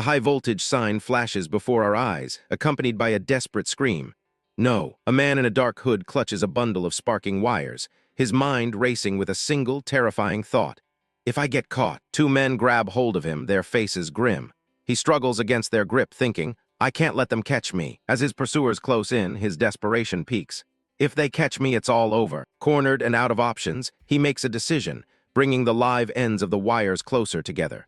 A high-voltage sign flashes before our eyes, accompanied by a desperate scream. No, a man in a dark hood clutches a bundle of sparking wires, his mind racing with a single terrifying thought. If I get caught, two men grab hold of him, their faces grim. He struggles against their grip, thinking, I can't let them catch me. As his pursuers close in, his desperation peaks. If they catch me, it's all over. Cornered and out of options, he makes a decision, bringing the live ends of the wires closer together.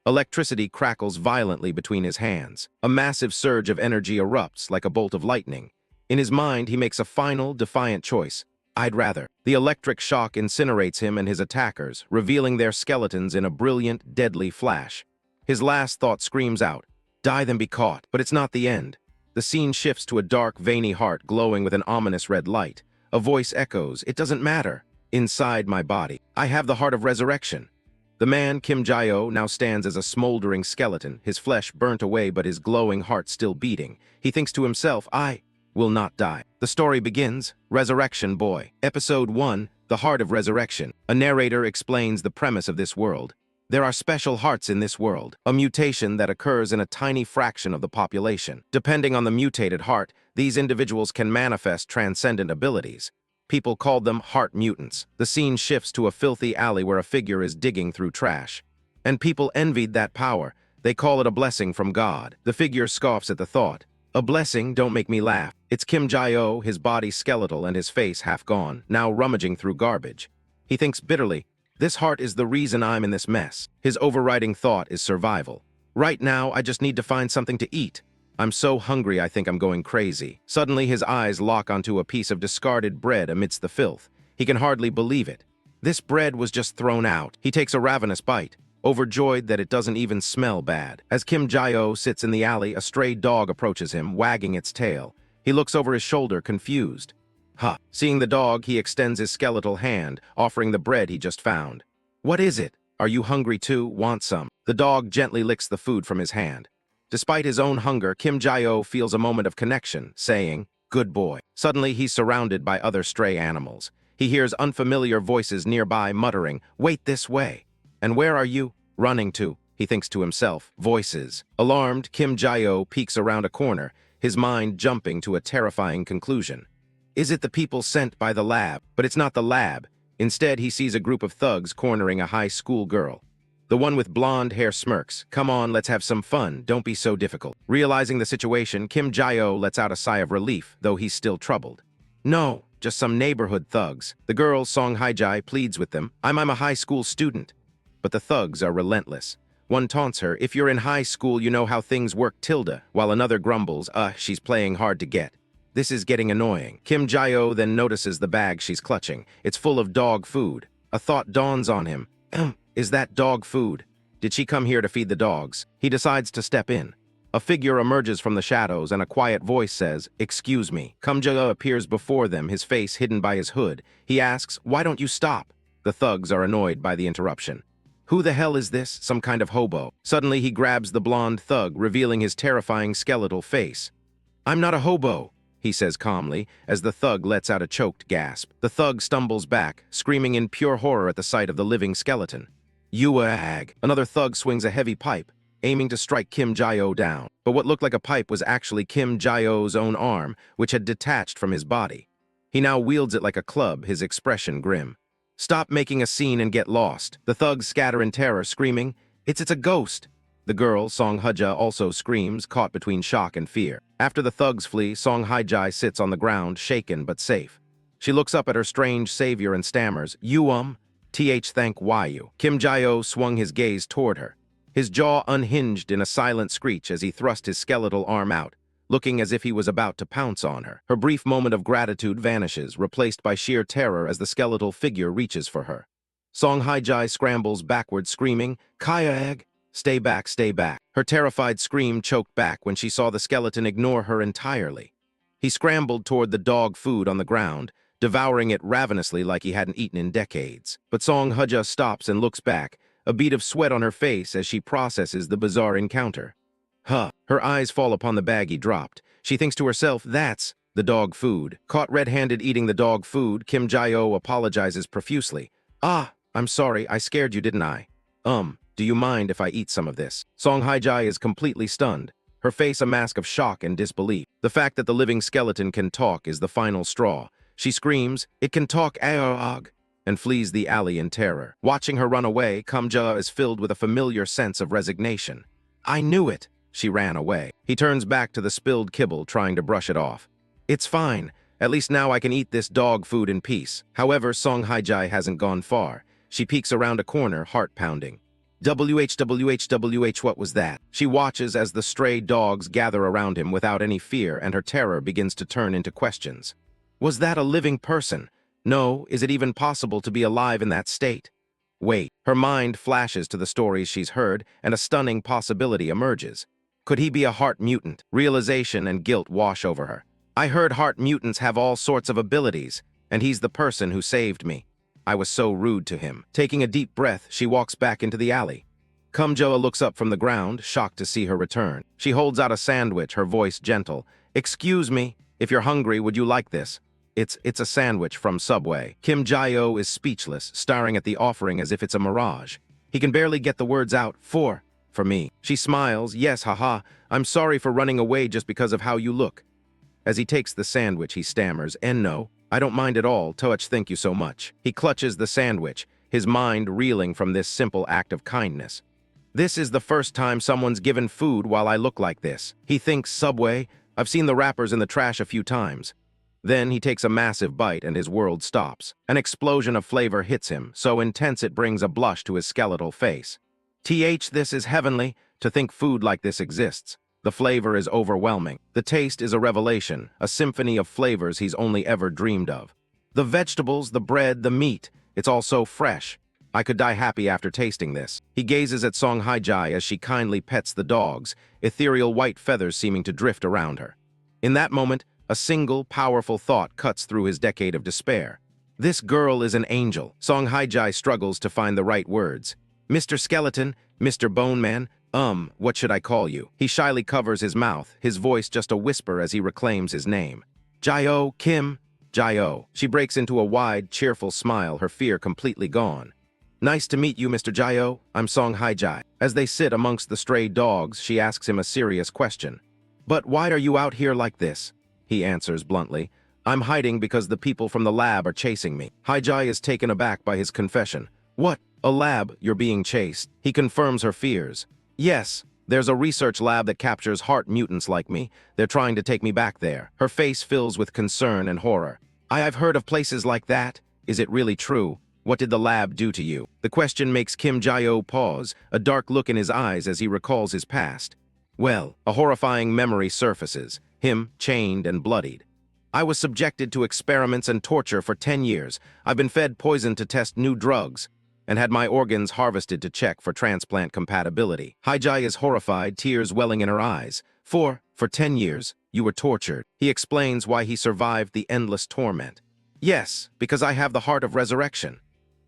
Electricity crackles violently between his hands. A massive surge of energy erupts like a bolt of lightning. In his mind, he makes a final, defiant choice. I'd rather. The electric shock incinerates him and his attackers, revealing their skeletons in a brilliant, deadly flash. His last thought screams out, die than be caught, but it's not the end. The scene shifts to a dark, veiny heart glowing with an ominous red light. A voice echoes, it doesn't matter. Inside my body, I have the heart of resurrection. The man, Kim Jae-oh, now stands as a smoldering skeleton, his flesh burnt away but his glowing heart still beating. He thinks to himself, I will not die. The story begins, Resurrection Boy. Episode 1, The Heart of Resurrection. A narrator explains the premise of this world. There are special hearts in this world, a mutation that occurs in a tiny fraction of the population. Depending on the mutated heart, these individuals can manifest transcendent abilities. People called them heart mutants. The scene shifts to a filthy alley where a figure is digging through trash. And people envied that power. They call it a blessing from God. The figure scoffs at the thought. A blessing? Don't make me laugh. It's Kim Jae-oh, his body skeletal and his face half gone, now rummaging through garbage. He thinks bitterly, this heart is the reason I'm in this mess. His overriding thought is survival. Right now, I just need to find something to eat. I'm so hungry I think I'm going crazy. Suddenly his eyes lock onto a piece of discarded bread amidst the filth. He can hardly believe it. This bread was just thrown out. He takes a ravenous bite, overjoyed that it doesn't even smell bad. As Kim Jae-oh sits in the alley, a stray dog approaches him, wagging its tail. He looks over his shoulder, confused. Huh. Seeing the dog, he extends his skeletal hand, offering the bread he just found. What is it? Are you hungry too? Want some? The dog gently licks the food from his hand. Despite his own hunger, Kim Jae-oh feels a moment of connection, saying, good boy. Suddenly, he's surrounded by other stray animals. He hears unfamiliar voices nearby muttering, wait this way. And where are you running to? He thinks to himself, voices. Alarmed, Kim Jae-oh peeks around a corner, his mind jumping to a terrifying conclusion. Is it the people sent by the lab? But it's not the lab. Instead, he sees a group of thugs cornering a high school girl. The one with blonde hair smirks. Come on, let's have some fun. Don't be so difficult. Realizing the situation, Kim Jae-oh lets out a sigh of relief, though he's still troubled. No, just some neighborhood thugs. The girl, Song Hae-jae, pleads with them. I'm a high school student. But the thugs are relentless. One taunts her, if you're in high school, you know how things work, tilde, while another grumbles, she's playing hard to get. This is getting annoying. Kim Jae-oh then notices the bag she's clutching. It's full of dog food. A thought dawns on him. Is that dog food? Did she come here to feed the dogs? He decides to step in. A figure emerges from the shadows and a quiet voice says, excuse me. Kim Jae-oh appears before them, his face hidden by his hood. He asks, why don't you stop? The thugs are annoyed by the interruption. Who the hell is this? Some kind of hobo. Suddenly he grabs the blonde thug, revealing his terrifying skeletal face. I'm not a hobo, he says calmly, as the thug lets out a choked gasp. The thug stumbles back, screaming in pure horror at the sight of the living skeleton. You a hag. Another thug swings a heavy pipe, aiming to strike Kim Jae-oh down. But what looked like a pipe was actually Kim Jae-oh's own arm, which had detached from his body. He now wields it like a club, his expression grim. Stop making a scene and get lost. The thugs scatter in terror, screaming, it's a ghost. The girl, Song Hae-jae, also screams, caught between shock and fear. After the thugs flee, Song Hae-jae sits on the ground, shaken but safe. She looks up at her strange savior and stammers, thank you. Kim Jae-oh swung his gaze toward her. His jaw unhinged in a silent screech as he thrust his skeletal arm out, looking as if he was about to pounce on her. Her brief moment of gratitude vanishes, replaced by sheer terror as the skeletal figure reaches for her. Song Hae-jae scrambles backward, screaming, Kaya-egg, stay back, stay back. Her terrified scream choked back when she saw the skeleton ignore her entirely. He scrambled toward the dog food on the ground, devouring it ravenously like he hadn't eaten in decades. But Song Hae-jae stops and looks back, a bead of sweat on her face as she processes the bizarre encounter. Her eyes fall upon the bag he dropped. She thinks to herself, that's the dog food. Caught red-handed eating the dog food, Kim Jae-oh apologizes profusely. I'm sorry, I scared you, didn't I? Do you mind if I eat some of this? Song Haijai is completely stunned, her face a mask of shock and disbelief. The fact that the living skeleton can talk is the final straw. She screams, "It can talk, Aog," and flees the alley in terror. Watching her run away, Kamja is filled with a familiar sense of resignation. "I knew it." She ran away. He turns back to the spilled kibble, trying to brush it off. "It's fine. At least now I can eat this dog food in peace." However, Song Haijai hasn't gone far. She peeks around a corner, heart pounding. WH, what was that? She watches as the stray dogs gather around him without any fear, and her terror begins to turn into questions. Was that a living person? No, is it even possible to be alive in that state? Wait, her mind flashes to the stories she's heard, and a stunning possibility emerges. Could he be a heart mutant? Realization and guilt wash over her. I heard heart mutants have all sorts of abilities, and he's the person who saved me. I was so rude to him. Taking a deep breath, she walks back into the alley. Kumjoa looks up from the ground, shocked to see her return. She holds out a sandwich, her voice gentle. "Excuse me, if you're hungry, would you like this?" It's a sandwich from Subway. Kim Jae-oh is speechless, staring at the offering as if it's a mirage. He can barely get the words out. For me. She smiles. "Yes, haha, I'm sorry for running away just because of how you look." As he takes the sandwich, he stammers, "And no, I don't mind at all, Touch, thank you so much." He clutches the sandwich, his mind reeling from this simple act of kindness. This is the first time someone's given food while I look like this. He thinks, Subway, I've seen the wrappers in the trash a few times. Then he takes a massive bite and his world stops. An explosion of flavor hits him, so intense it brings a blush to his skeletal face. This is heavenly, to think food like this exists. The flavor is overwhelming. The taste is a revelation, a symphony of flavors he's only ever dreamed of. The vegetables, the bread, the meat, it's all so fresh. I could die happy after tasting this. He gazes at Song Haijai as she kindly pets the dogs, ethereal white feathers seeming to drift around her. In that moment, a single, powerful thought cuts through his decade of despair. This girl is an angel. Song Haijai struggles to find the right words. "Mr. Skeleton, Mr. Bone Man, what should I call you?" He shyly covers his mouth, his voice just a whisper as he reclaims his name. "Jae-oh, Kim, Jae-oh." She breaks into a wide, cheerful smile, her fear completely gone. "Nice to meet you, Mr. Jae-oh. I'm Song Haijai." As they sit amongst the stray dogs, she asks him a serious question. "But why are you out here like this?" He answers bluntly. "I'm hiding because the people from the lab are chasing me." Haijai is taken aback by his confession. "What? A lab? You're being chased?" He confirms her fears. "Yes, there's a research lab that captures heart mutants like me. They're trying to take me back there." Her face fills with concern and horror. I've heard of places like that. Is it really true? What did the lab do to you?" The question makes Kim Jae-oh pause, a dark look in his eyes as he recalls his past. Well, a horrifying memory surfaces, him chained and bloodied. "I was subjected to experiments and torture for 10 years. I've been fed poison to test new drugs, and had my organs harvested to check for transplant compatibility." Haijai is horrified, tears welling in her eyes. For 10 years, you were tortured." He explains why he survived the endless torment. "Yes, because I have the heart of resurrection."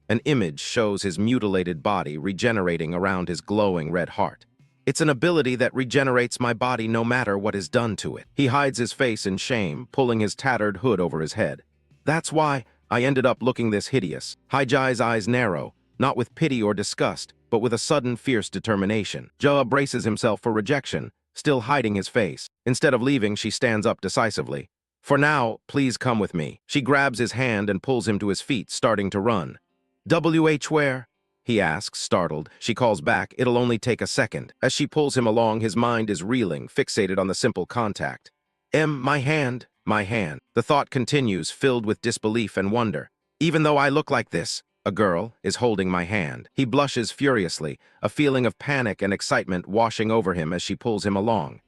An image shows his mutilated body regenerating around his glowing red heart. "It's an ability that regenerates my body no matter what is done to it." He hides his face in shame, pulling his tattered hood over his head. "That's why I ended up looking this hideous." Haijai's eyes narrow, not with pity or disgust, but with a sudden fierce determination. Joa braces himself for rejection, still hiding his face. Instead of leaving, she stands up decisively. "For now, please come with me." She grabs his hand and pulls him to his feet, starting to run. Where?" he asks, startled. She calls back, "It'll only take a second." As she pulls him along, his mind is reeling, fixated on the simple contact. My hand, my hand." The thought continues, filled with disbelief and wonder. "Even though I look like this, a girl is holding my hand." He blushes furiously, a feeling of panic and excitement washing over him as she pulls him along.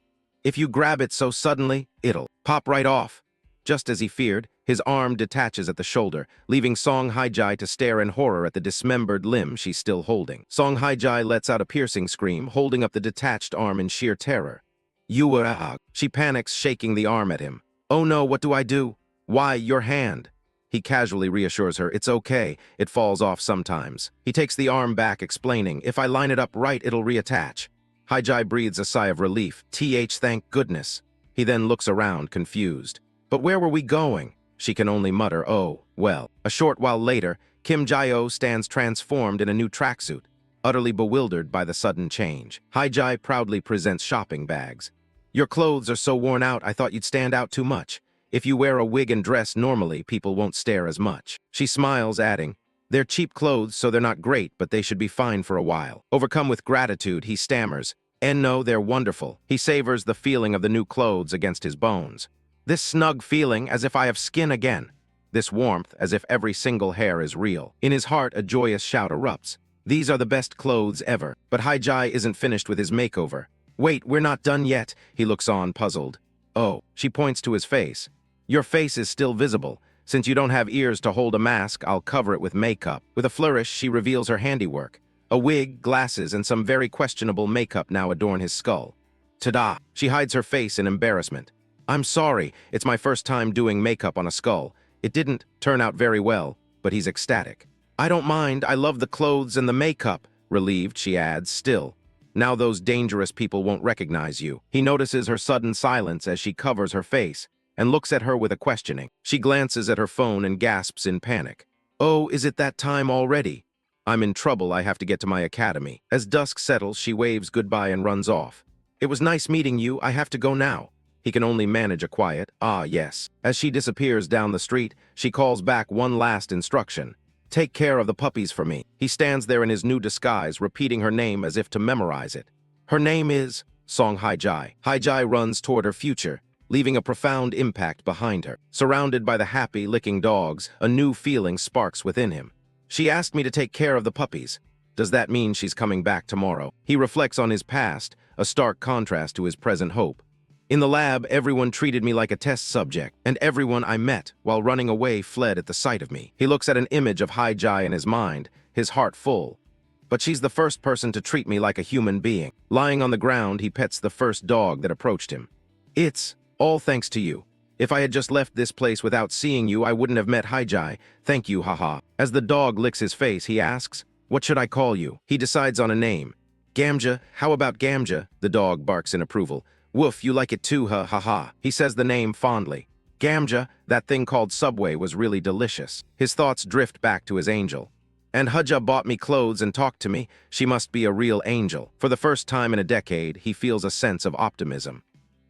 "If you grab it so suddenly, it'll pop right off." Just as he feared, his arm detaches at the shoulder, leaving Song Haijai to stare in horror at the dismembered limb she's still holding. Song Haijai lets out a piercing scream, holding up the detached arm in sheer terror. "You were." She panics, shaking the arm at him. "Oh no, what do I do?" "Why, your hand." He casually reassures her, "It's okay, it falls off sometimes." He takes the arm back, explaining, "If I line it up right, it'll reattach." Haijai breathes a sigh of relief. Thank goodness." He then looks around, confused. "But where were we going?" She can only mutter, "Oh, well." A short while later, Kim Jae-oh stands transformed in a new tracksuit. utterly bewildered by the sudden change. Haijai proudly presents shopping bags. Your clothes are so worn out, I thought you'd stand out too much. If you wear a wig and dress normally, people won't stare as much. She smiles, adding, they're cheap clothes, so they're not great, but they should be fine for a while. Overcome with gratitude, he stammers, and no, they're wonderful. He savors the feeling of the new clothes against his bones. This snug feeling, as if I have skin again. This warmth, as if every single hair is real. In his heart, a joyous shout erupts. These are the best clothes ever. But Haijai isn't finished with his makeover. Wait, we're not done yet, he looks on, puzzled. Oh, she points to his face. Your face is still visible. Since you don't have ears to hold a mask, I'll cover it with makeup. With a flourish, she reveals her handiwork. A wig, glasses, and some very questionable makeup now adorn his skull. Ta-da! She hides her face in embarrassment. I'm sorry, it's my first time doing makeup on a skull. It didn't turn out very well, but he's ecstatic. I don't mind, I love the clothes and the makeup. Relieved, she adds, still. Now those dangerous people won't recognize you. He notices her sudden silence as she covers her face and looks at her with a questioning. She glances at her phone and gasps in panic. Oh, is it that time already? I'm in trouble, I have to get to my academy. As dusk settles, she waves goodbye and runs off. It was nice meeting you, I have to go now. He can only manage a quiet, ah yes. As she disappears down the street, she calls back one last instruction. Take care of the puppies for me. He stands there in his new disguise, repeating her name as if to memorize it. Her name is Song Haijai. Haijai runs toward her future, leaving a profound impact behind her. Surrounded by the happy, licking dogs, a new feeling sparks within him. She asked me to take care of the puppies. Does that mean she's coming back tomorrow? He reflects on his past, a stark contrast to his present hope. In the lab, everyone treated me like a test subject, and everyone I met, while running away, fled at the sight of me. He looks at an image of Haijai in his mind, his heart full. But she's the first person to treat me like a human being. Lying on the ground, he pets the first dog that approached him. It's all thanks to you. If I had just left this place without seeing you, I wouldn't have met Haijai. Thank you, haha. As the dog licks his face, he asks, what should I call you? He decides on a name. Gamja, how about Gamja? The dog barks in approval. Woof, you like it too, ha ha ha. He says the name fondly. Gamja, that thing called Subway was really delicious. His thoughts drift back to his angel. And Hajja bought me clothes and talked to me. She must be a real angel. For the first time in a decade, he feels a sense of optimism.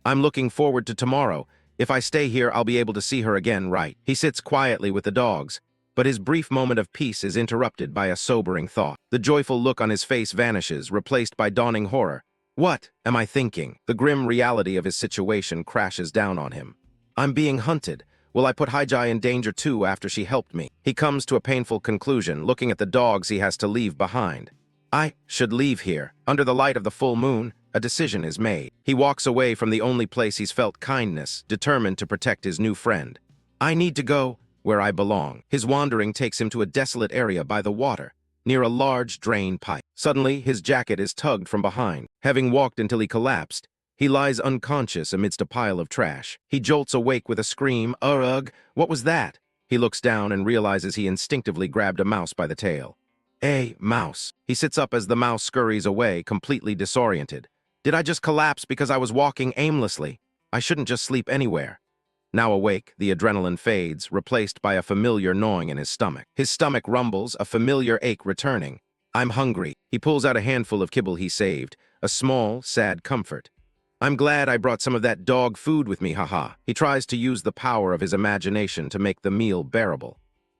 I'm looking forward to tomorrow. If I stay here, I'll be able to see her again, right? He sits quietly with the dogs, but his brief moment of peace is interrupted by a sobering thought. The joyful look on his face vanishes, replaced by dawning horror. What am I thinking? The grim reality of his situation crashes down on him. I'm being hunted. Will I put Haijai in danger too after she helped me? He comes to a painful conclusion, looking at the dogs he has to leave behind. I should leave here. Under the light of the full moon, a decision is made. He walks away from the only place he's felt kindness, determined to protect his new friend. I need to go where I belong. His wandering takes him to a desolate area by the water, near a large drain pipe. Suddenly, his jacket is tugged from behind. Having walked until he collapsed, he lies unconscious amidst a pile of trash. He jolts awake with a scream, ugh, what was that? He looks down and realizes he instinctively grabbed a mouse by the tail. A mouse. He sits up as the mouse scurries away, completely disoriented. Did I just collapse because I was walking aimlessly? I shouldn't just sleep anywhere. Now awake, the adrenaline fades, replaced by a familiar gnawing in his stomach. His stomach rumbles, a familiar ache returning. I'm hungry. He pulls out a handful of kibble he saved, a small, sad comfort. I'm glad I brought some of that dog food with me, haha. He tries to use the power of his imagination to make the meal bearable.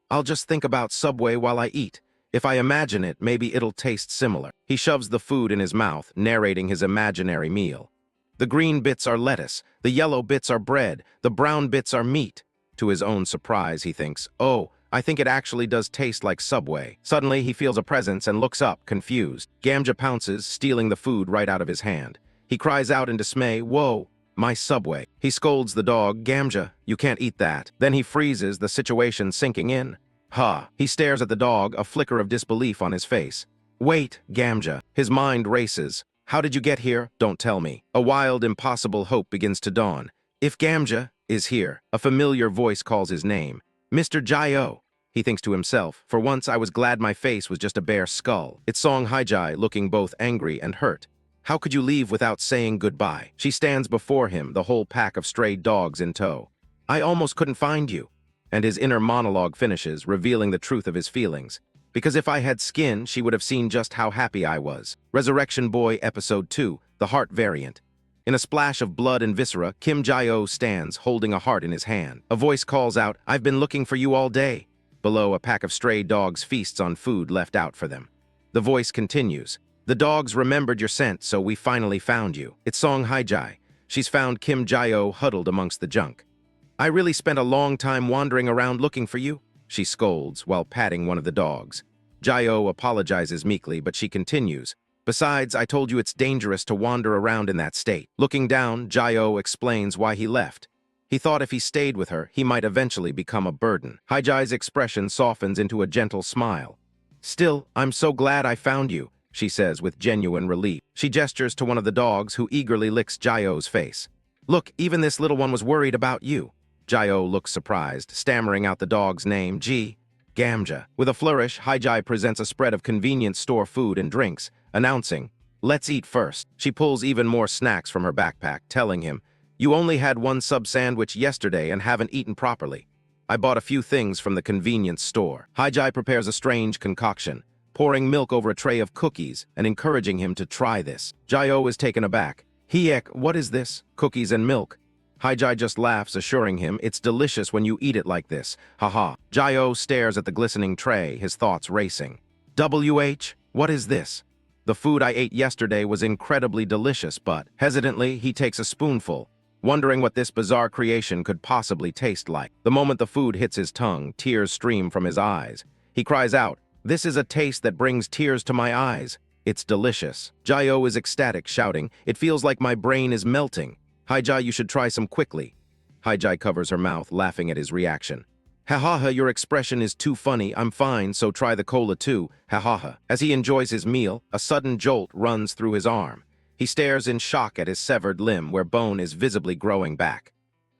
I'll just think about Subway while I eat. If I imagine it, maybe it'll taste similar. He shoves the food in his mouth, narrating his imaginary meal. The green bits are lettuce, the yellow bits are bread, the brown bits are meat. To his own surprise, he thinks, oh, I think it actually does taste like Subway. Suddenly, he feels a presence and looks up, confused. Gamja pounces, stealing the food right out of his hand. He cries out in dismay, whoa, my Subway. He scolds the dog, Gamja, you can't eat that. Then he freezes, the situation sinking in. Ha! He stares at the dog, a flicker of disbelief on his face. Wait, Gamja. His mind races. How did you get here? Don't tell me. A wild, impossible hope begins to dawn. If Gamja is here, a familiar voice calls his name. Mr. Jaio. He thinks to himself, for once I was glad my face was just a bare skull. It's Song Haijai, looking both angry and hurt. How could you leave without saying goodbye? She stands before him, the whole pack of stray dogs in tow. I almost couldn't find you. And his inner monologue finishes, revealing the truth of his feelings. Because if I had skin, she would have seen just how happy I was. Resurrection Boy Episode 2, The Heart Variant. In a splash of blood and viscera, Kim Jae-oh stands, holding a heart in his hand. A voice calls out, "I've been looking for you all day." Below, a pack of stray dogs feasts on food left out for them. The voice continues, "The dogs remembered your scent, so we finally found you." It's Song Hae-jae. She's found Kim Jae-oh huddled amongst the junk. "I really spent a long time wandering around looking for you," she scolds while patting one of the dogs. Jae-oh apologizes meekly, but she continues, "Besides, I told you it's dangerous to wander around in that state." Looking down, Jae-oh explains why he left. He thought if he stayed with her, he might eventually become a burden. Hae-jae's expression softens into a gentle smile. "Still, I'm so glad I found you," she says with genuine relief. She gestures to one of the dogs, who eagerly licks Jae-oh's face. "Look, even this little one was worried about you." Jae-oh looks surprised, stammering out the dog's name, Gamja. With a flourish, Hae-jae presents a spread of convenience store food and drinks, announcing, "Let's eat first." She pulls even more snacks from her backpack, telling him, "You only had one sub sandwich yesterday and haven't eaten properly. I bought a few things from the convenience store." Hae-jae prepares a strange concoction, pouring milk over a tray of cookies and encouraging him to try this. Jae-oh is taken aback. "Hiek, what is this? Cookies and milk?" Hae-jae just laughs, assuring him, "It's delicious when you eat it like this. Haha." Jae-oh stares at the glistening tray, his thoughts racing. "WH, what is this? The food I ate yesterday was incredibly delicious, but..." Hesitantly, he takes a spoonful, wondering what this bizarre creation could possibly taste like. The moment the food hits his tongue, tears stream from his eyes. He cries out, "This is a taste that brings tears to my eyes. It's delicious." Jae-oh is ecstatic, shouting, "It feels like my brain is melting. Hae-jae, you should try some quickly." Hae-jae covers her mouth, laughing at his reaction. "Ha ha ha, your expression is too funny. I'm fine, so try the cola too. Ha ha ha." As he enjoys his meal, a sudden jolt runs through his arm. He stares in shock at his severed limb, where bone is visibly growing back.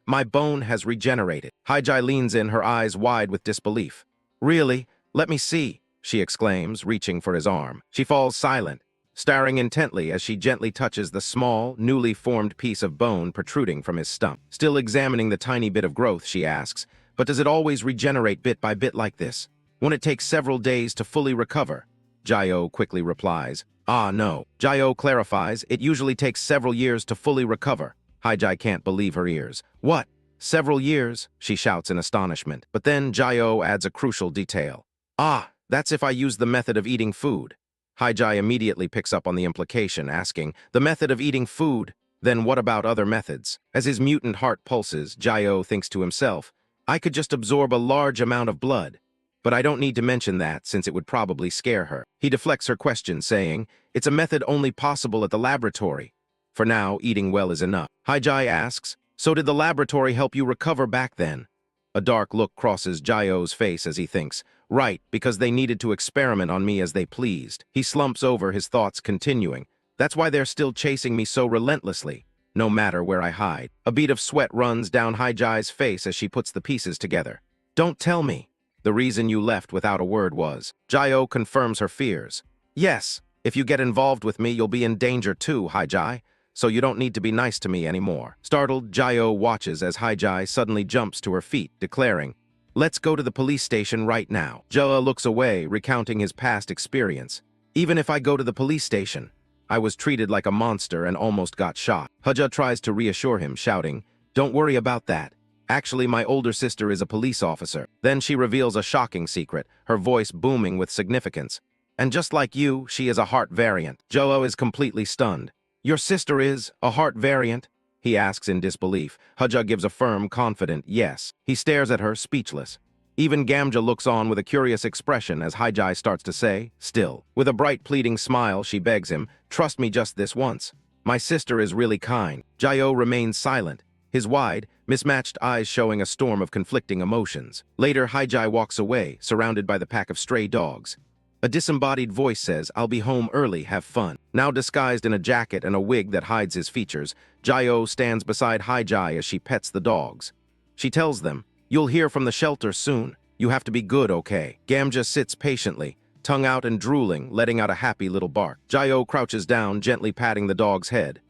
"My bone has regenerated." Hae-jae leans in, her eyes wide with disbelief. "Really? Let me see," she exclaims, reaching for his arm. She falls silent, staring intently as she gently touches the small, newly formed piece of bone protruding from his stump. Still examining the tiny bit of growth, she asks, "But does it always regenerate bit by bit like this? Won't it take several days to fully recover?" Jae-oh quickly replies, "Ah, no." Jae-oh clarifies, "It usually takes several years to fully recover." Hae-jae can't believe her ears. "What? Several years?" she shouts in astonishment. But then Jae-oh adds a crucial detail. "Ah, that's if I use the method of eating food." Hae-jae immediately picks up on the implication, asking, "The method of eating food? Then what about other methods?" As his mutant heart pulses, Jae-oh thinks to himself, "I could just absorb a large amount of blood. But I don't need to mention that, since it would probably scare her." He deflects her question, saying, "It's a method only possible at the laboratory. For now, eating well is enough." Hae-jae asks, "So did the laboratory help you recover back then?" A dark look crosses Jae-oh's face as he thinks, "Right, because they needed to experiment on me as they pleased." He slumps over, his thoughts continuing, "That's why they're still chasing me so relentlessly, no matter where I hide." A bead of sweat runs down Hae-jae's face as she puts the pieces together. "Don't tell me the reason you left without a word was..." Jae-oh confirms her fears. "Yes, if you get involved with me, you'll be in danger too, Hae-jae. So you don't need to be nice to me anymore." Startled, Jae-oh watches as Hae-jae suddenly jumps to her feet, declaring, "Let's go to the police station right now." Jae looks away, recounting his past experience. "Even if I go to the police station, I was treated like a monster and almost got shot." Hae-jae tries to reassure him, shouting, "Don't worry about that. Actually, my older sister is a police officer." Then she reveals a shocking secret, her voice booming with significance. "And just like you, she is a heart variant." Jae is completely stunned. "Your sister is a heart variant?" he asks in disbelief. Hae-jae gives a firm, confident yes. He stares at her, speechless. Even Gamja looks on with a curious expression as Hae-jae starts to say, "Still." With a bright, pleading smile, she begs him, "Trust me just this once. My sister is really kind." Jae remains silent, his wide, mismatched eyes showing a storm of conflicting emotions. Later, Hae-jae walks away, surrounded by the pack of stray dogs. A disembodied voice says, "I'll be home early, have fun." Now disguised in a jacket and a wig that hides his features, Jae stands beside Hae-jae as she pets the dogs. She tells them, "You'll hear from the shelter soon. You have to be good, okay?" Gamja sits patiently, tongue out and drooling, letting out a happy little bark. Jae crouches down, gently patting the dog's head.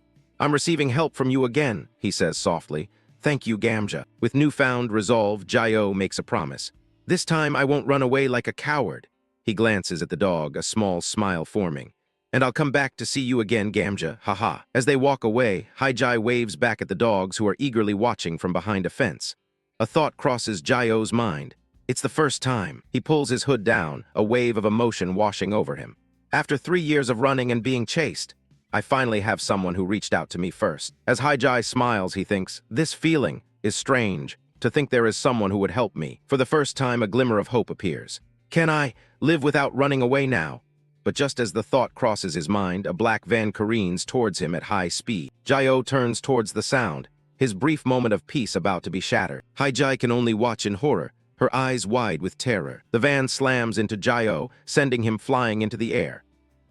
"I'm receiving help from you again," he says softly. "Thank you, Gamja." With newfound resolve, Jae makes a promise. "This time I won't run away like a coward. He glances at the dog, a small smile forming. And I'll come back to see you again, Gamja, haha. As they walk away, Haijai waves back at the dogs who are eagerly watching from behind a fence. A thought crosses Jaio's mind. It's the first time. He pulls his hood down, a wave of emotion washing over him. After 3 years of running and being chased, I finally have someone who reached out to me first. As Haijai smiles, he thinks, this feeling is strange, to think there is someone who would help me. For the first time, a glimmer of hope appears. Can I live without running away now? But just as the thought crosses his mind, a black van careens towards him at high speed. Jaio turns towards the sound, his brief moment of peace about to be shattered. Haijai can only watch in horror, her eyes wide with terror. The van slams into Jaio, sending him flying into the air.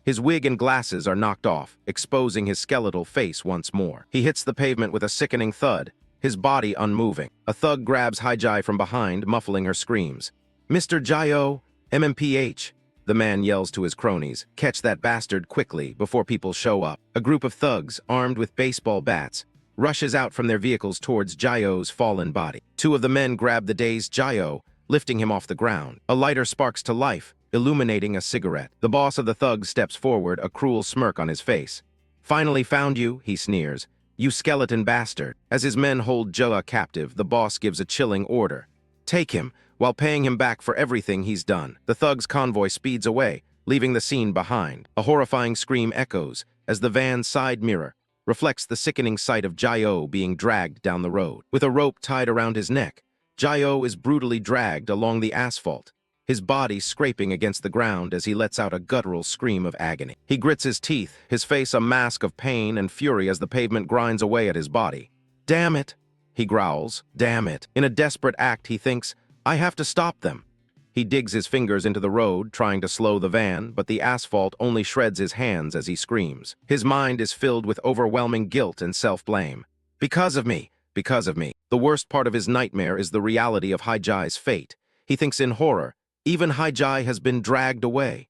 His wig and glasses are knocked off, exposing his skeletal face once more. He hits the pavement with a sickening thud, his body unmoving. A thug grabs Haijai from behind, muffling her screams. Mr. Jaio, MMPH. The man yells to his cronies, catch that bastard quickly before people show up. A group of thugs, armed with baseball bats, rushes out from their vehicles towards Jaio's fallen body. 2 of the men grab the dazed Jaio, lifting him off the ground. A lighter sparks to life, illuminating a cigarette. The boss of the thugs steps forward, a cruel smirk on his face. Finally found you, he sneers. You skeleton bastard. As his men hold Joa captive, the boss gives a chilling order. Take him, while paying him back for everything he's done. The thugs' convoy speeds away, leaving the scene behind. A horrifying scream echoes as the van's side mirror reflects the sickening sight of Jaio being dragged down the road. With a rope tied around his neck, Jaio is brutally dragged along the asphalt, his body scraping against the ground as he lets out a guttural scream of agony. He grits his teeth, his face a mask of pain and fury as the pavement grinds away at his body. Damn it, he growls. Damn it. In a desperate act, he thinks, I have to stop them. He digs his fingers into the road, trying to slow the van, but the asphalt only shreds his hands as he screams. His mind is filled with overwhelming guilt and self-blame. Because of me. Because of me. The worst part of his nightmare is the reality of Haijai's fate. He thinks in horror, even Haijai has been dragged away.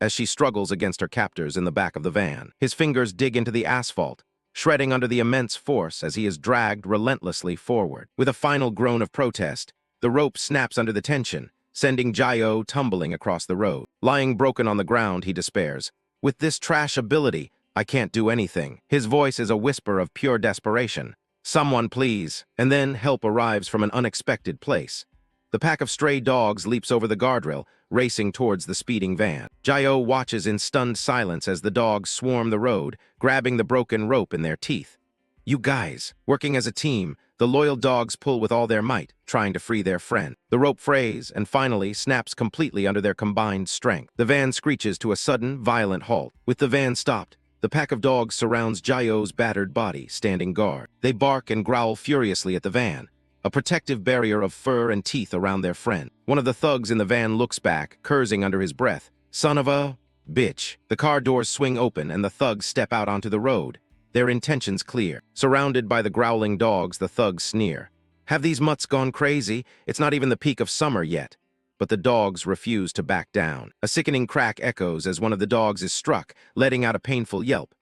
As she struggles against her captors in the back of the van, his fingers dig into the asphalt, shredding under the immense force as he is dragged relentlessly forward. With a final groan of protest, the rope snaps under the tension, sending Jaio tumbling across the road. Lying broken on the ground, he despairs. With this trash ability, I can't do anything. His voice is a whisper of pure desperation. Someone, please. And then help arrives from an unexpected place. The pack of stray dogs leaps over the guardrail, racing towards the speeding van. Jaio watches in stunned silence as the dogs swarm the road, grabbing the broken rope in their teeth. You guys, working as a team, the loyal dogs pull with all their might, trying to free their friend. The rope frays and finally snaps completely under their combined strength. The van screeches to a sudden, violent halt. With the van stopped, the pack of dogs surrounds Jaio's battered body, standing guard. They bark and growl furiously at the van, a protective barrier of fur and teeth around their friend. One of the thugs in the van looks back, cursing under his breath. Son of a bitch. The car doors swing open and the thugs step out onto the road, their intentions clear. Surrounded by the growling dogs, the thugs sneer. Have these mutts gone crazy? It's not even the peak of summer yet. But the dogs refuse to back down. A sickening crack echoes as one of the dogs is struck, letting out a painful yelp.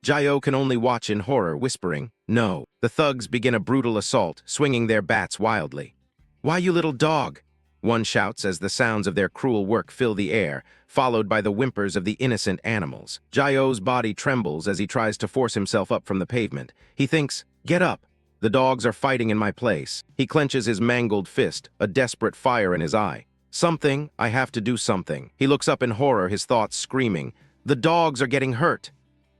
Jaio can only watch in horror, whispering, no. The thugs begin a brutal assault, swinging their bats wildly. Why, you little dog? One shouts as the sounds of their cruel work fill the air, followed by the whimpers of the innocent animals. Jaio's body trembles as he tries to force himself up from the pavement. He thinks, get up. The dogs are fighting in my place. He clenches his mangled fist, a desperate fire in his eye. Something, I have to do something. He looks up in horror, his thoughts screaming, the dogs are getting hurt.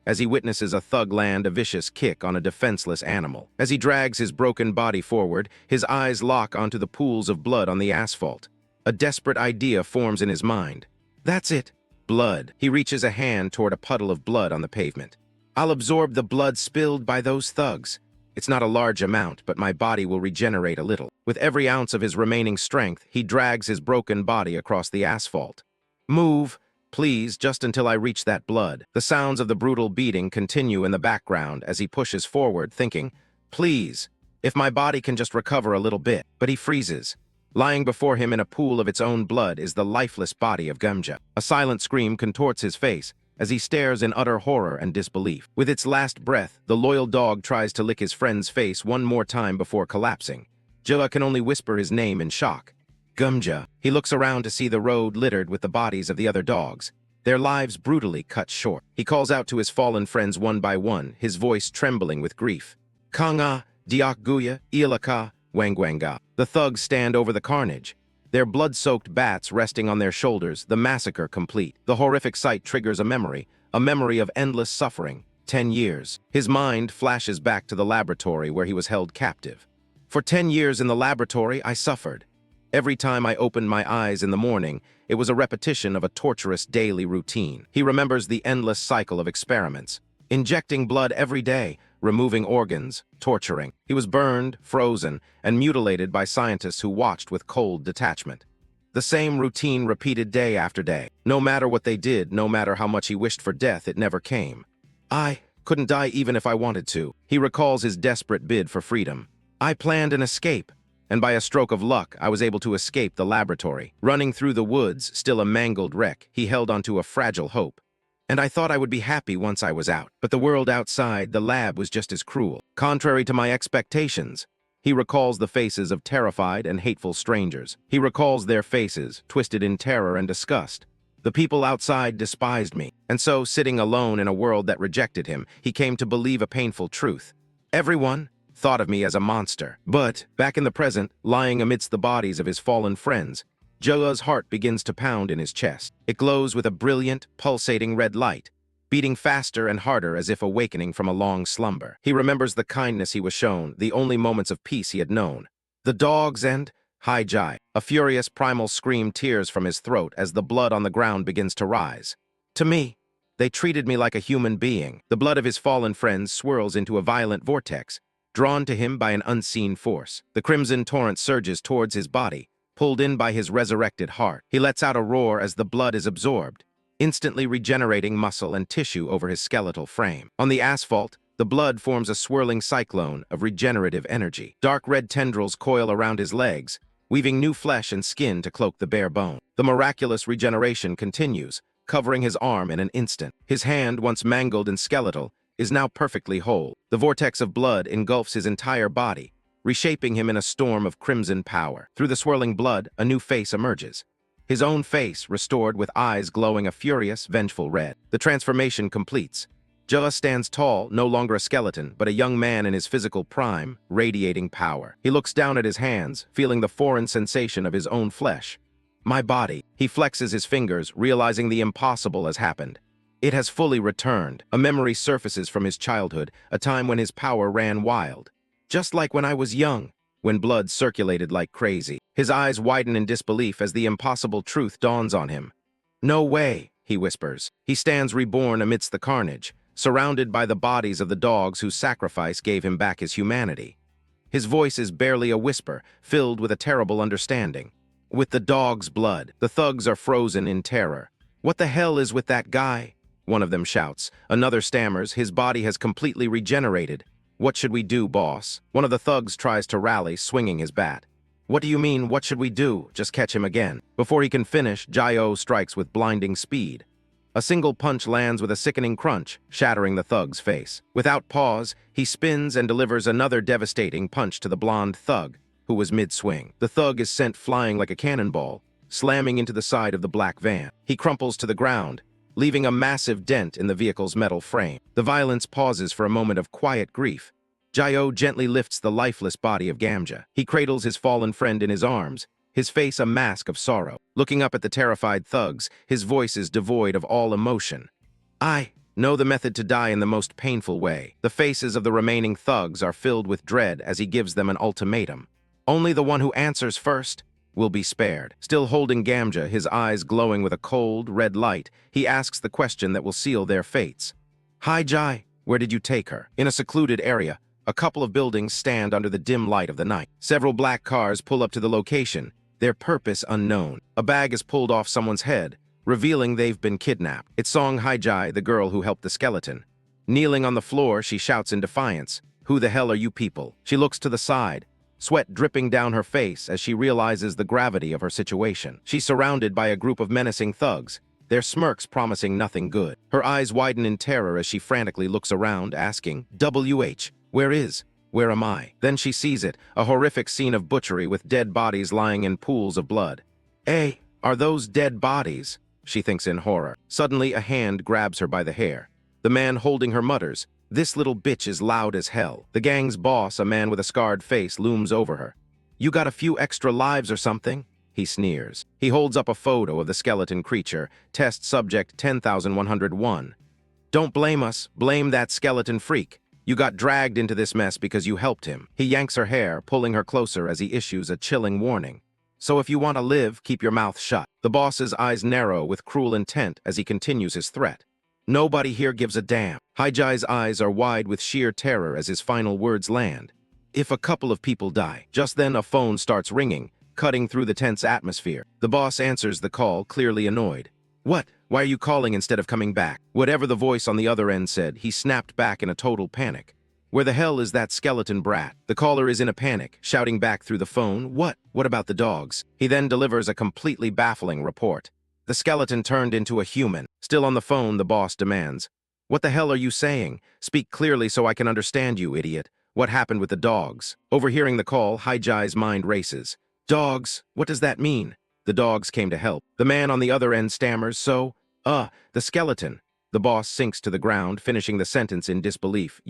As he witnesses a thug land a vicious kick on a defenseless animal. As he drags his broken body forward, his eyes lock onto the pools of blood on the asphalt. A desperate idea forms in his mind. That's it. Blood. He reaches a hand toward a puddle of blood on the pavement. I'll absorb the blood spilled by those thugs. It's not a large amount, but my body will regenerate a little. With every ounce of his remaining strength, he drags his broken body across the asphalt. Move. Please, just until I reach that blood. The sounds of the brutal beating continue in the background as he pushes forward, thinking, please, if my body can just recover a little bit. But he freezes. Lying before him in a pool of its own blood is the lifeless body of Gamja. A silent scream contorts his face as he stares in utter horror and disbelief. With its last breath, the loyal dog tries to lick his friend's face one more time before collapsing. Jilla can only whisper his name in shock. Gumja. He looks around to see the road littered with the bodies of the other dogs, their lives brutally cut short. He calls out to his fallen friends one by one, his voice trembling with grief. Kanga, Diakguya, Ilaka, Wangwanga. The thugs stand over the carnage, their blood-soaked bats resting on their shoulders, the massacre complete. The horrific sight triggers a memory of endless suffering. 10 years. His mind flashes back to the laboratory where he was held captive. For 10 years in the laboratory, I suffered. Every time I opened my eyes in the morning, it was a repetition of a torturous daily routine. He remembers the endless cycle of experiments, injecting blood every day, removing organs, torturing. He was burned, frozen, and mutilated by scientists who watched with cold detachment. The same routine repeated day after day. No matter what they did, no matter how much he wished for death, it never came. I couldn't die even if I wanted to. He recalls his desperate bid for freedom. I planned an escape, and by a stroke of luck, I was able to escape the laboratory. Running through the woods, still a mangled wreck, he held onto a fragile hope. And I thought I would be happy once I was out. But the world outside, the lab, was just as cruel. Contrary to my expectations, he recalls the faces of terrified and hateful strangers. He recalls their faces, twisted in terror and disgust. The people outside despised me. And so, sitting alone in a world that rejected him, he came to believe a painful truth. Everyone thought of me as a monster. But, back in the present, lying amidst the bodies of his fallen friends, Joa's heart begins to pound in his chest. It glows with a brilliant, pulsating red light, beating faster and harder as if awakening from a long slumber. He remembers the kindness he was shown, the only moments of peace he had known. The dogs and Hai-Jai. A furious primal scream tears from his throat as the blood on the ground begins to rise. To me, they treated me like a human being. The blood of his fallen friends swirls into a violent vortex, drawn to him by an unseen force. The crimson torrent surges towards his body, pulled in by his resurrected heart. He lets out a roar as the blood is absorbed, instantly regenerating muscle and tissue over his skeletal frame. On the asphalt, the blood forms a swirling cyclone of regenerative energy. Dark red tendrils coil around his legs, weaving new flesh and skin to cloak the bare bone. The miraculous regeneration continues, covering his arm in an instant. His hand, once mangled and skeletal, is now perfectly whole. The vortex of blood engulfs his entire body, reshaping him in a storm of crimson power. Through the swirling blood, a new face emerges. His own face, restored with eyes glowing a furious, vengeful red. The transformation completes. Joa stands tall, no longer a skeleton, but a young man in his physical prime, radiating power. He looks down at his hands, feeling the foreign sensation of his own flesh. My body. He flexes his fingers, realizing the impossible has happened. It has fully returned. A memory surfaces from his childhood, a time when his power ran wild. Just like when I was young, when blood circulated like crazy. His eyes widen in disbelief as the impossible truth dawns on him. No way, he whispers. He stands reborn amidst the carnage, surrounded by the bodies of the dogs whose sacrifice gave him back his humanity. His voice is barely a whisper, filled with a terrible understanding. With the dog's blood, the thugs are frozen in terror. What the hell is with that guy? One of them shouts. Another stammers, his body has completely regenerated. What should we do, boss? One of the thugs tries to rally, swinging his bat. What do you mean, what should we do? Just catch him again. Before he can finish, Jai-O strikes with blinding speed. A single punch lands with a sickening crunch, shattering the thug's face. Without pause, he spins and delivers another devastating punch to the blonde thug, who was mid-swing. The thug is sent flying like a cannonball, slamming into the side of the black van. He crumples to the ground, leaving a massive dent in the vehicle's metal frame. The violence pauses for a moment of quiet grief. Jai-O gently lifts the lifeless body of Gamja. He cradles his fallen friend in his arms, his face a mask of sorrow. Looking up at the terrified thugs, his voice is devoid of all emotion. I know the method to die in the most painful way. The faces of the remaining thugs are filled with dread as he gives them an ultimatum. Only the one who answers first will be spared. Still holding Gamja, his eyes glowing with a cold, red light, he asks the question that will seal their fates. Hai-Jai, where did you take her? In a secluded area, a couple of buildings stand under the dim light of the night. Several black cars pull up to the location, their purpose unknown. A bag is pulled off someone's head, revealing they've been kidnapped. It's Song Hai-Jai, the girl who helped the skeleton. Kneeling on the floor, she shouts in defiance, "Who the hell are you people?" She looks to the side, sweat dripping down her face as she realizes the gravity of her situation. She's surrounded by a group of menacing thugs, their smirks promising nothing good. Her eyes widen in terror as she frantically looks around, asking, "WH, where is Where am I? Then she sees it, a horrific scene of butchery with dead bodies lying in pools of blood. Hey, are those dead bodies? She thinks in horror. Suddenly, a hand grabs her by the hair. The man holding her mutters, "This little bitch is loud as hell." The gang's boss, a man with a scarred face, looms over her. "You got a few extra lives or something?" He sneers. He holds up a photo of the skeleton creature, test subject 10,101. "Don't blame us, blame that skeleton freak. You got dragged into this mess because you helped him." He yanks her hair, pulling her closer as he issues a chilling warning. "So if you want to live, keep your mouth shut." The boss's eyes narrow with cruel intent as he continues his threat. "Nobody here gives a damn." Haijai's eyes are wide with sheer terror as his final words land. "If a couple of people die." Just then a phone starts ringing, cutting through the tense atmosphere. The boss answers the call, clearly annoyed. "What? Why are you calling instead of coming back?" Whatever the voice on the other end said, he snapped back in a total panic. "Where the hell is that skeleton brat?" The caller is in a panic, shouting back through the phone, "What? What about the dogs?" He then delivers a completely baffling report. The skeleton turned into a human. Still on the phone, the boss demands, "What the hell are you saying? Speak clearly so I can understand you, idiot. What happened with the dogs?" Overhearing the call, Haijai's mind races. "Dogs? What does that mean?" "The dogs came to help." The man on the other end stammers, the skeleton." The boss sinks to the ground, finishing the sentence in disbelief.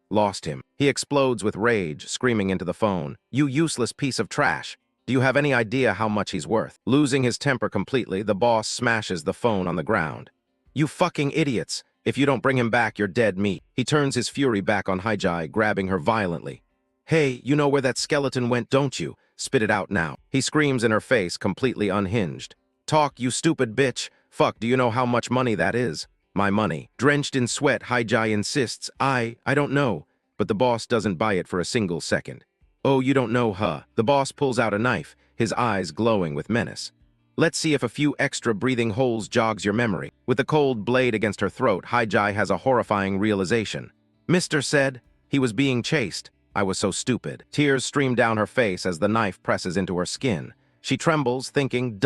Lost him." He explodes with rage, screaming into the phone. "You useless piece of trash. Do you have any idea how much he's worth?" Losing his temper completely, the boss smashes the phone on the ground. "You fucking idiots. If you don't bring him back, you're dead meat." He turns his fury back on Haijai, grabbing her violently. "Hey, you know where that skeleton went, don't you? Spit it out now." He screams in her face, completely unhinged. "Talk, you stupid bitch. Fuck, do you know how much money that is?" "My money." Drenched in sweat, Haijai insists, I don't know." But the boss doesn't buy it for a single second. "Oh, you don't know, huh?" The boss pulls out a knife, his eyes glowing with menace. "Let's see if a few extra breathing holes jogs your memory." With the cold blade against her throat, Haijai has a horrifying realization. "Mister said he was being chased. I was so stupid." Tears stream down her face as the knife presses into her skin. She trembles, thinking,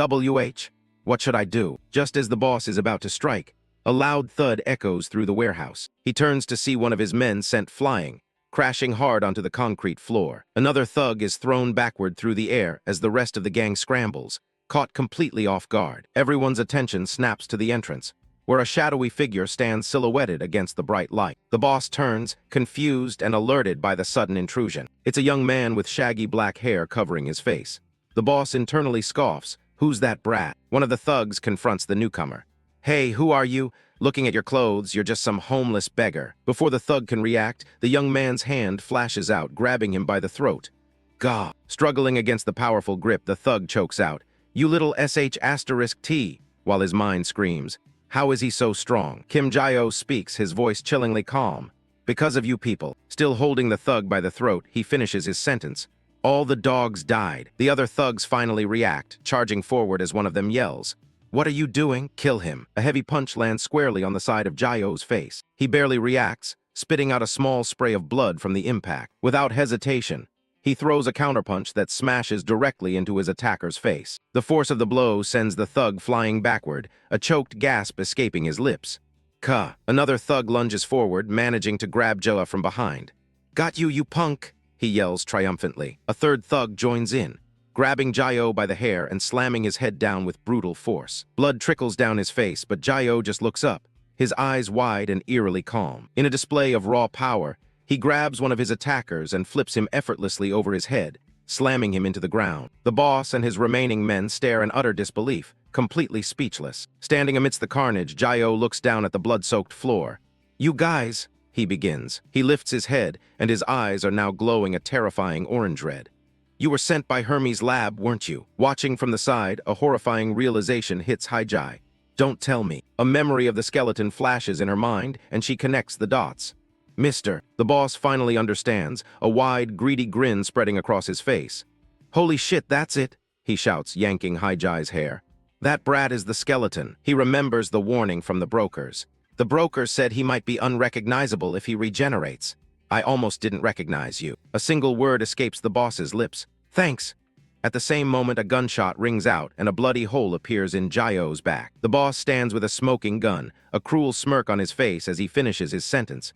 what should I do?" Just as the boss is about to strike, a loud thud echoes through the warehouse. He turns to see one of his men sent flying, crashing hard onto the concrete floor. Another thug is thrown backward through the air as the rest of the gang scrambles, caught completely off guard. Everyone's attention snaps to the entrance, where a shadowy figure stands silhouetted against the bright light. The boss turns, confused and alerted by the sudden intrusion. It's a young man with shaggy black hair covering his face. The boss internally scoffs. "Who's that brat?" One of the thugs confronts the newcomer. "Hey, who are you? Looking at your clothes, you're just some homeless beggar." Before the thug can react, the young man's hand flashes out, grabbing him by the throat. "Gah!" Struggling against the powerful grip, the thug chokes out, "You little sh*T," while his mind screams, "How is he so strong?" Kim Jae-oh speaks, his voice chillingly calm. "Because of you people." Still holding the thug by the throat, he finishes his sentence. "All the dogs died." The other thugs finally react, charging forward as one of them yells, "What are you doing? Kill him." A heavy punch lands squarely on the side of Jae-oh's face. He barely reacts, spitting out a small spray of blood from the impact. Without hesitation, he throws a counterpunch that smashes directly into his attacker's face. The force of the blow sends the thug flying backward, a choked gasp escaping his lips. "Ka!" Another thug lunges forward, managing to grab Jae-oh from behind. "Got you, you punk!" he yells triumphantly. A third thug joins in, grabbing Jae-oh by the hair and slamming his head down with brutal force. Blood trickles down his face, but Jae-oh just looks up, his eyes wide and eerily calm. In a display of raw power, he grabs one of his attackers and flips him effortlessly over his head, slamming him into the ground. The boss and his remaining men stare in utter disbelief, completely speechless. Standing amidst the carnage, Jae-oh looks down at the blood-soaked floor. "You guys," he begins. He lifts his head, and his eyes are now glowing a terrifying orange red. "You were sent by Hermes' lab, weren't you?" Watching from the side, a horrifying realization hits Haijai. "Don't tell me." A memory of the skeleton flashes in her mind, and she connects the dots. "Mister." The boss finally understands, a wide, greedy grin spreading across his face. "Holy shit, that's it," he shouts, yanking Haijai's hair. "That brat is the skeleton." He remembers the warning from the brokers. The broker said he might be unrecognizable if he regenerates. "I almost didn't recognize you." A single word escapes the boss's lips. "Thanks." At the same moment, a gunshot rings out and a bloody hole appears in Jae-oh's back. The boss stands with a smoking gun, a cruel smirk on his face as he finishes his sentence.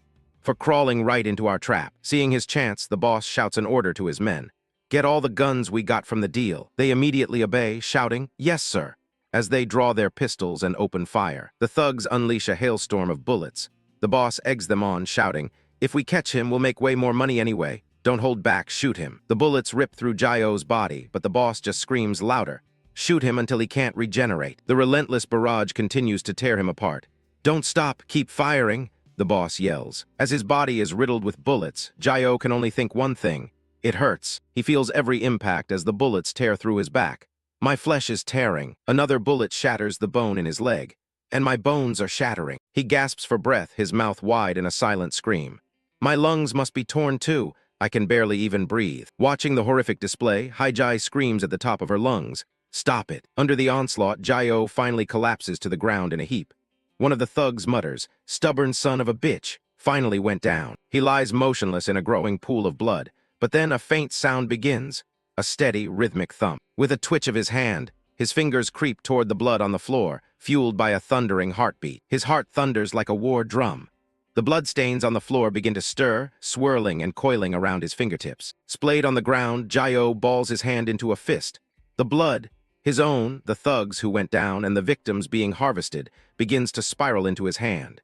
for crawling right into our trap. Seeing his chance, the boss shouts an order to his men. Get all the guns we got from the deal. They immediately obey, shouting, yes, sir, as they draw their pistols and open fire. The thugs unleash a hailstorm of bullets. The boss eggs them on, shouting, if we catch him, we'll make way more money anyway. Don't hold back, shoot him. The bullets rip through Jayo's body, but the boss just screams louder. Shoot him until he can't regenerate. The relentless barrage continues to tear him apart. Don't stop, keep firing, the boss yells. As his body is riddled with bullets, Jayo can only think one thing. It hurts. He feels every impact as the bullets tear through his back. My flesh is tearing. Another bullet shatters the bone in his leg. And my bones are shattering. He gasps for breath, his mouth wide in a silent scream. My lungs must be torn too. I can barely even breathe. Watching the horrific display, Haijai screams at the top of her lungs. Stop it. Under the onslaught, Jayo finally collapses to the ground in a heap. One of the thugs mutters, stubborn son of a bitch, finally went down. He lies motionless in a growing pool of blood. But then a faint sound begins, a steady, rhythmic thump. With a twitch of his hand, his fingers creep toward the blood on the floor, fueled by a thundering heartbeat. His heart thunders like a war drum. The bloodstains on the floor begin to stir, swirling and coiling around his fingertips. Splayed on the ground, Jayo balls his hand into a fist. The blood, his own, the thugs who went down, and the victims being harvested, begins to spiral into his hand.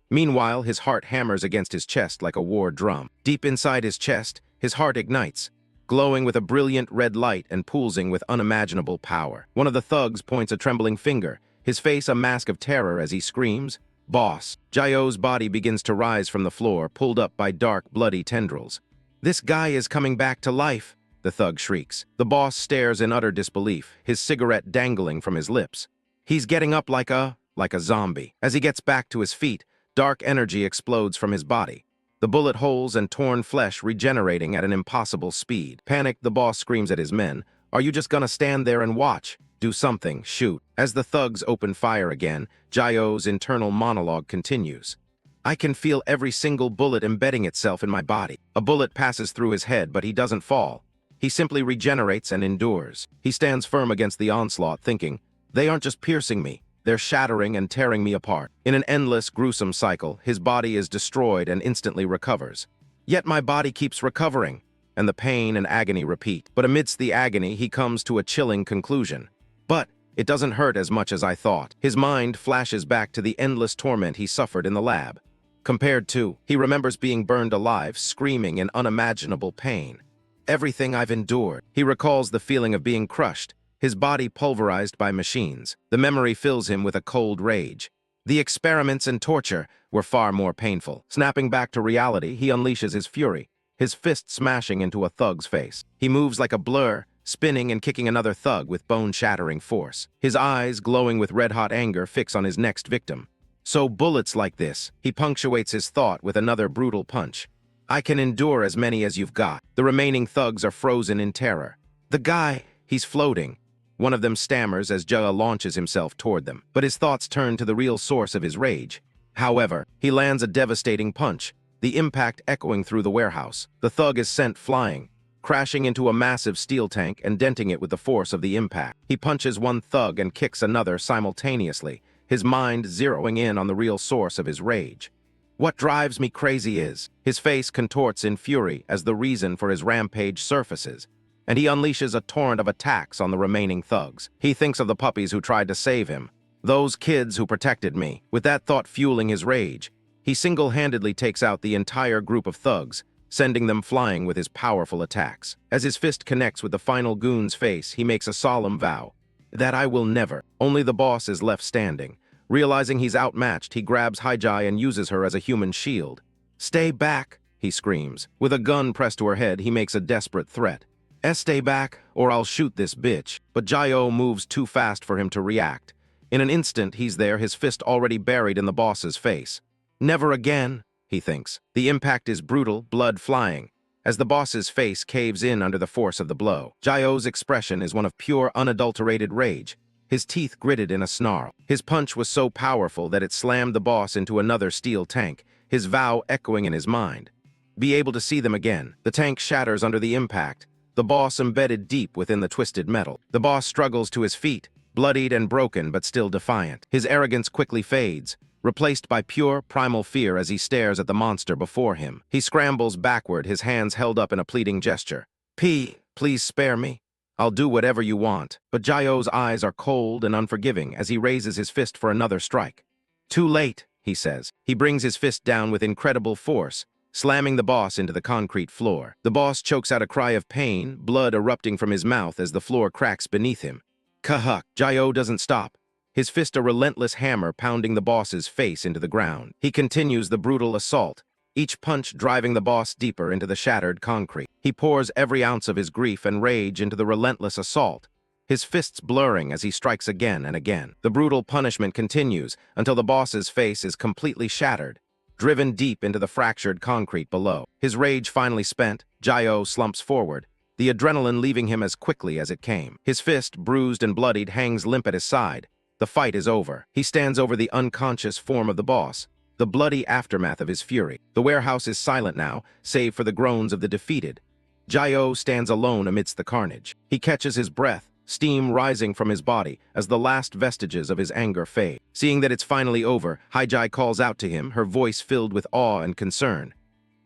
Meanwhile, his heart hammers against his chest like a war drum. Deep inside his chest, his heart ignites, glowing with a brilliant red light and pulsing with unimaginable power. One of the thugs points a trembling finger, his face a mask of terror as he screams, "Boss!" Jayo's body begins to rise from the floor, pulled up by dark, bloody tendrils. "This guy is coming back to life!" the thug shrieks. The boss stares in utter disbelief, his cigarette dangling from his lips. He's getting up like a zombie. As he gets back to his feet, dark energy explodes from his body. The bullet holes and torn flesh regenerating at an impossible speed. Panicked, the boss screams at his men, "Are you just gonna stand there and watch? Do something, shoot." As the thugs open fire again, Jayo's internal monologue continues. "I can feel every single bullet embedding itself in my body." A bullet passes through his head, but he doesn't fall. He simply regenerates and endures. He stands firm against the onslaught, thinking, they aren't just piercing me, they're shattering and tearing me apart. In an endless, gruesome cycle, his body is destroyed and instantly recovers. Yet my body keeps recovering, and the pain and agony repeat. But amidst the agony, he comes to a chilling conclusion. But it doesn't hurt as much as I thought. His mind flashes back to the endless torment he suffered in the lab. Compared to, he remembers being burned alive, screaming in unimaginable pain. Everything I've endured. He recalls the feeling of being crushed, his body pulverized by machines. The memory fills him with a cold rage. The experiments and torture were far more painful. Snapping back to reality, he unleashes his fury, his fist smashing into a thug's face. He moves like a blur, spinning and kicking another thug with bone-shattering force. His eyes, glowing with red-hot anger, fix on his next victim. "So bullets like this," he punctuates his thought with another brutal punch. "I can endure as many as you've got." The remaining thugs are frozen in terror. "The guy, he's floating." One of them stammers as Jaya launches himself toward them, but his thoughts turn to the real source of his rage. However, he lands a devastating punch, the impact echoing through the warehouse. The thug is sent flying, crashing into a massive steel tank and denting it with the force of the impact. He punches one thug and kicks another simultaneously, his mind zeroing in on the real source of his rage. What drives me crazy is, his face contorts in fury as the reason for his rampage surfaces, and he unleashes a torrent of attacks on the remaining thugs. He thinks of the puppies who tried to save him, those kids who protected me. With that thought fueling his rage, he single-handedly takes out the entire group of thugs, sending them flying with his powerful attacks. As his fist connects with the final goon's face, he makes a solemn vow that I will never. Only the boss is left standing. Realizing he's outmatched, he grabs Haijai and uses her as a human shield. "Stay back," he screams. With a gun pressed to her head, he makes a desperate threat. "Stay back, or I'll shoot this bitch." But Jayo moves too fast for him to react. In an instant, he's there, his fist already buried in the boss's face. "Never again," he thinks. The impact is brutal, blood flying. As the boss's face caves in under the force of the blow, Jayo's expression is one of pure, unadulterated rage, his teeth gritted in a snarl. His punch was so powerful that it slammed the boss into another steel tank, his vow echoing in his mind. Be able to see them again. The tank shatters under the impact, the boss embedded deep within the twisted metal. The boss struggles to his feet, bloodied and broken but still defiant. His arrogance quickly fades. replaced by pure, primal fear as he stares at the monster before him. He scrambles backward, his hands held up in a pleading gesture. Please spare me. I'll do whatever you want. But Jayo's eyes are cold and unforgiving as he raises his fist for another strike. Too late, he says. He brings his fist down with incredible force, slamming the boss into the concrete floor. The boss chokes out a cry of pain, blood erupting from his mouth as the floor cracks beneath him. Kahuk! Jayo doesn't stop, his fist a relentless hammer pounding the boss's face into the ground. He continues the brutal assault, each punch driving the boss deeper into the shattered concrete. He pours every ounce of his grief and rage into the relentless assault, his fists blurring as he strikes again and again. The brutal punishment continues until the boss's face is completely shattered, driven deep into the fractured concrete below. His rage finally spent, Jayo slumps forward, the adrenaline leaving him as quickly as it came. His fist, bruised and bloodied, hangs limp at his side. The fight is over. He stands over the unconscious form of the boss, the bloody aftermath of his fury. The warehouse is silent now, save for the groans of the defeated. Jayo stands alone amidst the carnage. He catches his breath, steam rising from his body as the last vestiges of his anger fade. Seeing that it's finally over, Haijai calls out to him, her voice filled with awe and concern.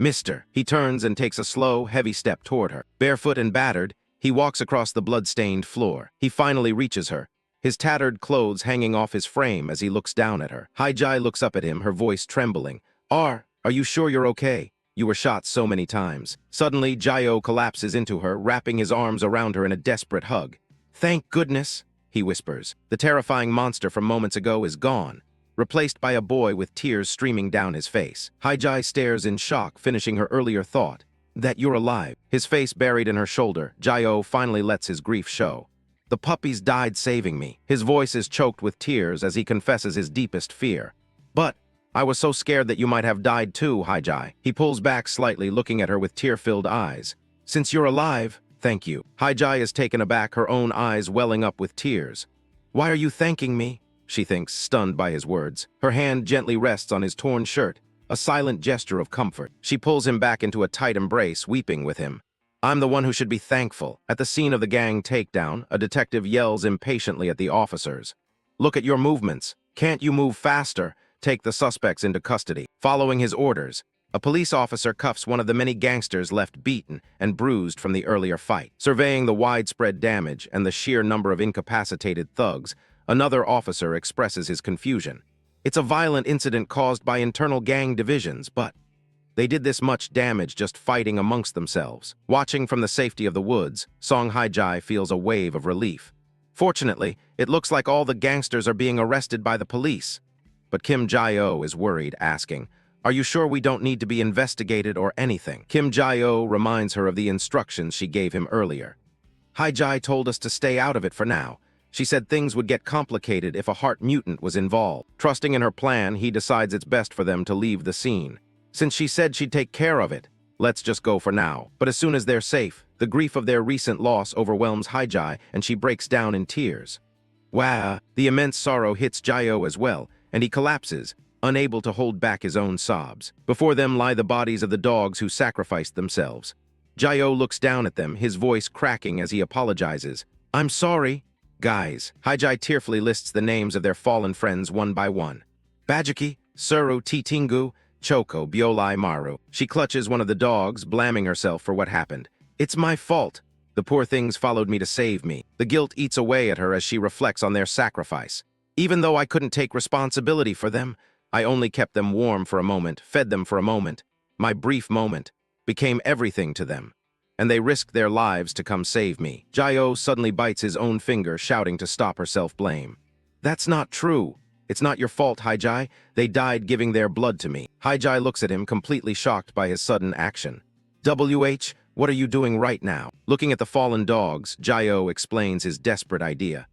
Mister. He turns and takes a slow, heavy step toward her. Barefoot and battered, he walks across the blood-stained floor. He finally reaches her, his tattered clothes hanging off his frame as he looks down at her. Haijai looks up at him, her voice trembling. Are you sure you're okay? You were shot so many times. Suddenly, Jayo collapses into her, wrapping his arms around her in a desperate hug. Thank goodness, he whispers. The terrifying monster from moments ago is gone, replaced by a boy with tears streaming down his face. Haijai stares in shock, finishing her earlier thought. That you're alive. His face buried in her shoulder, Jayo finally lets his grief show. The puppies died saving me. His voice is choked with tears as he confesses his deepest fear. But I was so scared that you might have died too, Haijai. He pulls back slightly, looking at her with tear-filled eyes. Since you're alive, thank you. Haijai is taken aback, her own eyes welling up with tears. Why are you thanking me? She thinks, stunned by his words. Her hand gently rests on his torn shirt, a silent gesture of comfort. She pulls him back into a tight embrace, weeping with him. I'm the one who should be thankful. At the scene of the gang takedown, a detective yells impatiently at the officers. Look at your movements. Can't you move faster? Take the suspects into custody. Following his orders, a police officer cuffs one of the many gangsters left beaten and bruised from the earlier fight. Surveying the widespread damage and the sheer number of incapacitated thugs, another officer expresses his confusion. It's a violent incident caused by internal gang divisions, but they did this much damage just fighting amongst themselves. Watching from the safety of the woods, Song Haijai feels a wave of relief. Fortunately, it looks like all the gangsters are being arrested by the police. But Kim Jae-oh is worried, asking, Are you sure we don't need to be investigated or anything? Kim Jae-oh reminds her of the instructions she gave him earlier. Haijai told us to stay out of it for now. She said things would get complicated if a heart mutant was involved. Trusting in her plan, he decides it's best for them to leave the scene. Since she said she'd take care of it, let's just go for now. But as soon as they're safe, the grief of their recent loss overwhelms Haijai and she breaks down in tears. Wow! The immense sorrow hits Jayo as well, and he collapses, unable to hold back his own sobs. Before them lie the bodies of the dogs who sacrificed themselves. Jayo looks down at them, his voice cracking as he apologizes. I'm sorry. Guys. Haijai tearfully lists the names of their fallen friends one by one. Bajiki, Suru, Titingu, Choco, Biolai, Maru. She clutches one of the dogs, blaming herself for what happened. It's my fault. The poor things followed me to save me. The guilt eats away at her as she reflects on their sacrifice. Even though I couldn't take responsibility for them, I only kept them warm for a moment, fed them for a moment. My brief moment became everything to them, and they risked their lives to come save me. Jayo suddenly bites his own finger, shouting to stop her self-blame. That's not true. It's not your fault, Haijai. They died giving their blood to me. Haijai looks at him, completely shocked by his sudden action. WH, what are you doing right now? Looking at the fallen dogs, Jayo explains his desperate idea.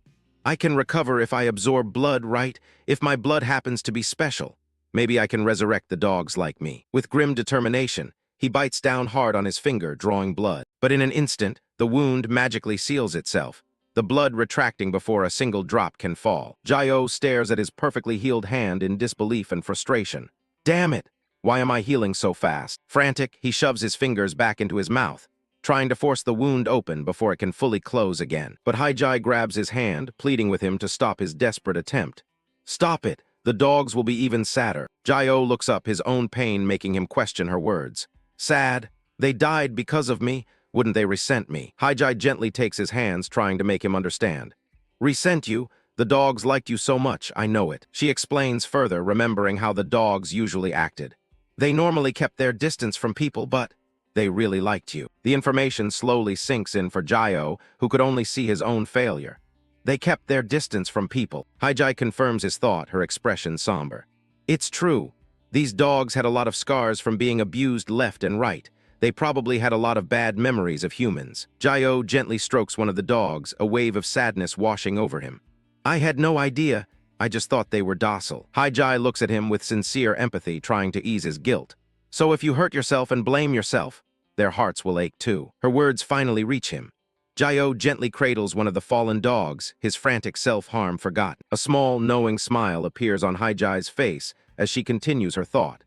I can recover if I absorb blood, right? If my blood happens to be special. Maybe I can resurrect the dogs like me. With grim determination, he bites down hard on his finger, drawing blood. But in an instant, the wound magically seals itself, the blood retracting before a single drop can fall. Jayo stares at his perfectly healed hand in disbelief and frustration. Damn it! Why am I healing so fast? Frantic, he shoves his fingers back into his mouth, trying to force the wound open before it can fully close again. But Haijai grabs his hand, pleading with him to stop his desperate attempt. Stop it! The dogs will be even sadder. Jayo looks up, his own pain making him question her words. Sad? They died because of me. Wouldn't they resent me? Haijai gently takes his hands, trying to make him understand. Resent you? The dogs liked you so much, I know it. She explains further, remembering how the dogs usually acted. They normally kept their distance from people, but they really liked you. The information slowly sinks in for Jayo, who could only see his own failure. They kept their distance from people. Haijai confirms his thought, her expression somber. It's true. These dogs had a lot of scars from being abused left and right. They probably had a lot of bad memories of humans. Jayo gently strokes one of the dogs, a wave of sadness washing over him. I had no idea. I just thought they were docile. Haijai looks at him with sincere empathy, trying to ease his guilt. So if you hurt yourself and blame yourself, their hearts will ache too. Her words finally reach him. Jayo gently cradles one of the fallen dogs, his frantic self-harm forgotten. A small, knowing smile appears on Haijai's face as she continues her thought.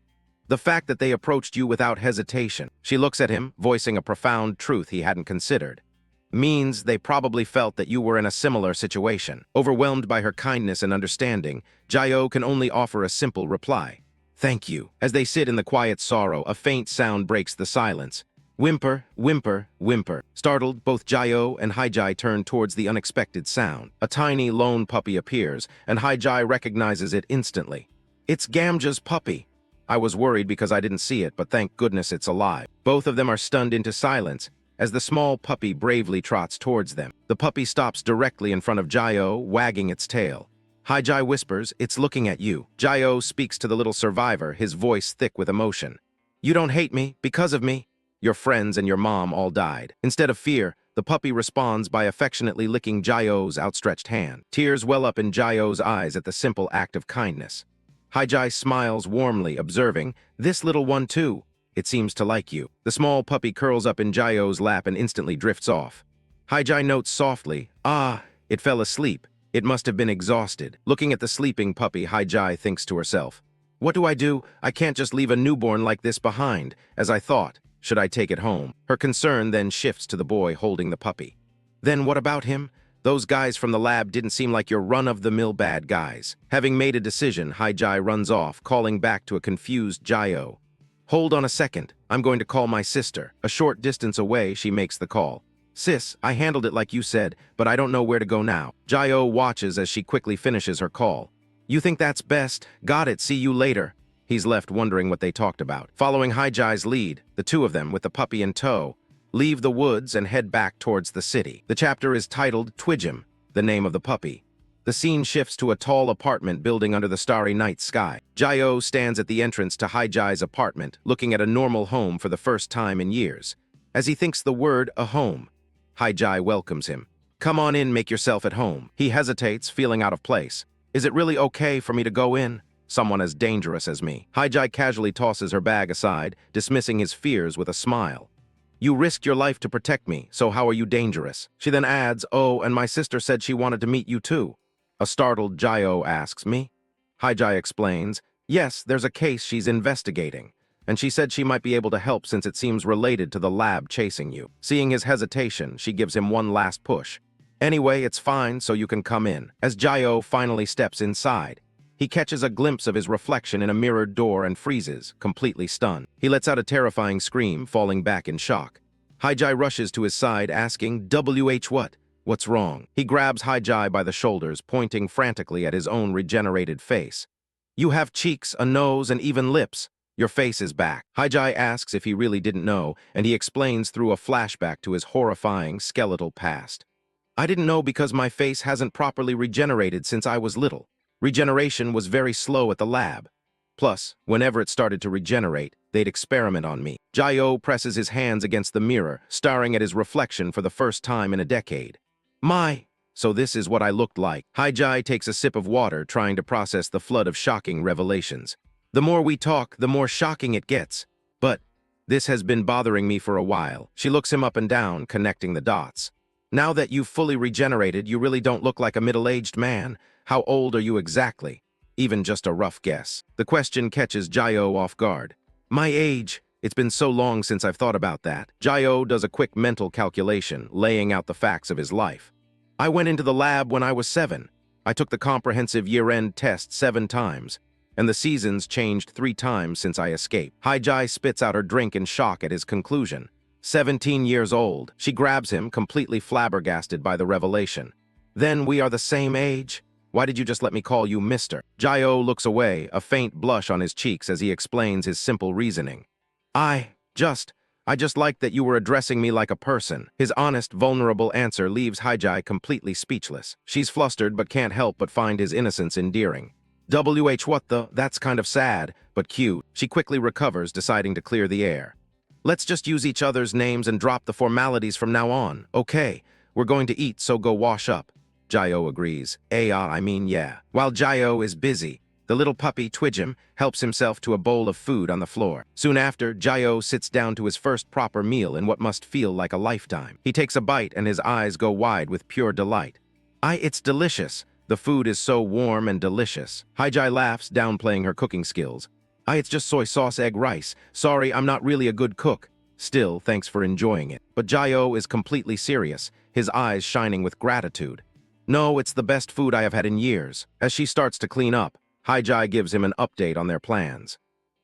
The fact that they approached you without hesitation, she looks at him, voicing a profound truth he hadn't considered, means they probably felt that you were in a similar situation. Overwhelmed by her kindness and understanding, Jayo can only offer a simple reply. Thank you. As they sit in the quiet sorrow, a faint sound breaks the silence. Whimper, whimper, whimper. Startled, both Jayo and Haijai turn towards the unexpected sound. A tiny, lone puppy appears, and Haijai recognizes it instantly. It's Gamja's puppy. I was worried because I didn't see it, but thank goodness it's alive. Both of them are stunned into silence as the small puppy bravely trots towards them. The puppy stops directly in front of Jayo, wagging its tail. Haijai whispers, "It's looking at you." Jayo speaks to the little survivor, his voice thick with emotion. You don't hate me because of me. Your friends and your mom all died. Instead of fear, the puppy responds by affectionately licking Jayo's outstretched hand. Tears well up in Jayo's eyes at the simple act of kindness. Haijai smiles warmly, observing, "This little one too. It seems to like you." The small puppy curls up in Jayo's lap and instantly drifts off. Haijai notes softly, "Ah, it fell asleep. It must have been exhausted." Looking at the sleeping puppy, Haijai thinks to herself, "What do? I can't just leave a newborn like this behind, as I thought. Should I take it home?" Her concern then shifts to the boy holding the puppy. "Then what about him? Those guys from the lab didn't seem like your run-of-the-mill bad guys." Having made a decision, Haijai runs off, calling back to a confused Jayo. "Hold on a second. I'm going to call my sister." A short distance away, she makes the call. "Sis, I handled it like you said, but I don't know where to go now." Jayo watches as she quickly finishes her call. "You think that's best? Got it. See you later." He's left wondering what they talked about. Following Haijai's lead, the two of them, with the puppy in tow, leave the woods and head back towards the city. The chapter is titled Twijim, the name of the puppy. The scene shifts to a tall apartment building under the starry night sky. Jayo stands at the entrance to Haijai's apartment, looking at a normal home for the first time in years. As he thinks the word a home, Haijai welcomes him. "Come on in, make yourself at home." He hesitates, feeling out of place. "Is it really okay for me to go in? Someone as dangerous as me." Haijai casually tosses her bag aside, dismissing his fears with a smile. "You risked your life to protect me, so how are you dangerous?" She then adds, "Oh, and my sister said she wanted to meet you too." A startled Jayo asks, "Me?" Haijai explains, "Yes, there's a case she's investigating, and she said she might be able to help since it seems related to the lab chasing you." Seeing his hesitation, she gives him one last push. "Anyway, it's fine, so you can come in." As Jayo finally steps inside, he catches a glimpse of his reflection in a mirrored door and freezes, completely stunned. He lets out a terrifying scream, falling back in shock. Haijai rushes to his side, asking, what? What's wrong?" He grabs Haijai by the shoulders, pointing frantically at his own regenerated face. "You have cheeks, a nose, and even lips. Your face is back." Haijai asks if he really didn't know, and he explains through a flashback to his horrifying, skeletal past. "I didn't know because my face hasn't properly regenerated since I was little. Regeneration was very slow at the lab. Plus, whenever it started to regenerate, they'd experiment on me." Jayo presses his hands against the mirror, staring at his reflection for the first time in a decade. "My, so this is what I looked like." Haijai takes a sip of water, trying to process the flood of shocking revelations. "The more we talk, the more shocking it gets. But this has been bothering me for a while." She looks him up and down, connecting the dots. "Now that you've fully regenerated, you really don't look like a middle-aged man. How old are you exactly? Even just a rough guess." The question catches Jayo off guard. "My age? It's been so long since I've thought about that." Jayo does a quick mental calculation, laying out the facts of his life. "I went into the lab when I was 7. I took the comprehensive year-end test 7 times, and the seasons changed 3 times since I escaped. Haijai spits out her drink in shock at his conclusion. 17 years old. She grabs him, completely flabbergasted by the revelation. Then we are the same age? Why did you just let me call you Mr.? Jayo looks away, a faint blush on his cheeks as he explains his simple reasoning. I just liked that you were addressing me like a person. His honest, vulnerable answer leaves Haijai completely speechless. She's flustered but can't help but find his innocence endearing. What the? That's kind of sad, but cute. She quickly recovers, deciding to clear the air. Let's just use each other's names and drop the formalities from now on. Okay, we're going to eat, so go wash up. Jayo agrees. Yeah. While Jayo is busy, the little puppy, Twijim, helps himself to a bowl of food on the floor. Soon after, Jayo sits down to his first proper meal in what must feel like a lifetime. He takes a bite and his eyes go wide with pure delight. It's delicious. The food is so warm and delicious. Haijai laughs, downplaying her cooking skills. It's just soy sauce egg rice. Sorry, I'm not really a good cook. Still, thanks for enjoying it. But Jayo is completely serious, his eyes shining with gratitude. No, it's the best food I have had in years. As she starts to clean up, Haijai gives him an update on their plans.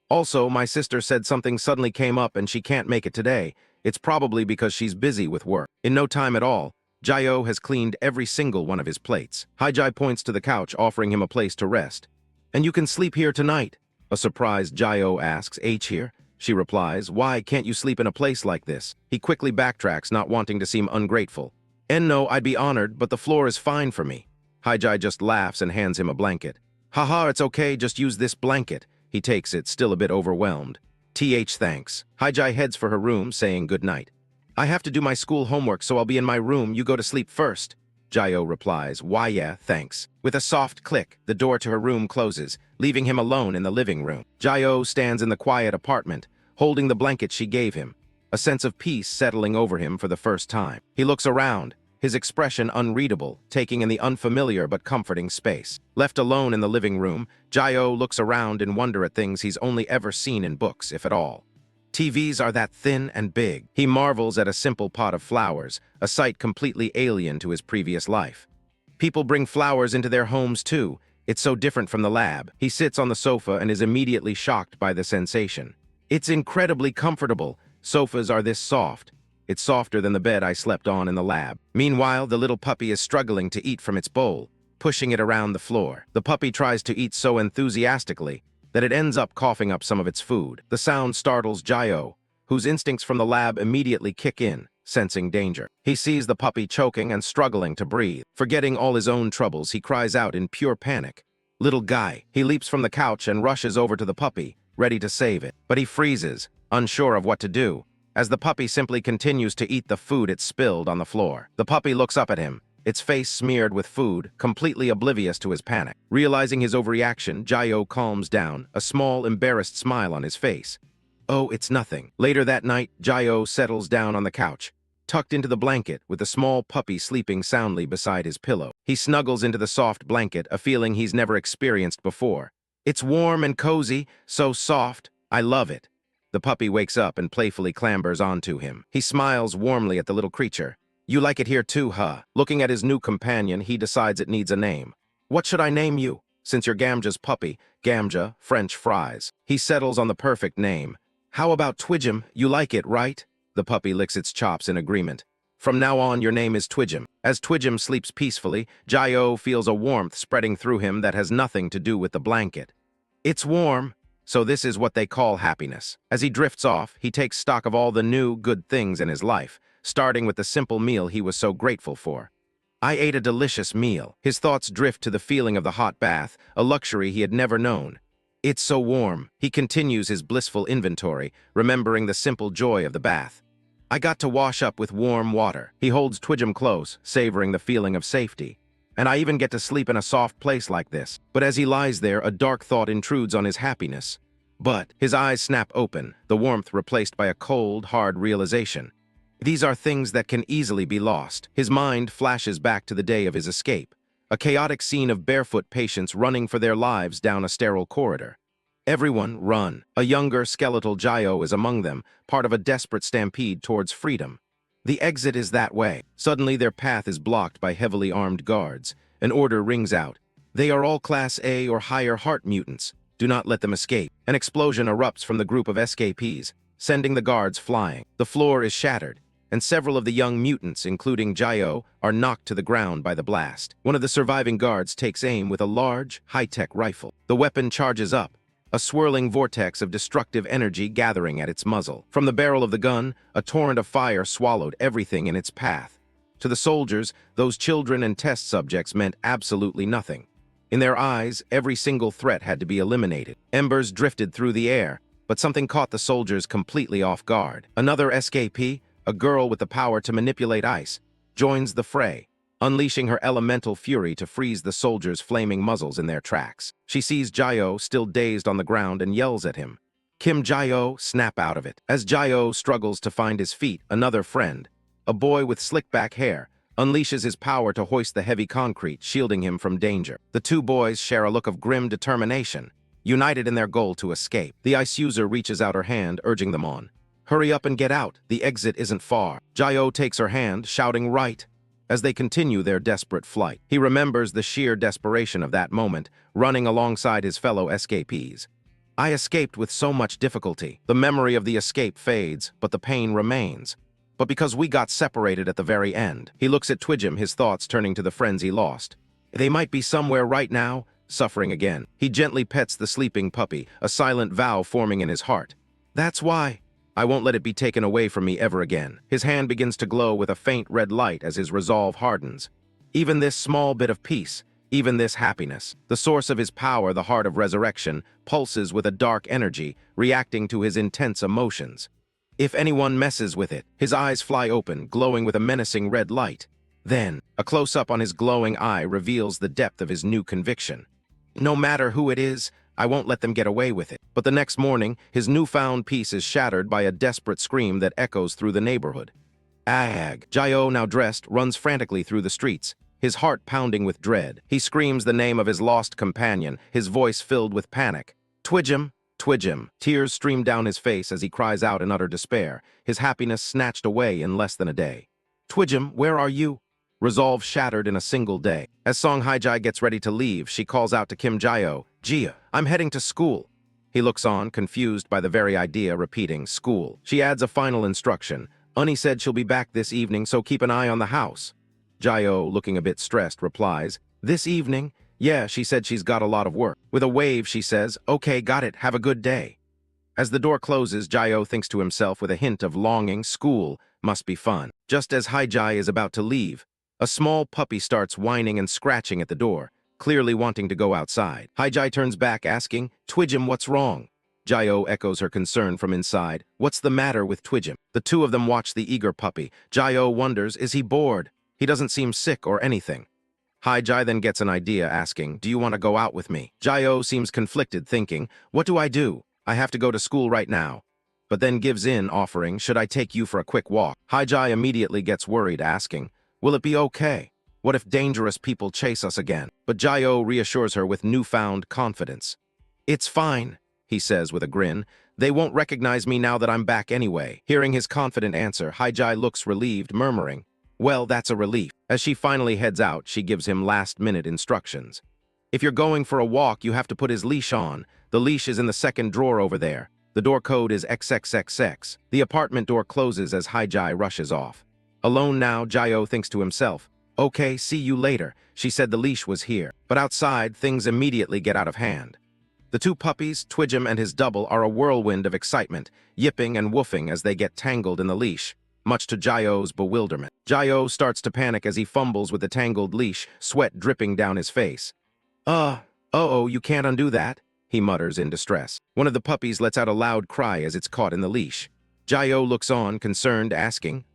Also, my sister said something suddenly came up and she can't make it today. It's probably because she's busy with work. In no time at all, Jayo has cleaned every single one of his plates. Haijai points to the couch, offering him a place to rest. And you can sleep here tonight. A surprised Jayo asks, H here? She replies, why can't you sleep in a place like this? He quickly backtracks, not wanting to seem ungrateful. No, I'd be honored, but the floor is fine for me. Haijai just laughs and hands him a blanket. Haha, it's okay, just use this blanket. He takes it, still a bit overwhelmed. Thanks. Haijai heads for her room, saying goodnight. I have to do my school homework, so I'll be in my room. You go to sleep first. Jayo replies, why yeah, thanks. With a soft click, the door to her room closes, leaving him alone in the living room. Jayo stands in the quiet apartment, holding the blanket she gave him, a sense of peace settling over him for the first time. He looks around, his expression unreadable, taking in the unfamiliar but comforting space. Left alone in the living room, Jayo looks around in wonder at things he's only ever seen in books, if at all. TVs are that thin and big. He marvels at a simple pot of flowers, a sight completely alien to his previous life. People bring flowers into their homes too. It's so different from the lab. He sits on the sofa and is immediately shocked by the sensation. It's incredibly comfortable. Sofas are this soft. It's softer than the bed I slept on in the lab. Meanwhile, the little puppy is struggling to eat from its bowl, pushing it around the floor. The puppy tries to eat so enthusiastically that it ends up coughing up some of its food. The sound startles Jayo, whose instincts from the lab immediately kick in, sensing danger. He sees the puppy choking and struggling to breathe. Forgetting all his own troubles, he cries out in pure panic. Little guy. He leaps from the couch and rushes over to the puppy, ready to save it. But he freezes, unsure of what to do, as the puppy simply continues to eat the food it spilled on the floor. The puppy looks up at him, its face smeared with food, completely oblivious to his panic. Realizing his overreaction, Jayo calms down, a small, embarrassed smile on his face. Oh, it's nothing. Later that night, Jayo settles down on the couch, tucked into the blanket, with the small puppy sleeping soundly beside his pillow. He snuggles into the soft blanket, a feeling he's never experienced before. It's warm and cozy, so soft. I love it. The puppy wakes up and playfully clambers onto him. He smiles warmly at the little creature. You like it here too, huh? Looking at his new companion, he decides it needs a name. What should I name you? Since you're Gamja's puppy, Gamja, French fries. He settles on the perfect name. How about Twijim? You like it, right? The puppy licks its chops in agreement. From now on, your name is Twijim. As Twijim sleeps peacefully, Jayo feels a warmth spreading through him that has nothing to do with the blanket. It's warm. So this is what they call happiness. As he drifts off, he takes stock of all the new, good things in his life, starting with the simple meal he was so grateful for. I ate a delicious meal. His thoughts drift to the feeling of the hot bath, a luxury he had never known. It's so warm. He continues his blissful inventory, remembering the simple joy of the bath. I got to wash up with warm water. He holds Twijim close, savoring the feeling of safety. And I even get to sleep in a soft place like this. But as he lies there, a dark thought intrudes on his happiness. But his eyes snap open, the warmth replaced by a cold, hard realization. These are things that can easily be lost. His mind flashes back to the day of his escape, a chaotic scene of barefoot patients running for their lives down a sterile corridor. Everyone run. A younger, skeletal Jayo is among them, part of a desperate stampede towards freedom. The exit is that way. Suddenly, their path is blocked by heavily armed guards, An order rings out. They are all Class A or higher heart mutants. Do not let them escape. An explosion erupts from the group of escapees, sending the guards flying. The floor is shattered, and several of the young mutants, including Jayo, are knocked to the ground by the blast. One of the surviving guards takes aim with a large, high-tech rifle. The weapon charges up, a swirling vortex of destructive energy gathering at its muzzle. From the barrel of the gun, a torrent of fire swallowed everything in its path. To the soldiers, those children and test subjects meant absolutely nothing. In their eyes, every single threat had to be eliminated. Embers drifted through the air, but something caught the soldiers completely off guard. Another escapee, a girl with the power to manipulate ice, joins the fray, unleashing her elemental fury to freeze the soldiers' flaming muzzles in their tracks. She sees Jayo still dazed on the ground and yells at him. Kim Jayo, snap out of it. As Jayo struggles to find his feet, another friend, a boy with slick-back hair, unleashes his power to hoist the heavy concrete, shielding him from danger. The two boys share a look of grim determination, united in their goal to escape. The ice user reaches out her hand, urging them on. Hurry up and get out. The exit isn't far. Jayo takes her hand, shouting right, as they continue their desperate flight. He remembers the sheer desperation of that moment, running alongside his fellow escapees. I escaped with so much difficulty. The memory of the escape fades, but the pain remains. But because we got separated at the very end. He looks at Twidgem, his thoughts turning to the friends he lost. They might be somewhere right now, suffering again. He gently pets the sleeping puppy, a silent vow forming in his heart. That's why. I won't let it be taken away from me ever again. His hand begins to glow with a faint red light as his resolve hardens. Even this small bit of peace, even this happiness, the source of his power, the heart of resurrection, pulses with a dark energy, reacting to his intense emotions. If anyone messes with it, his eyes fly open, glowing with a menacing red light. Then, a close-up on his glowing eye reveals the depth of his new conviction. No matter who it is, I won't let them get away with it. But the next morning, his newfound peace is shattered by a desperate scream that echoes through the neighborhood. Ag! Jayo, now dressed, runs frantically through the streets, his heart pounding with dread. He screams the name of his lost companion, his voice filled with panic. Twidgem! Twidgem! Tears stream down his face as he cries out in utter despair, his happiness snatched away in less than a day. Twidgem, where are you? Resolve shattered in a single day. As Song Haijai gets ready to leave, she calls out to Kim Jayo, Jia, I'm heading to school. He looks on, confused by the very idea, repeating, school. She adds a final instruction. Unnie said she'll be back this evening, so keep an eye on the house. Jayo, looking a bit stressed, replies, This evening? Yeah, she said she's got a lot of work. With a wave, she says, Okay, got it, have a good day. As the door closes, Jayo thinks to himself with a hint of longing, school must be fun. Just as Haijai is about to leave, a small puppy starts whining and scratching at the door, clearly wanting to go outside. Haijai turns back, asking, Twidgem, what's wrong? Jayo echoes her concern from inside. What's the matter with Twidgem? The two of them watch the eager puppy. Jayo wonders, is he bored? He doesn't seem sick or anything. Haijai then gets an idea, asking, Do you want to go out with me? Jayo seems conflicted, thinking, What do I do? I have to go to school right now. But then gives in, offering, Should I take you for a quick walk? Haijai immediately gets worried, asking, Will it be okay? What if dangerous people chase us again? But Jayo reassures her with newfound confidence. It's fine, he says with a grin. They won't recognize me now that I'm back anyway. Hearing his confident answer, Haijai looks relieved, murmuring, Well, that's a relief. As she finally heads out, she gives him last-minute instructions. If you're going for a walk, you have to put his leash on. The leash is in the second drawer over there. The door code is XXXX. The apartment door closes as Haijai rushes off. Alone now, Jayo thinks to himself, Okay, see you later. She said the leash was here. But outside, things immediately get out of hand. The two puppies, Twidgem and his double, are a whirlwind of excitement, yipping and woofing as they get tangled in the leash, much to Jayo's bewilderment. Jayo starts to panic as he fumbles with the tangled leash, sweat dripping down his face. Oh, you can't undo that, he mutters in distress. One of the puppies lets out a loud cry as it's caught in the leash. Jayo looks on, concerned, asking,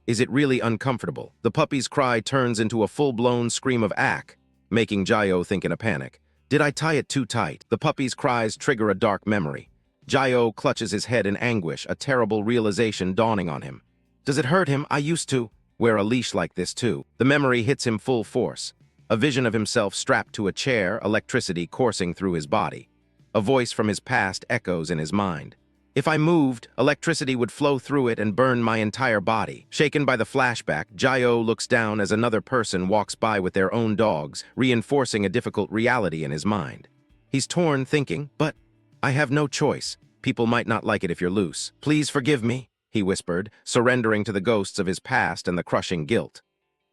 Is it really uncomfortable? The puppy's cry turns into a full-blown scream of ack, making Jayo think in a panic. Did I tie it too tight? The puppy's cries trigger a dark memory. Jayo clutches his head in anguish, a terrible realization dawning on him. Does it hurt him? I used to wear a leash like this too. The memory hits him full force. A vision of himself strapped to a chair, electricity coursing through his body. A voice from his past echoes in his mind. If I moved, electricity would flow through it and burn my entire body. Shaken by the flashback, Jayo looks down as another person walks by with their own dogs, reinforcing a difficult reality in his mind. He's torn, thinking, but I have no choice. People might not like it if you're loose. Please forgive me, he whispered, surrendering to the ghosts of his past and the crushing guilt.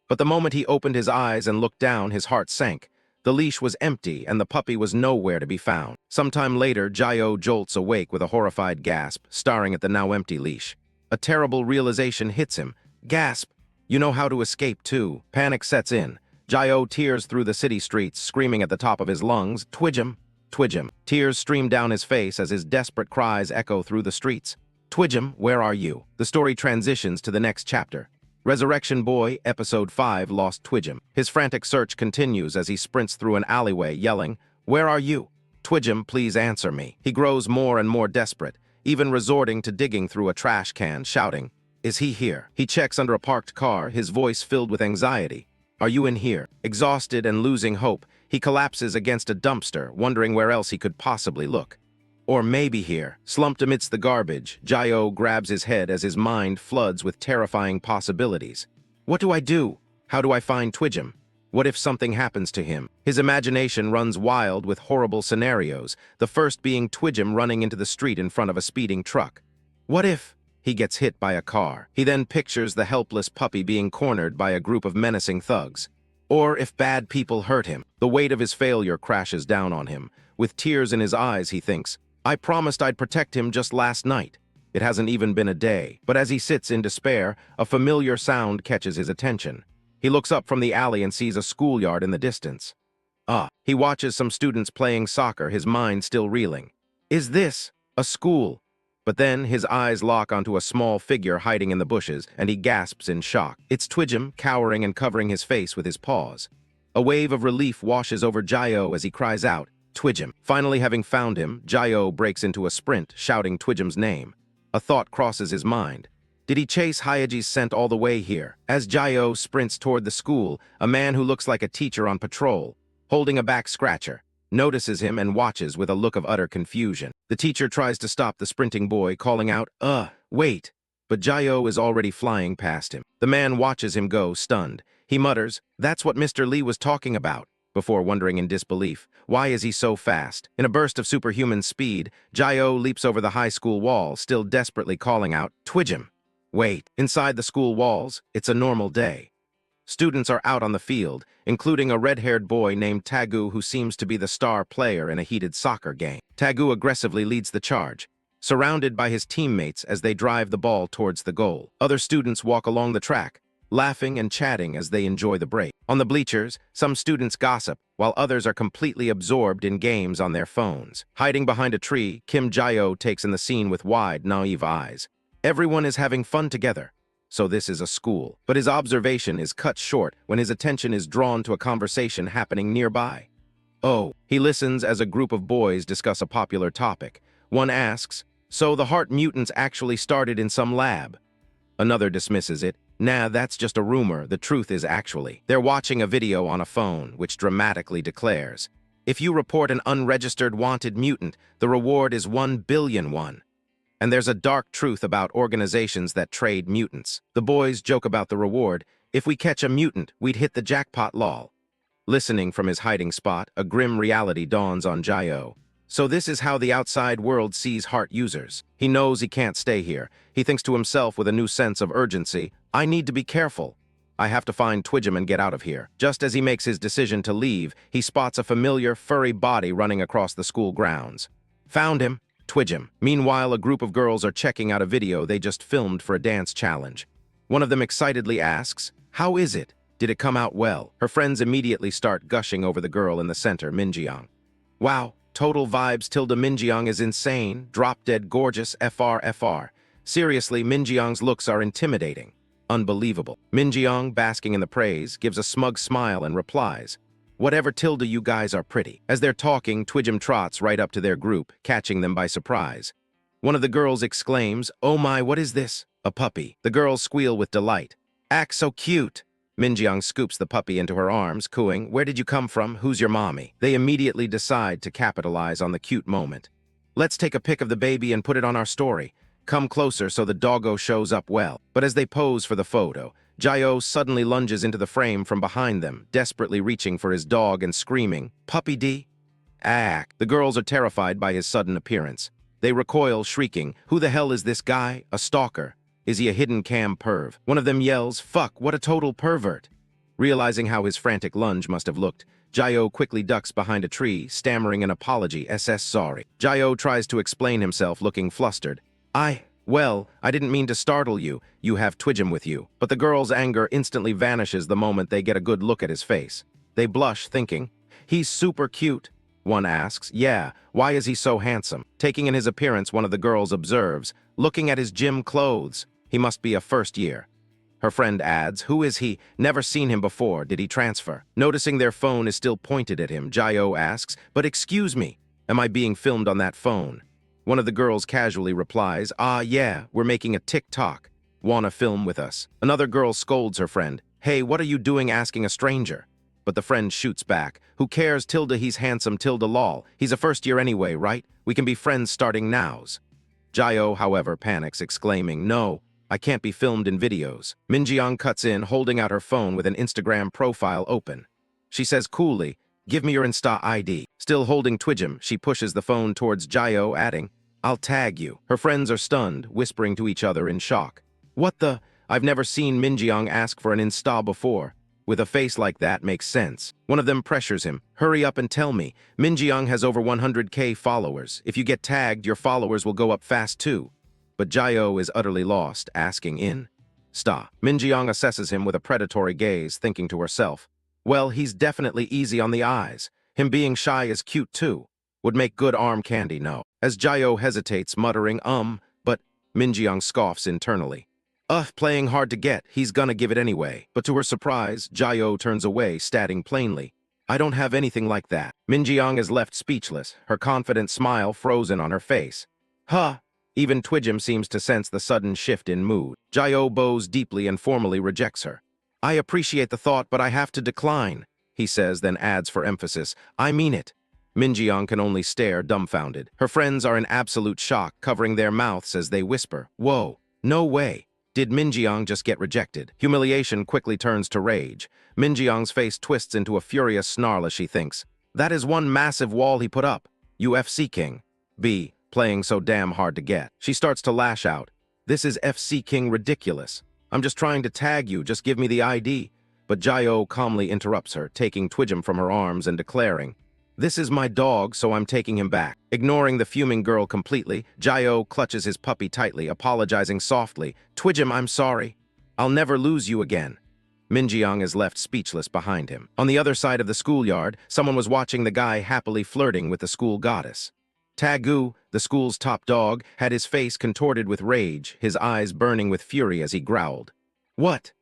But the moment he opened his eyes and looked down, his heart sank. The leash was empty, and the puppy was nowhere to be found. Sometime later, Jayo jolts awake with a horrified gasp, staring at the now empty leash. A terrible realization hits him. Gasp! You know how to escape, too. Panic sets in. Jayo tears through the city streets, screaming at the top of his lungs, Twidgem! Twidgem! Tears stream down his face as his desperate cries echo through the streets. Twidgem, where are you? The story transitions to the next chapter. Resurrection Boy, Episode 5, Lost Twidgem. His frantic search continues as he sprints through an alleyway, yelling, Where are you? Twidgem, please answer me. He grows more and more desperate, even resorting to digging through a trash can, shouting, Is he here? He checks under a parked car, his voice filled with anxiety. Are you in here? Exhausted and losing hope, he collapses against a dumpster, wondering where else he could possibly look. Or maybe here, slumped amidst the garbage, Jayo grabs his head as his mind floods with terrifying possibilities. What do I do? How do I find Twidgem? What if something happens to him? His imagination runs wild with horrible scenarios, the first being Twidgem running into the street in front of a speeding truck. What if he gets hit by a car? He then pictures the helpless puppy being cornered by a group of menacing thugs. Or if bad people hurt him, the weight of his failure crashes down on him. With tears in his eyes, he thinks, I promised I'd protect him just last night. It hasn't even been a day, but as he sits in despair, a familiar sound catches his attention. He looks up from the alley and sees a schoolyard in the distance. He watches some students playing soccer, his mind still reeling. Is this a school? But then his eyes lock onto a small figure hiding in the bushes, and he gasps in shock. It's Twidgem, cowering and covering his face with his paws. A wave of relief washes over Jayo as he cries out, Twidgem. Finally having found him, Jayo breaks into a sprint, shouting Twidgem's name. A thought crosses his mind. Did he chase Hyaji's scent all the way here? As Jayo sprints toward the school, a man who looks like a teacher on patrol, holding a back scratcher, notices him and watches with a look of utter confusion. The teacher tries to stop the sprinting boy, calling out, wait! But Jayo is already flying past him. The man watches him go, stunned. He mutters, That's what Mr. Lee was talking about, before wondering in disbelief, why is he so fast? In a burst of superhuman speed, Jayo leaps over the high school wall, still desperately calling out, Twidgem! Wait, inside the school walls, it's a normal day. Students are out on the field, including a red-haired boy named Tagu who seems to be the star player in a heated soccer game. Tagu aggressively leads the charge, surrounded by his teammates as they drive the ball towards the goal. Other students walk along the track, laughing and chatting as they enjoy the break. On the bleachers, some students gossip, while others are completely absorbed in games on their phones. Hiding behind a tree, Kim Jayo takes in the scene with wide, naive eyes. Everyone is having fun together. So this is a school. But his observation is cut short when his attention is drawn to a conversation happening nearby. He listens as a group of boys discuss a popular topic. One asks, so the heart mutants actually started in some lab? Another dismisses it. Nah, that's just a rumor. The truth is actually. They're watching a video on a phone, which dramatically declares, if you report an unregistered wanted mutant, the reward is 1 billion won. And there's a dark truth about organizations that trade mutants. The boys joke about the reward. If we catch a mutant, we'd hit the jackpot lol. Listening from his hiding spot, a grim reality dawns on Jayo. So this is how the outside world sees heart users. He knows he can't stay here. He thinks to himself with a new sense of urgency, I need to be careful. I have to find Twidgem and get out of here. Just as he makes his decision to leave, he spots a familiar, furry body running across the school grounds. Found him. Twidgem. Meanwhile, a group of girls are checking out a video they just filmed for a dance challenge. One of them excitedly asks, how is it? Did it come out well? Her friends immediately start gushing over the girl in the center, Minjiang. Wow, total vibes tilde Minjiang is insane, drop-dead gorgeous, FR. Seriously, Minjiang's looks are intimidating. Unbelievable. Minjiang, basking in the praise, gives a smug smile and replies, whatever tilde, you guys are pretty. As they're talking, Twidgem trots right up to their group, catching them by surprise. One of the girls exclaims, oh my, what is this? A puppy. The girls squeal with delight. Act so cute. Minjiang scoops the puppy into her arms, cooing, where did you come from? Who's your mommy? They immediately decide to capitalize on the cute moment. Let's take a pic of the baby and put it on our story. Come closer so the doggo shows up well. But as they pose for the photo, Jayo suddenly lunges into the frame from behind them, desperately reaching for his dog and screaming, "Puppy D!" Ah! The girls are terrified by his sudden appearance. They recoil, shrieking, "Who the hell is this guy? A stalker? Is he a hidden cam perv?" One of them yells, "Fuck, what a total pervert!" Realizing how his frantic lunge must have looked, Jayo quickly ducks behind a tree, stammering an apology, sorry. Jayo tries to explain himself, looking flustered. Well, I didn't mean to startle you. You have Twidgem with you." But the girl's anger instantly vanishes the moment they get a good look at his face. They blush, thinking, "He's super cute." One asks, "Yeah, why is he so handsome?" Taking in his appearance, one of the girls observes, "Looking at his gym clothes, he must be a first year." Her friend adds, "Who is he? Never seen him before. Did he transfer?" Noticing their phone is still pointed at him, Jayo asks, "But excuse me, am I being filmed on that phone?" One of the girls casually replies, Yeah, we're making a TikTok. Wanna film with us?" Another girl scolds her friend, "Hey, what are you doing asking a stranger?" But the friend shoots back, "Who cares, tilde he's handsome, tilde lol. He's a first year anyway, right? We can be friends starting nows." Jayo, however, panics, exclaiming, "No, I can't be filmed in videos." Minjiang cuts in, holding out her phone with an Instagram profile open. She says coolly, "Give me your Insta ID." Still holding Twidgem, she pushes the phone towards Jayo, adding, "I'll tag you." Her friends are stunned, whispering to each other in shock. "What the? I've never seen Minjiang ask for an Insta before. With a face like that makes sense." One of them pressures him, "Hurry up and tell me. Minjiang has over 100K followers. If you get tagged, your followers will go up fast too." But Jayo is utterly lost, asking in. "Sta." Minjiang assesses him with a predatory gaze, thinking to herself, "Well, he's definitely easy on the eyes. Him being shy is cute too. Would make good arm candy, no." As Jayo hesitates, muttering, but Minjiang scoffs internally. Playing hard to get, he's gonna give it anyway." But to her surprise, Jayo turns away, stating plainly, "I don't have anything like that." Minjiang is left speechless, her confident smile frozen on her face. "Huh." Even Twidgem seems to sense the sudden shift in mood. Jayo bows deeply and formally rejects her. "I appreciate the thought, but I have to decline," he says, then adds for emphasis, "I mean it." Minjiang can only stare, dumbfounded. Her friends are in absolute shock, covering their mouths as they whisper, "Whoa, no way. Did Minjiang just get rejected?" Humiliation quickly turns to rage. Minjiang's face twists into a furious snarl as she thinks, "That is one massive wall he put up. UFC King. B. Playing so damn hard to get." She starts to lash out. "This is FC King ridiculous. I'm just trying to tag you, just give me the ID." But Jayo calmly interrupts her, taking Twidgem from her arms and declaring, "This is my dog, so I'm taking him back." Ignoring the fuming girl completely, Jayo clutches his puppy tightly, apologizing softly, "Twidgem, I'm sorry. I'll never lose you again." Minjiang is left speechless behind him. On the other side of the schoolyard, someone was watching the guy happily flirting with the school goddess. Tagu, the school's top dog, had his face contorted with rage, his eyes burning with fury as he growled. "What?"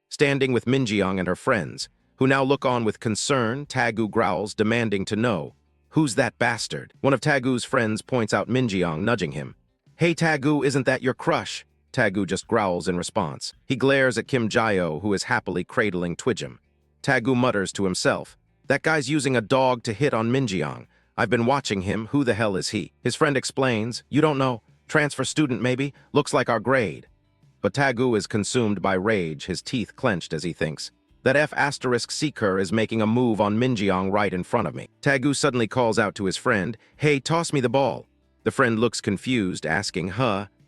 Standing with Minjiang and her friends, who now look on with concern, Tagu growls, demanding to know, "Who's that bastard?" One of Tagu's friends points out Minjiang, nudging him. "Hey Tagu, isn't that your crush?" Tagu just growls in response. He glares at Kim Jayo, who is happily cradling Twidgem. Tagu mutters to himself, "That guy's using a dog to hit on Minjiang. I've been watching him. Who the hell is he?" His friend explains, "You don't know. Transfer student maybe. Looks like our grade." But Tagu is consumed by rage, his teeth clenched as he thinks, "That F** Seeker is making a move on Minjiang right in front of me." Tagu suddenly calls out to his friend, "Hey, toss me the ball." The friend looks confused, asking,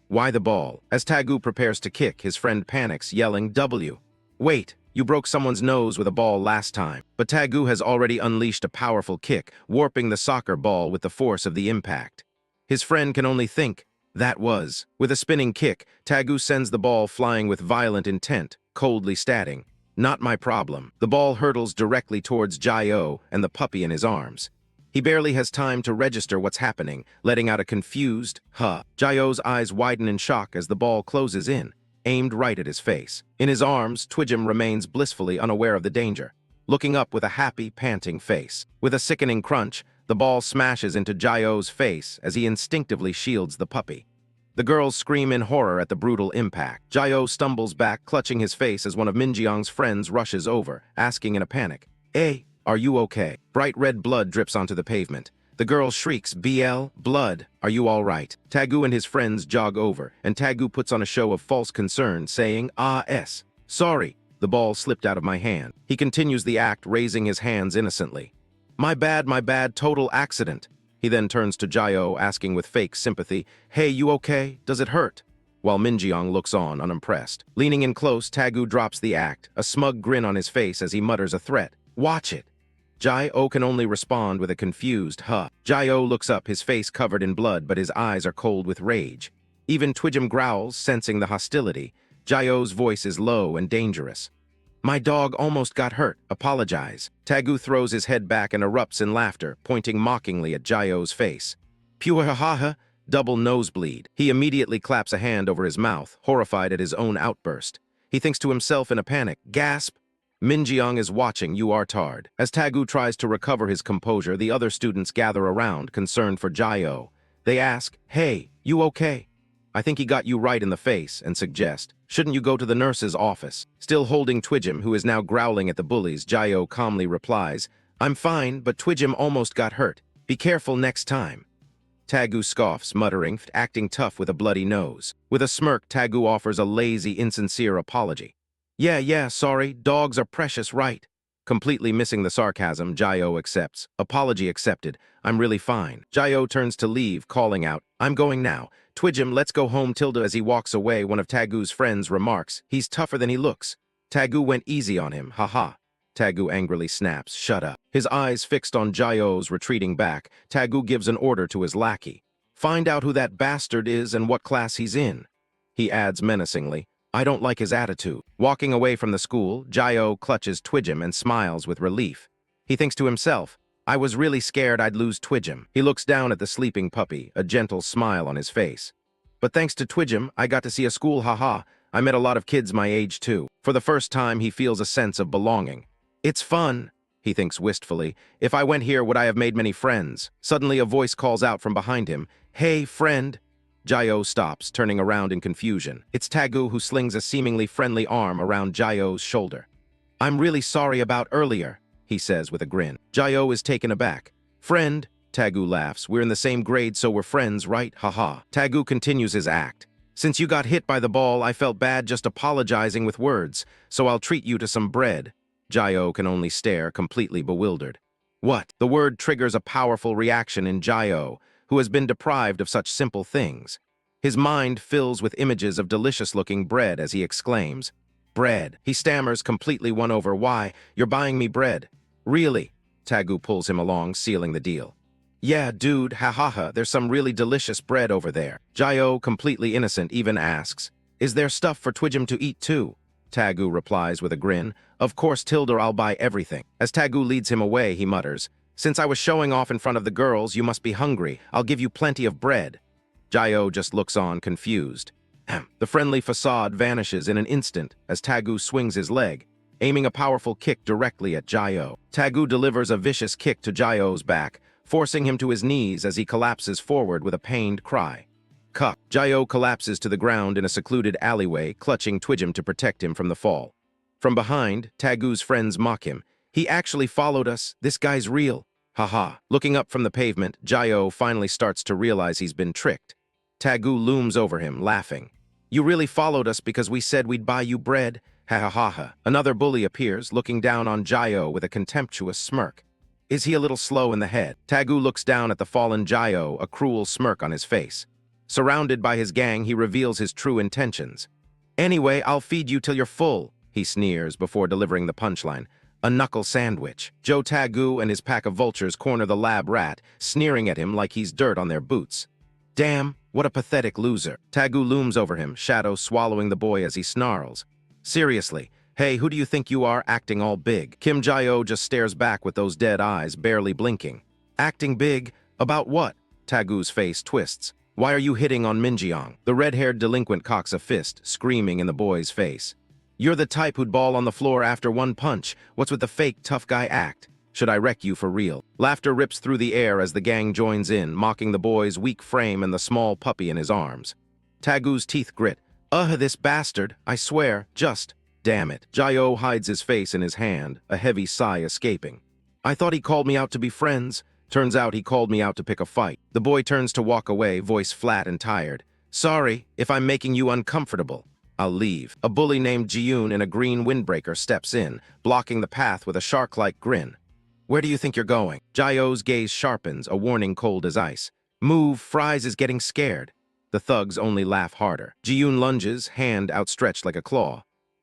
"Why the ball?" As Tagu prepares to kick, his friend panics, yelling, "W. Wait, you broke someone's nose with a ball last time." But Tagu has already unleashed a powerful kick, warping the soccer ball with the force of the impact. His friend can only think, "That was." With a spinning kick, Tagu sends the ball flying with violent intent, coldly stating, "Not my problem." The ball hurtles directly towards Jayo and the puppy in his arms. He barely has time to register what's happening, letting out a confused, "Huh." Jayo's eyes widen in shock as the ball closes in, aimed right at his face. In his arms, Twidgem remains blissfully unaware of the danger, looking up with a happy, panting face. With a sickening crunch, the ball smashes into Jayo's face as he instinctively shields the puppy. The girls scream in horror at the brutal impact. Jayo stumbles back, clutching his face as one of Minjiang's friends rushes over, asking in a panic, "Hey, are you okay?" Bright red blood drips onto the pavement. The girl shrieks, BL, blood, are you all right? Tagu and his friends jog over, and Tagu puts on a show of false concern, saying, sorry. The ball slipped out of my hand. He continues the act, raising his hands innocently. My bad, total accident. He then turns to Jayo, asking with fake sympathy, hey, you okay? Does it hurt? While Minjeong looks on, unimpressed. Leaning in close, Tagu drops the act, a smug grin on his face as he mutters a threat. Watch it. Jayo can only respond with a confused huh. Jayo looks up, his face covered in blood, but his eyes are cold with rage. Even Twidgem growls, sensing the hostility. Jayo's voice is low and dangerous. My dog almost got hurt. Apologize. Tagu throws his head back and erupts in laughter, pointing mockingly at Jayo's face. Puhahaha, double nosebleed. He immediately claps a hand over his mouth, horrified at his own outburst. He thinks to himself in a panic, gasp. Minjeong is watching, you are tard. As Tagu tries to recover his composure, the other students gather around, concerned for Jayo. They ask, hey, you okay? I think he got you right in the face, and suggest, shouldn't you go to the nurse's office? Still holding Twidgem, who is now growling at the bullies, Jayo calmly replies, I'm fine, but Twidgem almost got hurt. Be careful next time. Tagu scoffs, muttering, acting tough with a bloody nose. With a smirk, Tagu offers a lazy, insincere apology. Yeah, sorry, dogs are precious, right? Completely missing the sarcasm, Jayo accepts. Apology accepted. I'm really fine. Jayo turns to leave, calling out, I'm going now. Twidgem, let's go home, Tilda. As he walks away, one of Tagu's friends remarks, he's tougher than he looks. Tagu went easy on him, haha. Tagu angrily snaps, shut up. His eyes fixed on Jayo's retreating back, Tagu gives an order to his lackey. Find out who that bastard is and what class he's in. He adds menacingly, I don't like his attitude. Walking away from the school, Jayo clutches Twidgem and smiles with relief. He thinks to himself, I was really scared I'd lose Twidgem. He looks down at the sleeping puppy, a gentle smile on his face. But thanks to Twidgem, I got to see a school, haha. I met a lot of kids my age too. For the first time, he feels a sense of belonging. It's fun, he thinks wistfully. If I went here, would I have made many friends? Suddenly, a voice calls out from behind him. Hey, friend. Jayo stops, turning around in confusion. It's Tagu, who slings a seemingly friendly arm around Jayo's shoulder. I'm really sorry about earlier, he says with a grin. Jayo is taken aback. Friend, Tagu laughs. We're in the same grade, so we're friends, right? Haha. Tagu continues his act. Since you got hit by the ball, I felt bad just apologizing with words, so I'll treat you to some bread. Jayo can only stare, completely bewildered. What? The word triggers a powerful reaction in Jayo, who has been deprived of such simple things. His mind fills with images of delicious-looking bread as he exclaims, bread. He stammers, completely won over. Why? You're buying me bread. Really? Tagu pulls him along, sealing the deal. Yeah, dude, ha, there's some really delicious bread over there. Jayo, completely innocent, even asks, is there stuff for Twidgem to eat too? Tagu replies with a grin, of course, Tilda, I'll buy everything. As Tagu leads him away, he mutters, since I was showing off in front of the girls, you must be hungry. I'll give you plenty of bread. Jayo just looks on, confused. The friendly facade vanishes in an instant as Tagu swings his leg, aiming a powerful kick directly at Jayo. Tagu delivers a vicious kick to Jayo's back, forcing him to his knees as he collapses forward with a pained cry. Cuck. Jayo collapses to the ground in a secluded alleyway, clutching Twidgem to protect him from the fall. From behind, Tagu's friends mock him. He actually followed us. This guy's real. Haha. Looking up from the pavement, Jayo finally starts to realize he's been tricked. Tagu looms over him, laughing. You really followed us because we said we'd buy you bread? Ha. Another bully appears, looking down on Jayo with a contemptuous smirk. Is he a little slow in the head? Tagu looks down at the fallen Jayo, a cruel smirk on his face. Surrounded by his gang, he reveals his true intentions. Anyway, I'll feed you till you're full, he sneers before delivering the punchline. A knuckle sandwich. Joe Tagu and his pack of vultures corner the lab rat, sneering at him like he's dirt on their boots. Damn, what a pathetic loser. Tagu looms over him, Shadow swallowing the boy as he snarls. Seriously, hey, who do you think you are, acting all big? Kim Jayo just stares back with those dead eyes, barely blinking. Acting big? About what? Tagu's face twists. Why are you hitting on Minjeong? The red-haired delinquent cocks a fist, screaming in the boy's face. You're the type who'd bawl on the floor after one punch. What's with the fake tough guy act? Should I wreck you for real? Laughter rips through the air as the gang joins in, mocking the boy's weak frame and the small puppy in his arms. Tagu's teeth grit. This bastard, I swear, just, damn it. Jayo hides his face in his hand, a heavy sigh escaping. I thought he called me out to be friends. Turns out he called me out to pick a fight. The boy turns to walk away, voice flat and tired. Sorry if I'm making you uncomfortable. I'll leave. A bully named Ji-yoon in a green windbreaker steps in, blocking the path with a shark-like grin. Where do you think you're going? Jae-yo's gaze sharpens, a warning cold as ice. Move, Fries is getting scared. The thugs only laugh harder. Ji-yoon lunges, hand outstretched like a claw.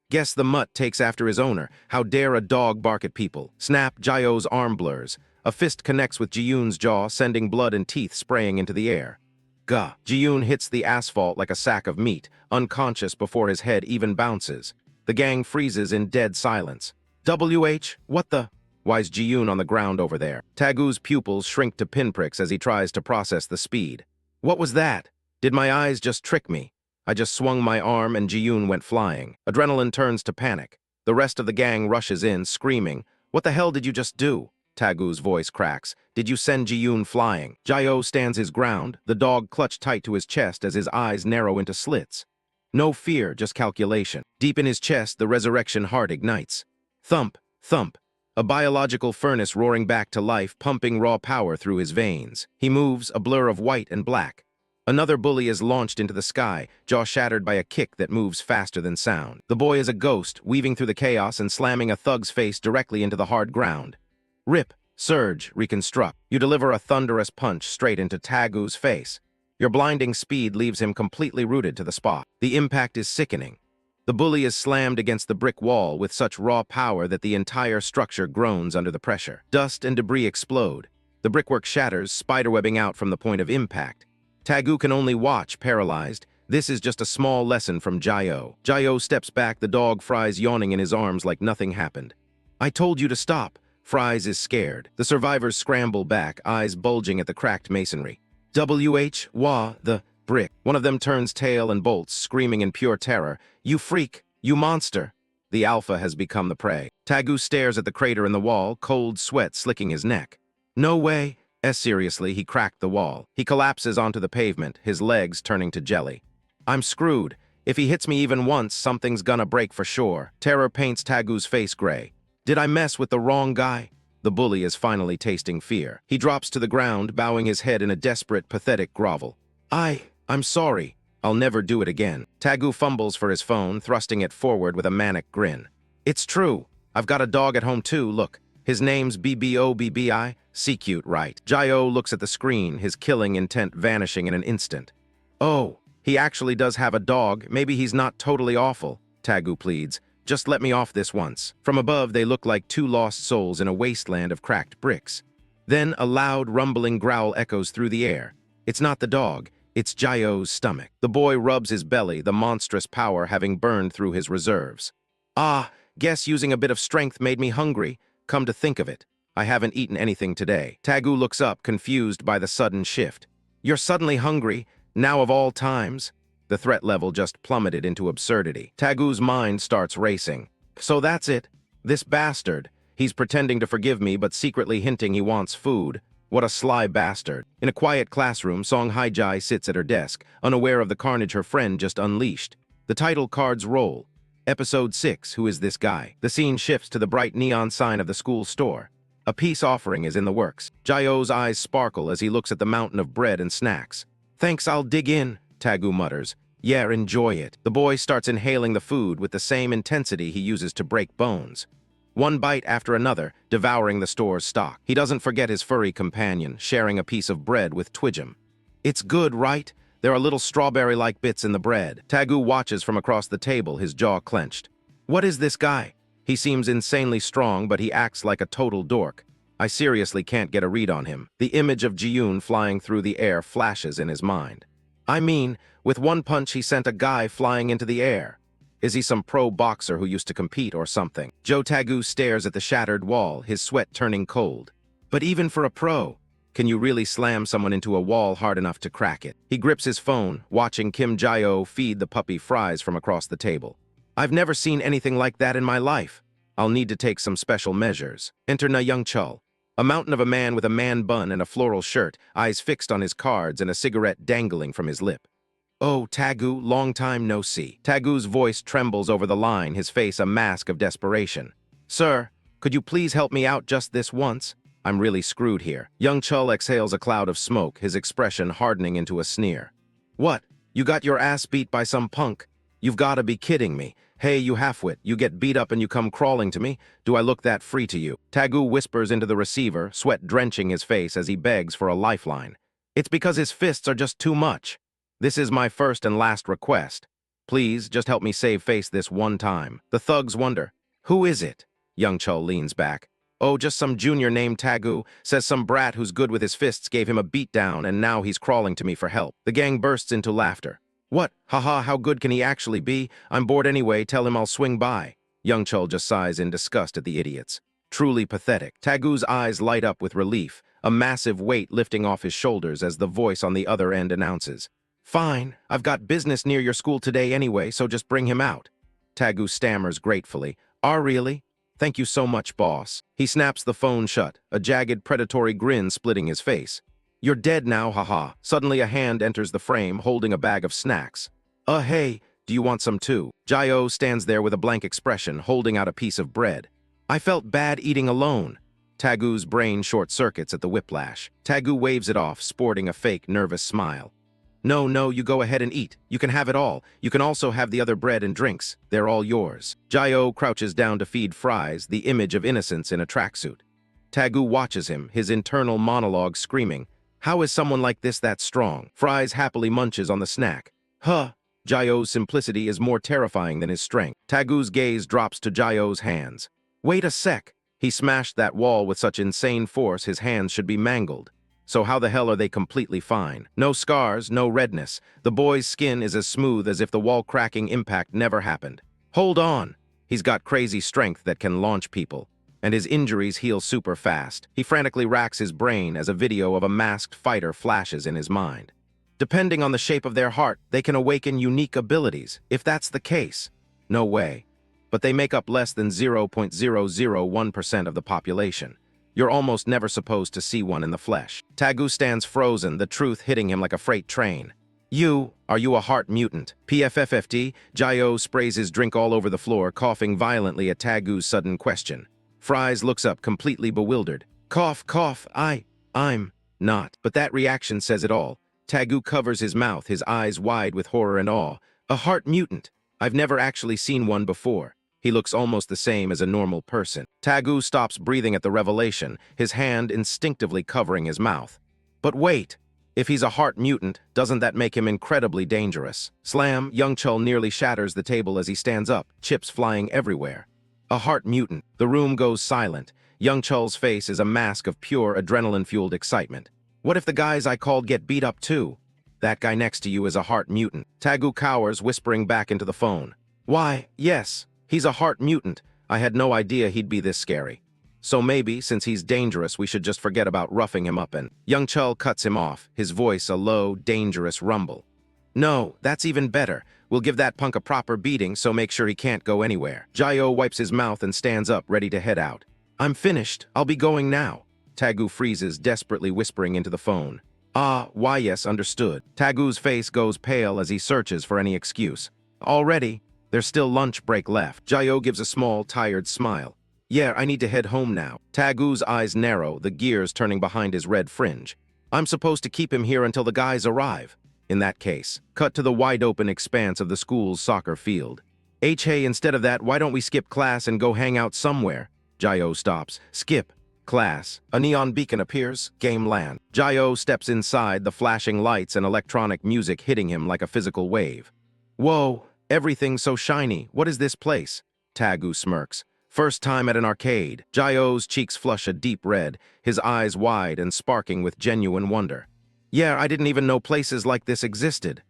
Guess the mutt takes after his owner. How dare a dog bark at people? Snap, Jae-yo's arm blurs. A fist connects with Ji-yoon's jaw, sending blood and teeth spraying into the air. Gah! Ji-yoon hits the asphalt like a sack of meat, unconscious before his head even bounces. The gang freezes in dead silence. WH, what the? Why's Ji-yoon on the ground over there? Tagu's pupils shrink to pinpricks as he tries to process the speed. What was that? Did my eyes just trick me? I just swung my arm and Ji-yoon went flying. Adrenaline turns to panic. The rest of the gang rushes in, screaming. What the hell did you just do? Tagu's voice cracks. Did you send Ji-yoon flying? Jae-yo stands his ground, the dog clutched tight to his chest as his eyes narrow into slits. No fear, just calculation. Deep in his chest, the resurrection heart ignites. Thump, thump. A biological furnace roaring back to life, pumping raw power through his veins. He moves, a blur of white and black. Another bully is launched into the sky, jaw shattered by a kick that moves faster than sound. The boy is a ghost, weaving through the chaos and slamming a thug's face directly into the hard ground. Rip, surge, reconstruct. You deliver a thunderous punch straight into Tagu's face. Your blinding speed leaves him completely rooted to the spot. The impact is sickening. The bully is slammed against the brick wall with such raw power that the entire structure groans under the pressure. Dust and debris explode. The brickwork shatters, spiderwebbing out from the point of impact. Tagu can only watch, paralyzed. This is just a small lesson from Jae-yo. Jae-yo steps back, the dog Fries yawning in his arms like nothing happened. I told you to stop. Fries is scared. The survivors scramble back, eyes bulging at the cracked masonry. The brick. One of them turns tail and bolts, screaming in pure terror. You freak! You monster! The alpha has become the prey. Tagu stares at the crater in the wall, cold sweat slicking his neck. No way! Seriously, he cracked the wall. He collapses onto the pavement, his legs turning to jelly. I'm screwed. If he hits me even once, something's gonna break for sure. Terror paints Tagu's face gray. Did I mess with the wrong guy? The bully is finally tasting fear. He drops to the ground, bowing his head in a desperate, pathetic grovel. I'm sorry. I'll never do it again. Tagu fumbles for his phone, thrusting it forward with a manic grin. It's true. I've got a dog at home too, look. His name's BBOBBI. See cute, right? Jae-yo looks at the screen, his killing intent vanishing in an instant. Oh, he actually does have a dog. Maybe he's not totally awful. Tagu pleads. Just let me off this once. From above, they look like two lost souls in a wasteland of cracked bricks. Then a loud, rumbling growl echoes through the air. It's not the dog. It's Jae-yo's stomach. The boy rubs his belly, the monstrous power having burned through his reserves. Guess using a bit of strength made me hungry. Come to think of it, I haven't eaten anything today. Tagu looks up, confused by the sudden shift. You're suddenly hungry, now of all times? The threat level just plummeted into absurdity. Tagu's mind starts racing. So that's it. This bastard. He's pretending to forgive me, but secretly hinting he wants food. What a sly bastard. In a quiet classroom, Song Haijai sits at her desk, unaware of the carnage her friend just unleashed. The title cards roll. Episode 6, Who is this guy? The scene shifts to the bright neon sign of the school store. A peace offering is in the works. Jae-yo's eyes sparkle as he looks at the mountain of bread and snacks. Thanks, I'll dig in, Tagu mutters. Yeah, enjoy it. The boy starts inhaling the food with the same intensity he uses to break bones. One bite after another, devouring the store's stock. He doesn't forget his furry companion, sharing a piece of bread with Twidgem. It's good, right? There are little strawberry-like bits in the bread. Tagu watches from across the table, his jaw clenched. What is this guy? He seems insanely strong, but he acts like a total dork. I seriously can't get a read on him. The image of Ji-yoon flying through the air flashes in his mind. I mean, with one punch he sent a guy flying into the air. Is he some pro boxer who used to compete or something? Joe Tagu stares at the shattered wall, his sweat turning cold. But even for a pro, can you really slam someone into a wall hard enough to crack it? He grips his phone, watching Kim Jae-yo feed the puppy fries from across the table. I've never seen anything like that in my life. I'll need to take some special measures. Enter Na Young-chul, a mountain of a man with a man bun and a floral shirt, eyes fixed on his cards and a cigarette dangling from his lip. Oh, Tagu, long time no see. Tagu's voice trembles over the line, his face a mask of desperation. Sir, could you please help me out just this once? I'm really screwed here. Young Chul exhales a cloud of smoke, his expression hardening into a sneer. What? You got your ass beat by some punk? You've gotta be kidding me. Hey, you halfwit, you get beat up and you come crawling to me? Do I look that free to you? Tagu whispers into the receiver, sweat drenching his face as he begs for a lifeline. It's because his fists are just too much. This is my first and last request. Please, just help me save face this one time. The thugs wonder, who is it? Young Chul leans back. Oh, just some junior named Tagu, says some brat who's good with his fists gave him a beatdown and now he's crawling to me for help. The gang bursts into laughter. What? Haha, how good can he actually be? I'm bored anyway, tell him I'll swing by. Young Chul just sighs in disgust at the idiots. Truly pathetic. Tagu's eyes light up with relief, a massive weight lifting off his shoulders as the voice on the other end announces. Fine, I've got business near your school today anyway, so just bring him out. Tagu stammers gratefully. Really? Thank you so much, boss. He snaps the phone shut, a jagged predatory grin splitting his face. You're dead now, haha. Suddenly a hand enters the frame, holding a bag of snacks. Hey, do you want some too? Jayo stands there with a blank expression, holding out a piece of bread. I felt bad eating alone. Tagu's brain short-circuits at the whiplash. Tagu waves it off, sporting a fake, nervous smile. No, you go ahead and eat. You can have it all. You can also have the other bread and drinks. They're all yours. Jayo crouches down to feed Fries, the image of innocence in a tracksuit. Tagu watches him, his internal monologue screaming, how is someone like this that strong? Fries happily munches on the snack. Jayo's simplicity is more terrifying than his strength. Tagu's gaze drops to Jayo's hands. Wait a sec. He smashed that wall with such insane force his hands should be mangled. So how the hell are they completely fine? No scars, no redness. The boy's skin is as smooth as if the wall-cracking impact never happened. Hold on. He's got crazy strength that can launch people. And his injuries heal super fast. He frantically racks his brain as a video of a masked fighter flashes in his mind. Depending on the shape of their heart, they can awaken unique abilities, if that's the case. No way. But they make up less than 0.001% of the population. You're almost never supposed to see one in the flesh. Tagu stands frozen, the truth hitting him like a freight train. Are you a heart mutant? PFFFD, Jayo sprays his drink all over the floor, coughing violently at Tagu's sudden question. Fries looks up, completely bewildered. Cough, I'm not. But that reaction says it all. Tagu covers his mouth, his eyes wide with horror and awe. A heart mutant. I've never actually seen one before. He looks almost the same as a normal person. Tagu stops breathing at the revelation, his hand instinctively covering his mouth. But wait, if he's a heart mutant, doesn't that make him incredibly dangerous? Slam, Young Chul nearly shatters the table as he stands up, chips flying everywhere. A heart mutant. The room goes silent. Young Chul's face is a mask of pure adrenaline-fueled excitement. What if the guys I called get beat up too? That guy next to you is a heart mutant. Tagu cowers, whispering back into the phone. Why, yes. He's a heart mutant. I had no idea he'd be this scary. So maybe, since he's dangerous, we should just forget about roughing him up and… Young Chul cuts him off, his voice a low, dangerous rumble. No, that's even better. We'll give that punk a proper beating, so make sure he can't go anywhere. Jayo wipes his mouth and stands up, ready to head out. I'm finished. I'll be going now. Tagu freezes, desperately whispering into the phone. Why yes, understood. Tagu's face goes pale as he searches for any excuse. Already? There's still lunch break left. Jayo gives a small, tired smile. Yeah, I need to head home now. Tagu's eyes narrow, the gears turning behind his red fringe. I'm supposed to keep him here until the guys arrive. In that case, cut to the wide-open expanse of the school's soccer field. Hey, instead of that, why don't we skip class and go hang out somewhere? Jayo stops. Skip. Class. A neon beacon appears. Game land. Jayo steps inside, the flashing lights and electronic music hitting him like a physical wave. Whoa. Everything's so shiny. What is this place? Tagu smirks. First time at an arcade. Jayo's cheeks flush a deep red, his eyes wide and sparking with genuine wonder. Yeah, I didn't even know places like this existed.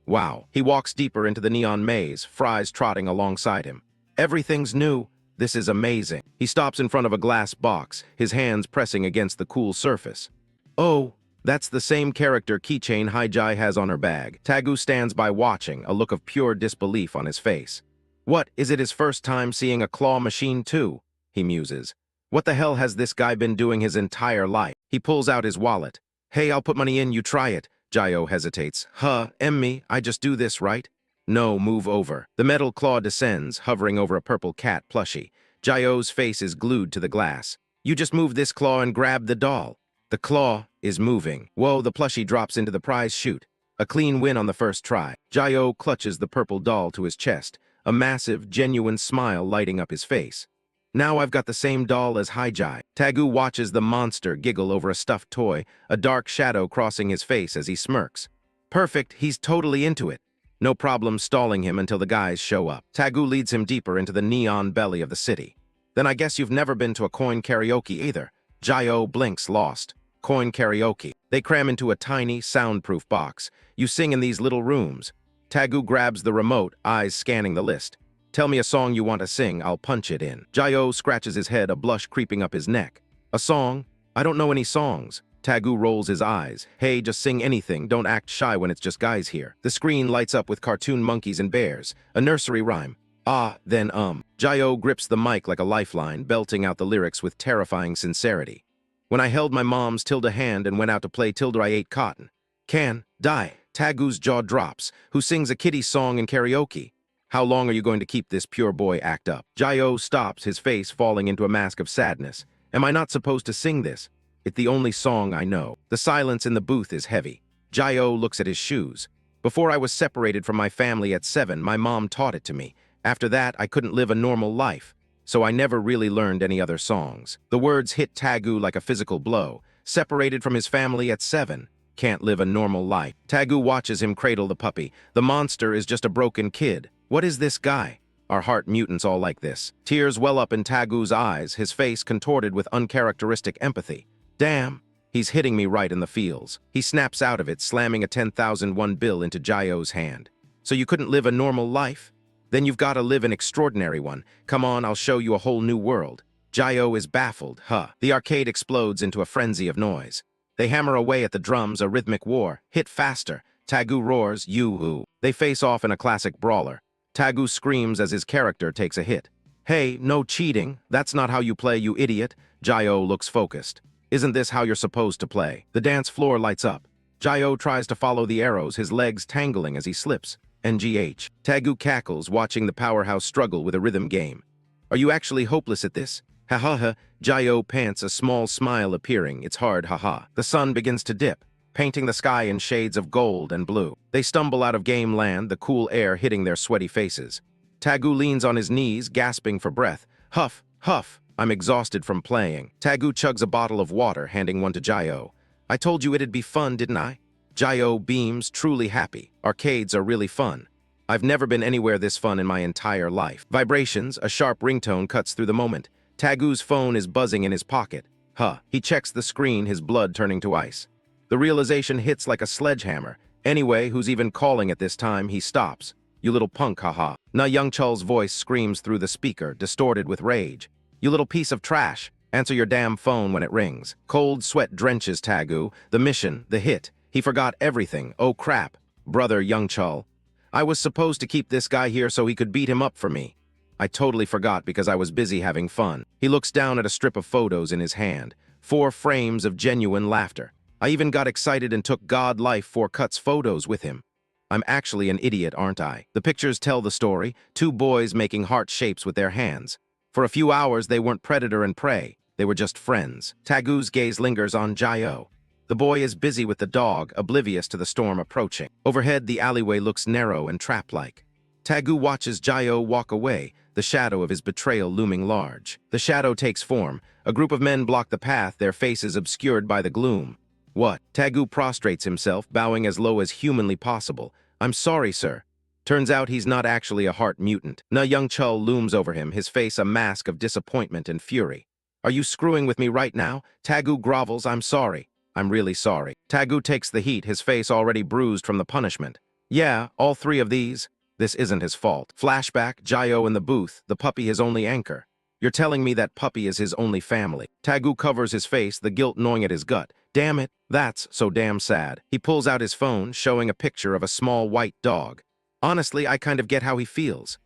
Wow. He walks deeper into the neon maze, Fries trotting alongside him. Everything's new. This is amazing. He stops in front of a glass box, his hands pressing against the cool surface. Oh. That's the same character keychain Haijai has on her bag. Tagu stands by watching, a look of pure disbelief on his face. What, is it his first time seeing a claw machine too? He muses. What the hell has this guy been doing his entire life? He pulls out his wallet. Hey, I'll put money in, you try it. Jayo hesitates. Me, I just do this, right? No, move over. The metal claw descends, hovering over a purple cat plushie. Jayo's face is glued to the glass. You just move this claw and grab the doll. The claw is moving. Whoa, the plushie drops into the prize chute. A clean win on the first try. Jayo clutches the purple doll to his chest, a massive, genuine smile lighting up his face. Now I've got the same doll as Haijai. Tagu watches the monster giggle over a stuffed toy, a dark shadow crossing his face as he smirks. Perfect, he's totally into it. No problem stalling him until the guys show up. Tagu leads him deeper into the neon belly of the city. Then I guess you've never been to a coin karaoke either. Jayo blinks lost. Coin karaoke. They cram into a tiny, soundproof box. You sing in these little rooms. Tagu grabs the remote, eyes scanning the list. Tell me a song you want to sing, I'll punch it in. Jayo scratches his head, a blush creeping up his neck. A song? I don't know any songs. Tagu rolls his eyes. Hey, just sing anything, don't act shy when it's just guys here. The screen lights up with cartoon monkeys and bears. A nursery rhyme. Ah, then Jayo grips the mic like a lifeline, belting out the lyrics with terrifying sincerity. When I held my mom's Tilda hand and went out to play Tilda, I ate cotton. Can, die. Tagu's jaw drops. Who sings a kiddie song in karaoke? How long are you going to keep this pure boy act up? Jayo stops, his face falling into a mask of sadness. Am I not supposed to sing this? It's the only song I know. The silence in the booth is heavy. Jayo looks at his shoes. Before I was separated from my family at 7, my mom taught it to me. After that, I couldn't live a normal life, so I never really learned any other songs. The words hit Tagu like a physical blow. Separated from his family at 7. Can't live a normal life. Tagu watches him cradle the puppy. The monster is just a broken kid. What is this guy? Are heart mutants all like this? Tears well up in Tagu's eyes, his face contorted with uncharacteristic empathy. Damn, he's hitting me right in the feels. He snaps out of it, slamming a 10,001 bill into Jayo's hand. So you couldn't live a normal life? Then you've got to live an extraordinary one. Come on, I'll show you a whole new world. Jayo is baffled, The arcade explodes into a frenzy of noise. They hammer away at the drums, a rhythmic war. Hit faster. Tagu roars, yoo-hoo. They face off in a classic brawler. Tagu screams as his character takes a hit. Hey, no cheating. That's not how you play, you idiot. Jayo looks focused. Isn't this how you're supposed to play? The dance floor lights up. Jayo tries to follow the arrows, his legs tangling as he slips. NGH. Tagu cackles, watching the powerhouse struggle with a rhythm game. Are you actually hopeless at this? Ha ha ha. Jayo pants, a small smile appearing. It's hard, haha. The sun begins to dip, painting the sky in shades of gold and blue. They stumble out of game land, the cool air hitting their sweaty faces. Tagu leans on his knees, gasping for breath. Huff, huff. I'm exhausted from playing. Tagu chugs a bottle of water, handing one to Jayo. I told you it'd be fun, didn't I? Jayo beams, truly happy. Arcades are really fun. I've never been anywhere this fun in my entire life. Vibrations, a sharp ringtone cuts through the moment. Tagu's phone is buzzing in his pocket. He checks the screen, his blood turning to ice. The realization hits like a sledgehammer. Anyway, who's even calling at this time? He stops. You little punk, haha. Na Youngchul's voice screams through the speaker, distorted with rage. You little piece of trash. Answer your damn phone when it rings. Cold sweat drenches Tagu. The mission, the hit. He forgot everything. Oh crap. Brother Youngchul. I was supposed to keep this guy here so he could beat him up for me. I totally forgot because I was busy having fun. He looks down at a strip of photos in his hand. 4 frames of genuine laughter. I even got excited and took God Life 4 Cuts photos with him. I'm actually an idiot, aren't I? The pictures tell the story. 2 boys making heart shapes with their hands. For a few hours, they weren't predator and prey. They were just friends. Tagu's gaze lingers on Jayo. The boy is busy with the dog, oblivious to the storm approaching. Overhead, the alleyway looks narrow and trap-like. Tagu watches Jayo walk away, the shadow of his betrayal looming large. The shadow takes form. A group of men block the path, their faces obscured by the gloom. What? Tagu prostrates himself, bowing as low as humanly possible. I'm sorry, sir. Turns out he's not actually a heart mutant. Na Youngchul looms over him, his face a mask of disappointment and fury. Are you screwing with me right now? Tagu grovels, I'm sorry. I'm really sorry. Tagu takes the heat, his face already bruised from the punishment. Yeah, all 3 of these. This isn't his fault. Flashback, Jayo in the booth, the puppy his only anchor. You're telling me that puppy is his only family. Tagu covers his face, the guilt gnawing at his gut. Damn it, that's so damn sad. He pulls out his phone, showing a picture of a small white dog. Honestly, I kind of get how he feels.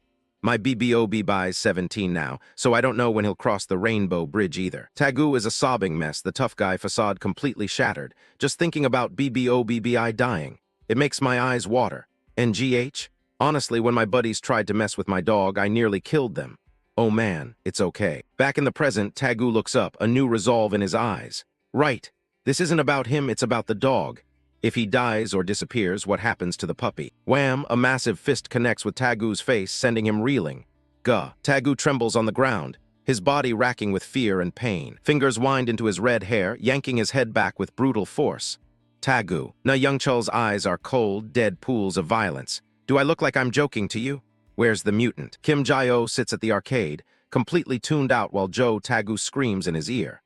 My BBOB buys 17 now, so I don't know when he'll cross the Rainbow Bridge either. Tagu is a sobbing mess, the tough guy facade completely shattered. Just thinking about BBOBBI dying. It makes my eyes water. NGH? Honestly, when my buddies tried to mess with my dog, I nearly killed them. Oh man, it's okay. Back in the present, Tagu looks up, a new resolve in his eyes. Right. This isn't about him, it's about the dog. If he dies or disappears, what happens to the puppy? Wham! A massive fist connects with Tagu's face, sending him reeling. Gah! Tagu trembles on the ground, his body racking with fear and pain. Fingers wind into his red hair, yanking his head back with brutal force. Tagu. Na Youngchul's eyes are cold, dead pools of violence. Do I look like I'm joking to you? Where's the mutant? Kim Jae-oh sits at the arcade, completely tuned out while Joe Tagu screams in his ear.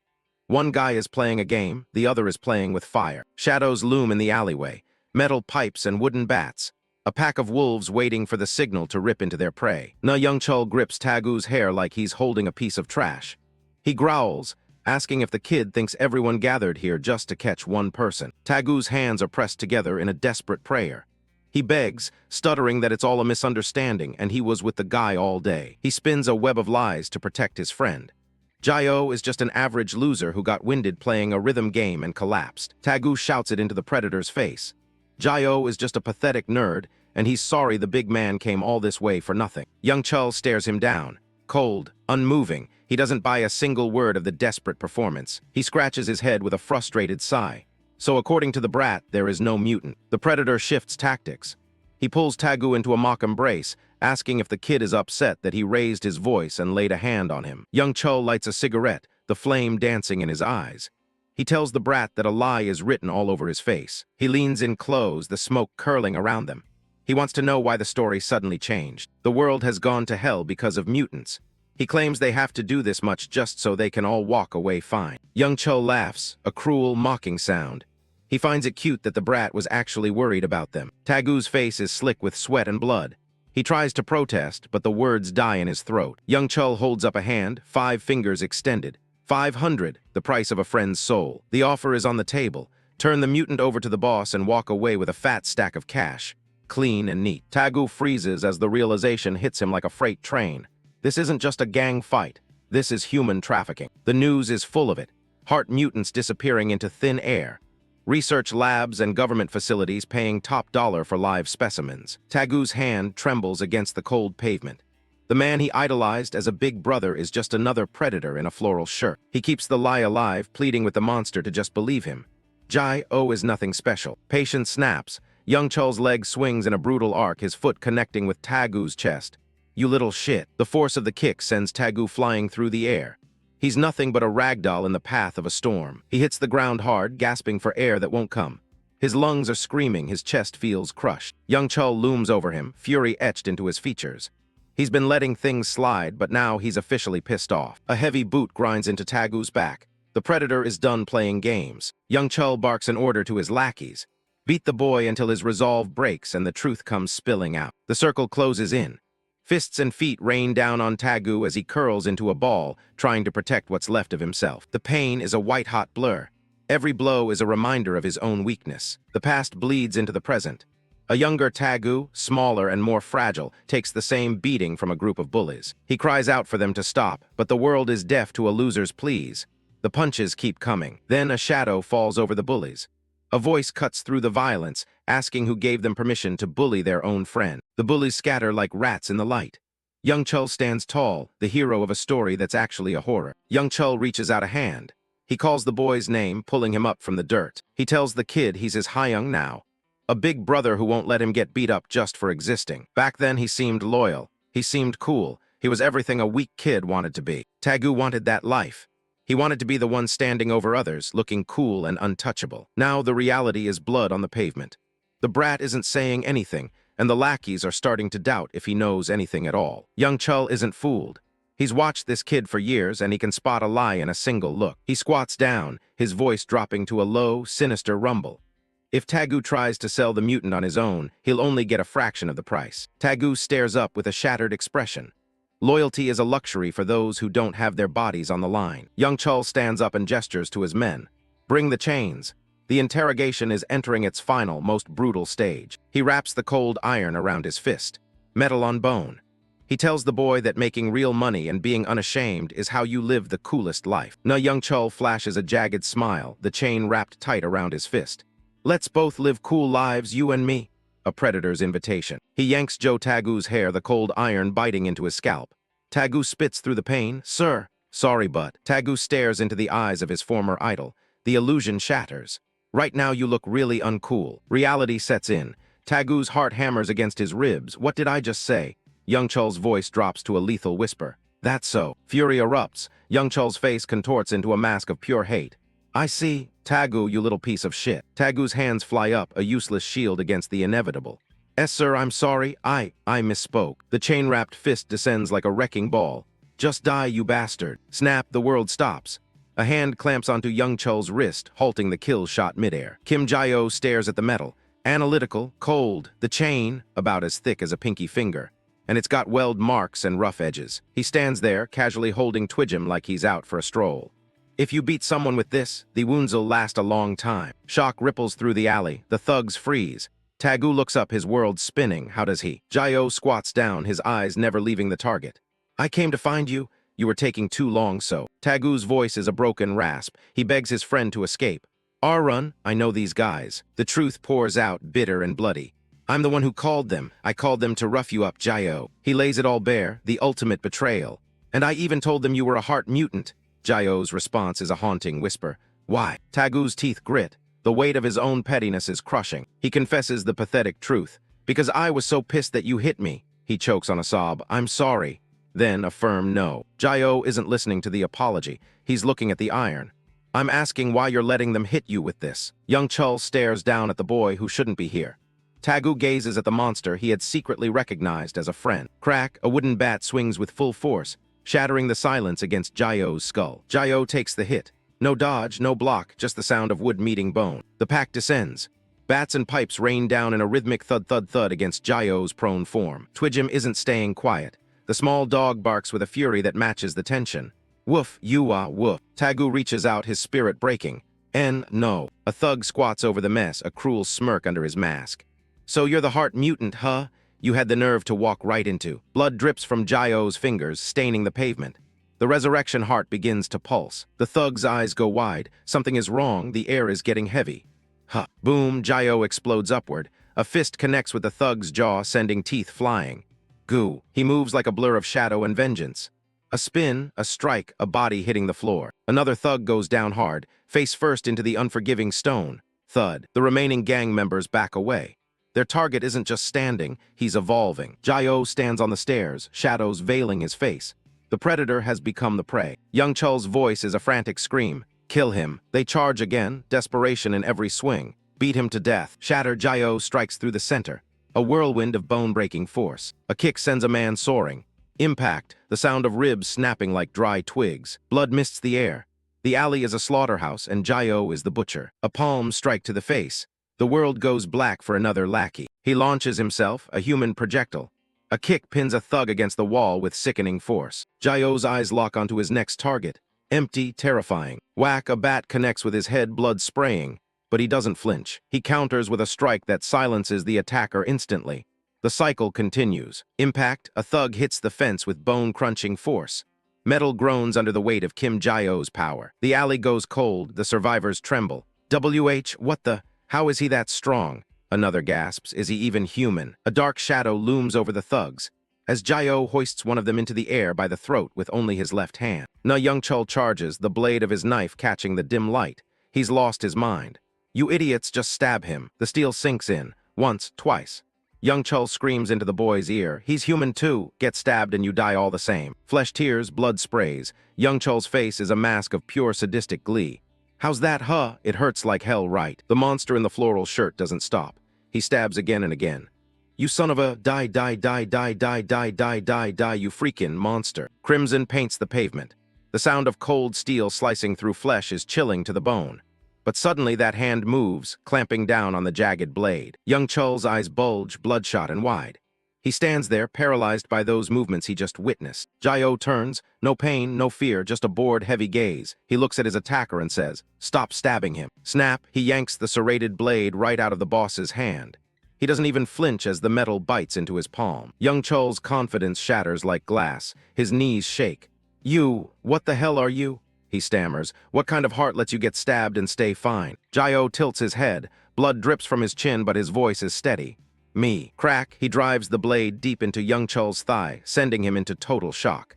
One guy is playing a game, the other is playing with fire. Shadows loom in the alleyway, metal pipes and wooden bats. A pack of wolves waiting for the signal to rip into their prey. Na Youngchul grips Tagu's hair like he's holding a piece of trash. He growls, asking if the kid thinks everyone gathered here just to catch one person. Tagu's hands are pressed together in a desperate prayer. He begs, stuttering that it's all a misunderstanding and he was with the guy all day. He spins a web of lies to protect his friend. Jae-oh is just an average loser who got winded playing a rhythm game and collapsed. Tagu shouts it into the predator's face. Jae-oh is just a pathetic nerd, and he's sorry the big man came all this way for nothing. Youngchul stares him down. Cold, unmoving, he doesn't buy a single word of the desperate performance. He scratches his head with a frustrated sigh. So according to the brat, there is no mutant. The predator shifts tactics. He pulls Tagu into a mock embrace, asking if the kid is upset that he raised his voice and laid a hand on him. Youngchul lights a cigarette, the flame dancing in his eyes. He tells the brat that a lie is written all over his face. He leans in close, the smoke curling around them. He wants to know why the story suddenly changed. The world has gone to hell because of mutants. He claims they have to do this much just so they can all walk away fine. Youngchul laughs, a cruel, mocking sound. He finds it cute that the brat was actually worried about them. Tagu's face is slick with sweat and blood. He tries to protest, but the words die in his throat. Youngchul holds up a hand, 5 fingers extended. 500, the price of a friend's soul. The offer is on the table. Turn the mutant over to the boss and walk away with a fat stack of cash. Clean and neat. Tagu freezes as the realization hits him like a freight train. This isn't just a gang fight. This is human trafficking. The news is full of it. Heart mutants disappearing into thin air. Research labs and government facilities paying top dollar for live specimens. Tagu's hand trembles against the cold pavement. The man he idolized as a big brother is just another predator in a floral shirt. He keeps the lie alive, pleading with the monster to just believe him. Jae-oh is nothing special. Patience snaps. Youngchul's leg swings in a brutal arc, his foot connecting with Tagu's chest. You little shit. The force of the kick sends Tagu flying through the air. He's nothing but a ragdoll in the path of a storm. He hits the ground hard, gasping for air that won't come. His lungs are screaming, his chest feels crushed. Youngchul looms over him, fury etched into his features. He's been letting things slide, but now he's officially pissed off. A heavy boot grinds into Tagu's back. The predator is done playing games. Youngchul barks an order to his lackeys. Beat the boy until his resolve breaks and the truth comes spilling out. The circle closes in. Fists and feet rain down on Tagu as he curls into a ball, trying to protect what's left of himself. The pain is a white-hot blur. Every blow is a reminder of his own weakness. The past bleeds into the present. A younger Tagu, smaller and more fragile, takes the same beating from a group of bullies. He cries out for them to stop, but the world is deaf to a loser's pleas. The punches keep coming. Then a shadow falls over the bullies. A voice cuts through the violence, asking who gave them permission to bully their own friend. The bullies scatter like rats in the light. Youngchul stands tall, the hero of a story that's actually a horror. Youngchul reaches out a hand. He calls the boy's name, pulling him up from the dirt. He tells the kid he's his Hayoung now. A big brother who won't let him get beat up just for existing. Back then he seemed loyal. He seemed cool. He was everything a weak kid wanted to be. Tagu wanted that life. He wanted to be the one standing over others, looking cool and untouchable. Now the reality is blood on the pavement. The brat isn't saying anything, and the lackeys are starting to doubt if he knows anything at all. Youngchul isn't fooled. He's watched this kid for years, and he can spot a lie in a single look. He squats down, his voice dropping to a low, sinister rumble. If Tagu tries to sell the mutant on his own, he'll only get a fraction of the price. Tagu stares up with a shattered expression. Loyalty is a luxury for those who don't have their bodies on the line. Youngchul stands up and gestures to his men. Bring the chains. The interrogation is entering its final, most brutal stage. He wraps the cold iron around his fist. Metal on bone. He tells the boy that making real money and being unashamed is how you live the coolest life. Na Youngchul flashes a jagged smile, the chain wrapped tight around his fist. Let's both live cool lives, you and me. A predator's invitation. He yanks Joe Tagu's hair, the cold iron biting into his scalp. Tagu spits through the pain. Sir. Sorry, but. Tagu stares into the eyes of his former idol. The illusion shatters. Right now you look really uncool. Reality sets in. Tagu's heart hammers against his ribs. What did I just say? Young Chul's voice drops to a lethal whisper. That's so. Fury erupts. Young Chul's face contorts into a mask of pure hate. I see. Tagu, you little piece of shit. Tagu's hands fly up, a useless shield against the inevitable. Yes, sir, I'm sorry. I misspoke. The chain-wrapped fist descends like a wrecking ball. Just die, you bastard. Snap, the world stops. A hand clamps onto Young Chul's wrist, halting the kill shot midair. Kim Jae-oh stares at the metal. Analytical, cold, the chain, about as thick as a pinky finger. And it's got weld marks and rough edges. He stands there, casually holding Twidgem like he's out for a stroll. If you beat someone with this, the wounds'll last a long time. Shock ripples through the alley. The thugs freeze. Tagu looks up, his world spinning. How does he? Jae-oh squats down, his eyes never leaving the target. I came to find you. You were taking too long, so. Tagu's voice is a broken rasp. He begs his friend to escape. Run, I know these guys. The truth pours out, bitter and bloody. I'm the one who called them. I called them to rough you up, Jae-oh. He lays it all bare, the ultimate betrayal. And I even told them you were a heart mutant. Jae-oh's response is a haunting whisper. Why? Tagu's teeth grit. The weight of his own pettiness is crushing. He confesses the pathetic truth. Because I was so pissed that you hit me. He chokes on a sob. I'm sorry. Then a firm no. Jae-oh isn't listening to the apology. He's looking at the iron. I'm asking why you're letting them hit you with this. Young Chul stares down at the boy who shouldn't be here. Tagu gazes at the monster he had secretly recognized as a friend. Crack, a wooden bat swings with full force, shattering the silence against Jae-oh's skull. Jae-oh takes the hit. No dodge, no block, just the sound of wood meeting bone. The pack descends. Bats and pipes rain down in a rhythmic thud-thud-thud against Jae-oh's prone form. Twidgem isn't staying quiet. The small dog barks with a fury that matches the tension. Woof, you-ah, woof. Tagu reaches out, his spirit breaking. No. A thug squats over the mess, a cruel smirk under his mask. So you're the heart mutant, huh? You had the nerve to walk right into. Blood drips from Jae-oh's fingers, staining the pavement. The resurrection heart begins to pulse. The thug's eyes go wide. Something is wrong, the air is getting heavy. Huh. Boom, Jae-oh explodes upward. A fist connects with the thug's jaw, sending teeth flying. Goo. He moves like a blur of shadow and vengeance. A spin, a strike, a body hitting the floor. Another thug goes down hard, face first into the unforgiving stone. Thud. The remaining gang members back away. Their target isn't just standing, he's evolving. Jae-oh stands on the stairs, shadows veiling his face. The predator has become the prey. Young Chul's voice is a frantic scream. Kill him. They charge again, desperation in every swing. Beat him to death. Shatter. Jae-oh strikes through the center. A whirlwind of bone-breaking force. A kick sends a man soaring. Impact, the sound of ribs snapping like dry twigs. Blood mists the air. The alley is a slaughterhouse, and Jae-oh is the butcher. A palm strike to the face. The world goes black for another lackey. He launches himself, a human projectile. A kick pins a thug against the wall with sickening force. Jae-oh's eyes lock onto his next target. Empty, terrifying. Whack, a bat connects with his head, blood spraying. But he doesn't flinch. He counters with a strike that silences the attacker instantly. The cycle continues. Impact, a thug hits the fence with bone-crunching force. Metal groans under the weight of Kim Jae-oh's power. The alley goes cold, the survivors tremble. What the? How is he that strong? Another gasps. Is he even human? A dark shadow looms over the thugs, as Jae-oh hoists one of them into the air by the throat with only his left hand. Young Chul charges, the blade of his knife catching the dim light. He's lost his mind. You idiots, just stab him. The steel sinks in. Once, twice. Young Chul screams into the boy's ear. He's human too. Get stabbed and you die all the same. Flesh tears, blood sprays. Young Chul's face is a mask of pure sadistic glee. How's that, huh? It hurts like hell, right? The monster in the floral shirt doesn't stop. He stabs again and again. You son of a die, you freaking monster. Crimson paints the pavement. The sound of cold steel slicing through flesh is chilling to the bone. But suddenly that hand moves, clamping down on the jagged blade. Young Chul's eyes bulge, bloodshot and wide. He stands there, paralyzed by those movements he just witnessed. Jae-oh turns, no pain, no fear, just a bored, heavy gaze. He looks at his attacker and says, "Stop stabbing him." Snap, he yanks the serrated blade right out of the boss's hand. He doesn't even flinch as the metal bites into his palm. Young Chul's confidence shatters like glass. His knees shake. What the hell are you? He stammers. What kind of heart lets you get stabbed and stay fine? Jae-oh tilts his head. Blood drips from his chin, but his voice is steady. Me. Crack, he drives the blade deep into Young Chul's thigh, sending him into total shock.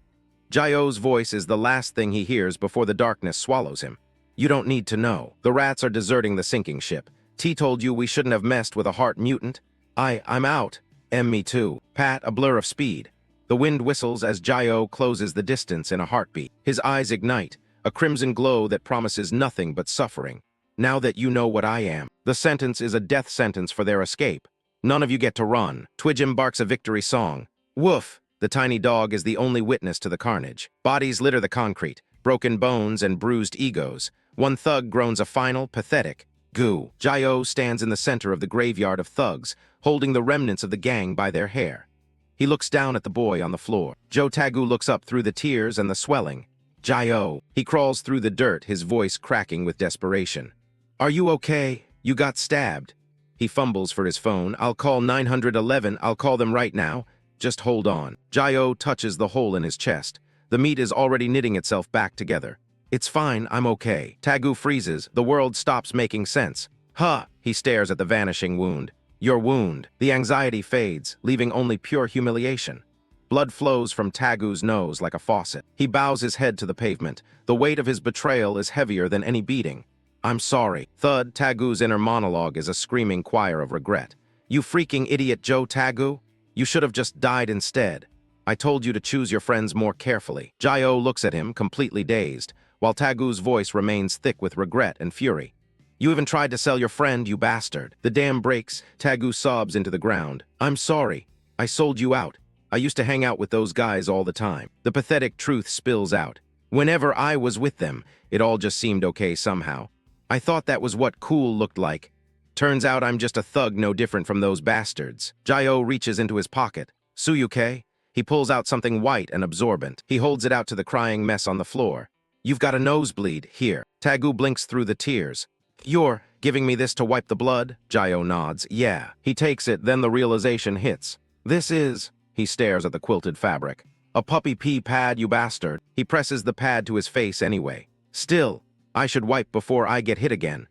Jayo's voice is the last thing he hears before the darkness swallows him. You don't need to know. The rats are deserting the sinking ship. T told you we shouldn't have messed with a heart mutant. I'm out. Me too. Pat, a blur of speed. The wind whistles as Jayo closes the distance in a heartbeat. His eyes ignite, a crimson glow that promises nothing but suffering. Now that you know what I am. The sentence is a death sentence for their escape. None of you get to run. Twidgem barks a victory song. Woof! The tiny dog is the only witness to the carnage. Bodies litter the concrete, broken bones and bruised egos. One thug groans a final, pathetic, goo. Jayo stands in the center of the graveyard of thugs, holding the remnants of the gang by their hair. He looks down at the boy on the floor. Joe Tagu looks up through the tears and the swelling. Jayo. He crawls through the dirt, his voice cracking with desperation. Are you okay? You got stabbed. He fumbles for his phone. I'll call 911. I'll call them right now. Just hold on. Jayo touches the hole in his chest. The meat is already knitting itself back together. It's fine, I'm okay. Tagu freezes. The world stops making sense. Huh! He stares at the vanishing wound. Your wound. The anxiety fades, leaving only pure humiliation. Blood flows from Tagu's nose like a faucet. He bows his head to the pavement. The weight of his betrayal is heavier than any beating. I'm sorry. Thud, Tagu's inner monologue is a screaming choir of regret. You freaking idiot, Joe Tagu. You should have just died instead. I told you to choose your friends more carefully. Jayo looks at him, completely dazed, while Tagu's voice remains thick with regret and fury. You even tried to sell your friend, you bastard. The dam breaks. Tagu sobs into the ground. I'm sorry. I sold you out. I used to hang out with those guys all the time. The pathetic truth spills out. Whenever I was with them, it all just seemed okay somehow. I thought that was what cool looked like. Turns out I'm just a thug no different from those bastards. Jayo reaches into his pocket. Suyuke? He pulls out something white and absorbent. He holds it out to the crying mess on the floor. You've got a nosebleed. Here. Tagu blinks through the tears. You're giving me this to wipe the blood? Jayo nods. Yeah. He takes it, then the realization hits. This is... He stares at the quilted fabric. A puppy pee pad, you bastard. He presses the pad to his face anyway. Still, I should wipe before I get hit again.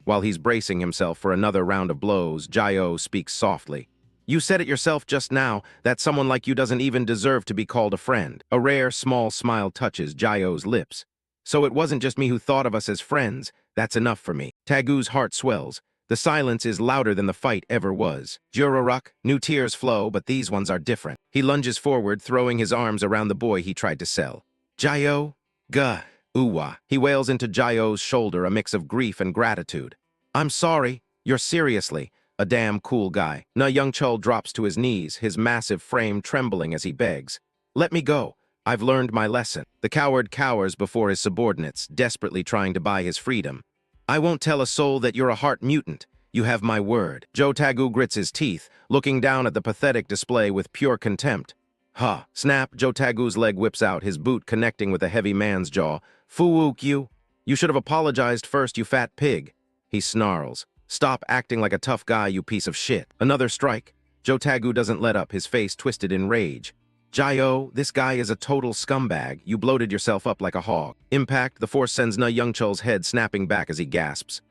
While he's bracing himself for another round of blows, Jayo speaks softly. You said it yourself just now, that someone like you doesn't even deserve to be called a friend. A rare, small smile touches Jayo's lips. So it wasn't just me who thought of us as friends. That's enough for me. Tagu's heart swells. The silence is louder than the fight ever was. Juroruk, new tears flow, but these ones are different. He lunges forward, throwing his arms around the boy he tried to sell. Jayo? Gah. Uwa. He wails into Jayo's shoulder, a mix of grief and gratitude. I'm sorry. You're seriously a damn cool guy. Na Youngchul drops to his knees, his massive frame trembling as he begs. Let me go. I've learned my lesson. The coward cowers before his subordinates, desperately trying to buy his freedom. I won't tell a soul that you're a heart mutant. You have my word. Joe Tagu grits his teeth, looking down at the pathetic display with pure contempt. Ha! Snap! Joe Tagu's leg whips out, his boot connecting with a heavy man's jaw. Fuwook you! You should have apologized first, you fat pig. He snarls. Stop acting like a tough guy, you piece of shit. Another strike. Joe Tagu doesn't let up, his face twisted in rage. Jayo, this guy is a total scumbag. You bloated yourself up like a hog. Impact, the force sends Na Youngchul's head snapping back as he gasps.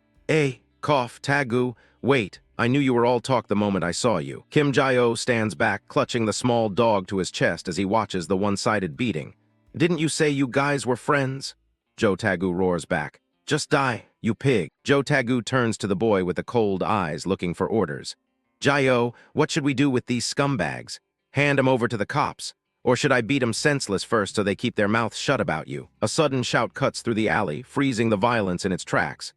Cough, Tagu. Wait, I knew you were all talk the moment I saw you. Kim Jayo stands back, clutching the small dog to his chest as he watches the one-sided beating. Didn't you say you guys were friends? Joe Tagu roars back. Just die, you pig. Joe Tagu turns to the boy with the cold eyes, looking for orders. Jayo, what should we do with these scumbags? Hand 'em over to the cops. Or should I beat 'em senseless first so they keep their mouths shut about you? A sudden shout cuts through the alley, freezing the violence in its tracks.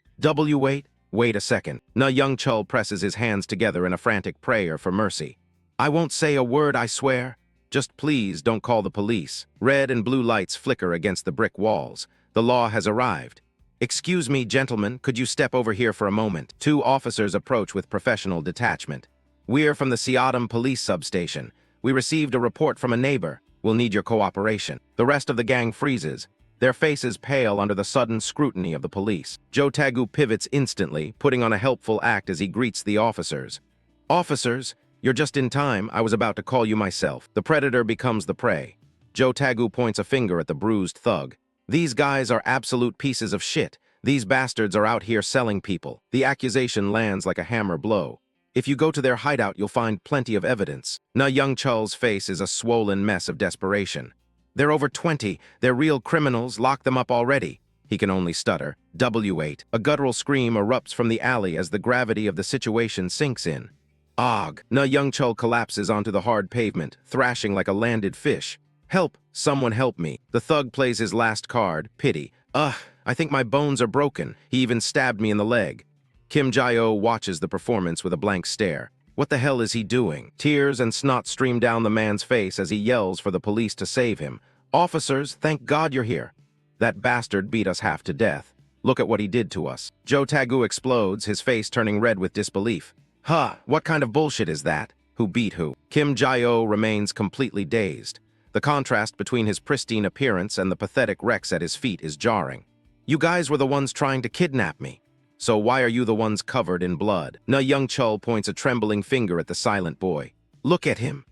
Wait a second. Na Youngchul presses his hands together in a frantic prayer for mercy. I won't say a word, I swear. Just please don't call the police. Red and blue lights flicker against the brick walls. The law has arrived. Excuse me, gentlemen, could you step over here for a moment? Two officers approach with professional detachment. We're from the Siadam police substation. We received a report from a neighbor. We'll need your cooperation. The rest of the gang freezes, their faces pale under the sudden scrutiny of the police. Joe Tagu pivots instantly, putting on a helpful act as he greets the officers. Officers, you're just in time. I was about to call you myself. The predator becomes the prey. Joe Tagu points a finger at the bruised thug. These guys are absolute pieces of shit. These bastards are out here selling people. The accusation lands like a hammer blow. If you go to their hideout, you'll find plenty of evidence. Na Youngchul's face is a swollen mess of desperation. They're over 20. They're real criminals. Lock them up already. He can only stutter. W8. A guttural scream erupts from the alley as the gravity of the situation sinks in. Og. Na Youngchul collapses onto the hard pavement, thrashing like a landed fish. Help! Someone help me. The thug plays his last card. Pity. Ugh, I think my bones are broken. He even stabbed me in the leg. Kim Jae-oh watches the performance with a blank stare. What the hell is he doing? Tears and snot stream down the man's face as he yells for the police to save him. Officers, thank God you're here. That bastard beat us half to death. Look at what he did to us. Joe Tagu explodes, his face turning red with disbelief. Huh, what kind of bullshit is that? Who beat who? Kim Jae-oh remains completely dazed. The contrast between his pristine appearance and the pathetic wrecks at his feet is jarring. You guys were the ones trying to kidnap me. So why are you the ones covered in blood? Na Youngchul points a trembling finger at the silent boy. Look at him.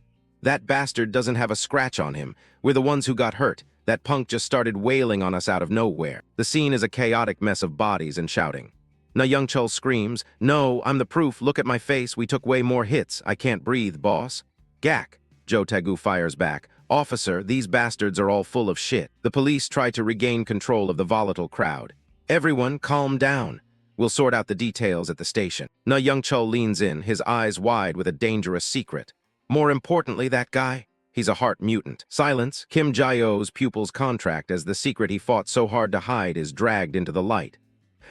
That bastard doesn't have a scratch on him. We're the ones who got hurt. That punk just started wailing on us out of nowhere. The scene is a chaotic mess of bodies and shouting. Na Youngchul screams, "No, I'm the proof. Look at my face. We took way more hits. I can't breathe, boss." Gak. Joe Tagu fires back. Officer, these bastards are all full of shit. The police try to regain control of the volatile crowd. Everyone, calm down. We'll sort out the details at the station. Na Youngchul leans in, his eyes wide with a dangerous secret. More importantly, that guy? He's a heart mutant. Silence. Kim Jae-oh's pupil's contract as the secret he fought so hard to hide is dragged into the light.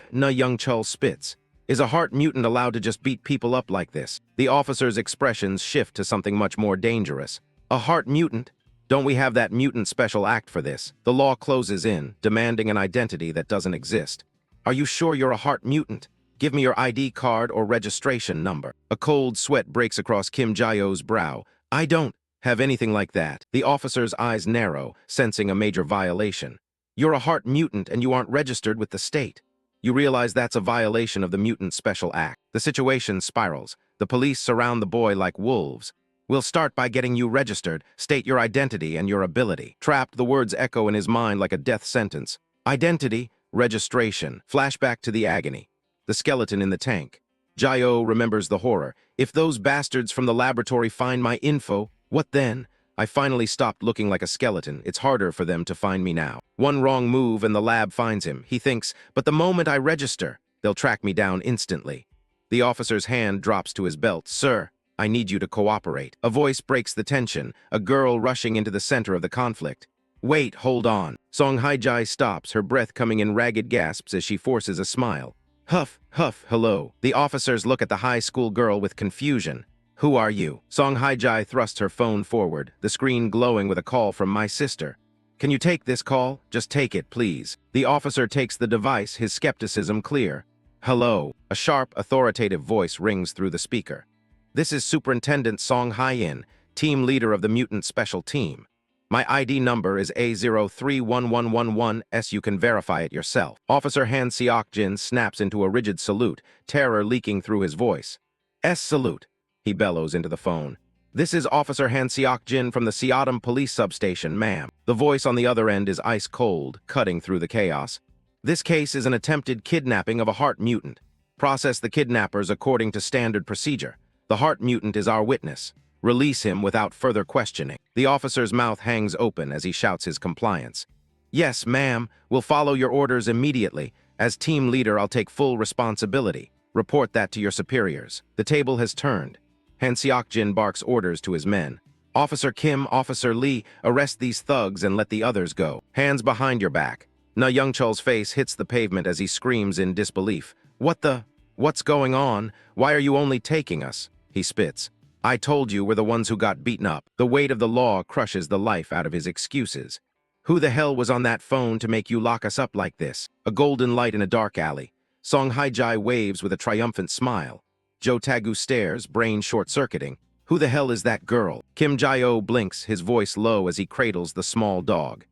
Na Youngchul spits. Is a heart mutant allowed to just beat people up like this? The officer's expressions shift to something much more dangerous. A heart mutant? Don't we have that mutant special act for this? The law closes in, demanding an identity that doesn't exist. Are you sure you're a heart mutant? Give me your ID card or registration number. A cold sweat breaks across Kim Jae-oh's brow. I don't have anything like that. The officer's eyes narrow, sensing a major violation. You're a heart mutant and you aren't registered with the state. You realize that's a violation of the Mutant Special Act. The situation spirals. The police surround the boy like wolves. We'll start by getting you registered. State your identity and your ability. Trapped, the words echo in his mind like a death sentence. Identity, registration. Flashback to the agony. The skeleton in the tank. Jae-oh remembers the horror. If those bastards from the laboratory find my info, what then? I finally stopped looking like a skeleton. It's harder for them to find me now. One wrong move and the lab finds him. He thinks, but the moment I register, they'll track me down instantly. The officer's hand drops to his belt. Sir, I need you to cooperate. A voice breaks the tension, a girl rushing into the center of the conflict. Wait, hold on. Song Hae-jae stops, her breath coming in ragged gasps as she forces a smile. Huff, huff, hello. The officers look at the high school girl with confusion. Who are you? Song Hae-jae thrusts her phone forward, the screen glowing with a call from my sister. Can you take this call? Just take it, please. The officer takes the device, his skepticism clear. Hello. A sharp, authoritative voice rings through the speaker. This is Superintendent Song Hae-in, team leader of the Mutant Special Team. My ID number is A031111S. You can verify it yourself. Officer Han Seok-jin snaps into a rigid salute, terror leaking through his voice. Salute. He bellows into the phone. This is Officer Han Seok-jin from the Seotum Police Substation, ma'am. The voice on the other end is ice cold, cutting through the chaos. This case is an attempted kidnapping of a heart mutant. Process the kidnappers according to standard procedure. The heart mutant is our witness. Release him without further questioning. The officer's mouth hangs open as he shouts his compliance. Yes, ma'am, we'll follow your orders immediately. As team leader, I'll take full responsibility. Report that to your superiors. The table has turned. Han Seok-jin barks orders to his men. Officer Kim, Officer Lee, arrest these thugs and let the others go. Hands behind your back. Na Youngchul's face hits the pavement as he screams in disbelief. What's going on? Why are you only taking us? He spits. I told you we're the ones who got beaten up. The weight of the law crushes the life out of his excuses. Who the hell was on that phone to make you lock us up like this? A golden light in a dark alley. Song Hae-jae waves with a triumphant smile. Joe Tagu stares, brain short-circuiting. Who the hell is that girl? Kim Jae-oh blinks, his voice low as he cradles the small dog.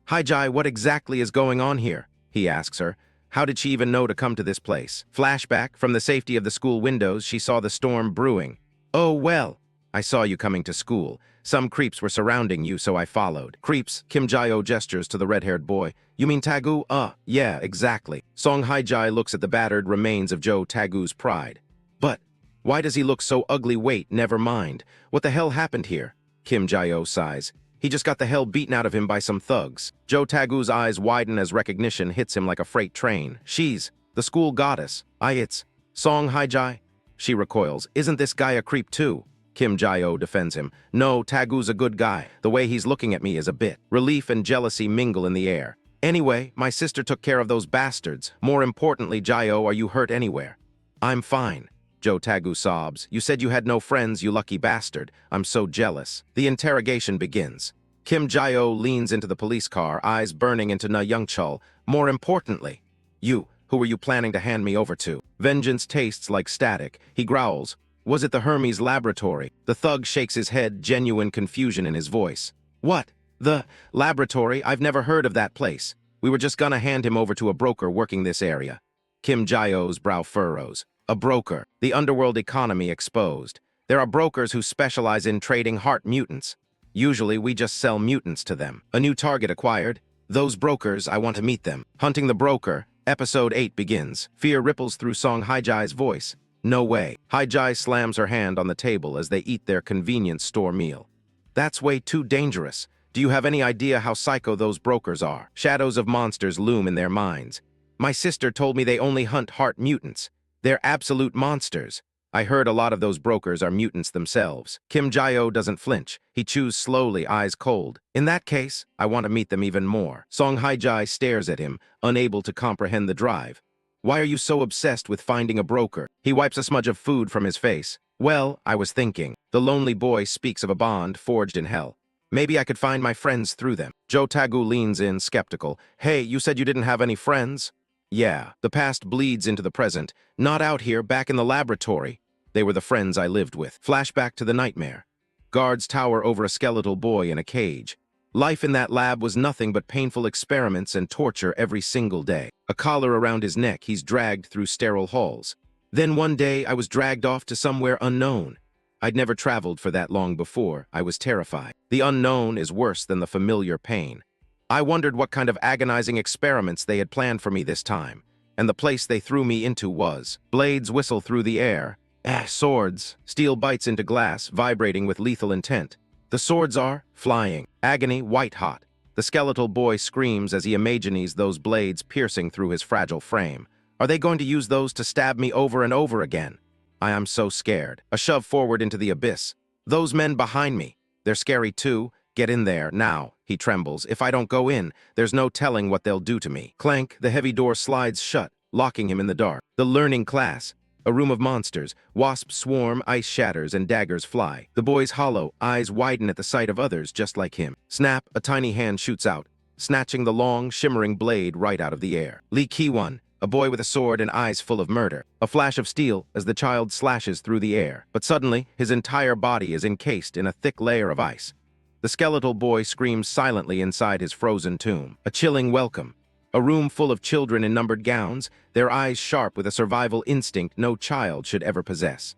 Hae-jae, what exactly is going on here? He asks her. How did she even know to come to this place? Flashback, from the safety of the school windows, she saw the storm brewing. Oh, well, I saw you coming to school. Some creeps were surrounding you, so I followed. Creeps, Kim Jae-oh gestures to the red-haired boy. You mean Tagu? Yeah, exactly. Song Hae-jae looks at the battered remains of Joe Tagu's pride. But why does he look so ugly? Wait, never mind. What the hell happened here? Kim Jae-oh sighs. He just got the hell beaten out of him by some thugs. Joe Tagu's eyes widen as recognition hits him like a freight train. She's the school goddess. It's Song Haijai. She recoils. Isn't this guy a creep too? Kim Jae-oh defends him. No, Tagu's a good guy. The way he's looking at me is a bit. Relief and jealousy mingle in the air. Anyway, my sister took care of those bastards. More importantly, Jae-oh, are you hurt anywhere? I'm fine. Joe Tagu sobs. You said you had no friends, you lucky bastard. I'm so jealous. The interrogation begins. Kim Jae-oh leans into the police car, eyes burning into Na Young-chul. More importantly, who were you planning to hand me over to? Vengeance tastes like static. He growls. Was it the Hermes laboratory? The thug shakes his head, genuine confusion in his voice. What? The laboratory? I've never heard of that place. We were just gonna hand him over to a broker working this area. Kim Jae-oh's brow furrows. A broker. The underworld economy exposed. There are brokers who specialize in trading heart mutants. Usually we just sell mutants to them. A new target acquired. Those brokers, I want to meet them. Hunting the broker. Episode 8 begins. Fear ripples through Song Haijai's voice. No way. Haijai slams her hand on the table as they eat their convenience store meal. That's way too dangerous. Do you have any idea how psycho those brokers are? Shadows of monsters loom in their minds. My sister told me they only hunt heart mutants. They're absolute monsters. I heard a lot of those brokers are mutants themselves. Kim Jae-oh doesn't flinch. He chews slowly, eyes cold. In that case, I want to meet them even more. Song Haijai stares at him, unable to comprehend the drive. Why are you so obsessed with finding a broker? He wipes a smudge of food from his face. Well, I was thinking. The lonely boy speaks of a bond forged in hell. Maybe I could find my friends through them. Joe Tagu leans in, skeptical. Hey, you said you didn't have any friends? Yeah, the past bleeds into the present. Not out here, back in the laboratory. They were the friends I lived with. Flashback to the nightmare. Guards tower over a skeletal boy in a cage. Life in that lab was nothing but painful experiments and torture every single day. A collar around his neck, he's dragged through sterile halls. Then one day, I was dragged off to somewhere unknown. I'd never traveled for that long before. I was terrified. The unknown is worse than the familiar pain. I wondered what kind of agonizing experiments they had planned for me this time. And the place they threw me into was. Blades whistle through the air. Swords. Steel bites into glass, vibrating with lethal intent. The swords are flying. Agony white-hot. The skeletal boy screams as he imagines those blades piercing through his fragile frame. Are they going to use those to stab me over and over again? I am so scared. A shove forward into the abyss. Those men behind me. They're scary too. Get in there, now. He trembles. If I don't go in, there's no telling what they'll do to me. Clank, the heavy door slides shut, locking him in the dark. The learning class. A room of monsters. Wasps swarm, ice shatters, and daggers fly. The boy's hollow, eyes widen at the sight of others just like him. Snap, a tiny hand shoots out, snatching the long, shimmering blade right out of the air. Lee Ki-won, a boy with a sword and eyes full of murder. A flash of steel as the child slashes through the air. But suddenly, his entire body is encased in a thick layer of ice. The skeletal boy screams silently inside his frozen tomb. A chilling welcome. A room full of children in numbered gowns, their eyes sharp with a survival instinct no child should ever possess.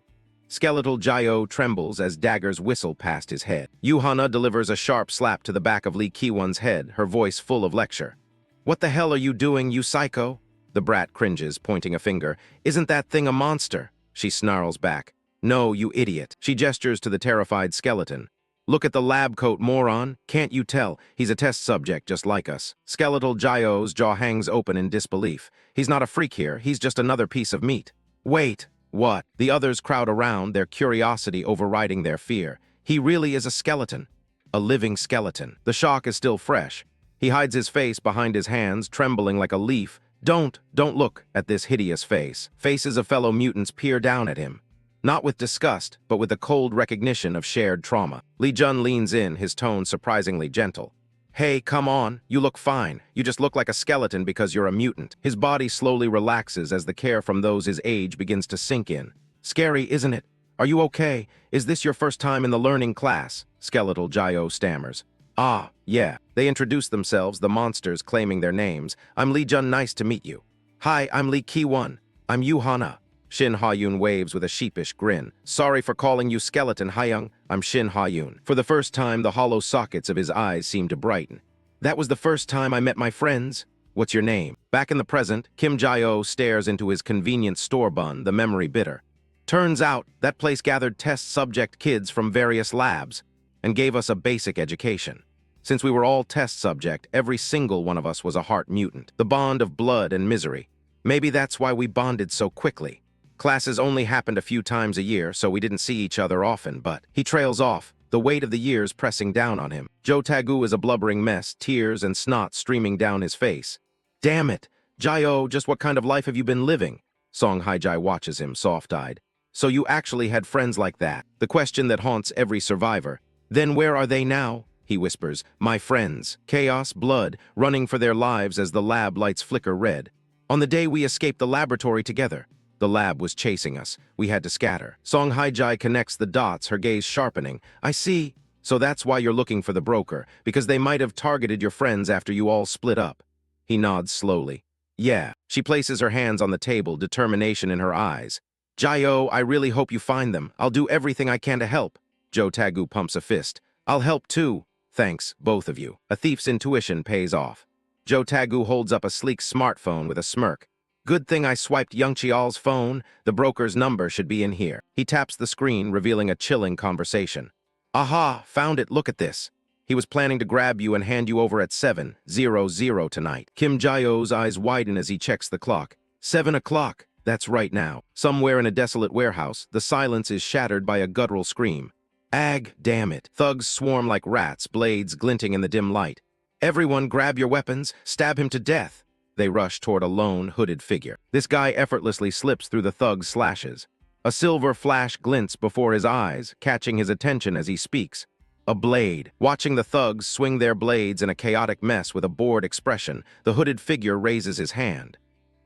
Skeletal Jae-oh trembles as daggers whistle past his head. Yuhana delivers a sharp slap to the back of Lee Ki-won's head, her voice full of lecture. What the hell are you doing, you psycho? The brat cringes, pointing a finger. Isn't that thing a monster? She snarls back. No, you idiot. She gestures to the terrified skeleton. Look at the lab coat, moron. Can't you tell? He's a test subject just like us. Skeletal Jae-oh's jaw hangs open in disbelief. He's not a freak here. He's just another piece of meat. Wait. What? The others crowd around, their curiosity overriding their fear. He really is a skeleton. A living skeleton. The shock is still fresh. He hides his face behind his hands, trembling like a leaf. Don't look at this hideous face. Faces of fellow mutants peer down at him. Not with disgust, but with the cold recognition of shared trauma. Lee Jun leans in, his tone surprisingly gentle. Hey, come on, you look fine. You just look like a skeleton because you're a mutant. His body slowly relaxes as the care from those his age begins to sink in. Scary, isn't it? Are you okay? Is this your first time in the learning class? Skeletal Jae-oh stammers. Ah, yeah. They introduce themselves, the monsters claiming their names. I'm Lee Jun, nice to meet you. Hi, I'm Lee Ki-won. I'm Yuhana. Shin Ha-yoon waves with a sheepish grin. Sorry for calling you skeleton, Ha-young. I'm Shin Ha-yoon. For the first time, the hollow sockets of his eyes seem to brighten. That was the first time I met my friends. What's your name? Back in the present, Kim Jae-oh stares into his convenient store bun, the memory bitter. Turns out, that place gathered test subject kids from various labs and gave us a basic education. Since we were all test subject, every single one of us was a heart mutant. The bond of blood and misery. Maybe that's why we bonded so quickly. Classes only happened a few times a year, so we didn't see each other often, but he trails off, the weight of the years pressing down on him. Joe Tagu is a blubbering mess, tears and snot streaming down his face. Damn it! Jayo, just what kind of life have you been living? Song Haijai watches him, soft-eyed. So you actually had friends like that? The question that haunts every survivor. Then where are they now? He whispers. My friends. Chaos, blood, running for their lives as the lab lights flicker red. On the day we escaped the laboratory together. The lab was chasing us. We had to scatter. Song Haijai connects the dots, her gaze sharpening. I see. So that's why you're looking for the broker, because they might have targeted your friends after you all split up. He nods slowly. Yeah. She places her hands on the table, determination in her eyes. Jayo, I really hope you find them. I'll do everything I can to help. Joe Tagu pumps a fist. I'll help too. Thanks, both of you. A thief's intuition pays off. Joe Tagu holds up a sleek smartphone with a smirk. Good thing I swiped Youngchial's phone. The broker's number should be in here. He taps the screen, revealing a chilling conversation. Aha, found it, look at this. He was planning to grab you and hand you over at 7:00 tonight. Kim Jayo's eyes widen as he checks the clock. 7 o'clock. That's right now. Somewhere in a desolate warehouse, the silence is shattered by a guttural scream. Ag, damn it. Thugs swarm like rats, blades glinting in the dim light. Everyone grab your weapons, stab him to death. They rush toward a lone, hooded figure. This guy effortlessly slips through the thug's slashes. A silver flash glints before his eyes, catching his attention as he speaks. A blade. Watching the thugs swing their blades in a chaotic mess with a bored expression, the hooded figure raises his hand.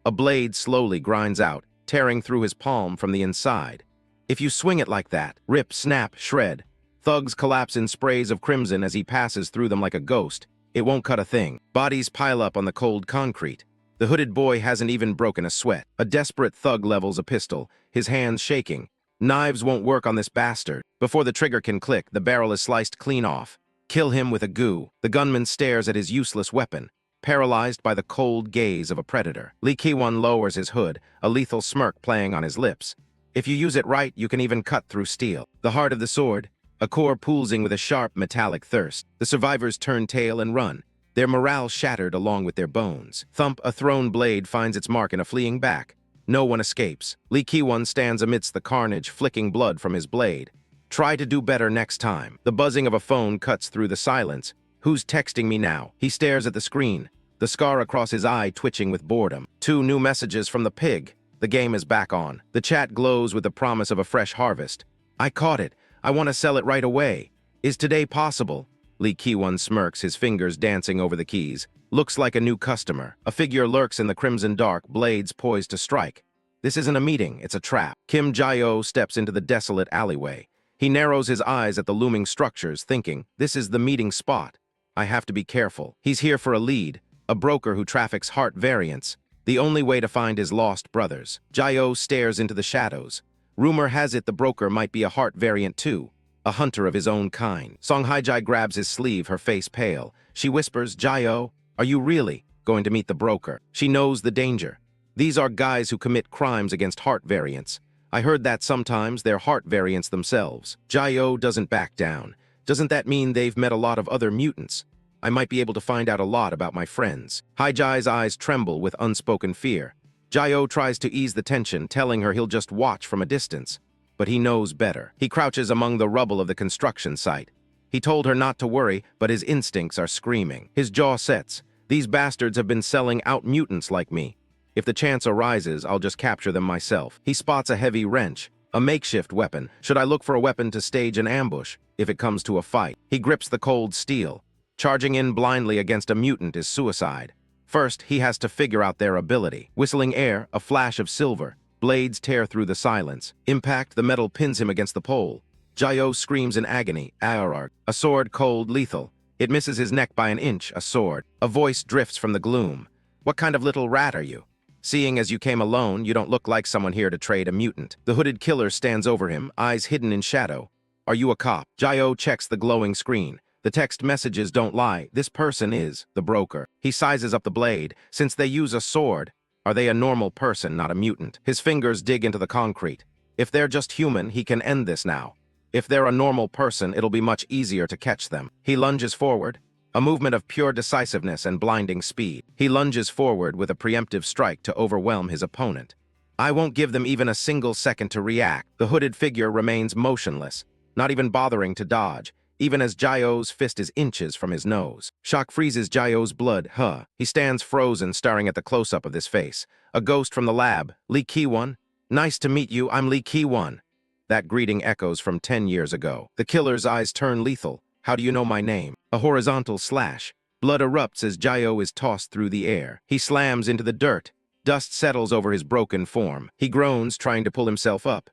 A blade slowly grinds out, tearing through his palm from the inside. If you swing it like that, rip, snap, shred. Thugs collapse in sprays of crimson as he passes through them like a ghost. It won't cut a thing. Bodies pile up on the cold concrete. The hooded boy hasn't even broken a sweat. A desperate thug levels a pistol, his hands shaking. Knives won't work on this bastard. Before the trigger can click, the barrel is sliced clean off. Kill him with a goo. The gunman stares at his useless weapon, paralyzed by the cold gaze of a predator. Lee Ki-won lowers his hood, a lethal smirk playing on his lips. If you use it right, you can even cut through steel. The heart of the sword, a core pulsing with a sharp metallic thirst. The survivors turn tail and run, their morale shattered along with their bones. Thump, a thrown blade finds its mark in a fleeing back. No one escapes. Lee Ki-won stands amidst the carnage, flicking blood from his blade. Try to do better next time. The buzzing of a phone cuts through the silence. Who's texting me now? He stares at the screen, the scar across his eye twitching with boredom. 2 new messages from the pig. The game is back on. The chat glows with the promise of a fresh harvest. I caught it. I want to sell it right away. Is today possible? Lee Ki-won smirks, his fingers dancing over the keys. Looks like a new customer. A figure lurks in the crimson dark, blades poised to strike. This isn't a meeting, it's a trap. Kim Jayo steps into the desolate alleyway. He narrows his eyes at the looming structures, thinking, this is the meeting spot. I have to be careful. He's here for a lead, a broker who traffics heart variants. The only way to find his lost brothers. Jayo stares into the shadows. Rumor has it the broker might be a heart variant too, a hunter of his own kind. Song Haijai grabs his sleeve, her face pale. She whispers, Jayo, are you really going to meet the broker? She knows the danger. These are guys who commit crimes against heart variants. I heard that sometimes they're heart variants themselves. Jayo doesn't back down. Doesn't that mean they've met a lot of other mutants? I might be able to find out a lot about my friends. Haijai's eyes tremble with unspoken fear. Jayo tries to ease the tension, telling her he'll just watch from a distance. But he knows better. He crouches among the rubble of the construction site. He told her not to worry, but his instincts are screaming. His jaw sets. These bastards have been selling out mutants like me. If the chance arises, I'll just capture them myself. He spots a heavy wrench, a makeshift weapon. Should I look for a weapon to stage an ambush, if it comes to a fight? He grips the cold steel. Charging in blindly against a mutant is suicide. First, he has to figure out their ability. Whistling air, a flash of silver. Blades tear through the silence. Impact, the metal pins him against the pole. Jayo screams in agony. Aorark. A sword cold, lethal. It misses his neck by an inch, a sword. A voice drifts from the gloom. What kind of little rat are you? Seeing as you came alone, you don't look like someone here to trade a mutant. The hooded killer stands over him, eyes hidden in shadow. Are you a cop? Jayo checks the glowing screen. The text messages don't lie. This person is the broker. He sizes up the blade. Since they use a sword, are they a normal person, not a mutant? His fingers dig into the concrete. If they're just human, he can end this now. If they're a normal person, it'll be much easier to catch them. He lunges forward. a movement of pure decisiveness and blinding speed. He lunges forward with a preemptive strike to overwhelm his opponent. I won't give them even a single second to react. The hooded figure remains motionless, not even bothering to dodge, even as Jayo's fist is inches from his nose. Shock freezes Jayo's blood. He stands frozen, staring at the close-up of this face. A ghost from the lab. Lee Ki-won? Nice to meet you, I'm Lee Ki-won. That greeting echoes from 10 years ago. The killer's eyes turn lethal. How do you know my name? A horizontal slash. Blood erupts as Jayo is tossed through the air. He slams into the dirt. Dust settles over his broken form. He groans, trying to pull himself up.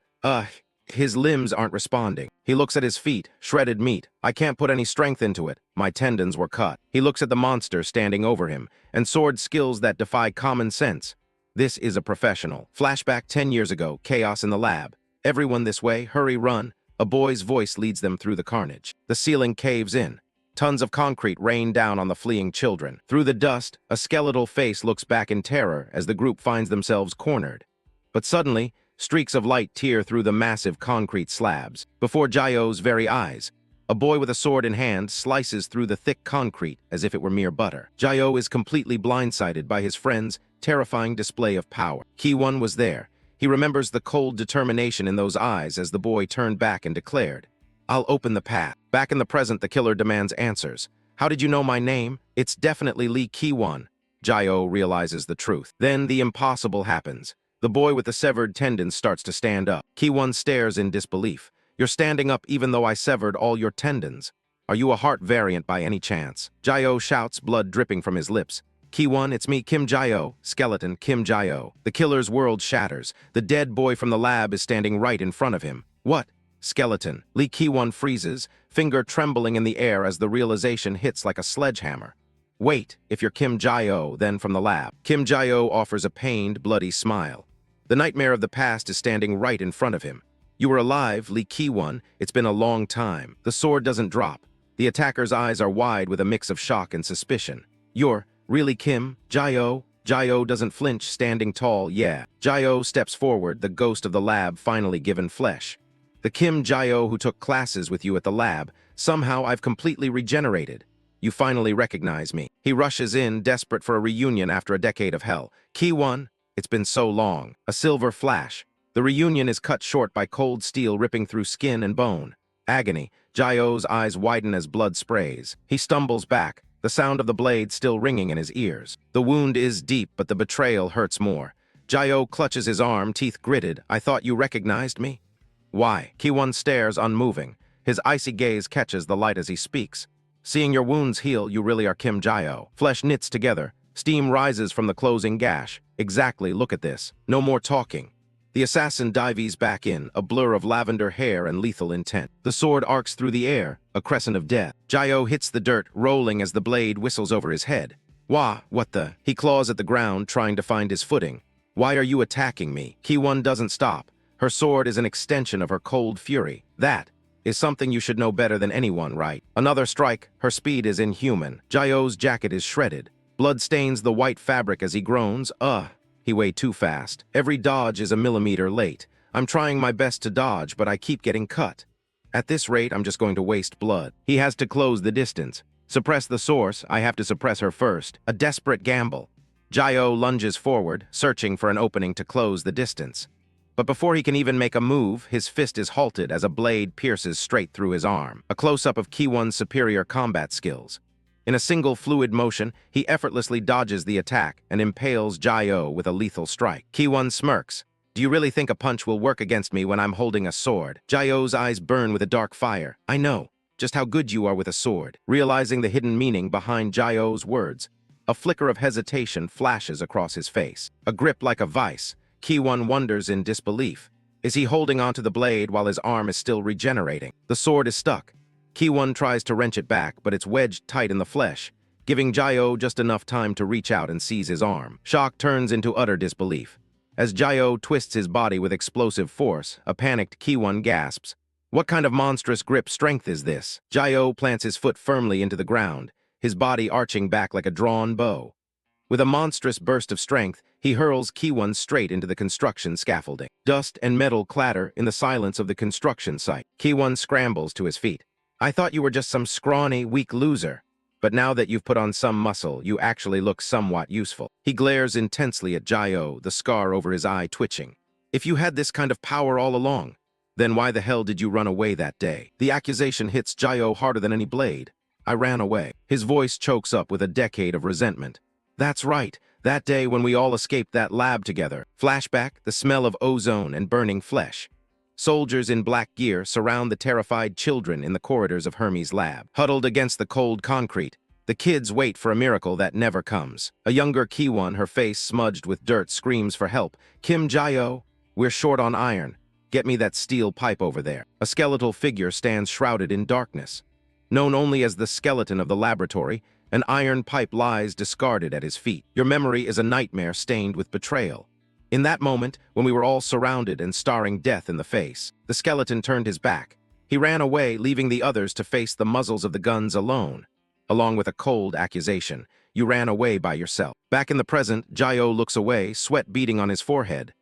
His limbs aren't responding. He looks at his feet, shredded meat. I can't put any strength into it. My tendons were cut. He looks at the monster standing over him, and sword skills that defy common sense. This is a professional. Flashback 10 years ago, chaos in the lab. Everyone this way, hurry, run. A boy's voice leads them through the carnage. The ceiling caves in. Tons of concrete rain down on the fleeing children. Through the dust, a skeletal face looks back in terror as the group finds themselves cornered. But suddenly, streaks of light tear through the massive concrete slabs. Before Jayo's very eyes, a boy with a sword in hand slices through the thick concrete as if it were mere butter. Jayo is completely blindsided by his friend's terrifying display of power. Ki-won was there. He remembers the cold determination in those eyes as the boy turned back and declared, I'll open the path. Back in the present, the killer demands answers. How did you know my name? It's definitely Lee Ki-won. Jayo realizes the truth. Then the impossible happens. The boy with the severed tendons starts to stand up. Ki-won stares in disbelief. You're standing up even though I severed all your tendons. Are you a heart variant by any chance? Jayo shouts, blood dripping from his lips. Ki-won, it's me, Kim Jayo. Skeleton, Kim Jayo. The killer's world shatters. The dead boy from the lab is standing right in front of him. What? Skeleton. Lee Ki-won freezes, finger trembling in the air as the realization hits like a sledgehammer. Wait, if you're Kim Jayo, then from the lab. Kim Jayo offers a pained, bloody smile. The nightmare of the past is standing right in front of him. You were alive, Lee Ki-won. It's been a long time. The sword doesn't drop. The attacker's eyes are wide with a mix of shock and suspicion. You're really Kim Jayo? Jayo doesn't flinch, standing tall. Yeah. Jayo steps forward, the ghost of the lab finally given flesh. The Kim Jayo who took classes with you at the lab. Somehow I've completely regenerated. You finally recognize me. He rushes in, desperate for a reunion after a decade of hell. Ki-won, it's been so long. A silver flash. The reunion is cut short by cold steel ripping through skin and bone. Agony. Jayo's eyes widen as blood sprays. He stumbles back, the sound of the blade still ringing in his ears. The wound is deep, but the betrayal hurts more. Jayo clutches his arm, teeth gritted. I thought you recognized me? Why? Ki-won stares, unmoving. His icy gaze catches the light as he speaks. Seeing your wounds heal, you really are Kim Jayo. Flesh knits together. Steam rises from the closing gash. Exactly, look at this. No more talking. The assassin dives back in, a blur of lavender hair and lethal intent. The sword arcs through the air, a crescent of death. Jayo hits the dirt, rolling as the blade whistles over his head. Wah, what the? He claws at the ground, trying to find his footing. Why are you attacking me? Ki-won doesn't stop. Her sword is an extension of her cold fury. That is something you should know better than anyone, right? Another strike, her speed is inhuman. Jayo's jacket is shredded. Blood stains the white fabric as he groans. He way too fast. Every dodge is a millimeter late. I'm trying my best to dodge, but I keep getting cut. At this rate, I'm just going to waste blood. He has to close the distance. Suppress the source, I have to suppress her first. A desperate gamble. Jayo lunges forward, searching for an opening to close the distance. But before he can even make a move, his fist is halted as a blade pierces straight through his arm. A close-up of Ki-won's superior combat skills. In a single fluid motion, he effortlessly dodges the attack and impales Jayo with a lethal strike. Ki-won smirks. Do you really think a punch will work against me when I'm holding a sword? Jayo's eyes burn with a dark fire. I know just how good you are with a sword. Realizing the hidden meaning behind Jayo's words, a flicker of hesitation flashes across his face. A grip like a vice. Ki-won wonders in disbelief. Is he holding onto the blade while his arm is still regenerating? The sword is stuck. Ki-won tries to wrench it back, but it's wedged tight in the flesh, giving Jayo just enough time to reach out and seize his arm. Shock turns into utter disbelief. As Jayo twists his body with explosive force, a panicked Ki-won gasps. What kind of monstrous grip strength is this? Jayo plants his foot firmly into the ground, his body arching back like a drawn bow. With a monstrous burst of strength, he hurls Ki-won straight into the construction scaffolding. Dust and metal clatter in the silence of the construction site. Ki-won scrambles to his feet. I thought you were just some scrawny, weak loser. But now that you've put on some muscle, you actually look somewhat useful. He glares intensely at Jio, the scar over his eye twitching. If you had this kind of power all along, then why the hell did you run away that day? The accusation hits Jio harder than any blade. I ran away. His voice chokes up with a decade of resentment. That's right. That day when we all escaped that lab together. Flashback, the smell of ozone and burning flesh. Soldiers in black gear surround the terrified children in the corridors of Hermes' lab. Huddled against the cold concrete, the kids wait for a miracle that never comes. A younger Kiwon, her face smudged with dirt, screams for help. Kim Jae-oh, we're short on iron. Get me that steel pipe over there. A skeletal figure stands shrouded in darkness. Known only as the skeleton of the laboratory, an iron pipe lies discarded at his feet. Your memory is a nightmare stained with betrayal. In that moment, when we were all surrounded and staring death in the face, the skeleton turned his back. He ran away, leaving the others to face the muzzles of the guns alone. Along with a cold accusation, you ran away by yourself. Back in the present, Jae-oh looks away, sweat beading on his forehead.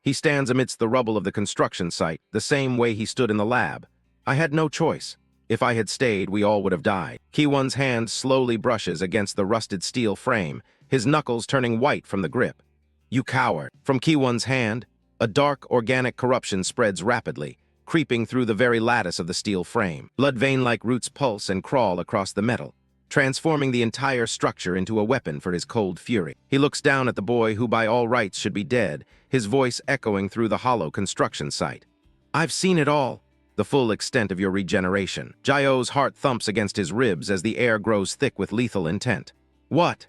He stands amidst the rubble of the construction site, the same way he stood in the lab. I had no choice. If I had stayed, we all would have died. Kiwon's hand slowly brushes against the rusted steel frame, his knuckles turning white from the grip. You coward. From Kiwon's hand, a dark, organic corruption spreads rapidly, creeping through the very lattice of the steel frame. Blood vein-like roots pulse and crawl across the metal, transforming the entire structure into a weapon for his cold fury. He looks down at the boy who by all rights should be dead, his voice echoing through the hollow construction site. I've seen it all. The full extent of your regeneration. Jae-oh's heart thumps against his ribs as the air grows thick with lethal intent. What?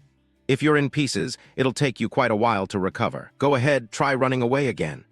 If you're in pieces, it'll take you quite a while to recover. Go ahead, try running away again.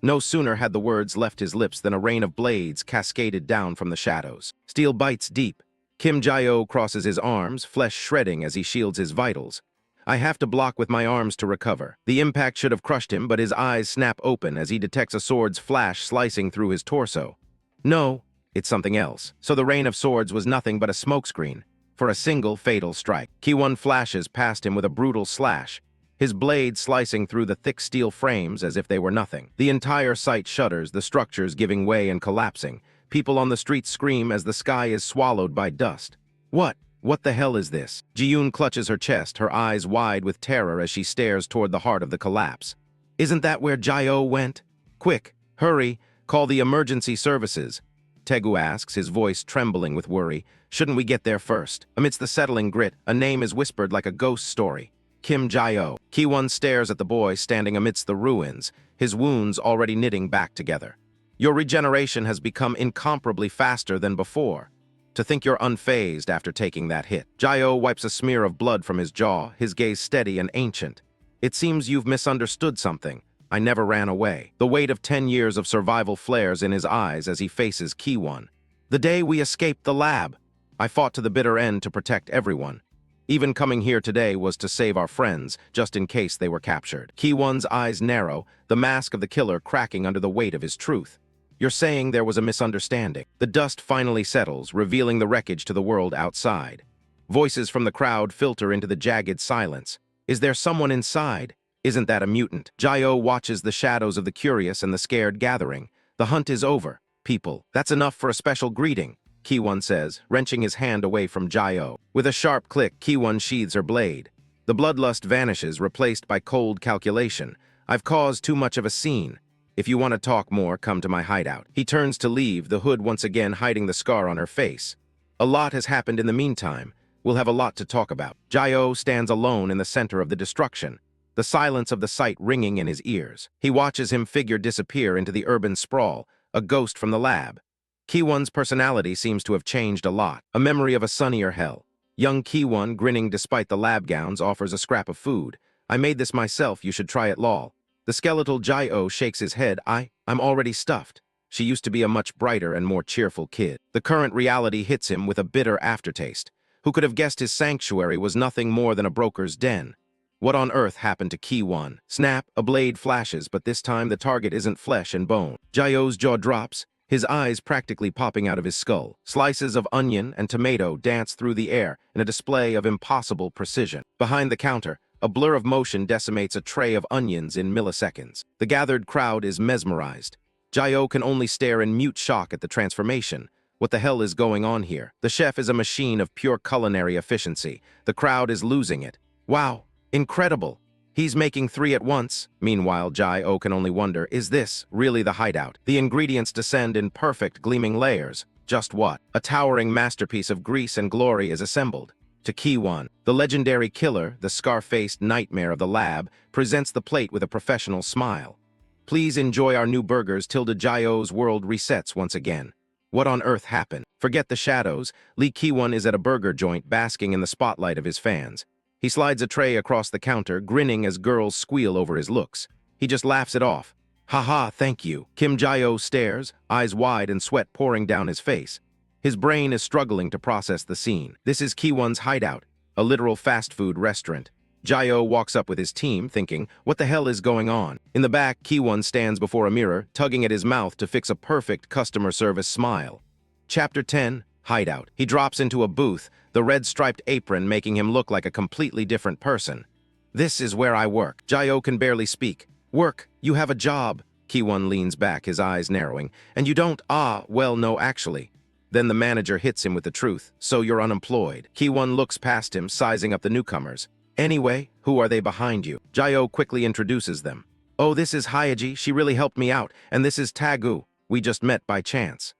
No sooner had the words left his lips than a rain of blades cascaded down from the shadows. Steel bites deep. Kim Jae-oh crosses his arms, flesh shredding as he shields his vitals. I have to block with my arms to recover. The impact should have crushed him, but his eyes snap open as he detects a sword's flash slicing through his torso. No, it's something else. So the rain of swords was nothing but a smokescreen for a single fatal strike. Kiwon flashes past him with a brutal slash, his blade slicing through the thick steel frames as if they were nothing. The entire site shudders, the structures giving way and collapsing. People on the street scream as the sky is swallowed by dust. What the hell is this? Ji-yoon clutches her chest, her eyes wide with terror as she stares toward the heart of the collapse. Isn't that where Jae-oh went? Quick, hurry, call the emergency services. Taegu asks, his voice trembling with worry. Shouldn't we get there first? Amidst the settling grit, a name is whispered like a ghost story. Kim Jae-oh. Kiwon stares at the boy standing amidst the ruins, his wounds already knitting back together. Your regeneration has become incomparably faster than before. To think you're unfazed after taking that hit. Jae-oh wipes a smear of blood from his jaw, his gaze steady and ancient. It seems you've misunderstood something. I never ran away. The weight of 10 years of survival flares in his eyes as he faces Kiwon. The day we escaped the lab, I fought to the bitter end to protect everyone. Even coming here today was to save our friends, just in case they were captured. Kiwon's eyes narrow, the mask of the killer cracking under the weight of his truth. You're saying there was a misunderstanding. The dust finally settles, revealing the wreckage to the world outside. Voices from the crowd filter into the jagged silence. Is there someone inside? Isn't that a mutant? Jae-oh watches the shadows of the curious and the scared gathering. The hunt is over. People, that's enough for a special greeting, Kiwon says, wrenching his hand away from Jae-oh. With a sharp click, Kiwon sheathes her blade. The bloodlust vanishes, replaced by cold calculation. I've caused too much of a scene. If you want to talk more, come to my hideout. He turns to leave, the hood once again hiding the scar on her face. A lot has happened in the meantime. We'll have a lot to talk about. Jae-oh stands alone in the center of the destruction, the silence of the site ringing in his ears. He watches him figure disappear into the urban sprawl, a ghost from the lab. Kiwon's personality seems to have changed a lot, a memory of a sunnier hell. Young Kiwon, grinning despite the lab gowns, offers a scrap of food. I made this myself, you should try it, lol. The skeletal Jae-oh shakes his head. I'm already stuffed. She used to be a much brighter and more cheerful kid. The current reality hits him with a bitter aftertaste. Who could have guessed his sanctuary was nothing more than a broker's den? What on earth happened to Kiwon? Snap, a blade flashes, but this time the target isn't flesh and bone. Jae-oh's jaw drops, his eyes practically popping out of his skull. Slices of onion and tomato dance through the air in a display of impossible precision. Behind the counter, a blur of motion decimates a tray of onions in milliseconds. The gathered crowd is mesmerized. Jae-oh can only stare in mute shock at the transformation, What the hell is going on here? The chef is a machine of pure culinary efficiency. The crowd is losing it. Wow, incredible. He's making 3 at once. Meanwhile, Jai-O can only wonder, is this really the hideout? The ingredients descend in perfect, gleaming layers. Just what? A towering masterpiece of grease and glory is assembled. To Ki-won, the legendary killer, the scar-faced nightmare of the lab, presents the plate with a professional smile. Please enjoy our new burgers till the Jai-O's world resets once again. What on earth happened? Forget the shadows. Lee Ki-won is at a burger joint basking in the spotlight of his fans. He slides a tray across the counter, grinning as girls squeal over his looks. He just laughs it off. Haha, thank you. Kim Jai-O stares, eyes wide and sweat pouring down his face. His brain is struggling to process the scene. This is Ki-won's hideout, a literal fast food restaurant. Jai-O walks up with his team, thinking, what the hell is going on? In the back, Ki-won stands before a mirror, tugging at his mouth to fix a perfect customer service smile. Chapter 10, Hideout. He drops into a booth, the red-striped apron making him look like a completely different person. This is where I work. Jai-O can barely speak. Work? You have a job. Ki-won leans back, his eyes narrowing. And you don't? Well, no, actually. Then the manager hits him with the truth. So you're unemployed. Ki-won looks past him, sizing up the newcomers. Anyway, who are they behind you? Jai-O quickly introduces them. Oh, this is Hyaji. She really helped me out. And this is Tagu. We just met by chance.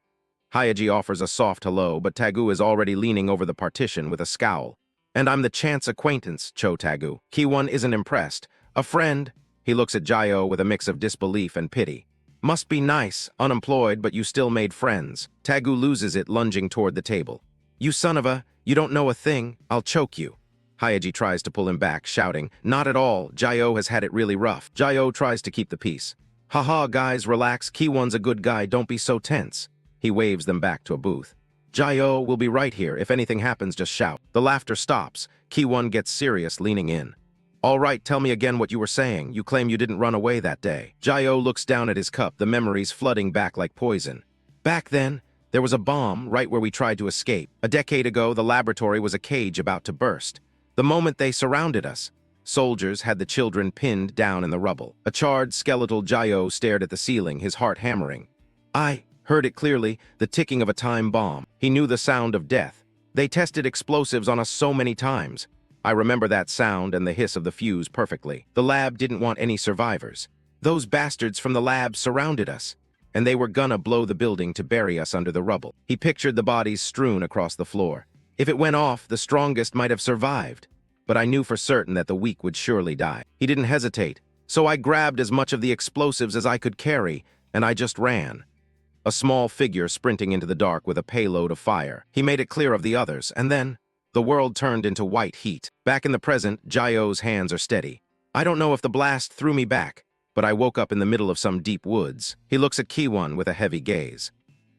Hyaji offers a soft hello, but Tagu is already leaning over the partition with a scowl. And I'm the chance acquaintance, Cho Tagu. Ki-won isn't impressed. A friend? He looks at Jai-O with a mix of disbelief and pity. Must be nice, unemployed, but you still made friends. Tagu loses it, lunging toward the table. You son of a, you don't know a thing, I'll choke you. Hyaji tries to pull him back, shouting, not at all, Jai-O has had it really rough. Jai-O tries to keep the peace. Haha, guys, relax, Ki-won's a good guy, don't be so tense. He waves them back to a booth. Jai-O, we'll be right here. If anything happens, just shout. The laughter stops. Ki-won gets serious, leaning in. All right, tell me again what you were saying. You claim you didn't run away that day. Jai-O looks down at his cup, the memories flooding back like poison. Back then, there was a bomb right where we tried to escape. A decade ago, the laboratory was a cage about to burst. The moment they surrounded us, soldiers had the children pinned down in the rubble. A charred, skeletal Jai-O stared at the ceiling, his heart hammering. I heard it clearly, the ticking of a time bomb. He knew the sound of death. They tested explosives on us so many times. I remember that sound and the hiss of the fuse perfectly. The lab didn't want any survivors. Those bastards from the lab surrounded us, and they were gonna blow the building to bury us under the rubble. He pictured the bodies strewn across the floor. If it went off, the strongest might have survived, but I knew for certain that the weak would surely die. He didn't hesitate, so I grabbed as much of the explosives as I could carry, and I just ran. A small figure sprinting into the dark with a payload of fire. He made it clear of the others, and then the world turned into white heat. Back in the present, Jai-O's hands are steady. I don't know if the blast threw me back, but I woke up in the middle of some deep woods. He looks at Ki-won with a heavy gaze.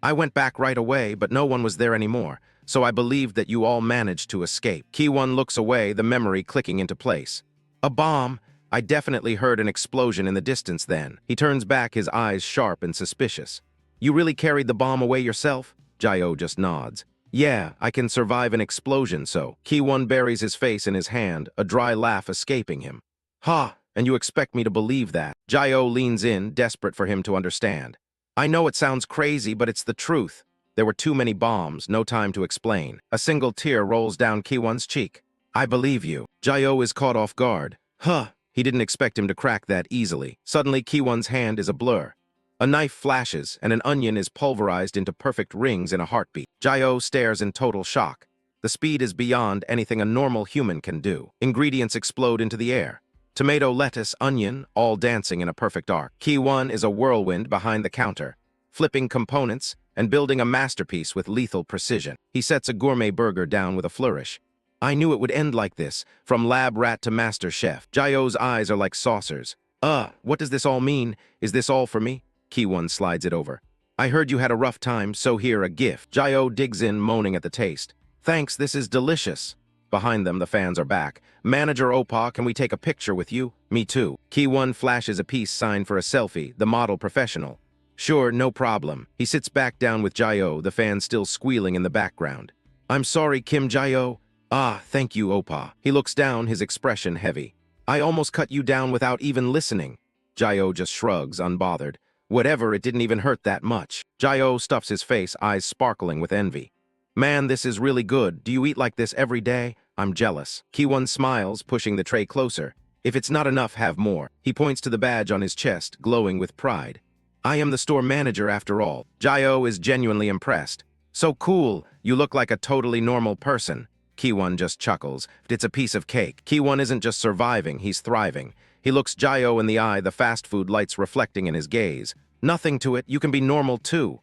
I went back right away, but no one was there anymore, so I believed that you all managed to escape. Ki-won looks away, the memory clicking into place. A bomb! I definitely heard an explosion in the distance then. He turns back, his eyes sharp and suspicious. You really carried the bomb away yourself? Jai-O just nods. Yeah, I can survive an explosion, so. Ki-won buries his face in his hand, a dry laugh escaping him. Ha, and you expect me to believe that? Jai-O leans in, desperate for him to understand. I know it sounds crazy, but it's the truth. There were too many bombs, no time to explain. A single tear rolls down Ki-won's cheek. I believe you. Jai-O is caught off guard. Huh, he didn't expect him to crack that easily. Suddenly, Ki-won's hand is a blur. A knife flashes, and an onion is pulverized into perfect rings in a heartbeat. Jai-O stares in total shock. The speed is beyond anything a normal human can do. Ingredients explode into the air. Tomato, lettuce, onion, all dancing in a perfect arc. Ki-won is a whirlwind behind the counter, flipping components and building a masterpiece with lethal precision. He sets a gourmet burger down with a flourish. I knew it would end like this, from lab rat to master chef. Jai-O's eyes are like saucers. What does this all mean? Is this all for me? Ki-won slides it over. I heard you had a rough time, so here, a gift. Jai-O digs in, moaning at the taste. Thanks, this is delicious. Behind them, the fans are back. Manager Oppa, can we take a picture with you? Me too. Ki-won flashes a peace sign for a selfie, the model professional. Sure, no problem. He sits back down with Jai-O, the fans still squealing in the background. I'm sorry, Kim Jai-O. Thank you, Oppa. He looks down, his expression heavy. I almost cut you down without even listening. Jai-O just shrugs, unbothered. Whatever, it didn't even hurt that much. Jio stuffs his face, eyes sparkling with envy. Man, this is really good. Do you eat like this every day? I'm jealous. Kiwon smiles, pushing the tray closer. If it's not enough, have more. He points to the badge on his chest, glowing with pride. I am the store manager after all. Jio is genuinely impressed. So cool, you look like a totally normal person. Kiwon just chuckles. It's a piece of cake. Kiwon isn't just surviving, he's thriving. He looks Jio in the eye, the fast food lights reflecting in his gaze. Nothing to it, you can be normal too.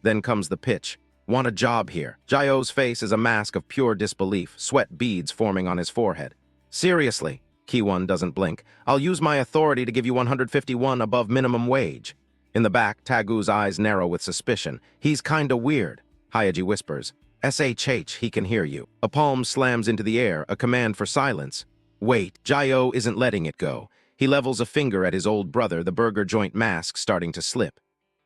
Then comes the pitch. Want a job here. Jio's face is a mask of pure disbelief, sweat beads forming on his forehead. Seriously, Kiwon doesn't blink. I'll use my authority to give you 151 above minimum wage. In the back, Tagu's eyes narrow with suspicion. He's kinda weird. Hyaji whispers. SHH, he can hear you. A palm slams into the air, a command for silence. Wait, Jio isn't letting it go. He levels a finger at his old brother, the burger joint mask starting to slip.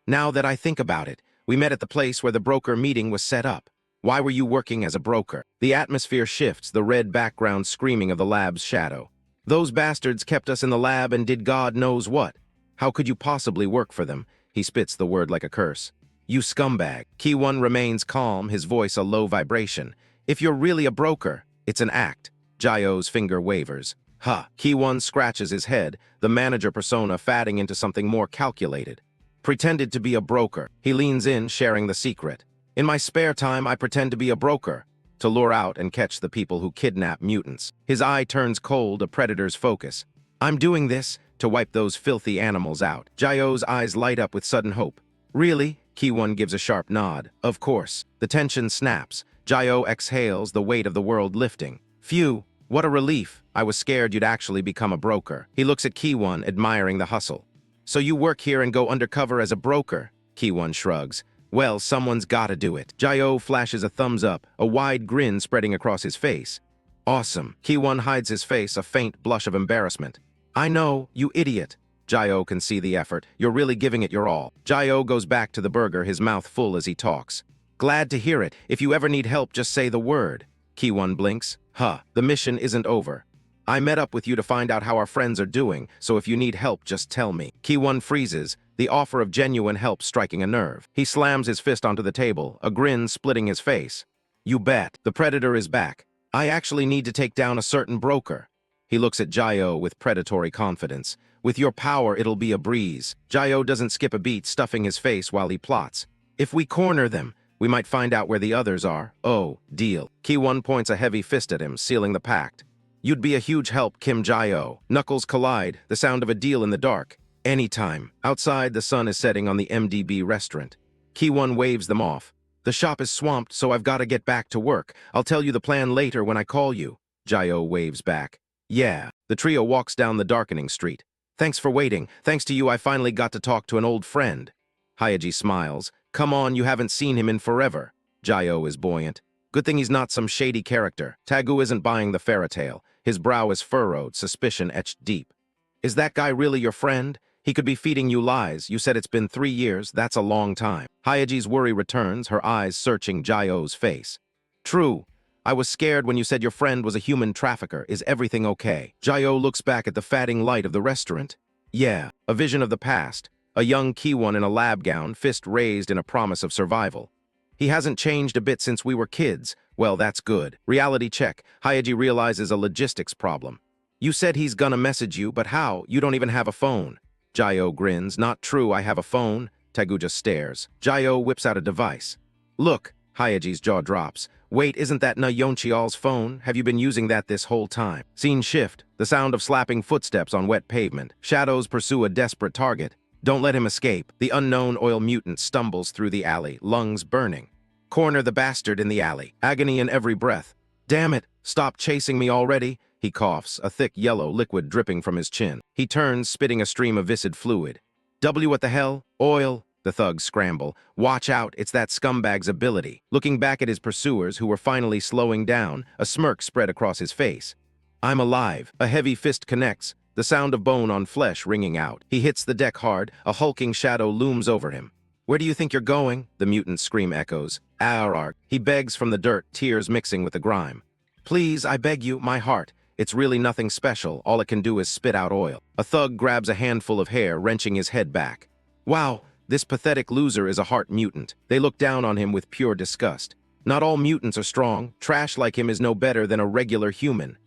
Now that I think about it, we met at the place where the broker meeting was set up. Why were you working as a broker? The atmosphere shifts, the red background screaming of the lab's shadow. Those bastards kept us in the lab and did God knows what. How could you possibly work for them? He spits the word like a curse. You scumbag. Kiwon remains calm, his voice a low vibration. If you're really a broker, it's an act. Jio's finger wavers. Huh. Kiwon scratches his head, the manager persona fatting into something more calculated. Pretended to be a broker. He leans in, sharing the secret. In my spare time, I pretend to be a broker, to lure out and catch the people who kidnap mutants. His eye turns cold, a predator's focus. I'm doing this to wipe those filthy animals out. Jio's eyes light up with sudden hope. Really? Kiwon gives a sharp nod. Of course. The tension snaps. Jio exhales, the weight of the world lifting. Phew, what a relief. I was scared you'd actually become a broker. He looks at Kiwon, admiring the hustle. So you work here and go undercover as a broker? Kiwon shrugs. Well, someone's gotta do it. Jio flashes a thumbs up, a wide grin spreading across his face. Awesome. Kiwon hides his face, a faint blush of embarrassment. I know, you idiot. Jio can see the effort. You're really giving it your all. Jio goes back to the burger, his mouth full as he talks. Glad to hear it. If you ever need help, just say the word. Kiwon blinks. Huh, the mission isn't over. I met up with you to find out how our friends are doing, so if you need help, just tell me. Kiwon freezes, the offer of genuine help striking a nerve. He slams his fist onto the table, a grin splitting his face. You bet. The predator is back. I actually need to take down a certain broker. He looks at Jio with predatory confidence. With your power, it'll be a breeze. Jio doesn't skip a beat, stuffing his face while he plots. If we corner them, we might find out where the others are. Oh, deal. Kiwon points a heavy fist at him, sealing the pact. You'd be a huge help, Kim Jio. Knuckles collide, the sound of a deal in the dark. Anytime. Outside, the sun is setting on the MDB restaurant. Kiwon waves them off. The shop is swamped, so I've got to get back to work. I'll tell you the plan later when I call you. Jio waves back. Yeah. The trio walks down the darkening street. Thanks for waiting. Thanks to you, I finally got to talk to an old friend. Hyaji smiles. Come on, you haven't seen him in forever. Jio is buoyant. Good thing he's not some shady character. Tagu isn't buying the fairy tale. His brow is furrowed, suspicion etched deep. Is that guy really your friend? He could be feeding you lies. You said it's been 3 years. That's a long time. Hyaji's worry returns, her eyes searching Jio's face. True. I was scared when you said your friend was a human trafficker. Is everything okay? Jio looks back at the fatting light of the restaurant. Yeah, a vision of the past. A young Kiwon in a lab gown, fist raised in a promise of survival. He hasn't changed a bit since we were kids. Well, that's good. Reality check. Hyaji realizes a logistics problem. You said he's gonna message you, but how? You don't even have a phone. Jio grins. Not true, I have a phone. Tagu just stares. Jio whips out a device. Look. Hyaji's jaw drops. Wait, isn't that Nayonchial's phone? Have you been using that this whole time? Scene shift. The sound of slapping footsteps on wet pavement. Shadows pursue a desperate target. Don't let him escape. The unknown oil mutant stumbles through the alley, lungs burning. Corner the bastard in the alley. Agony in every breath. Damn it! Stop chasing me already! He coughs, a thick yellow liquid dripping from his chin. He turns, spitting a stream of viscid fluid. What the hell? Oil! The thugs scramble. Watch out, it's that scumbag's ability. Looking back at his pursuers, who were finally slowing down, a smirk spread across his face. I'm alive. A heavy fist connects, the sound of bone on flesh ringing out. He hits the deck hard, a hulking shadow looms over him. Where do you think you're going? The mutant's scream echoes. Arr. He begs from the dirt, tears mixing with the grime. Please, I beg you, my heart. It's really nothing special. All it can do is spit out oil. A thug grabs a handful of hair, wrenching his head back. Wow, this pathetic loser is a heart mutant. They look down on him with pure disgust. Not all mutants are strong. Trash like him is no better than a regular human.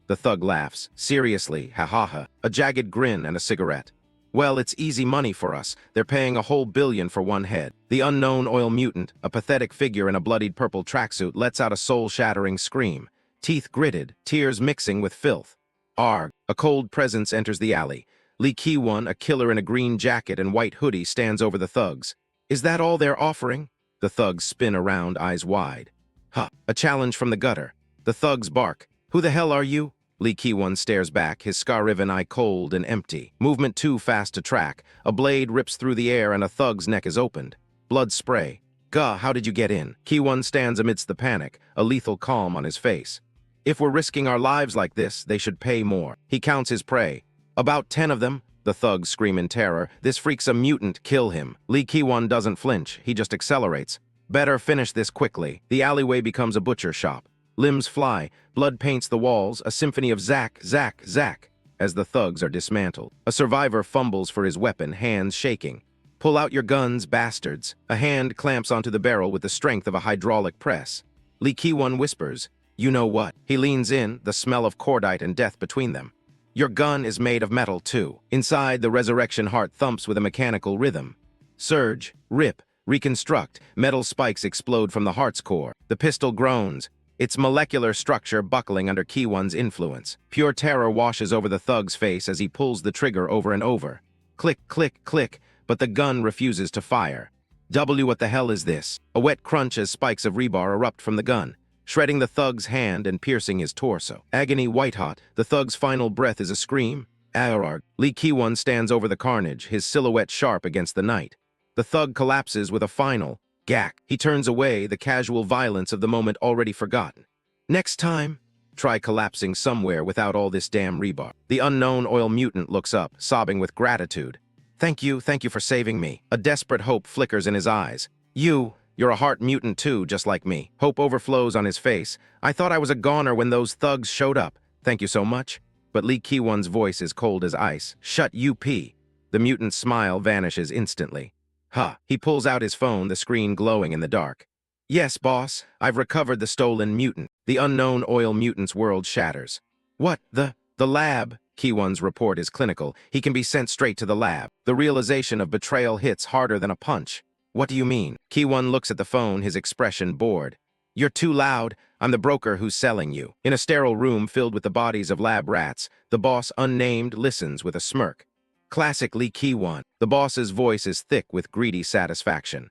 The thug laughs. Seriously, ha ha ha. A jagged grin and a cigarette. Well, it's easy money for us. They're paying a whole billion for one head. The unknown oil mutant, a pathetic figure in a bloodied purple tracksuit, lets out a soul-shattering scream. Teeth gritted, tears mixing with filth. Arg! A cold presence enters the alley. Lee Ki-won, a killer in a green jacket and white hoodie, stands over the thugs. Is that all they're offering? The thugs spin around, eyes wide. Huh, a challenge from the gutter. The thugs bark. Who the hell are you? Lee Ki-won stares back, his scar-riven eye cold and empty. Movement too fast to track. A blade rips through the air and a thug's neck is opened. Blood spray. Gah, how did you get in? Ki-won stands amidst the panic, a lethal calm on his face. If we're risking our lives like this, they should pay more. He counts his prey. About 10 of them. The thugs scream in terror. This freak's a mutant, kill him. Lee Ki-won doesn't flinch, he just accelerates. Better finish this quickly. The alleyway becomes a butcher shop. Limbs fly, blood paints the walls, a symphony of zack, zack, zack, as the thugs are dismantled. A survivor fumbles for his weapon, hands shaking. Pull out your guns, bastards. A hand clamps onto the barrel with the strength of a hydraulic press. Lee Ki-won whispers, you know what? He leans in, the smell of cordite and death between them. Your gun is made of metal, too. Inside, the resurrection heart thumps with a mechanical rhythm. Surge, rip, reconstruct, metal spikes explode from the heart's core. The pistol groans, its molecular structure buckling under Ki-won's influence. Pure terror washes over the thug's face as he pulls the trigger over and over. Click, click, click, but the gun refuses to fire. What the hell is this? A wet crunch as spikes of rebar erupt from the gun, shredding the thug's hand and piercing his torso. Agony white-hot, the thug's final breath is a scream. Arg! Lee Ki-won stands over the carnage, his silhouette sharp against the night. The thug collapses with a final gack. He turns away, the casual violence of the moment already forgotten. Next time, try collapsing somewhere without all this damn rebar. The unknown oil mutant looks up, sobbing with gratitude. Thank you for saving me. A desperate hope flickers in his eyes. You're a heart mutant too, just like me. Hope overflows on his face. I thought I was a goner when those thugs showed up. Thank you so much. But Lee Ki-won's voice is cold as ice. Shut UP. The mutant's smile vanishes instantly. Huh. He pulls out his phone, the screen glowing in the dark. Yes, boss. I've recovered the stolen mutant. The unknown oil mutant's world shatters. What? The lab? Ki-won's report is clinical. He can be sent straight to the lab. The realization of betrayal hits harder than a punch. What do you mean? Ki-won looks at the phone, his expression bored. You're too loud. I'm the broker who's selling you. In a sterile room filled with the bodies of lab rats, the boss, unnamed, listens with a smirk. Classic Lee Ki-won. The boss's voice is thick with greedy satisfaction.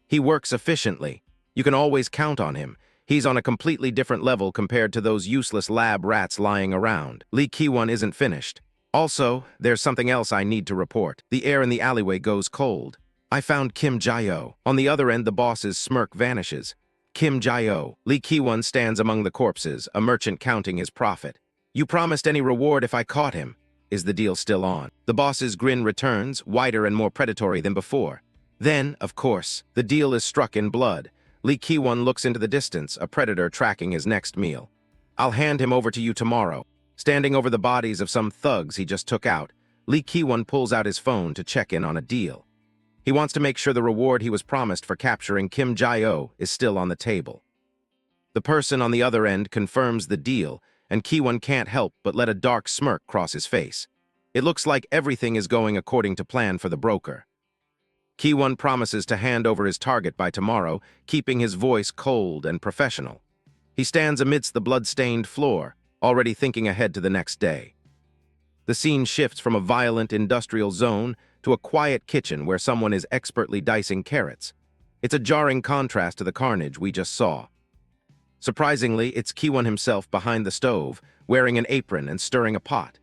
He works efficiently. You can always count on him. He's on a completely different level compared to those useless lab rats lying around. Lee Ki-won isn't finished. Also, there's something else I need to report. The air in the alleyway goes cold. I found Kim Jae-oh. On the other end, the boss's smirk vanishes. Kim Jae-oh. Lee Ki-won stands among the corpses, a merchant counting his profit. You promised any reward if I caught him. Is the deal still on? The boss's grin returns, wider and more predatory than before. Then, of course, the deal is struck in blood. Lee Ki-won looks into the distance, a predator tracking his next meal. I'll hand him over to you tomorrow. Standing over the bodies of some thugs he just took out, Lee Ki-won pulls out his phone to check in on a deal. He wants to make sure the reward he was promised for capturing Kim Jae-oh is still on the table. The person on the other end confirms the deal, and Ki-won can't help but let a dark smirk cross his face. It looks like everything is going according to plan for the broker. Ki-won promises to hand over his target by tomorrow, keeping his voice cold and professional. He stands amidst the blood-stained floor, already thinking ahead to the next day. The scene shifts from a violent industrial zone to a quiet kitchen where someone is expertly dicing carrots. It's a jarring contrast to the carnage we just saw. Surprisingly, it's Ki-won himself behind the stove, wearing an apron and stirring a pot.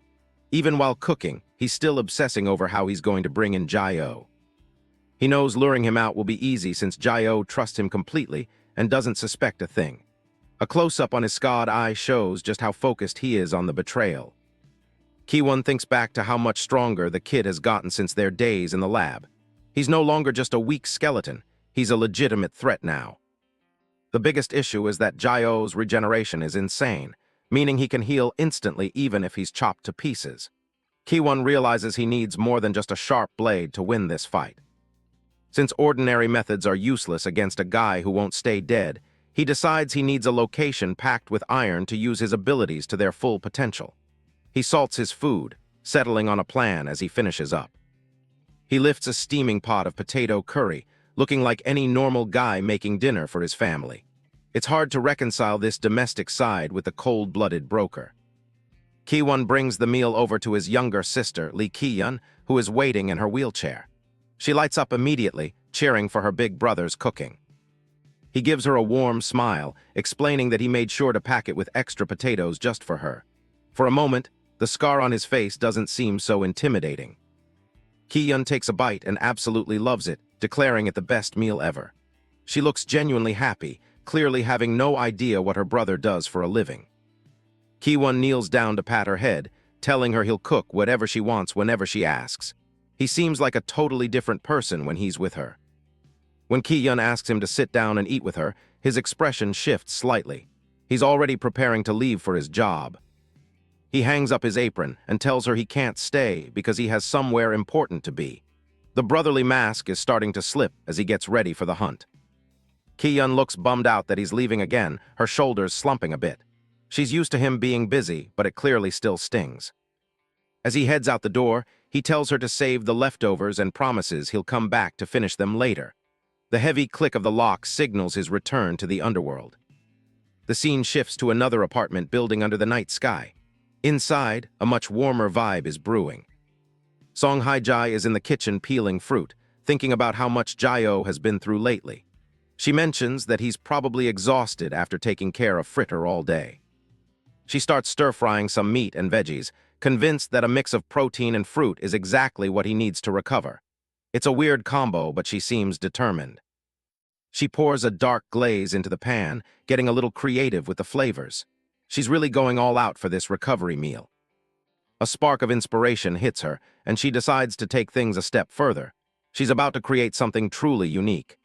Even while cooking, he's still obsessing over how he's going to bring in Jae-oh. He knows luring him out will be easy since Jae-oh trusts him completely and doesn't suspect a thing. A close-up on his scarred eye shows just how focused he is on the betrayal. Ki-won thinks back to how much stronger the kid has gotten since their days in the lab. He's no longer just a weak skeleton, he's a legitimate threat now. The biggest issue is that Jae-oh's regeneration is insane, meaning he can heal instantly even if he's chopped to pieces. Ki-won realizes he needs more than just a sharp blade to win this fight. Since ordinary methods are useless against a guy who won't stay dead, he decides he needs a location packed with iron to use his abilities to their full potential. He salts his food, settling on a plan as he finishes up. He lifts a steaming pot of potato curry, looking like any normal guy making dinner for his family. It's hard to reconcile this domestic side with the cold-blooded broker. Ki-won brings the meal over to his younger sister, Lee Ki-yun, who is waiting in her wheelchair. She lights up immediately, cheering for her big brother's cooking. He gives her a warm smile, explaining that he made sure to pack it with extra potatoes just for her. For a moment, the scar on his face doesn't seem so intimidating. Ki-yun takes a bite and absolutely loves it, declaring it the best meal ever. She looks genuinely happy, clearly having no idea what her brother does for a living. Ki-won kneels down to pat her head, telling her he'll cook whatever she wants whenever she asks. He seems like a totally different person when he's with her. When Ki-yun asks him to sit down and eat with her, his expression shifts slightly. He's already preparing to leave for his job. He hangs up his apron and tells her he can't stay because he has somewhere important to be. The brotherly mask is starting to slip as he gets ready for the hunt. Ki-yun looks bummed out that he's leaving again, her shoulders slumping a bit. She's used to him being busy, but it clearly still stings. As he heads out the door, he tells her to save the leftovers and promises he'll come back to finish them later. The heavy click of the lock signals his return to the underworld. The scene shifts to another apartment building under the night sky. Inside, a much warmer vibe is brewing. Song Hae-jae is in the kitchen peeling fruit, thinking about how much Jae-oh has been through lately. She mentions that he's probably exhausted after taking care of Fritter all day. She starts stir-frying some meat and veggies, convinced that a mix of protein and fruit is exactly what he needs to recover. It's a weird combo, but she seems determined. She pours a dark glaze into the pan, getting a little creative with the flavors. She's really going all out for this recovery meal. A spark of inspiration hits her, and she decides to take things a step further. She's about to create something truly unique.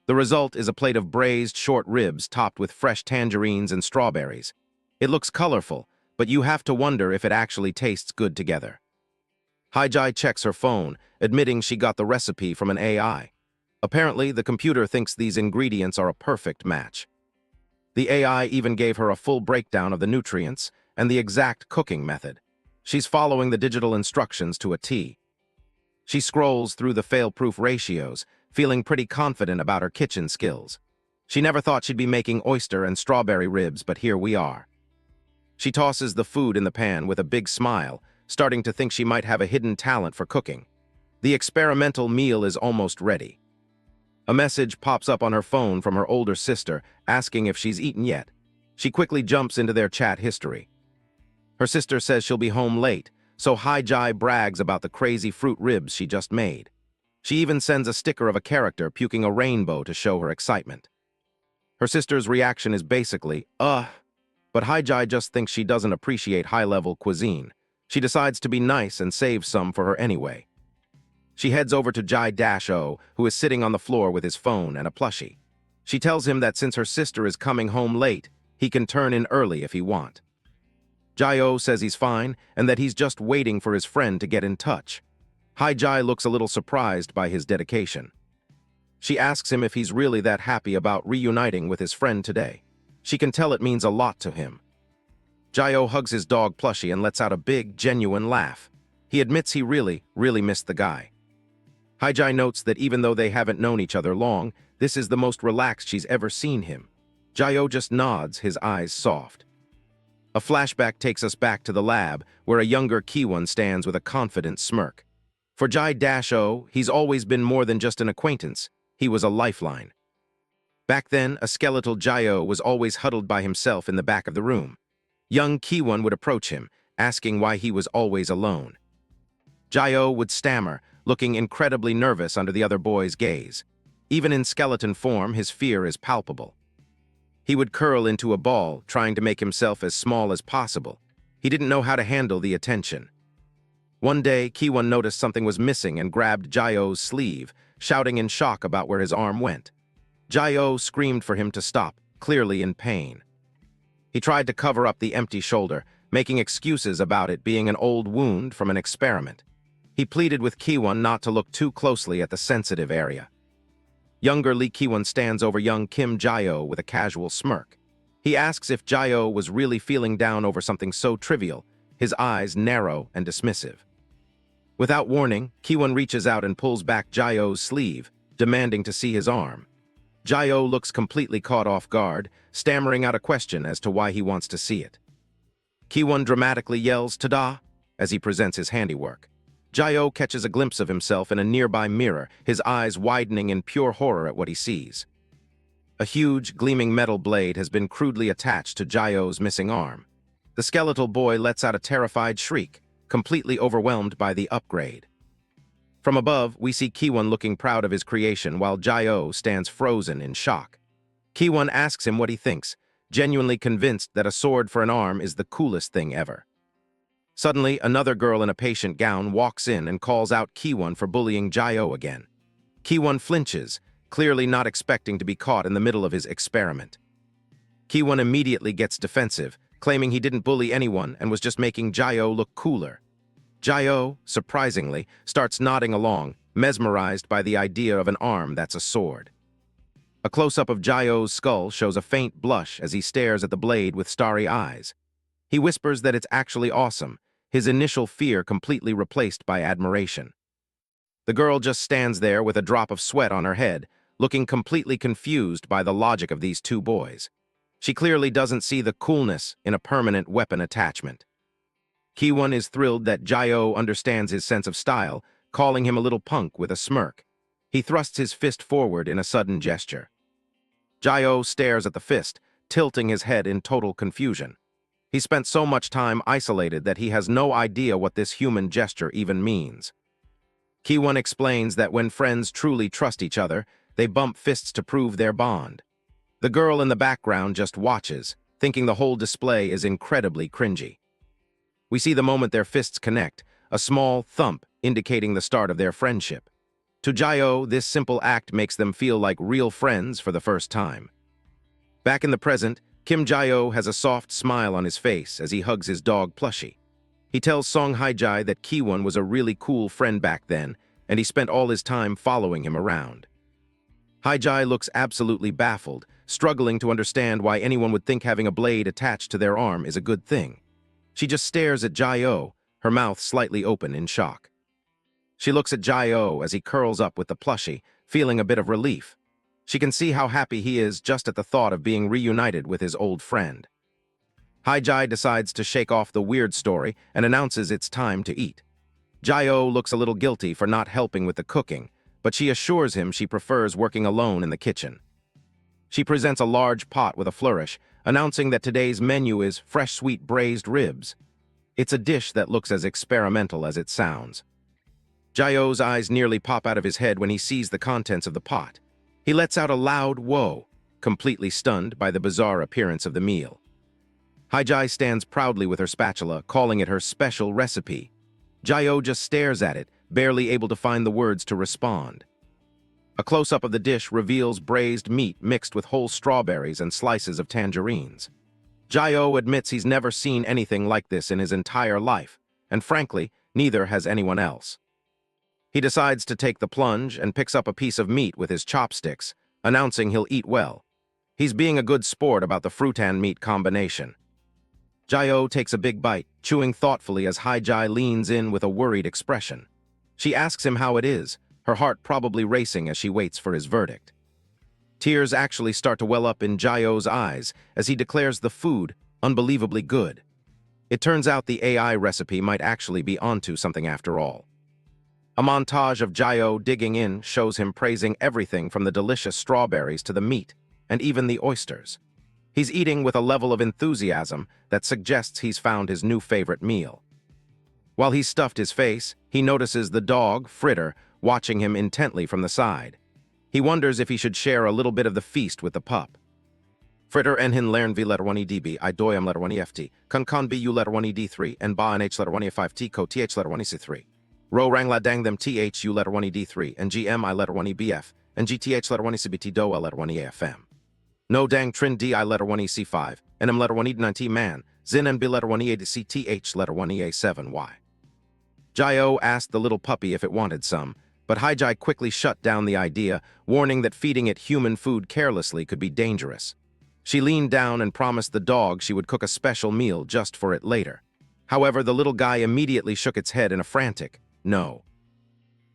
The result is a plate of braised short ribs topped with fresh tangerines and strawberries. It looks colorful, but you have to wonder if it actually tastes good together. Hae-jae checks her phone, admitting she got the recipe from an AI. Apparently, the computer thinks these ingredients are a perfect match. The AI even gave her a full breakdown of the nutrients and the exact cooking method. She's following the digital instructions to a T. She scrolls through the fail-proof ratios, feeling pretty confident about her kitchen skills. She never thought she'd be making oyster and strawberry ribs, but here we are. She tosses the food in the pan with a big smile, starting to think she might have a hidden talent for cooking. The experimental meal is almost ready. A message pops up on her phone from her older sister, asking if she's eaten yet. She quickly jumps into their chat history. Her sister says she'll be home late, so Hae-jae brags about the crazy fruit ribs she just made. She even sends a sticker of a character puking a rainbow to show her excitement. Her sister's reaction is basically, but Hae-jae just thinks she doesn't appreciate high-level cuisine. She decides to be nice and save some for her anyway. She heads over to Jae-oh, who is sitting on the floor with his phone and a plushie. She tells him that since her sister is coming home late, he can turn in early if he wants. Jae-oh says he's fine and that he's just waiting for his friend to get in touch. Hae-jae looks a little surprised by his dedication. She asks him if he's really that happy about reuniting with his friend today. She can tell it means a lot to him. Jae-oh hugs his dog plushie and lets out a big, genuine laugh. He admits he really missed the guy. Hae-jae notes that even though they haven't known each other long, this is the most relaxed she's ever seen him. Jae-oh just nods, his eyes soft. A flashback takes us back to the lab, where a younger Ki-won stands with a confident smirk. For Jae-oh, he's always been more than just an acquaintance. He was a lifeline. Back then, a skeletal Jae-oh was always huddled by himself in the back of the room. Young Ki-won would approach him, asking why he was always alone. Jae-oh would stammer, looking incredibly nervous under the other boy's gaze. Even in skeleton form, his fear is palpable. He would curl into a ball, trying to make himself as small as possible. He didn't know how to handle the attention. One day, Ki-won noticed something was missing and grabbed Jae-oh's sleeve, shouting in shock about where his arm went. Jae-oh screamed for him to stop, clearly in pain. He tried to cover up the empty shoulder, making excuses about it being an old wound from an experiment. He pleaded with Kiwon not to look too closely at the sensitive area. Younger Lee Kiwon stands over young Kim Jae-oh with a casual smirk. He asks if Jae-oh was really feeling down over something so trivial, his eyes narrow and dismissive. Without warning, Kiwon reaches out and pulls back Jae-oh's sleeve, demanding to see his arm. Jae-oh looks completely caught off guard, stammering out a question as to why he wants to see it. Kiwon dramatically yells "Tada!" as he presents his handiwork. Jae-oh catches a glimpse of himself in a nearby mirror, his eyes widening in pure horror at what he sees. A huge, gleaming metal blade has been crudely attached to Jae-oh's missing arm. The skeletal boy lets out a terrified shriek, completely overwhelmed by the upgrade. From above, we see Kiwon looking proud of his creation while Jae-oh stands frozen in shock. Kiwon asks him what he thinks, genuinely convinced that a sword for an arm is the coolest thing ever. Suddenly, another girl in a patient gown walks in and calls out Kiwon for bullying Jae-oh again. Kiwon flinches, clearly not expecting to be caught in the middle of his experiment. Kiwon immediately gets defensive, claiming he didn't bully anyone and was just making Jae-oh look cooler. Jae-oh, surprisingly, starts nodding along, mesmerized by the idea of an arm that's a sword. A close-up of Jae-oh's skull shows a faint blush as he stares at the blade with starry eyes. He whispers that it's actually awesome, his initial fear completely replaced by admiration. The girl just stands there with a drop of sweat on her head, looking completely confused by the logic of these two boys. She clearly doesn't see the coolness in a permanent weapon attachment. Kiwon is thrilled that Jae-oh understands his sense of style, calling him a little punk with a smirk. He thrusts his fist forward in a sudden gesture. Jae-oh stares at the fist, tilting his head in total confusion. He spent so much time isolated that he has no idea what this human gesture even means. Kiwon explains that when friends truly trust each other, they bump fists to prove their bond. The girl in the background just watches, thinking the whole display is incredibly cringy. We see the moment their fists connect, a small thump indicating the start of their friendship. To Jae-oh, this simple act makes them feel like real friends for the first time. Back in the present, Kim Jae-oh has a soft smile on his face as he hugs his dog Plushie. He tells Song Hae-jae that Kiwon was a really cool friend back then, and he spent all his time following him around. Hae-jae looks absolutely baffled, struggling to understand why anyone would think having a blade attached to their arm is a good thing. She just stares at Jae-oh, her mouth slightly open in shock. She looks at Jae-oh as he curls up with the plushie, feeling a bit of relief. She can see how happy he is just at the thought of being reunited with his old friend. Hae-jae decides to shake off the weird story and announces it's time to eat. Jae-oh looks a little guilty for not helping with the cooking, but she assures him she prefers working alone in the kitchen. She presents a large pot with a flourish, announcing that today's menu is fresh sweet braised ribs. It's a dish that looks as experimental as it sounds. Jae-oh's eyes nearly pop out of his head when he sees the contents of the pot. He lets out a loud whoa, completely stunned by the bizarre appearance of the meal. Hae-jae stands proudly with her spatula, calling it her special recipe. Jae-oh just stares at it, barely able to find the words to respond. A close-up of the dish reveals braised meat mixed with whole strawberries and slices of tangerines. Jae-oh admits he's never seen anything like this in his entire life, and frankly, neither has anyone else. He decides to take the plunge and picks up a piece of meat with his chopsticks, announcing he'll eat well. He's being a good sport about the fruit and meat combination. Jae-oh takes a big bite, chewing thoughtfully as Hae-jae leans in with a worried expression. She asks him how it is, her heart probably racing as she waits for his verdict. Tears actually start to well up in Jae-oh's eyes as he declares the food unbelievably good. It turns out the AI recipe might actually be onto something after all. A montage of Jae-oh digging in shows him praising everything from the delicious strawberries to the meat, and even the oysters. He's eating with a level of enthusiasm that suggests he's found his new favorite meal. While he's stuffed his face, he notices the dog, Fritter, watching him intently from the side. He wonders if he should share a little bit of the feast with the pup. Fritter en hin lern v letter 1 edb, I doyam letter 1 eft, kan bu letter 1 ed3, and ba nh letter 1 e5t ko th letter 1 ec3. Ro rang la dang them thu letter 1 ed3, and gmi letter 1 ebf, and gth letter 1 ecbt doa letter 1 eafm. No dang trin di letter 1 ec5, and m letter 1 ed9t man, zin and b letter 1 eadcth letter 1 ea7y. Jae-oh asked the little puppy if it wanted some, but Haijai quickly shut down the idea, warning that feeding it human food carelessly could be dangerous. She leaned down and promised the dog she would cook a special meal just for it later. However, the little guy immediately shook its head in a frantic no.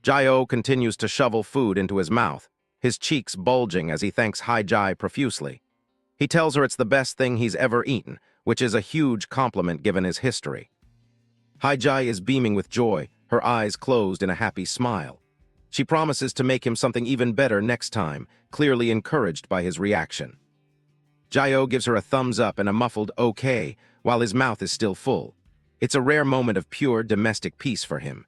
Jae-oh continues to shovel food into his mouth, his cheeks bulging as he thanks Haijai profusely. He tells her it's the best thing he's ever eaten, which is a huge compliment given his history. Haijai is beaming with joy, her eyes closed in a happy smile. She promises to make him something even better next time, clearly encouraged by his reaction. Jae-oh gives her a thumbs up and a muffled okay, while his mouth is still full. It's a rare moment of pure domestic peace for him.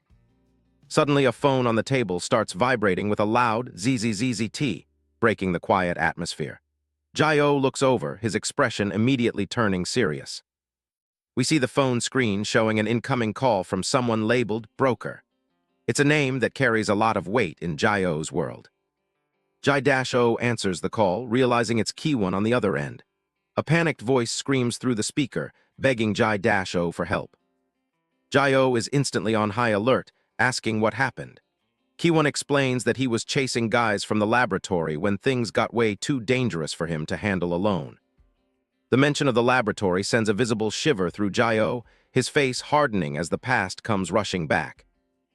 Suddenly, a phone on the table starts vibrating with a loud zzzt, breaking the quiet atmosphere. Jae-oh looks over, his expression immediately turning serious. We see the phone screen showing an incoming call from someone labeled Broker. It's a name that carries a lot of weight in Jae-oh's world. Jae-oh answers the call, realizing it's Ki-won on the other end. A panicked voice screams through the speaker, begging Jae-oh for help. Jae-oh is instantly on high alert, asking what happened. Ki-won explains that he was chasing guys from the laboratory when things got way too dangerous for him to handle alone. The mention of the laboratory sends a visible shiver through Jae-oh, his face hardening as the past comes rushing back.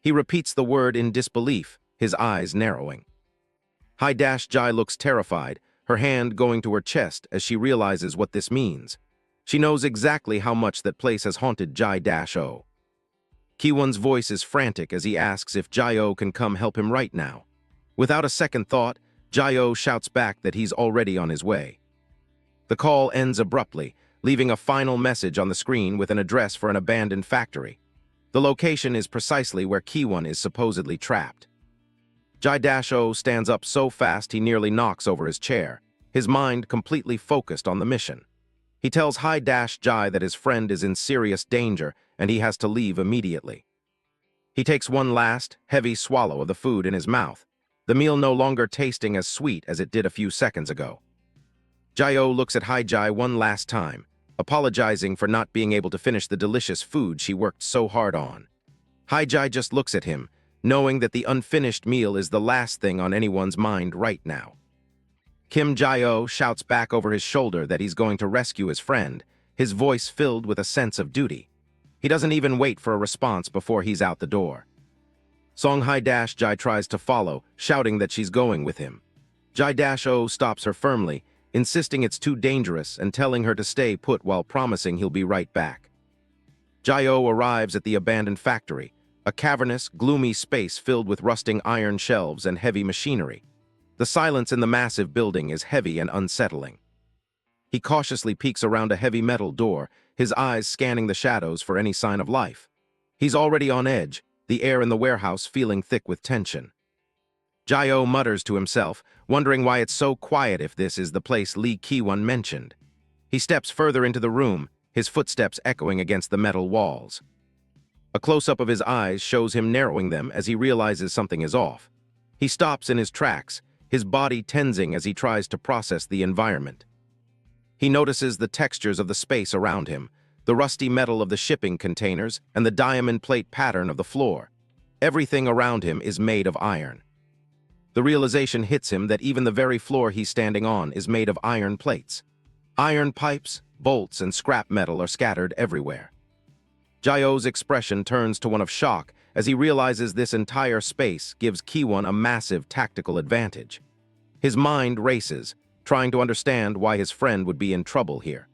He repeats the word in disbelief, his eyes narrowing. Jae looks terrified, her hand going to her chest as she realizes what this means. She knows exactly how much that place has haunted Jae-oh. Ki-won's voice is frantic as he asks if Jae-oh can come help him right now. Without a second thought, Jae-oh shouts back that he's already on his way. The call ends abruptly, leaving a final message on the screen with an address for an abandoned factory. The location is precisely where Ki-won is supposedly trapped. Jae-oh stands up so fast he nearly knocks over his chair, his mind completely focused on the mission. He tells Jae that his friend is in serious danger and he has to leave immediately. He takes one last, heavy swallow of the food in his mouth, the meal no longer tasting as sweet as it did a few seconds ago. Jae-oh looks at Haijai one last time, apologizing for not being able to finish the delicious food she worked so hard on. Haijai just looks at him, knowing that the unfinished meal is the last thing on anyone's mind right now. Kim Jae-oh shouts back over his shoulder that he's going to rescue his friend, his voice filled with a sense of duty. He doesn't even wait for a response before he's out the door. Song Jae tries to follow, shouting that she's going with him. Jae-oh stops her firmly, insisting it's too dangerous and telling her to stay put while promising he'll be right back. Jae-oh arrives at the abandoned factory, a cavernous, gloomy space filled with rusting iron shelves and heavy machinery. The silence in the massive building is heavy and unsettling. He cautiously peeks around a heavy metal door, his eyes scanning the shadows for any sign of life. He's already on edge, the air in the warehouse feeling thick with tension. Jae-oh mutters to himself, wondering why it's so quiet if this is the place Lee Ki-won mentioned. He steps further into the room, his footsteps echoing against the metal walls. A close-up of his eyes shows him narrowing them as he realizes something is off. He stops in his tracks, his body tensing as he tries to process the environment. He notices the textures of the space around him, the rusty metal of the shipping containers, and the diamond plate pattern of the floor. Everything around him is made of iron. The realization hits him that even the very floor he's standing on is made of iron plates. Iron pipes, bolts, and scrap metal are scattered everywhere. Jae-oh's expression turns to one of shock as he realizes this entire space gives Ki-won a massive tactical advantage. His mind races, trying to understand why his friend would be in trouble here.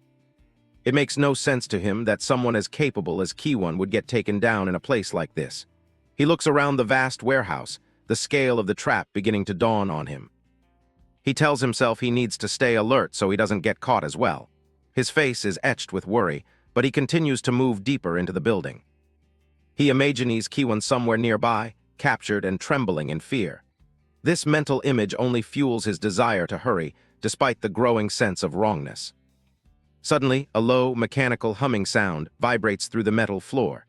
It makes no sense to him that someone as capable as Ki-won would get taken down in a place like this. He looks around the vast warehouse, the scale of the trap beginning to dawn on him. He tells himself he needs to stay alert so he doesn't get caught as well. His face is etched with worry, but he continues to move deeper into the building. He imagines Ki-won somewhere nearby, captured and trembling in fear. This mental image only fuels his desire to hurry, despite the growing sense of wrongness. Suddenly, a low, mechanical humming sound vibrates through the metal floor.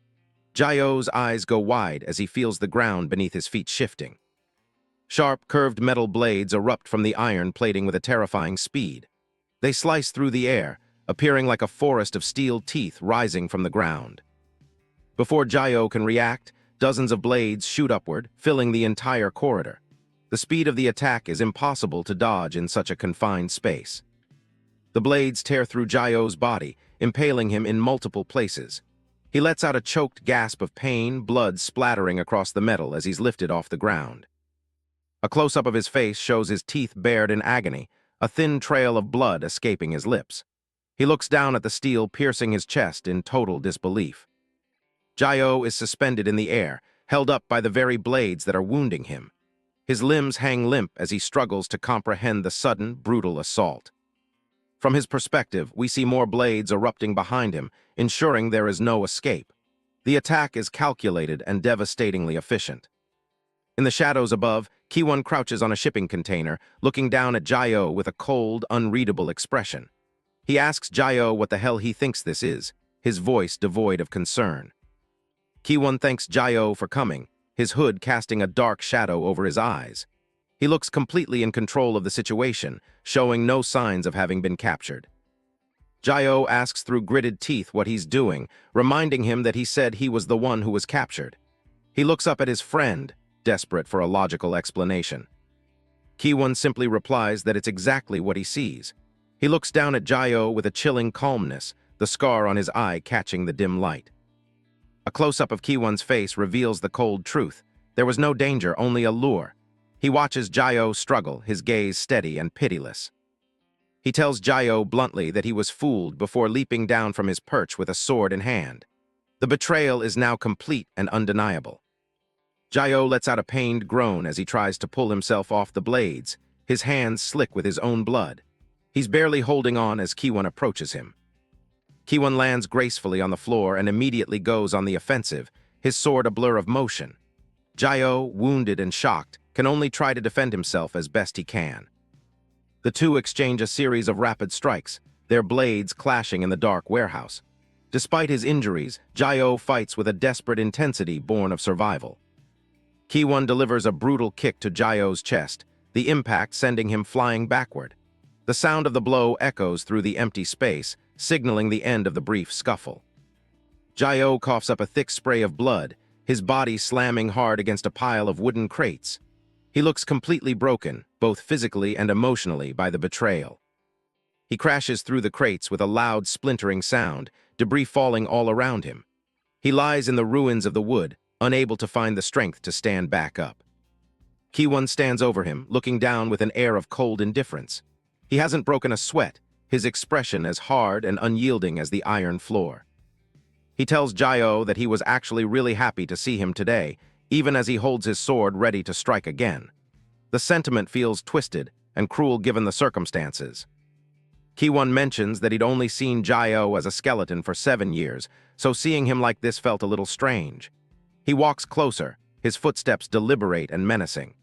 Jae-oh's eyes go wide as he feels the ground beneath his feet shifting. Sharp, curved metal blades erupt from the iron plating with a terrifying speed. They slice through the air, appearing like a forest of steel teeth rising from the ground. Before Jae-oh can react, dozens of blades shoot upward, filling the entire corridor. The speed of the attack is impossible to dodge in such a confined space. The blades tear through Jayo's body, impaling him in multiple places. He lets out a choked gasp of pain, blood splattering across the metal as he's lifted off the ground. A close-up of his face shows his teeth bared in agony, a thin trail of blood escaping his lips. He looks down at the steel piercing his chest in total disbelief. Jayo is suspended in the air, held up by the very blades that are wounding him. His limbs hang limp as he struggles to comprehend the sudden, brutal assault. From his perspective, we see more blades erupting behind him, ensuring there is no escape. The attack is calculated and devastatingly efficient. In the shadows above, Kiwon crouches on a shipping container, looking down at Jayo with a cold, unreadable expression. He asks Jayo what the hell he thinks this is, his voice devoid of concern. Kiwon thanks Jayo for coming, his hood casting a dark shadow over his eyes. He looks completely in control of the situation, showing no signs of having been captured. Jayo asks through gritted teeth what he's doing, reminding him that he said he was the one who was captured. He looks up at his friend, desperate for a logical explanation. Kiwon simply replies that it's exactly what he sees. He looks down at Jayo with a chilling calmness, the scar on his eye catching the dim light. A close-up of Kiwon's face reveals the cold truth. There was no danger, only a lure. He watches Jayo struggle, his gaze steady and pitiless. He tells Jayo bluntly that he was fooled before leaping down from his perch with a sword in hand. The betrayal is now complete and undeniable. Jayo lets out a pained groan as he tries to pull himself off the blades, his hands slick with his own blood. He's barely holding on as Kiwon approaches him. Kiwon lands gracefully on the floor and immediately goes on the offensive, his sword a blur of motion. Jayo, wounded and shocked, can only try to defend himself as best he can. The two exchange a series of rapid strikes, their blades clashing in the dark warehouse. Despite his injuries, Jayo fights with a desperate intensity born of survival. Kiwon delivers a brutal kick to Jayo's chest, the impact sending him flying backward. The sound of the blow echoes through the empty space, signaling the end of the brief scuffle. Jayo coughs up a thick spray of blood, his body slamming hard against a pile of wooden crates. He looks completely broken, both physically and emotionally, by the betrayal. He crashes through the crates with a loud splintering sound, debris falling all around him. He lies in the ruins of the wood, unable to find the strength to stand back up. Kiwon stands over him, looking down with an air of cold indifference. He hasn't broken a sweat, his expression as hard and unyielding as the iron floor. He tells Jayo that he was actually really happy to see him today, even as he holds his sword ready to strike again. The sentiment feels twisted and cruel given the circumstances. Kiwon mentions that he'd only seen Jayo as a skeleton for 7 years, so seeing him like this felt a little strange. He walks closer, his footsteps deliberate and menacing.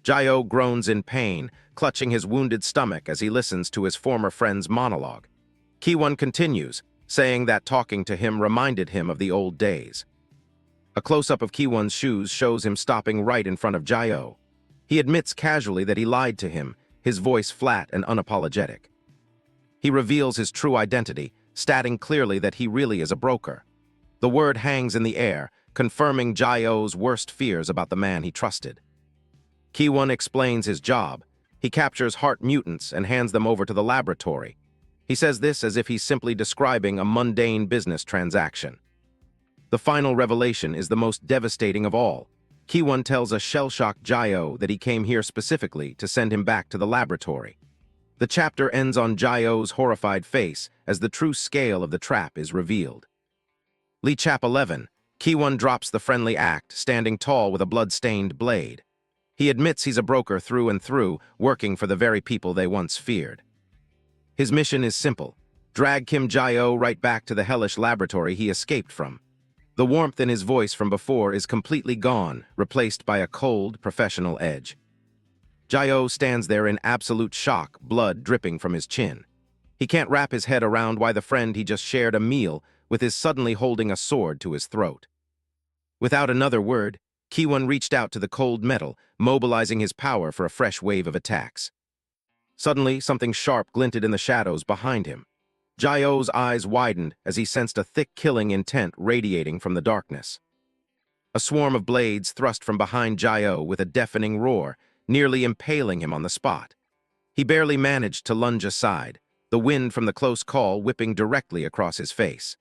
Jayo groans in pain, clutching his wounded stomach as he listens to his former friend's monologue. Kiwon continues, saying that talking to him reminded him of the old days. A close-up of Kiwon's shoes shows him stopping right in front of Jayo. He admits casually that he lied to him, his voice flat and unapologetic. He reveals his true identity, stating clearly that he really is a broker. The word hangs in the air, confirming Jayo's worst fears about the man he trusted. Kiwon explains his job. He captures heart mutants and hands them over to the laboratory. He says this as if he's simply describing a mundane business transaction. The final revelation is the most devastating of all. Kiwon tells a shell-shocked Jayo that he came here specifically to send him back to the laboratory. The chapter ends on Jayo's horrified face as the true scale of the trap is revealed. Chap 11, Kiwon drops the friendly act, standing tall with a blood-stained blade. He admits he's a broker through and through, working for the very people they once feared. His mission is simple: drag Kim Jayo right back to the hellish laboratory he escaped from. The warmth in his voice from before is completely gone, replaced by a cold, professional edge. Jayo stands there in absolute shock, blood dripping from his chin. He can't wrap his head around why the friend he just shared a meal with is suddenly holding a sword to his throat. Without another word, Kiwon reached out to the cold metal, mobilizing his power for a fresh wave of attacks. Suddenly, something sharp glinted in the shadows behind him. Jayo's eyes widened as he sensed a thick killing intent radiating from the darkness. A swarm of blades thrust from behind Jayo with a deafening roar, nearly impaling him on the spot. He barely managed to lunge aside, the wind from the close call whipping directly across his face.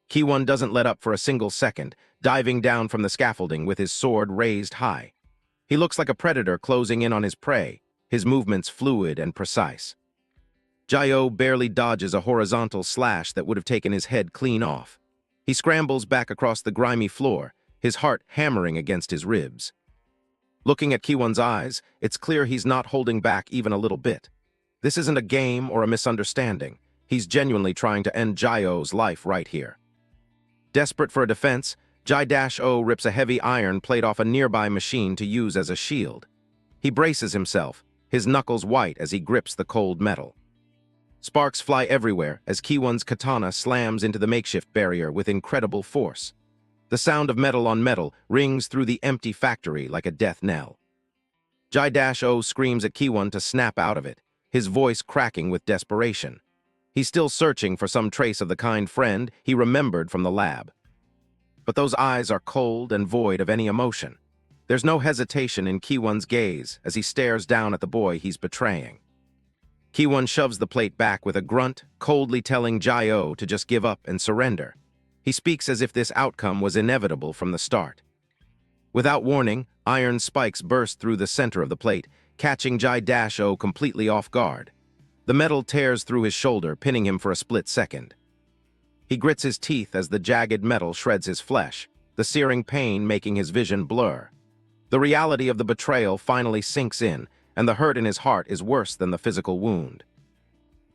Kiwon doesn't let up for a single second, diving down from the scaffolding with his sword raised high. He looks like a predator closing in on his prey, his movements fluid and precise. Jayo barely dodges a horizontal slash that would have taken his head clean off. He scrambles back across the grimy floor, his heart hammering against his ribs. Looking at Kiwon's eyes, it's clear he's not holding back even a little bit. This isn't a game or a misunderstanding. He's genuinely trying to end Jayo's life right here. Desperate for a defense, Jai-O rips a heavy iron plate off a nearby machine to use as a shield. He braces himself, his knuckles white as he grips the cold metal. Sparks fly everywhere as Kiwon's katana slams into the makeshift barrier with incredible force. The sound of metal on metal rings through the empty factory like a death knell. Jai-O screams at Kiwon to snap out of it, his voice cracking with desperation. He's still searching for some trace of the kind friend he remembered from the lab. But those eyes are cold and void of any emotion. There's no hesitation in Kiwon's gaze as he stares down at the boy he's betraying. Kiwon shoves the plate back with a grunt, coldly telling Jayo to just give up and surrender. He speaks as if this outcome was inevitable from the start. Without warning, iron spikes burst through the center of the plate, catching Jai-O completely off guard. The metal tears through his shoulder, pinning him for a split second. He grits his teeth as the jagged metal shreds his flesh, the searing pain making his vision blur. The reality of the betrayal finally sinks in, and the hurt in his heart is worse than the physical wound.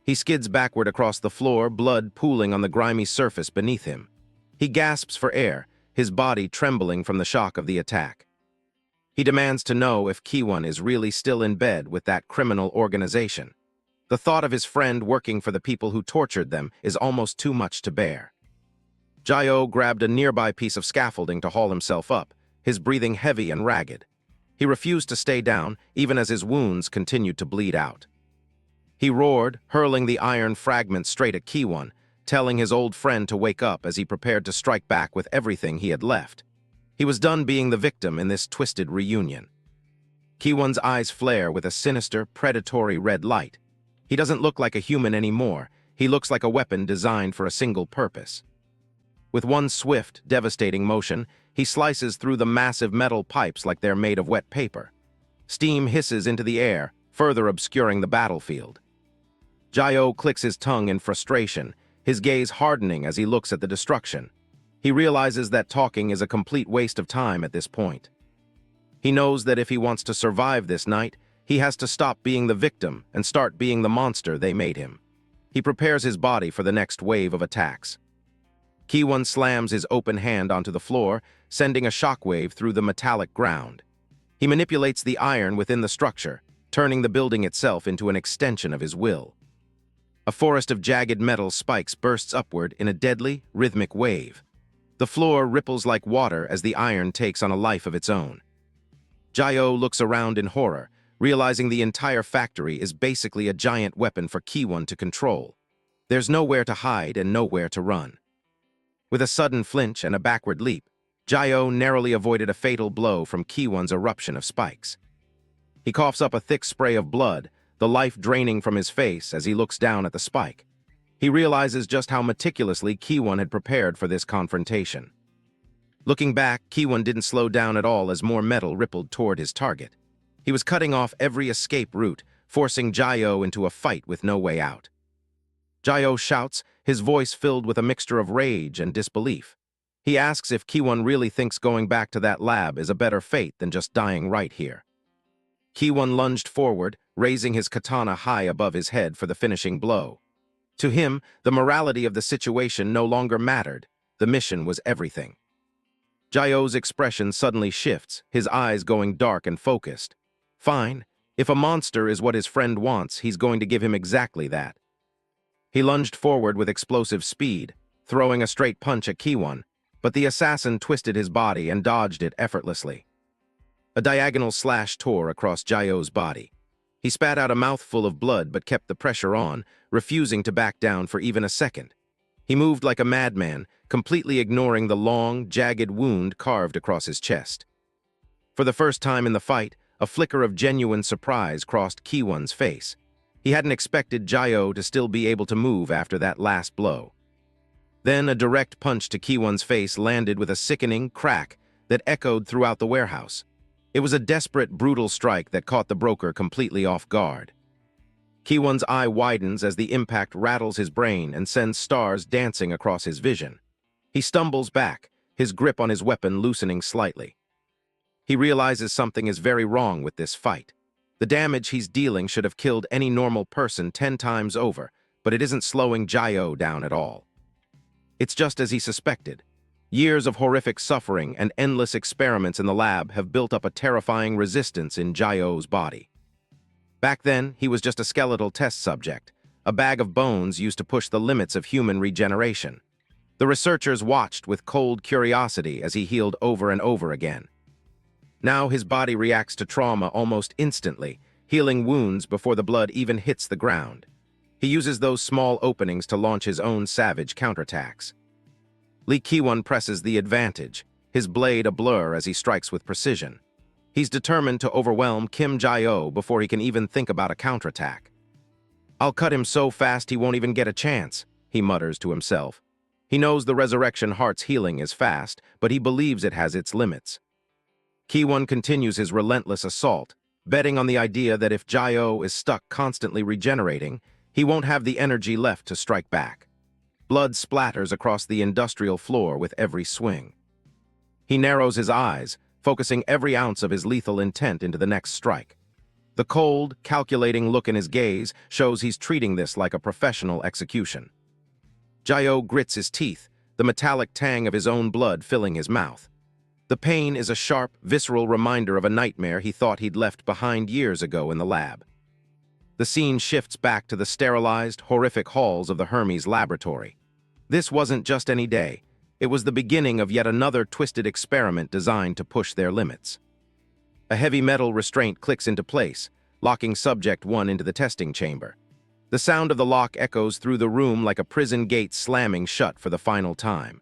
He skids backward across the floor, blood pooling on the grimy surface beneath him. He gasps for air, his body trembling from the shock of the attack. He demands to know if Kiwon is really still in bed with that criminal organization. The thought of his friend working for the people who tortured them is almost too much to bear. Jayo grabbed a nearby piece of scaffolding to haul himself up, his breathing heavy and ragged. He refused to stay down, even as his wounds continued to bleed out. He roared, hurling the iron fragments straight at Kiwon, telling his old friend to wake up as he prepared to strike back with everything he had left. He was done being the victim in this twisted reunion. Kiwon's eyes flare with a sinister, predatory red light. He doesn't look like a human anymore. He looks like a weapon designed for a single purpose. With one swift, devastating motion, he slices through the massive metal pipes like they're made of wet paper. Steam hisses into the air, further obscuring the battlefield. Jayo clicks his tongue in frustration, his gaze hardening as he looks at the destruction. He realizes that talking is a complete waste of time at this point. He knows that if he wants to survive this night, he has to stop being the victim and start being the monster they made him. He prepares his body for the next wave of attacks. Kiwon slams his open hand onto the floor, sending a shockwave through the metallic ground. He manipulates the iron within the structure, turning the building itself into an extension of his will. A forest of jagged metal spikes bursts upward in a deadly, rhythmic wave. The floor ripples like water as the iron takes on a life of its own. Jayo looks around in horror, realizing the entire factory is basically a giant weapon for Kiwon to control. There's nowhere to hide and nowhere to run. With a sudden flinch and a backward leap, Jayo narrowly avoided a fatal blow from Kiwon's eruption of spikes. He coughs up a thick spray of blood, the life draining from his face as he looks down at the spike. He realizes just how meticulously Kiwon had prepared for this confrontation. Looking back, Kiwon didn't slow down at all as more metal rippled toward his target. He was cutting off every escape route, forcing Jayo into a fight with no way out. Jayo shouts, his voice filled with a mixture of rage and disbelief. He asks if Kiwon really thinks going back to that lab is a better fate than just dying right here. Kiwon lunged forward, raising his katana high above his head for the finishing blow. To him, the morality of the situation no longer mattered. The mission was everything. Jayo's expression suddenly shifts, his eyes going dark and focused. Fine. If a monster is what his friend wants, he's going to give him exactly that. He lunged forward with explosive speed, throwing a straight punch at Kiwon, but the assassin twisted his body and dodged it effortlessly. A diagonal slash tore across Jayo's body. He spat out a mouthful of blood but kept the pressure on, refusing to back down for even a second. He moved like a madman, completely ignoring the long, jagged wound carved across his chest. For the first time in the fight, a flicker of genuine surprise crossed Ki-won's face. He hadn't expected Jae-oh to still be able to move after that last blow. Then a direct punch to Ki-won's face landed with a sickening crack that echoed throughout the warehouse. It was a desperate, brutal strike that caught the broker completely off guard. Ki-won's eye widens as the impact rattles his brain and sends stars dancing across his vision. He stumbles back, his grip on his weapon loosening slightly. He realizes something is very wrong with this fight. The damage he's dealing should have killed any normal person 10 times over, but it isn't slowing Jae-oh down at all. It's just as he suspected. Years of horrific suffering and endless experiments in the lab have built up a terrifying resistance in Jae-oh's body. Back then, he was just a skeletal test subject, a bag of bones used to push the limits of human regeneration. The researchers watched with cold curiosity as he healed over and over again. Now his body reacts to trauma almost instantly, healing wounds before the blood even hits the ground. He uses those small openings to launch his own savage counterattacks. Lee Ki-won presses the advantage, his blade a blur as he strikes with precision. He's determined to overwhelm Kim Jae-oh before he can even think about a counterattack. "I'll cut him so fast he won't even get a chance," he mutters to himself. He knows the Resurrection Heart's healing is fast, but he believes it has its limits. Ki-won continues his relentless assault, betting on the idea that if Jae-oh is stuck constantly regenerating, he won't have the energy left to strike back. Blood splatters across the industrial floor with every swing. He narrows his eyes, focusing every ounce of his lethal intent into the next strike. The cold, calculating look in his gaze shows he's treating this like a professional execution. Jae-oh grits his teeth, the metallic tang of his own blood filling his mouth. The pain is a sharp, visceral reminder of a nightmare he thought he'd left behind years ago in the lab. The scene shifts back to the sterilized, horrific halls of the Hermes laboratory. This wasn't just any day. It was the beginning of yet another twisted experiment designed to push their limits. A heavy metal restraint clicks into place, locking Subject 1 into the testing chamber. The sound of the lock echoes through the room like a prison gate slamming shut for the final time.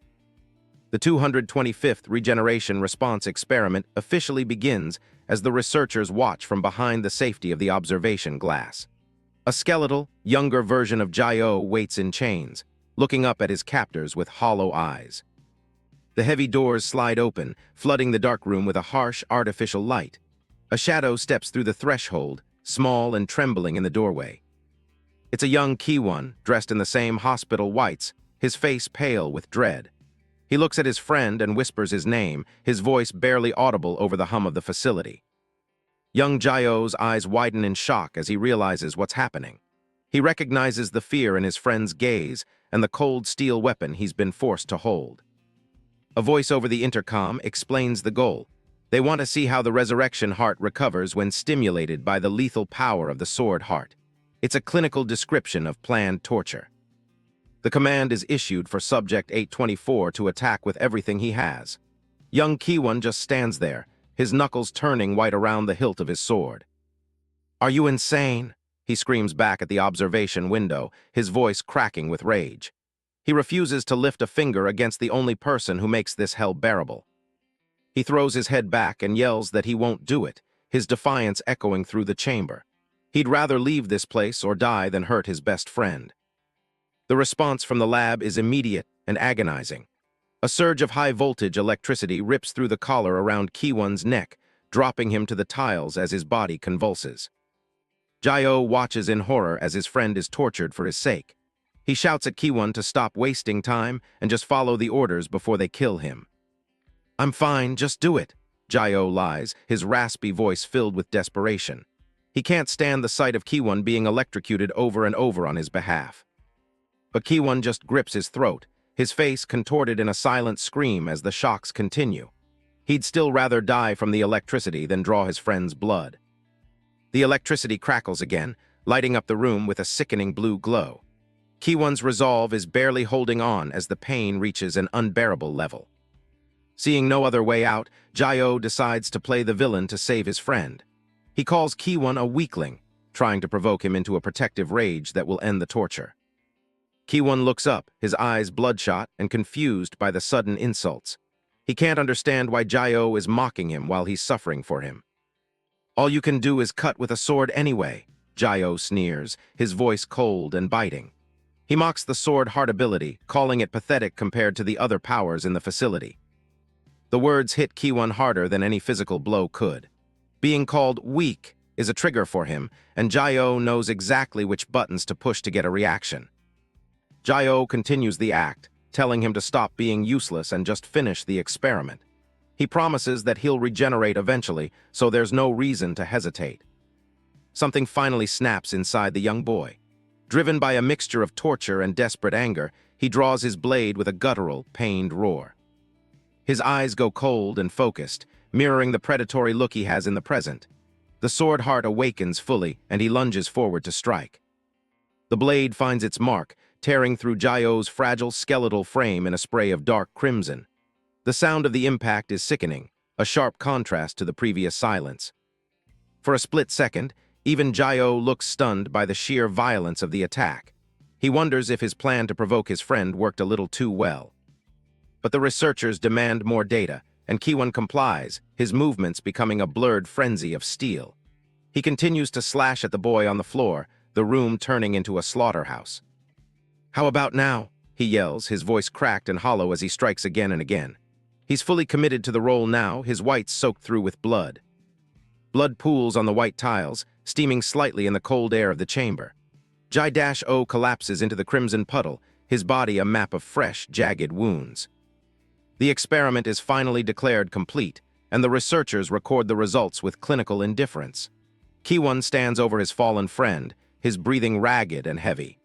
The 225th Regeneration Response Experiment officially begins as the researchers watch from behind the safety of the observation glass. A skeletal, younger version of Jae-oh waits in chains, looking up at his captors with hollow eyes. The heavy doors slide open, flooding the dark room with a harsh, artificial light. A shadow steps through the threshold, small and trembling in the doorway. It's a young Ki-won, dressed in the same hospital whites, his face pale with dread. He looks at his friend and whispers his name, his voice barely audible over the hum of the facility. Young Jae-oh's eyes widen in shock as he realizes what's happening. He recognizes the fear in his friend's gaze and the cold steel weapon he's been forced to hold. A voice over the intercom explains the goal. They want to see how the Resurrection Heart recovers when stimulated by the lethal power of the Sword Heart. It's a clinical description of planned torture. The command is issued for Subject 824 to attack with everything he has. Young Ki-won just stands there, his knuckles turning white around the hilt of his sword. "Are you insane?" he screams back at the observation window, his voice cracking with rage. He refuses to lift a finger against the only person who makes this hell bearable. He throws his head back and yells that he won't do it, his defiance echoing through the chamber. He'd rather leave this place or die than hurt his best friend. The response from the lab is immediate and agonizing. A surge of high-voltage electricity rips through the collar around Ki-won's neck, dropping him to the tiles as his body convulses. Jae-oh watches in horror as his friend is tortured for his sake. He shouts at Ki-won to stop wasting time and just follow the orders before they kill him. "I'm fine, just do it," Jae-oh lies, his raspy voice filled with desperation. He can't stand the sight of Ki-won being electrocuted over and over on his behalf. But Ki-won just grips his throat, his face contorted in a silent scream as the shocks continue. He'd still rather die from the electricity than draw his friend's blood. The electricity crackles again, lighting up the room with a sickening blue glow. Ki-won's resolve is barely holding on as the pain reaches an unbearable level. Seeing no other way out, Jae-oh decides to play the villain to save his friend. He calls Ki-won a weakling, trying to provoke him into a protective rage that will end the torture. Ki-won looks up, his eyes bloodshot and confused by the sudden insults. He can't understand why Jae-oh is mocking him while he's suffering for him. "All you can do is cut with a sword anyway," Jae-oh sneers, his voice cold and biting. He mocks the sword hard ability, calling it pathetic compared to the other powers in the facility. The words hit Ki-won harder than any physical blow could. Being called weak is a trigger for him, and Jae-oh knows exactly which buttons to push to get a reaction. Jae-oh continues the act, telling him to stop being useless and just finish the experiment. He promises that he'll regenerate eventually, so there's no reason to hesitate. Something finally snaps inside the young boy. Driven by a mixture of torture and desperate anger, he draws his blade with a guttural, pained roar. His eyes go cold and focused, mirroring the predatory look he has in the present. The sword heart awakens fully, and he lunges forward to strike. The blade finds its mark, tearing through Jae-oh's fragile skeletal frame in a spray of dark crimson. The sound of the impact is sickening, a sharp contrast to the previous silence. For a split second, even Jae-oh looks stunned by the sheer violence of the attack. He wonders if his plan to provoke his friend worked a little too well. But the researchers demand more data, and Ki-won complies, his movements becoming a blurred frenzy of steel. He continues to slash at the boy on the floor, the room turning into a slaughterhouse. "How about now?" he yells, his voice cracked and hollow as he strikes again and again. He's fully committed to the role now, his whites soaked through with blood. Blood pools on the white tiles, steaming slightly in the cold air of the chamber. Jae-oh collapses into the crimson puddle, his body a map of fresh, jagged wounds. The experiment is finally declared complete, and the researchers record the results with clinical indifference. Ki-won stands over his fallen friend, his breathing ragged and heavy.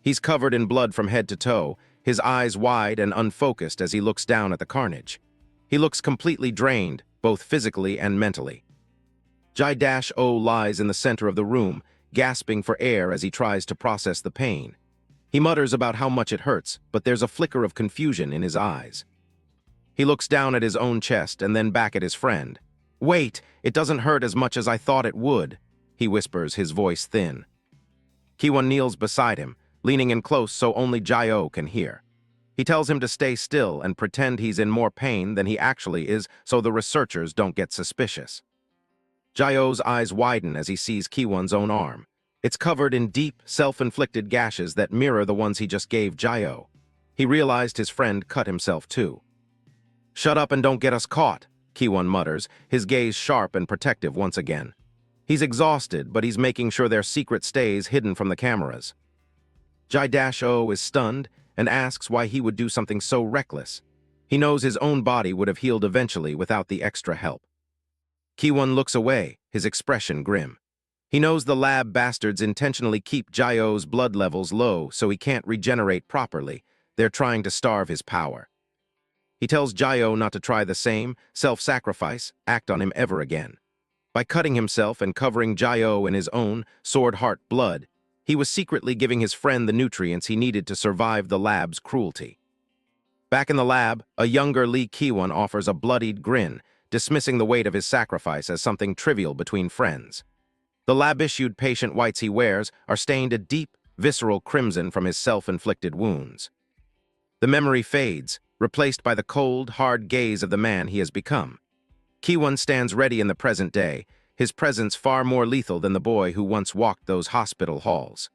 He's covered in blood from head to toe, his eyes wide and unfocused as he looks down at the carnage. He looks completely drained, both physically and mentally. Jae-oh lies in the center of the room, gasping for air as he tries to process the pain. He mutters about how much it hurts, but there's a flicker of confusion in his eyes. He looks down at his own chest and then back at his friend. "Wait, it doesn't hurt as much as I thought it would," he whispers, his voice thin. Ki-won kneels beside him, leaning in close so only Jae-oh can hear. He tells him to stay still and pretend he's in more pain than he actually is so the researchers don't get suspicious. Jae-oh's eyes widen as he sees Ki-won's own arm. It's covered in deep, self-inflicted gashes that mirror the ones he just gave Jae-oh. He realized his friend cut himself too. "Shut up and don't get us caught," Ki-won mutters, his gaze sharp and protective once again. He's exhausted, but he's making sure their secret stays hidden from the cameras. Jae-oh is stunned and asks why he would do something so reckless. He knows his own body would have healed eventually without the extra help. Ki-won looks away, his expression grim. He knows the lab bastards intentionally keep Jae-oh's blood levels low so he can't regenerate properly. They're trying to starve his power. He tells Jae-oh not to try the same, self-sacrifice, act on him ever again. By cutting himself and covering Jae-oh in his own sword-heart blood, he was secretly giving his friend the nutrients he needed to survive the lab's cruelty. Back in the lab, a younger Lee Ki-won offers a bloodied grin, dismissing the weight of his sacrifice as something trivial between friends. The lab-issued patient whites he wears are stained a deep, visceral crimson from his self-inflicted wounds. The memory fades, replaced by the cold, hard gaze of the man he has become. Ki-won stands ready in the present day, his presence far more lethal than the boy who once walked those hospital halls.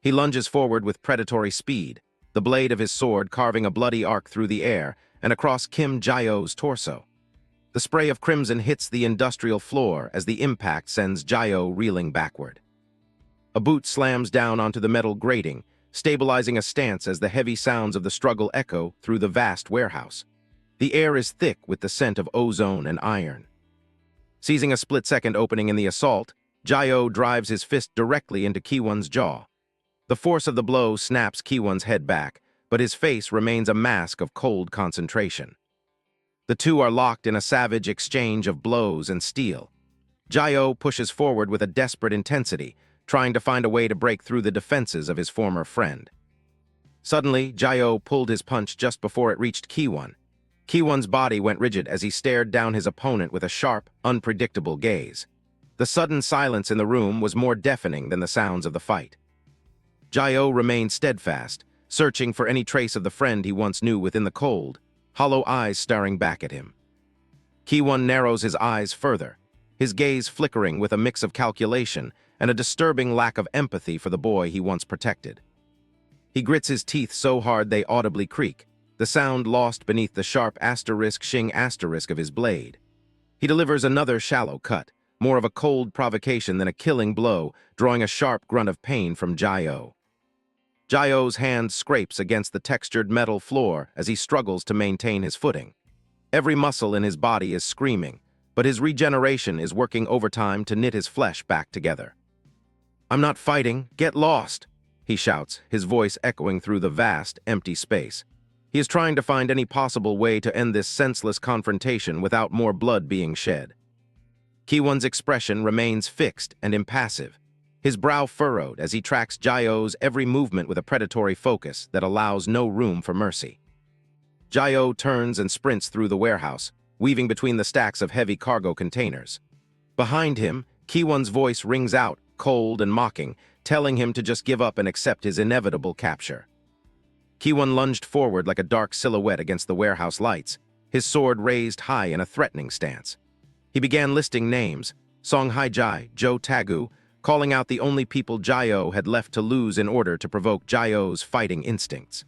He lunges forward with predatory speed, the blade of his sword carving a bloody arc through the air and across Kim Jae-oh's torso. The spray of crimson hits the industrial floor as the impact sends Jae-oh reeling backward. A boot slams down onto the metal grating, stabilizing a stance as the heavy sounds of the struggle echo through the vast warehouse. The air is thick with the scent of ozone and iron. Seizing a split-second opening in the assault, Jae-oh drives his fist directly into Ki-won's jaw. The force of the blow snaps Ki-won's head back, but his face remains a mask of cold concentration. The two are locked in a savage exchange of blows and steel. Jae-oh pushes forward with a desperate intensity, trying to find a way to break through the defenses of his former friend. Suddenly, Jae-oh pulled his punch just before it reached Ki-won. Ki-won's body went rigid as he stared down his opponent with a sharp, unpredictable gaze. The sudden silence in the room was more deafening than the sounds of the fight. Jae-o remained steadfast, searching for any trace of the friend he once knew within the cold, hollow eyes staring back at him. Ki-won narrows his eyes further, his gaze flickering with a mix of calculation and a disturbing lack of empathy for the boy he once protected. He grits his teeth so hard they audibly creak, the sound lost beneath the sharp *shing* of his blade. He delivers another shallow cut, more of a cold provocation than a killing blow, drawing a sharp grunt of pain from Jae-o. Jae-o's hand scrapes against the textured metal floor as he struggles to maintain his footing. Every muscle in his body is screaming, but his regeneration is working overtime to knit his flesh back together. "I'm not fighting, get lost," he shouts, his voice echoing through the vast, empty space. He is trying to find any possible way to end this senseless confrontation without more blood being shed. Ki-won's expression remains fixed and impassive, his brow furrowed as he tracks Jae-o's every movement with a predatory focus that allows no room for mercy. Jae-o turns and sprints through the warehouse, weaving between the stacks of heavy cargo containers. Behind him, Ki-won's voice rings out, cold and mocking, telling him to just give up and accept his inevitable capture. Ki-won lunged forward like a dark silhouette against the warehouse lights, his sword raised high in a threatening stance. He began listing names, Song Hai-jae, Jo Tagu, calling out the only people Jae-o had left to lose in order to provoke Jae-o's fighting instincts.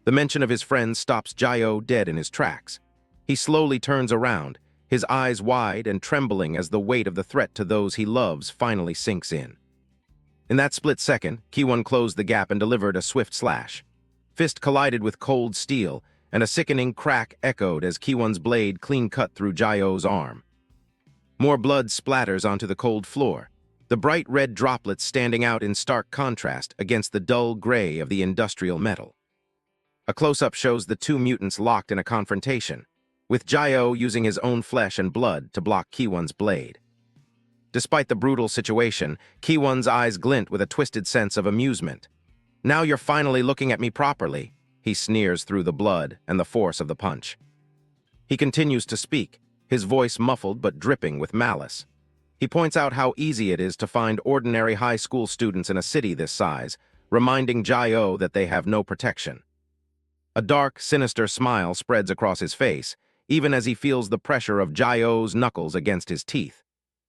The mention of his friends stops Jae-o dead in his tracks. He slowly turns around, his eyes wide and trembling as the weight of the threat to those he loves finally sinks in. In that split second, Ki-won closed the gap and delivered a swift slash. Fist collided with cold steel, and a sickening crack echoed as Ki-won's blade clean-cut through Jae-o's arm. More blood splatters onto the cold floor, the bright red droplets standing out in stark contrast against the dull gray of the industrial metal. A close-up shows the two mutants locked in a confrontation, with Jae-o using his own flesh and blood to block Ki-won's blade. Despite the brutal situation, Ki-won's eyes glint with a twisted sense of amusement. "Now you're finally looking at me properly," he sneers through the blood and the force of the punch. He continues to speak, his voice muffled but dripping with malice. He points out how easy it is to find ordinary high school students in a city this size, reminding Jae-o that they have no protection. A dark, sinister smile spreads across his face, even as he feels the pressure of Jae-o's knuckles against his teeth.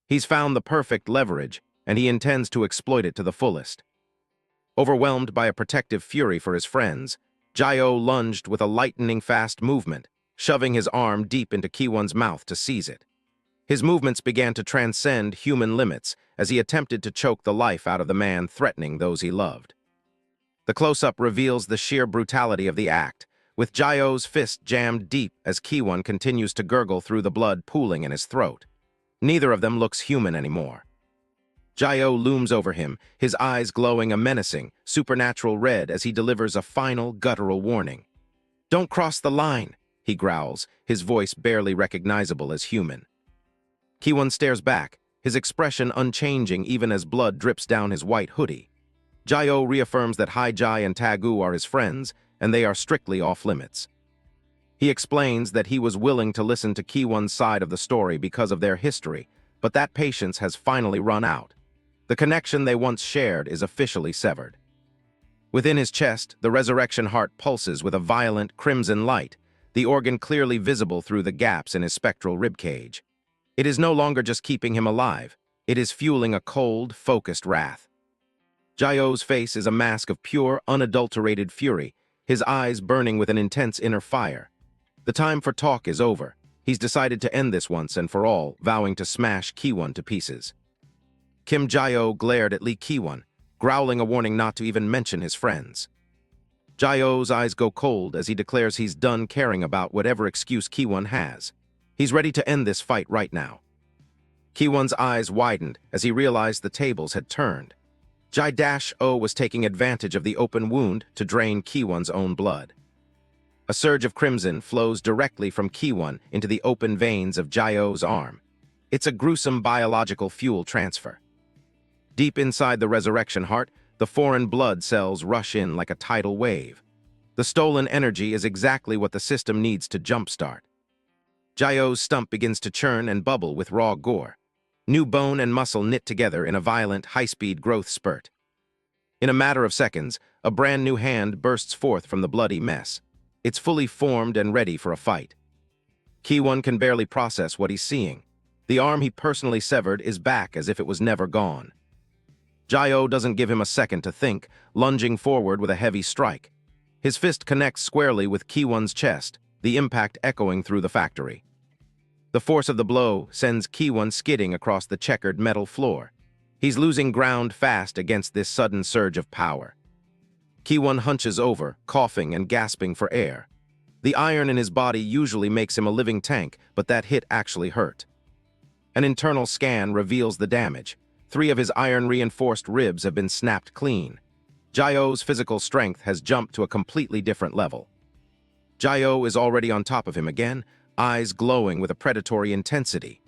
He's found the perfect leverage, and he intends to exploit it to the fullest. Overwhelmed by a protective fury for his friends, Jae-o lunged with a lightning-fast movement, shoving his arm deep into Ki-won's mouth to seize it. His movements began to transcend human limits as he attempted to choke the life out of the man threatening those he loved. The close-up reveals the sheer brutality of the act, with Jae-o's fist jammed deep as Ki-won continues to gurgle through the blood pooling in his throat. Neither of them looks human anymore. Jae-o looms over him, his eyes glowing a menacing, supernatural red as he delivers a final, guttural warning. "Don't cross the line," he growls, his voice barely recognizable as human. Ki-won stares back, his expression unchanging even as blood drips down his white hoodie. Jae-o reaffirms that Hai-jae and Tagu are his friends, and they are strictly off-limits. He explains that he was willing to listen to Ki-won's side of the story because of their history, but that patience has finally run out. The connection they once shared is officially severed. Within his chest, the resurrection heart pulses with a violent, crimson light, the organ clearly visible through the gaps in his spectral ribcage. It is no longer just keeping him alive, it is fueling a cold, focused wrath. Jae-o's face is a mask of pure, unadulterated fury, his eyes burning with an intense inner fire. The time for talk is over. He's decided to end this once and for all, vowing to smash Ki-won to pieces. Kim Jae-o glared at Lee Ki-won, growling a warning not to even mention his friends. Jae-o's eyes go cold as he declares he's done caring about whatever excuse Ki-won has. He's ready to end this fight right now. Ki-won's eyes widened as he realized the tables had turned. Jae-o was taking advantage of the open wound to drain Ki-won's own blood. A surge of crimson flows directly from Ki-won into the open veins of Jae-o's arm. It's a gruesome biological fuel transfer. Deep inside the resurrection heart, the foreign blood cells rush in like a tidal wave. The stolen energy is exactly what the system needs to jumpstart. Jae-o's stump begins to churn and bubble with raw gore. New bone and muscle knit together in a violent, high-speed growth spurt. In a matter of seconds, a brand new hand bursts forth from the bloody mess. It's fully formed and ready for a fight. Ki-won can barely process what he's seeing. The arm he personally severed is back as if it was never gone. Jae-oh doesn't give him a second to think, lunging forward with a heavy strike. His fist connects squarely with Ki-won's chest, the impact echoing through the factory. The force of the blow sends Ki-won skidding across the checkered metal floor. He's losing ground fast against this sudden surge of power. Ki-won hunches over, coughing and gasping for air. The iron in his body usually makes him a living tank, but that hit actually hurt. An internal scan reveals the damage. 3 of his iron-reinforced ribs have been snapped clean. Jae-oh's physical strength has jumped to a completely different level. Jae-oh is already on top of him again, eyes glowing with a predatory intensity.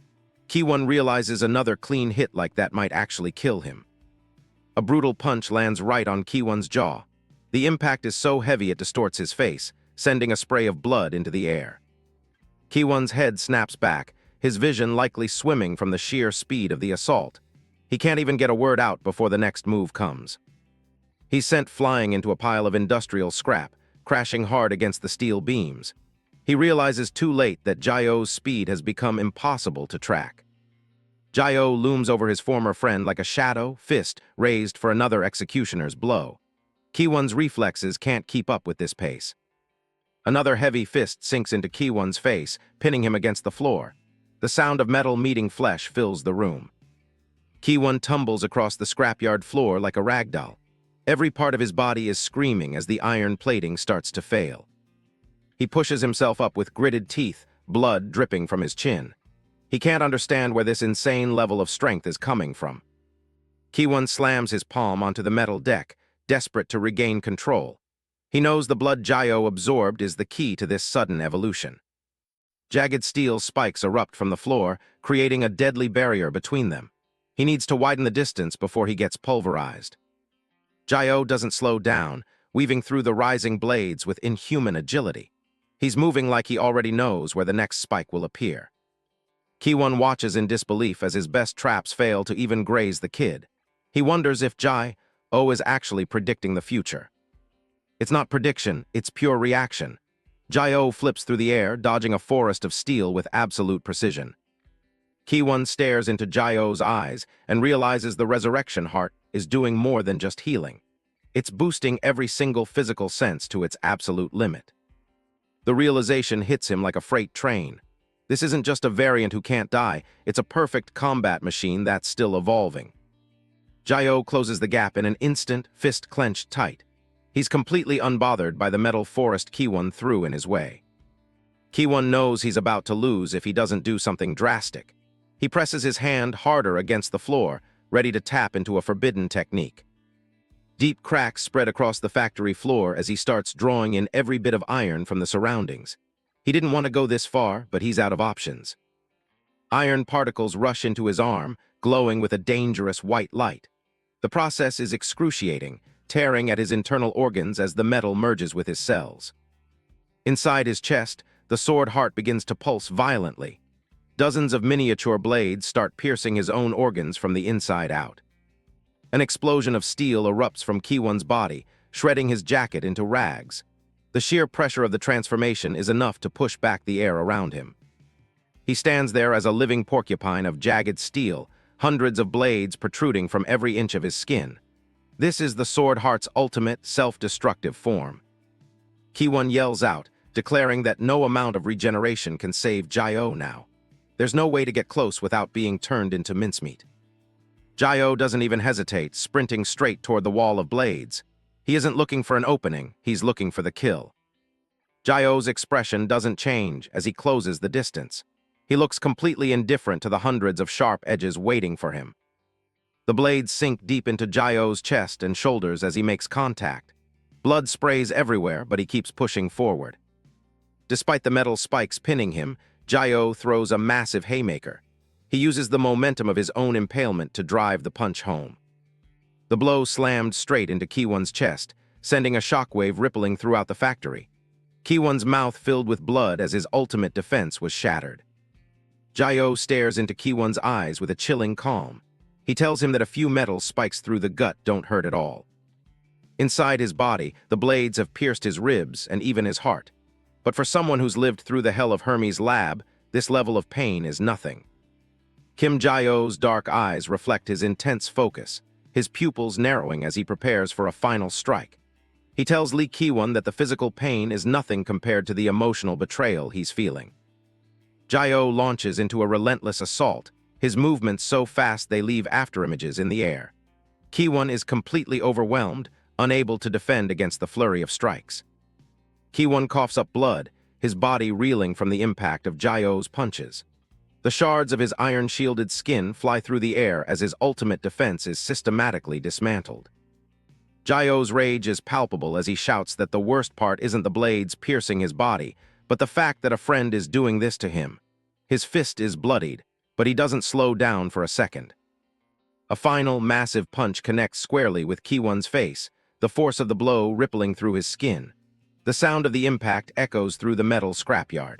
Ki-won realizes another clean hit like that might actually kill him. A brutal punch lands right on Ki-won's jaw. The impact is so heavy it distorts his face, sending a spray of blood into the air. Ki-won's head snaps back, his vision likely swimming from the sheer speed of the assault. He can't even get a word out before the next move comes. He's sent flying into a pile of industrial scrap, crashing hard against the steel beams. He realizes too late that Jae-oh's speed has become impossible to track. Jae-oh looms over his former friend like a shadow, fist raised for another executioner's blow. Ki-won's reflexes can't keep up with this pace. Another heavy fist sinks into Ki-won's face, pinning him against the floor. The sound of metal meeting flesh fills the room. Ki-won tumbles across the scrapyard floor like a ragdoll. Every part of his body is screaming as the iron plating starts to fail. He pushes himself up with gritted teeth, blood dripping from his chin. He can't understand where this insane level of strength is coming from. Ki-won slams his palm onto the metal deck, desperate to regain control. He knows the blood Jae-oh absorbed is the key to this sudden evolution. Jagged steel spikes erupt from the floor, creating a deadly barrier between them. He needs to widen the distance before he gets pulverized. Jae-oh doesn't slow down, weaving through the rising blades with inhuman agility. He's moving like he already knows where the next spike will appear. Ki-won watches in disbelief as his best traps fail to even graze the kid. He wonders if Jae-oh is actually predicting the future. It's not prediction, it's pure reaction. Jae-oh flips through the air, dodging a forest of steel with absolute precision. Ki-won stares into Jae-oh's eyes and realizes the resurrection heart is doing more than just healing. It's boosting every single physical sense to its absolute limit. The realization hits him like a freight train. This isn't just a variant who can't die, it's a perfect combat machine that's still evolving. Jae-oh closes the gap in an instant, fist clenched tight. He's completely unbothered by the metal forest Ki-won threw in his way. Ki-won knows he's about to lose if he doesn't do something drastic. He presses his hand harder against the floor, ready to tap into a forbidden technique. Deep cracks spread across the factory floor as he starts drawing in every bit of iron from the surroundings. He didn't want to go this far, but he's out of options. Iron particles rush into his arm, glowing with a dangerous white light. The process is excruciating, tearing at his internal organs as the metal merges with his cells. Inside his chest, the sword heart begins to pulse violently. Dozens of miniature blades start piercing his own organs from the inside out. An explosion of steel erupts from Ki-won's body, shredding his jacket into rags. The sheer pressure of the transformation is enough to push back the air around him. He stands there as a living porcupine of jagged steel, hundreds of blades protruding from every inch of his skin. This is the sword heart's ultimate, self-destructive form. Ki-won yells out, declaring that no amount of regeneration can save Jae-oh now. There's no way to get close without being turned into mincemeat. Jae-oh doesn't even hesitate, sprinting straight toward the wall of blades. He isn't looking for an opening, he's looking for the kill. Jae-oh's expression doesn't change as he closes the distance. He looks completely indifferent to the hundreds of sharp edges waiting for him. The blades sink deep into Jae-oh's chest and shoulders as he makes contact. Blood sprays everywhere, but he keeps pushing forward. Despite the metal spikes pinning him, Jae-oh throws a massive haymaker. He uses the momentum of his own impalement to drive the punch home. The blow slammed straight into Ki-won's chest, sending a shockwave rippling throughout the factory. Ki-won's mouth filled with blood as his ultimate defense was shattered. Jae-oh stares into Ki-won's eyes with a chilling calm. He tells him that a few metal spikes through the gut don't hurt at all. Inside his body, the blades have pierced his ribs and even his heart. But for someone who's lived through the hell of Hermes' lab, this level of pain is nothing. Kim Jae-ho's dark eyes reflect his intense focus, his pupils narrowing as he prepares for a final strike. He tells Lee Ki-won that the physical pain is nothing compared to the emotional betrayal he's feeling. Jae-ho launches into a relentless assault, his movements so fast they leave afterimages in the air. Ki-won is completely overwhelmed, unable to defend against the flurry of strikes. Ki-won coughs up blood, his body reeling from the impact of Jae-ho's punches. The shards of his iron-shielded skin fly through the air as his ultimate defense is systematically dismantled. Jae-ho's rage is palpable as he shouts that the worst part isn't the blades piercing his body, but the fact that a friend is doing this to him. His fist is bloodied, but he doesn't slow down for a second. A final, massive punch connects squarely with Ki-won's face, the force of the blow rippling through his skin. The sound of the impact echoes through the metal scrapyard.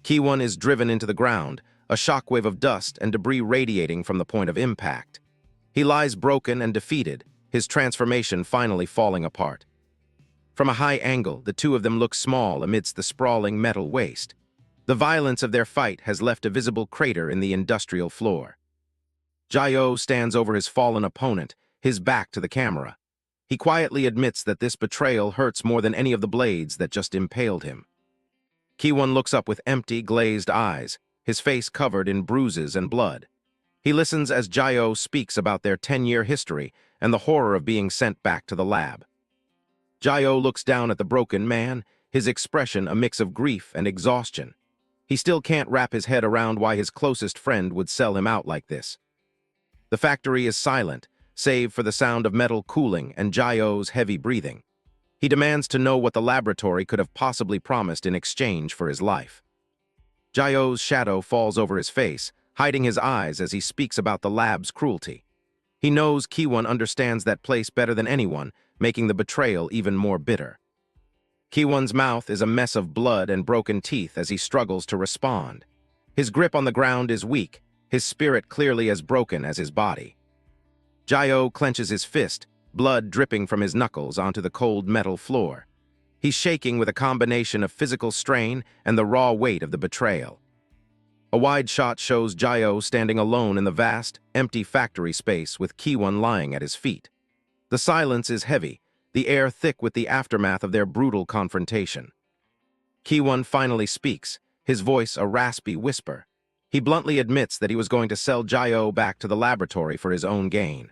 Ki-won is driven into the ground, a shockwave of dust and debris radiating from the point of impact. He lies broken and defeated, his transformation finally falling apart. From a high angle, the two of them look small amidst the sprawling metal waste. The violence of their fight has left a visible crater in the industrial floor. Jae-ho stands over his fallen opponent, his back to the camera. He quietly admits that this betrayal hurts more than any of the blades that just impaled him. Ki-won looks up with empty, glazed eyes, his face covered in bruises and blood. He listens as Jae-ho speaks about their 10-year history and the horror of being sent back to the lab. Jae-ho looks down at the broken man, his expression a mix of grief and exhaustion. He still can't wrap his head around why his closest friend would sell him out like this. The factory is silent, save for the sound of metal cooling and Jae-ho's heavy breathing. He demands to know what the laboratory could have possibly promised in exchange for his life. Jae-ho's shadow falls over his face, hiding his eyes as he speaks about the lab's cruelty. He knows Ki-won understands that place better than anyone, making the betrayal even more bitter. Ki-won's mouth is a mess of blood and broken teeth as he struggles to respond. His grip on the ground is weak, his spirit clearly as broken as his body. Jae-ho clenches his fist, blood dripping from his knuckles onto the cold metal floor. He's shaking with a combination of physical strain and the raw weight of the betrayal. A wide shot shows Jae-ho standing alone in the vast, empty factory space with Ki-won lying at his feet. The silence is heavy, the air thick with the aftermath of their brutal confrontation. Ki-won finally speaks, his voice a raspy whisper. He bluntly admits that he was going to sell Jae-ho back to the laboratory for his own gain.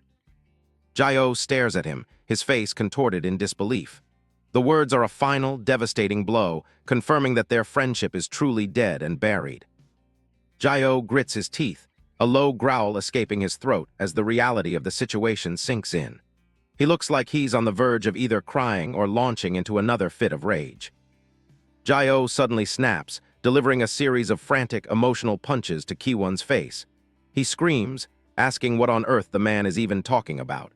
Jae-ho stares at him, his face contorted in disbelief. The words are a final, devastating blow, confirming that their friendship is truly dead and buried. Jae-ho grits his teeth, a low growl escaping his throat as the reality of the situation sinks in. He looks like he's on the verge of either crying or launching into another fit of rage. Jae-ho suddenly snaps, delivering a series of frantic, emotional punches to Ki-won's face. He screams, asking what on earth the man is even talking about.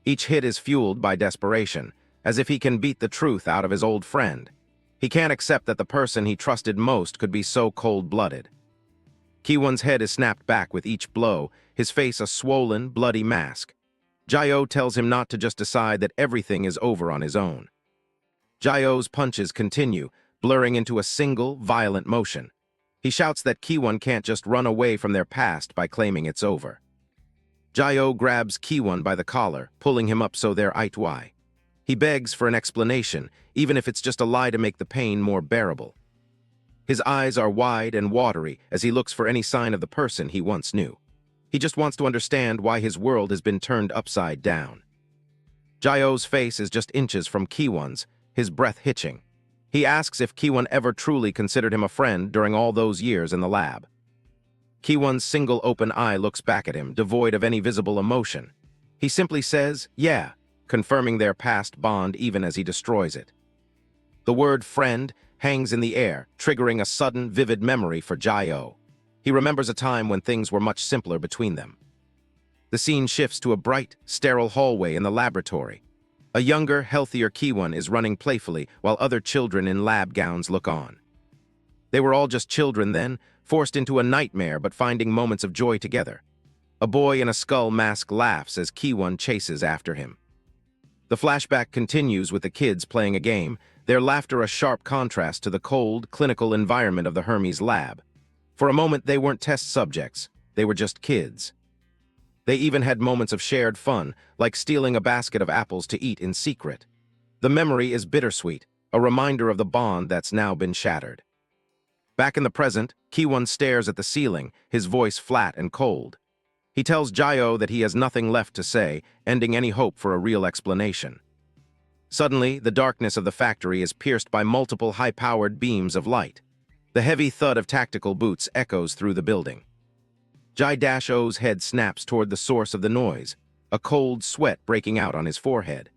Each hit is fueled by desperation, as if he can beat the truth out of his old friend. He can't accept that the person he trusted most could be so cold-blooded. Ki-won's head is snapped back with each blow, his face a swollen, bloody mask. Jae-ho tells him not to just decide that everything is over on his own. Jae-ho's punches continue, blurring into a single, violent motion. He shouts that Ki-won can't just run away from their past by claiming it's over. Jae-ho grabs Ki-won by the collar, pulling him up so they're eye to eye. He begs for an explanation, even if it's just a lie to make the pain more bearable. His eyes are wide and watery as he looks for any sign of the person he once knew. He just wants to understand why his world has been turned upside down. Jae-ho's face is just inches from Ki-won's, his breath hitching. He asks if Ki-won ever truly considered him a friend during all those years in the lab. Ki-won's single open eye looks back at him, devoid of any visible emotion. He simply says, "Yeah," confirming their past bond even as he destroys it. The word friend hangs in the air, triggering a sudden, vivid memory for Jae-ho. He remembers a time when things were much simpler between them. The scene shifts to a bright, sterile hallway in the laboratory. A younger, healthier Ki-won is running playfully while other children in lab gowns look on. They were all just children then, forced into a nightmare but finding moments of joy together. A boy in a skull mask laughs as Ki-won chases after him. The flashback continues with the kids playing a game, their laughter a sharp contrast to the cold, clinical environment of the Hermes lab. For a moment, they weren't test subjects, they were just kids. They even had moments of shared fun, like stealing a basket of apples to eat in secret. The memory is bittersweet, a reminder of the bond that's now been shattered. Back in the present, Ki-won stares at the ceiling, his voice flat and cold. He tells Jae-oh that he has nothing left to say, ending any hope for a real explanation. Suddenly, the darkness of the factory is pierced by multiple high-powered beams of light. The heavy thud of tactical boots echoes through the building. Jae-oh's head snaps toward the source of the noise, a cold sweat breaking out on his forehead.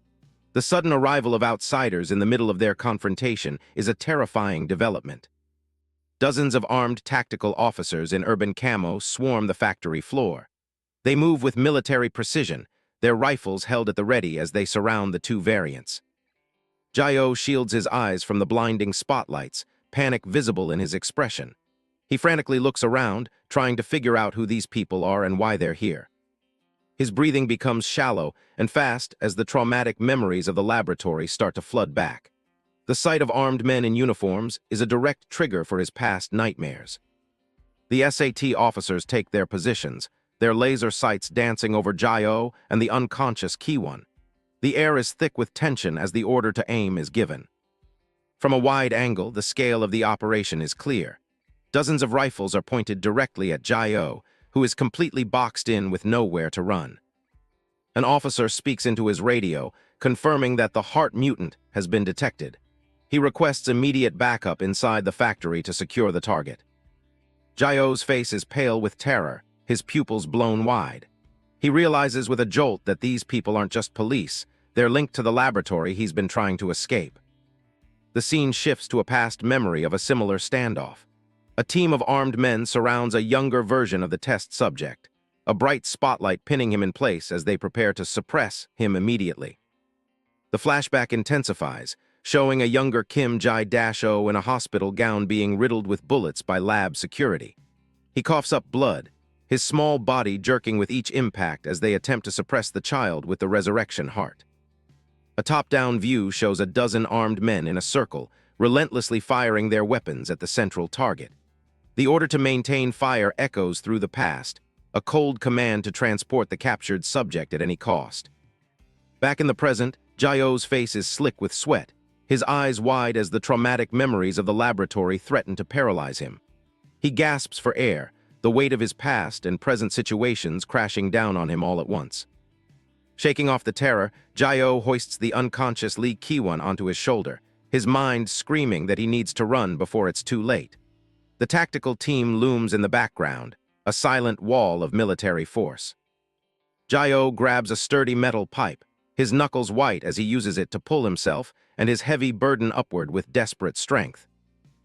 The sudden arrival of outsiders in the middle of their confrontation is a terrifying development. Dozens of armed tactical officers in urban camo swarm the factory floor. They move with military precision, their rifles held at the ready as they surround the two variants. Jae-oh shields his eyes from the blinding spotlights, panic visible in his expression. He frantically looks around, trying to figure out who these people are and why they're here. His breathing becomes shallow and fast as the traumatic memories of the laboratory start to flood back. The sight of armed men in uniforms is a direct trigger for his past nightmares. The SAT officers take their positions, their laser sights dancing over Jae-oh and the unconscious Ki-won. The air is thick with tension as the order to aim is given. From a wide angle, the scale of the operation is clear. Dozens of rifles are pointed directly at Jae-oh, who is completely boxed in with nowhere to run. An officer speaks into his radio, confirming that the heart mutant has been detected. He requests immediate backup inside the factory to secure the target. Jae-oh's face is pale with terror, his pupils blown wide. He realizes with a jolt that these people aren't just police, they're linked to the laboratory he's been trying to escape. The scene shifts to a past memory of a similar standoff. A team of armed men surrounds a younger version of the test subject, a bright spotlight pinning him in place as they prepare to suppress him immediately. The flashback intensifies, showing a younger Kim Jae-oh in a hospital gown being riddled with bullets by lab security. He coughs up blood, his small body jerking with each impact as they attempt to suppress the child with the resurrection heart. A top-down view shows a dozen armed men in a circle, relentlessly firing their weapons at the central target. The order to maintain fire echoes through the past, a cold command to transport the captured subject at any cost. Back in the present, Jae-oh's face is slick with sweat, his eyes wide as the traumatic memories of the laboratory threaten to paralyze him. He gasps for air, the weight of his past and present situations crashing down on him all at once. Shaking off the terror, Jae-oh hoists the unconscious Lee Ki-won onto his shoulder, his mind screaming that he needs to run before it's too late. The tactical team looms in the background, a silent wall of military force. Jae-oh grabs a sturdy metal pipe, his knuckles white as he uses it to pull himself and his heavy burden upward with desperate strength.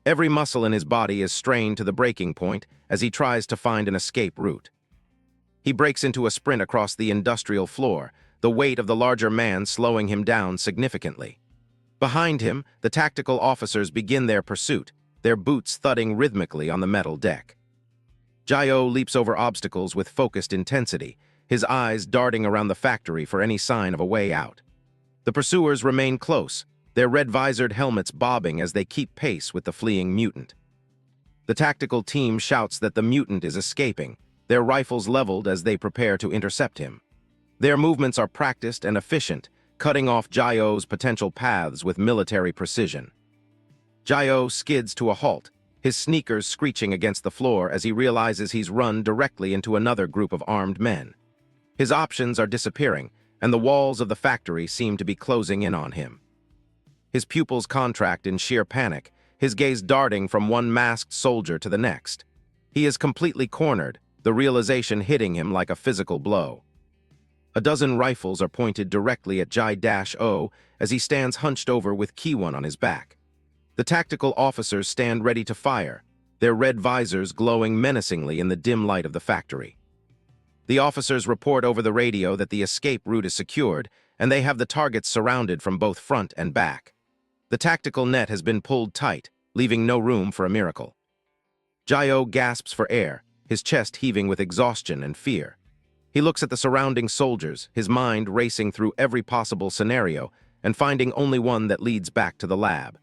Every muscle in his body is strained to the breaking point as he tries to find an escape route. He breaks into a sprint across the industrial floor, the weight of the larger man slowing him down significantly. Behind him, the tactical officers begin their pursuit, their boots thudding rhythmically on the metal deck. Jae-oh leaps over obstacles with focused intensity, his eyes darting around the factory for any sign of a way out. The pursuers remain close, their red-visored helmets bobbing as they keep pace with the fleeing mutant. The tactical team shouts that the mutant is escaping, their rifles leveled as they prepare to intercept him. Their movements are practiced and efficient, cutting off Jae-oh's potential paths with military precision. Jae-oh skids to a halt, his sneakers screeching against the floor as he realizes he's run directly into another group of armed men. His options are disappearing, and the walls of the factory seem to be closing in on him. His pupils contract in sheer panic, his gaze darting from one masked soldier to the next. He is completely cornered, the realization hitting him like a physical blow. A dozen rifles are pointed directly at Jae-oh as he stands hunched over with Ki-won on his back. The tactical officers stand ready to fire, their red visors glowing menacingly in the dim light of the factory. The officers report over the radio that the escape route is secured, and they have the targets surrounded from both front and back. The tactical net has been pulled tight, leaving no room for a miracle. Jae-oh gasps for air, his chest heaving with exhaustion and fear. He looks at the surrounding soldiers, his mind racing through every possible scenario and finding only one that leads back to the lab.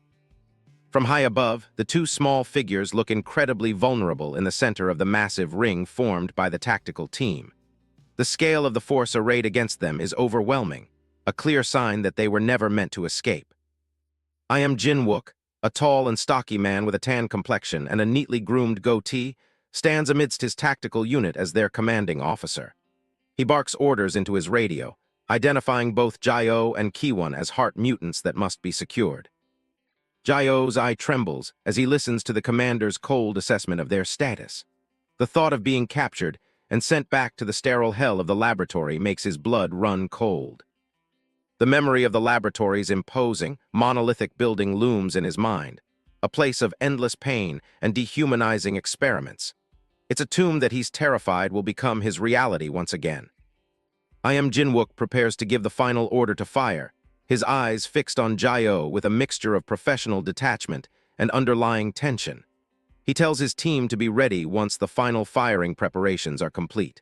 From high above, the two small figures look incredibly vulnerable in the center of the massive ring formed by the tactical team. The scale of the force arrayed against them is overwhelming, a clear sign that they were never meant to escape. I am Jin-wook, a tall and stocky man with a tan complexion and a neatly groomed goatee, stands amidst his tactical unit as their commanding officer. He barks orders into his radio, identifying both Jae-oh and Ki-won as heart mutants that must be secured. Jae-oh's eye trembles as he listens to the commander's cold assessment of their status. The thought of being captured and sent back to the sterile hell of the laboratory makes his blood run cold. The memory of the laboratory's imposing, monolithic building looms in his mind, a place of endless pain and dehumanizing experiments. It's a tomb that he's terrified will become his reality once again. I am Jin-wook prepares to give the final order to fire, his eyes fixed on Jae-oh with a mixture of professional detachment and underlying tension. He tells his team to be ready once the final firing preparations are complete.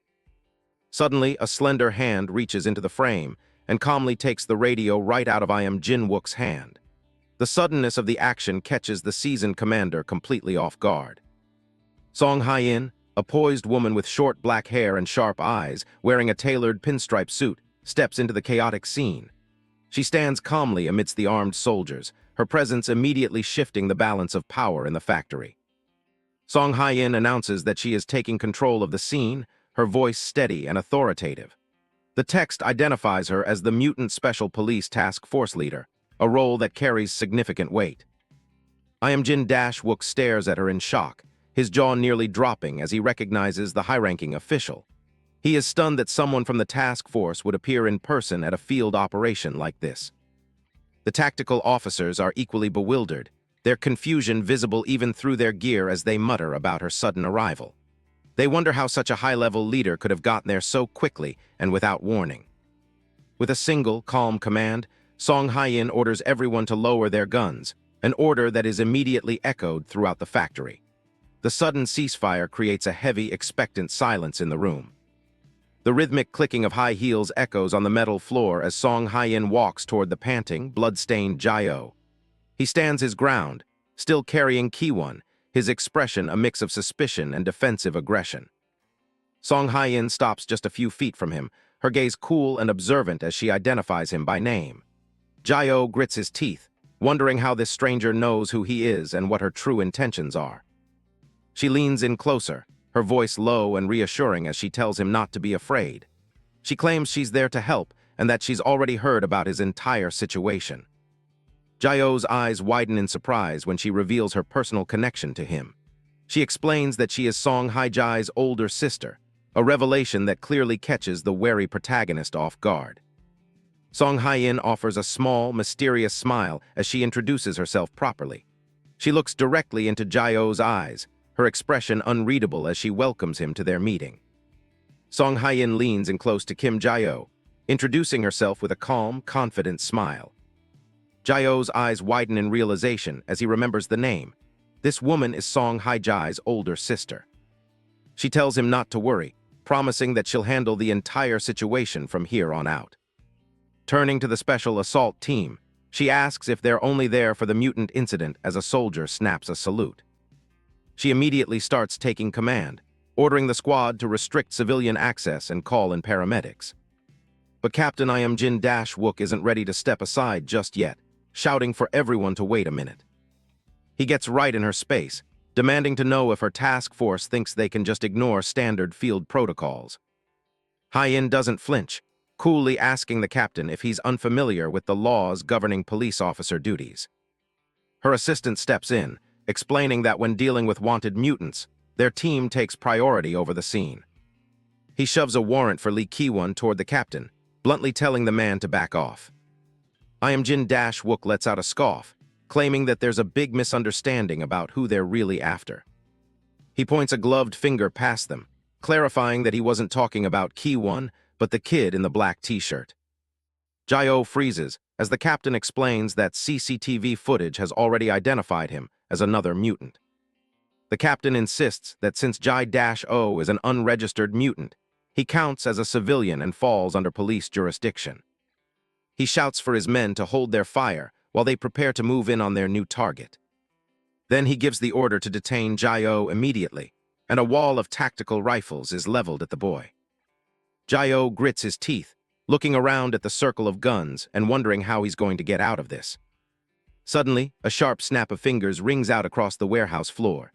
Suddenly, a slender hand reaches into the frame and calmly takes the radio right out of I am Jin-wook's hand. The suddenness of the action catches the seasoned commander completely off guard. Song Hye-in, a poised woman with short black hair and sharp eyes, wearing a tailored pinstripe suit, steps into the chaotic scene. She stands calmly amidst the armed soldiers, her presence immediately shifting the balance of power in the factory. Song Hye-in announces that she is taking control of the scene, her voice steady and authoritative. The text identifies her as the Mutant Special Police Task Force leader, a role that carries significant weight. I am Jin-wook stares at her in shock, his jaw nearly dropping as he recognizes the high-ranking official. He is stunned that someone from the task force would appear in person at a field operation like this. The tactical officers are equally bewildered, their confusion visible even through their gear as they mutter about her sudden arrival. They wonder how such a high-level leader could have gotten there so quickly and without warning. With a single, calm command, Song Hye-in orders everyone to lower their guns, an order that is immediately echoed throughout the factory. The sudden ceasefire creates a heavy, expectant silence in the room. The rhythmic clicking of high heels echoes on the metal floor as Song Hye-in walks toward the panting, blood-stained Jae-oh. He stands his ground, still carrying Ki-won, his expression a mix of suspicion and defensive aggression. Song Hye-in stops just a few feet from him, her gaze cool and observant as she identifies him by name. Jae-oh grits his teeth, wondering how this stranger knows who he is and what her true intentions are. She leans in closer, her voice low and reassuring as she tells him not to be afraid. She claims she's there to help and that she's already heard about his entire situation. Jae-oh's eyes widen in surprise when she reveals her personal connection to him. She explains that she is Song Hye-jae's older sister, a revelation that clearly catches the wary protagonist off guard. Song Hye-in offers a small, mysterious smile as she introduces herself properly. She looks directly into Jae-oh's eyes, her expression unreadable as she welcomes him to their meeting. Song Hye-in leans in close to Kim Jae-oh, introducing herself with a calm, confident smile. Jae-oh's eyes widen in realization as he remembers the name. This woman is Song Hye-jae's older sister. She tells him not to worry, promising that she'll handle the entire situation from here on out. Turning to the special assault team, she asks if they're only there for the mutant incident as a soldier snaps a salute. She immediately starts taking command, ordering the squad to restrict civilian access and call in paramedics. But Captain I am Jin-wook isn't ready to step aside just yet, shouting for everyone to wait a minute. He gets right in her space, demanding to know if her task force thinks they can just ignore standard field protocols. Hye-in doesn't flinch, coolly asking the captain if he's unfamiliar with the laws governing police officer duties. Her assistant steps in, explaining that when dealing with wanted mutants, their team takes priority over the scene. He shoves a warrant for Lee Ki-won toward the captain, bluntly telling the man to back off. I am Jin-wook lets out a scoff, claiming that there's a big misunderstanding about who they're really after. He points a gloved finger past them, clarifying that he wasn't talking about Ki-won, but the kid in the black t-shirt. Jae-oh freezes as the captain explains that CCTV footage has already identified him as another mutant. The captain insists that since Jae-oh is an unregistered mutant, He counts as a civilian and falls under police jurisdiction. He shouts for his men to hold their fire while they prepare to move in on their new target. Then he gives the order to detain Jae-oh immediately, and a wall of tactical rifles is leveled at the boy. Jae-oh grits his teeth, looking around at the circle of guns and wondering how he's going to get out of this. Suddenly, a sharp snap of fingers rings out across the warehouse floor.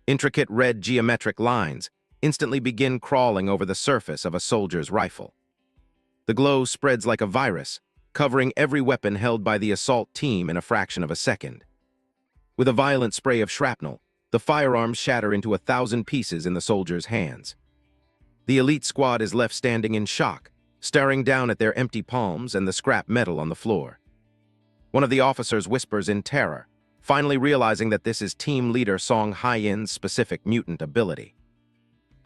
Intricate red geometric lines instantly begin crawling over the surface of a soldier's rifle. The glow spreads like a virus, covering every weapon held by the assault team in a fraction of a second. With a violent spray of shrapnel, the firearms shatter into 1,000 pieces in the soldier's hands. The elite squad is left standing in shock, staring down at their empty palms and the scrap metal on the floor. One of the officers whispers in terror, finally realizing that this is team leader Song Hae-in's specific mutant ability.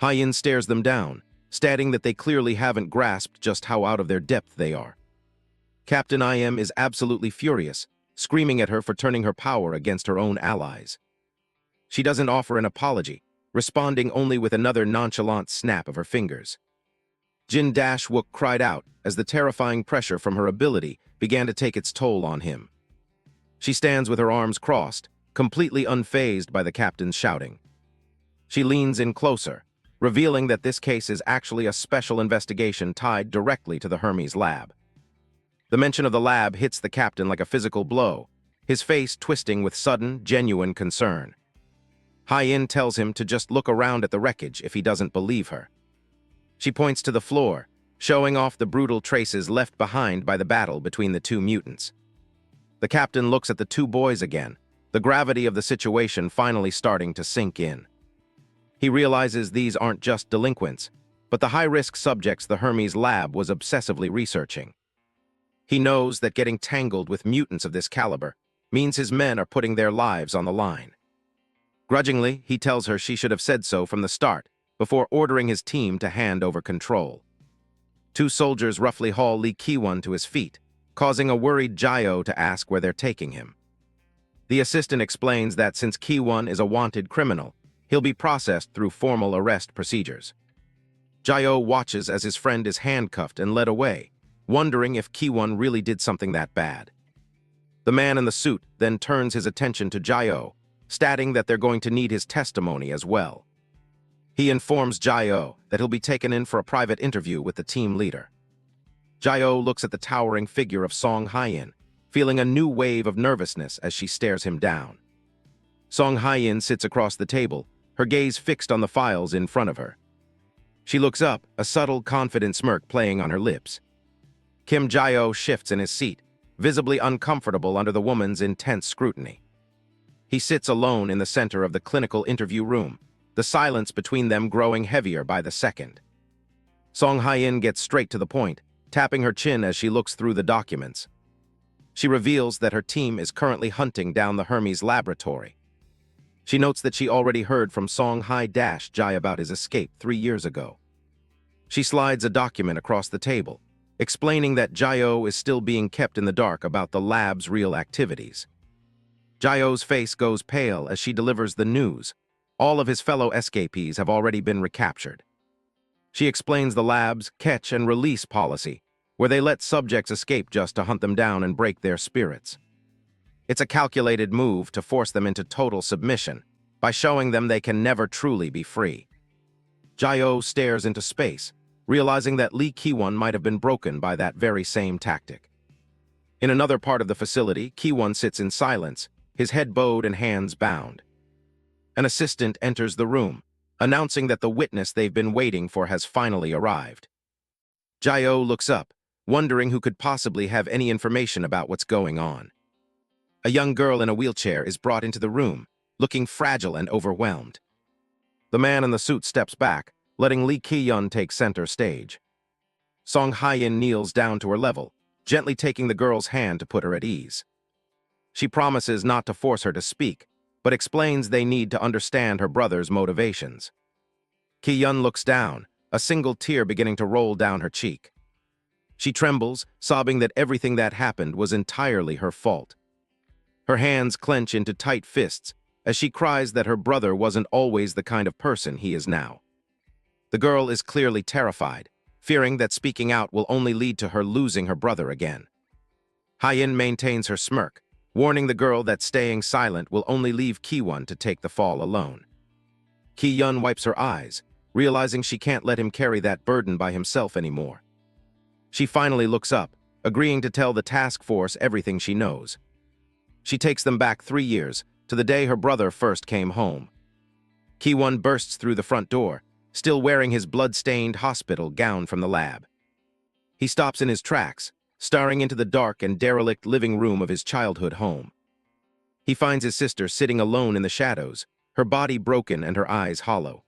Hae-in stares them down, stating that they clearly haven't grasped just how out of their depth they are. Captain IM is absolutely furious, screaming at her for turning her power against her own allies. She doesn't offer an apology, responding only with another nonchalant snap of her fingers. Jin Dash-wook cried out as the terrifying pressure from her ability began to take its toll on him. She stands with her arms crossed, completely unfazed by the captain's shouting. She leans in closer, revealing that this case is actually a special investigation tied directly to the Hermes lab. The mention of the lab hits the captain like a physical blow, his face twisting with sudden, genuine concern. Hae-in tells him to just look around at the wreckage if he doesn't believe her. She points to the floor, showing off the brutal traces left behind by the battle between the two mutants. The captain looks at the two boys again, the gravity of the situation finally starting to sink in. He realizes these aren't just delinquents, but the high-risk subjects the Hermes lab was obsessively researching. He knows that getting tangled with mutants of this caliber means his men are putting their lives on the line. Grudgingly, he tells her she should have said so from the start, before ordering his team to hand over control. Two soldiers roughly haul Lee Ki-won to his feet, causing a worried Jae-oh to ask where they're taking him. The assistant explains that since Ki-won is a wanted criminal, he'll be processed through formal arrest procedures. Jae-oh watches as his friend is handcuffed and led away, wondering if Ki-won really did something that bad. The man in the suit then turns his attention to Jae-oh, stating that they're going to need his testimony as well. He informs Jae-oh that he'll be taken in for a private interview with the team leader. Jae-oh looks at the towering figure of Song Hae-in, feeling a new wave of nervousness as she stares him down. Song Hae-in sits across the table, her gaze fixed on the files in front of her. She looks up, a subtle, confident smirk playing on her lips. Kim Jae-oh shifts in his seat, visibly uncomfortable under the woman's intense scrutiny. He sits alone in the center of the clinical interview room, the silence between them growing heavier by the second. Song Hae-in gets straight to the point, tapping her chin as she looks through the documents. She reveals that her team is currently hunting down the Hermes laboratory. She notes that she already heard from Song Hae-Jae about his escape 3 years ago. She slides a document across the table, explaining that Jae-oh is still being kept in the dark about the lab's real activities. Jae-oh's face goes pale as she delivers the news. All of his fellow escapees have already been recaptured. She explains the lab's catch and release policy, where they let subjects escape just to hunt them down and break their spirits. It's a calculated move to force them into total submission by showing them they can never truly be free. Jae-oh stares into space, realizing that Lee Ki-won might have been broken by that very same tactic. In another part of the facility, Ki-won sits in silence, his head bowed and hands bound. An assistant enters the room, announcing that the witness they've been waiting for has finally arrived. Jae-oh looks up, wondering who could possibly have any information about what's going on. A young girl in a wheelchair is brought into the room, looking fragile and overwhelmed. The man in the suit steps back, letting Lee Ki-won take center stage. Song Hae-in kneels down to her level, gently taking the girl's hand to put her at ease. She promises not to force her to speak, but explains they need to understand her brother's motivations. Ki-won looks down, a single tear beginning to roll down her cheek. She trembles, sobbing that everything that happened was entirely her fault. Her hands clench into tight fists as she cries that her brother wasn't always the kind of person he is now. The girl is clearly terrified, fearing that speaking out will only lead to her losing her brother again. Hye-in maintains her smirk, warning the girl that staying silent will only leave Ki-won to take the fall alone. Ki-yun wipes her eyes, realizing she can't let him carry that burden by himself anymore. She finally looks up, agreeing to tell the task force everything she knows. She takes them back 3 years, to the day her brother first came home. Ki-won bursts through the front door, still wearing his blood-stained hospital gown from the lab. He stops in his tracks, staring into the dark and derelict living room of his childhood home. He finds his sister sitting alone in the shadows, her body broken and her eyes hollow.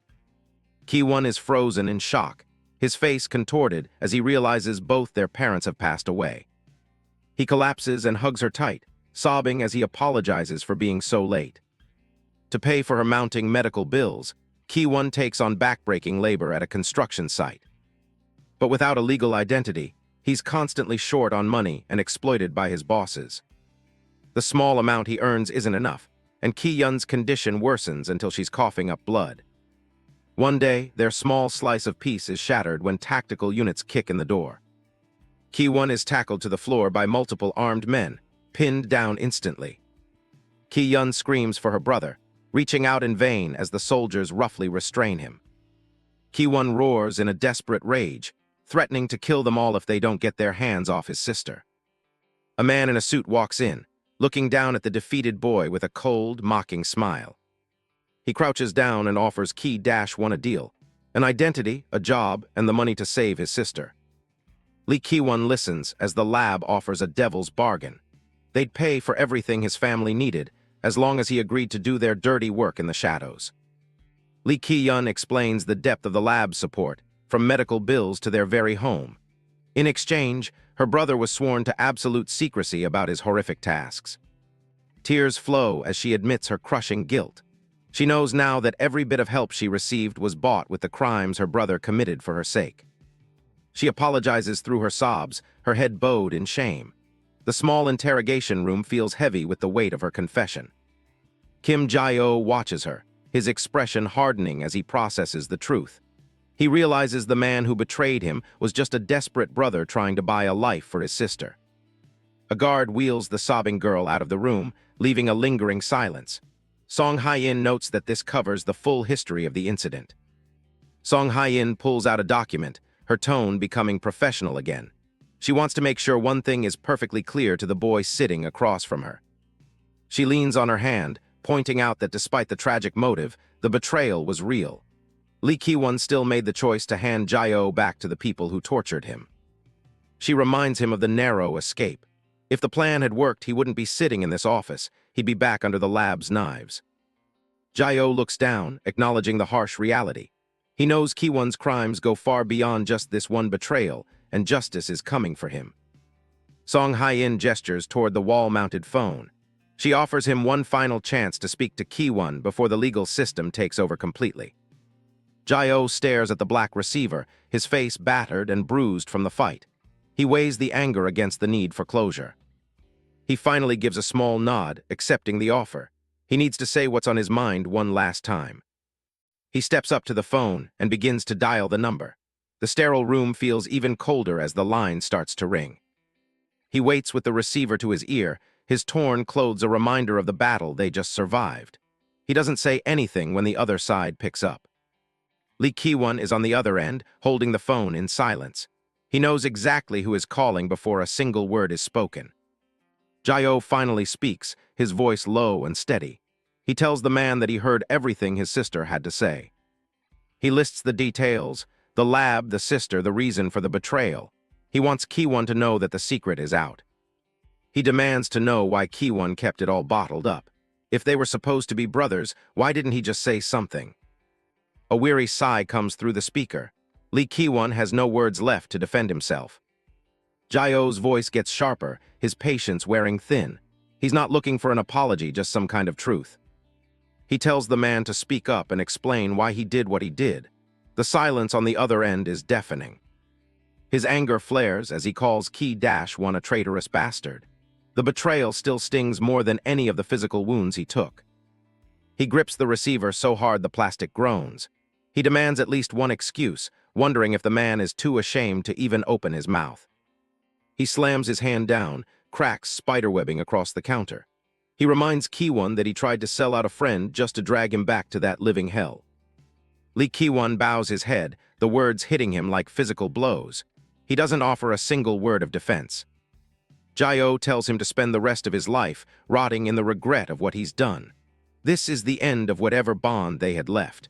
Ki-won is frozen in shock, his face contorted as he realizes both their parents have passed away. He collapses and hugs her tight, sobbing as he apologizes for being so late. To pay for her mounting medical bills, Ki-won takes on backbreaking labor at a construction site. But without a legal identity, he's constantly short on money and exploited by his bosses. The small amount he earns isn't enough, and Ki-yun's condition worsens until she's coughing up blood. One day, their small slice of peace is shattered when tactical units kick in the door. Ki-won is tackled to the floor by multiple armed men, pinned down instantly. Ki-yun screams for her brother, reaching out in vain as the soldiers roughly restrain him. Ki-won roars in a desperate rage, threatening to kill them all if they don't get their hands off his sister. A man in a suit walks in, looking down at the defeated boy with a cold, mocking smile. He crouches down and offers Ki-won a deal, an identity, a job, and the money to save his sister. Lee Ki-won listens as the lab offers a devil's bargain. They'd pay for everything his family needed, as long as he agreed to do their dirty work in the shadows. Lee Ki-yun explains the depth of the lab's support, from medical bills to their very home. In exchange, her brother was sworn to absolute secrecy about his horrific tasks. Tears flow as she admits her crushing guilt. She knows now that every bit of help she received was bought with the crimes her brother committed for her sake. She apologizes through her sobs, her head bowed in shame. The small interrogation room feels heavy with the weight of her confession. Kim Jae-oh watches her, his expression hardening as he processes the truth. He realizes the man who betrayed him was just a desperate brother trying to buy a life for his sister. A guard wheels the sobbing girl out of the room, leaving a lingering silence. Song Hye-in notes that this covers the full history of the incident. Song Hye-in pulls out a document, her tone becoming professional again. She wants to make sure one thing is perfectly clear to the boy sitting across from her. She leans on her hand, pointing out that despite the tragic motive, the betrayal was real. Lee Ki-won still made the choice to hand Jae-oh back to the people who tortured him. She reminds him of the narrow escape. If the plan had worked, he wouldn't be sitting in this office. He'd be back under the lab's knives. Jae-oh looks down, acknowledging the harsh reality. He knows Ki-won's crimes go far beyond just this one betrayal, and justice is coming for him. Song Hye-in gestures toward the wall-mounted phone. She offers him one final chance to speak to Ki-won before the legal system takes over completely. Jae-oh stares at the black receiver, his face battered and bruised from the fight. He weighs the anger against the need for closure. He finally gives a small nod, accepting the offer. He needs to say what's on his mind one last time. He steps up to the phone and begins to dial the number. The sterile room feels even colder as the line starts to ring. He waits with the receiver to his ear, his torn clothes a reminder of the battle they just survived. He doesn't say anything when the other side picks up. Lee Ki-won is on the other end, holding the phone in silence. He knows exactly who is calling before a single word is spoken. Jae-oh finally speaks, his voice low and steady. He tells the man that he heard everything his sister had to say. He lists the details, the lab, the sister, the reason for the betrayal. He wants Ki-won to know that the secret is out. He demands to know why Ki-won kept it all bottled up. If they were supposed to be brothers, why didn't he just say something? A weary sigh comes through the speaker. Lee Ki-won has no words left to defend himself. Jae-oh's voice gets sharper, his patience wearing thin. He's not looking for an apology, just some kind of truth. He tells the man to speak up and explain why he did what he did. The silence on the other end is deafening. His anger flares as he calls Ki-won a traitorous bastard. The betrayal still stings more than any of the physical wounds he took. He grips the receiver so hard the plastic groans. He demands at least one excuse, wondering if the man is too ashamed to even open his mouth. He slams his hand down, cracks spiderwebbing across the counter. He reminds Ki-won that he tried to sell out a friend just to drag him back to that living hell. Lee Ki-won bows his head, the words hitting him like physical blows. He doesn't offer a single word of defense. Jae-oh tells him to spend the rest of his life rotting in the regret of what he's done. This is the end of whatever bond they had left.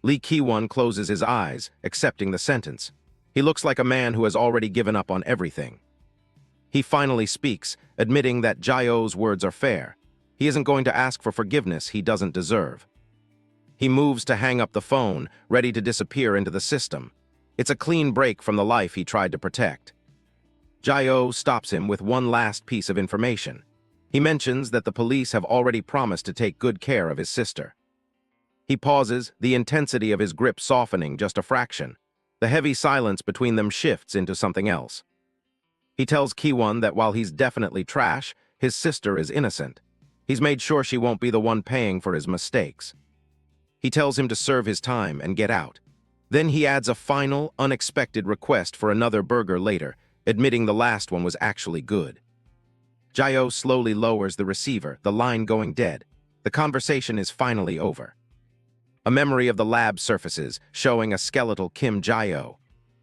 Lee Ki-won closes his eyes, accepting the sentence. He looks like a man who has already given up on everything. He finally speaks, admitting that Jae-oh's words are fair. He isn't going to ask for forgiveness he doesn't deserve. He moves to hang up the phone, ready to disappear into the system. It's a clean break from the life he tried to protect. Jae-oh stops him with one last piece of information. He mentions that the police have already promised to take good care of his sister. He pauses, the intensity of his grip softening just a fraction. The heavy silence between them shifts into something else. He tells Ki-won that while he's definitely trash, his sister is innocent. He's made sure she won't be the one paying for his mistakes. He tells him to serve his time and get out. Then he adds a final, unexpected request for another burger later, admitting the last one was actually good. Jae-oh slowly lowers the receiver, the line going dead. The conversation is finally over. A memory of the lab surfaces, showing a skeletal Kim Jae-oh.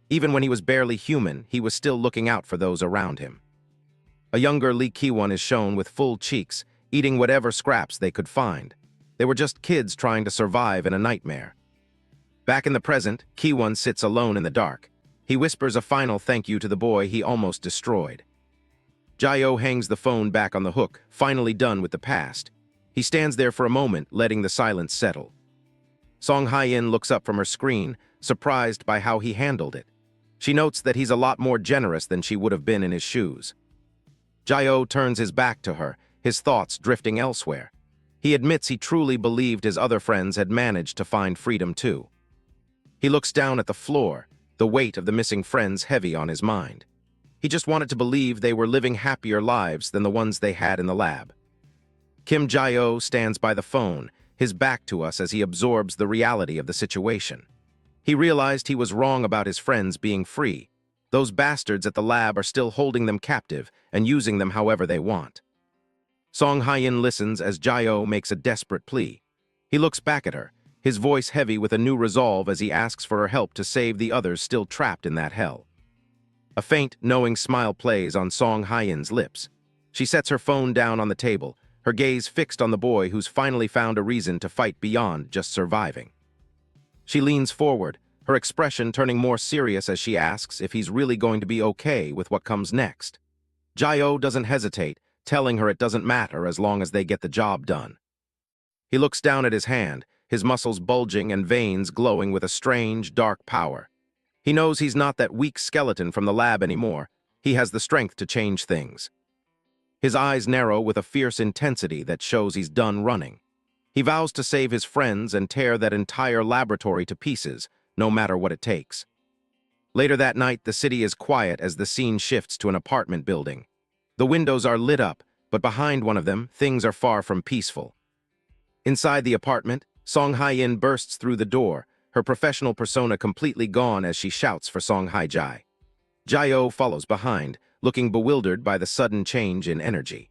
Even when he was barely human, he was still looking out for those around him. A younger Lee Ki-won is shown with full cheeks, eating whatever scraps they could find. They were just kids trying to survive in a nightmare. Back in the present, Ki-won sits alone in the dark. He whispers a final thank you to the boy he almost destroyed. Jae-oh hangs the phone back on the hook, finally done with the past. He stands there for a moment, letting the silence settle. Song Hye-in looks up from her screen, surprised by how he handled it. She notes that he's a lot more generous than she would have been in his shoes. Jae-oh turns his back to her, his thoughts drifting elsewhere. He admits he truly believed his other friends had managed to find freedom too. He looks down at the floor, the weight of the missing friends heavy on his mind. He just wanted to believe they were living happier lives than the ones they had in the lab. Kim Jae-oh stands by the phone, his back to us as he absorbs the reality of the situation. He realized he was wrong about his friends being free. Those bastards at the lab are still holding them captive and using them however they want. Song Hye-in listens as Jae-oh makes a desperate plea. He looks back at her, his voice heavy with a new resolve as he asks for her help to save the others still trapped in that hell. A faint, knowing smile plays on Song Hye-in's lips. She sets her phone down on the table, her gaze fixed on the boy who's finally found a reason to fight beyond just surviving. She leans forward, her expression turning more serious as she asks if he's really going to be okay with what comes next. Jae-oh doesn't hesitate, telling her it doesn't matter as long as they get the job done. He looks down at his hand, his muscles bulging and veins glowing with a strange, dark power. He knows he's not that weak skeleton from the lab anymore. He has the strength to change things. His eyes narrow with a fierce intensity that shows he's done running. He vows to save his friends and tear that entire laboratory to pieces, no matter what it takes. Later that night, the city is quiet as the scene shifts to an apartment building. The windows are lit up, but behind one of them, things are far from peaceful. Inside the apartment, Song Hye-in bursts through the door, her professional persona completely gone as she shouts for Song Hae-jae. Jae-oh follows behind, looking bewildered by the sudden change in energy.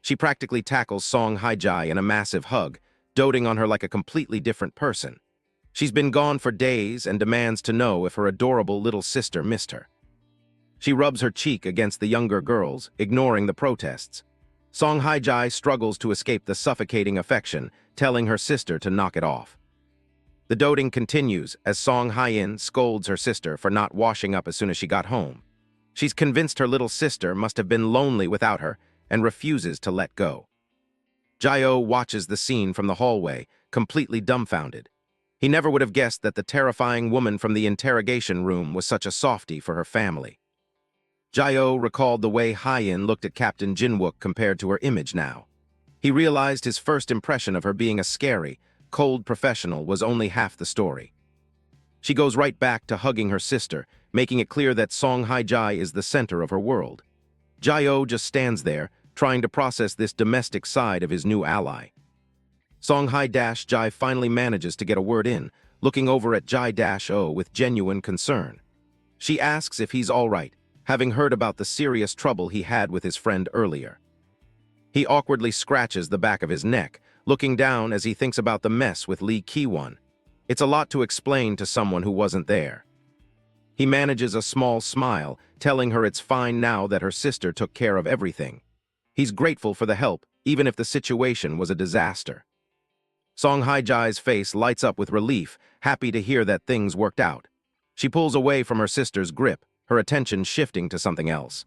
She practically tackles Song Hae-jae in a massive hug, doting on her like a completely different person. She's been gone for days and demands to know if her adorable little sister missed her. She rubs her cheek against the younger girls, ignoring the protests. Song Hae-jae struggles to escape the suffocating affection, telling her sister to knock it off. The doting continues as Song Hye-in scolds her sister for not washing up as soon as she got home. She's convinced her little sister must have been lonely without her and refuses to let go. Jae-oh watches the scene from the hallway, completely dumbfounded. He never would have guessed that the terrifying woman from the interrogation room was such a softie for her family. Jae-oh recalled the way Hye-in looked at Captain Jin-wook compared to her image now. He realized his first impression of her being a scary, cold professional was only half the story. She goes right back to hugging her sister, making it clear that Song Hae-jae is the center of her world. Jae-oh just stands there, trying to process this domestic side of his new ally. Song Hae-jae finally manages to get a word in, looking over at Jai-O with genuine concern. She asks if he's all right, having heard about the serious trouble he had with his friend earlier. He awkwardly scratches the back of his neck, looking down as he thinks about the mess with Lee Ki-won. It's a lot to explain to someone who wasn't there. He manages a small smile, telling her it's fine now that her sister took care of everything. He's grateful for the help, even if the situation was a disaster. Song Hae-jae's face lights up with relief, happy to hear that things worked out. She pulls away from her sister's grip, her attention shifting to something else.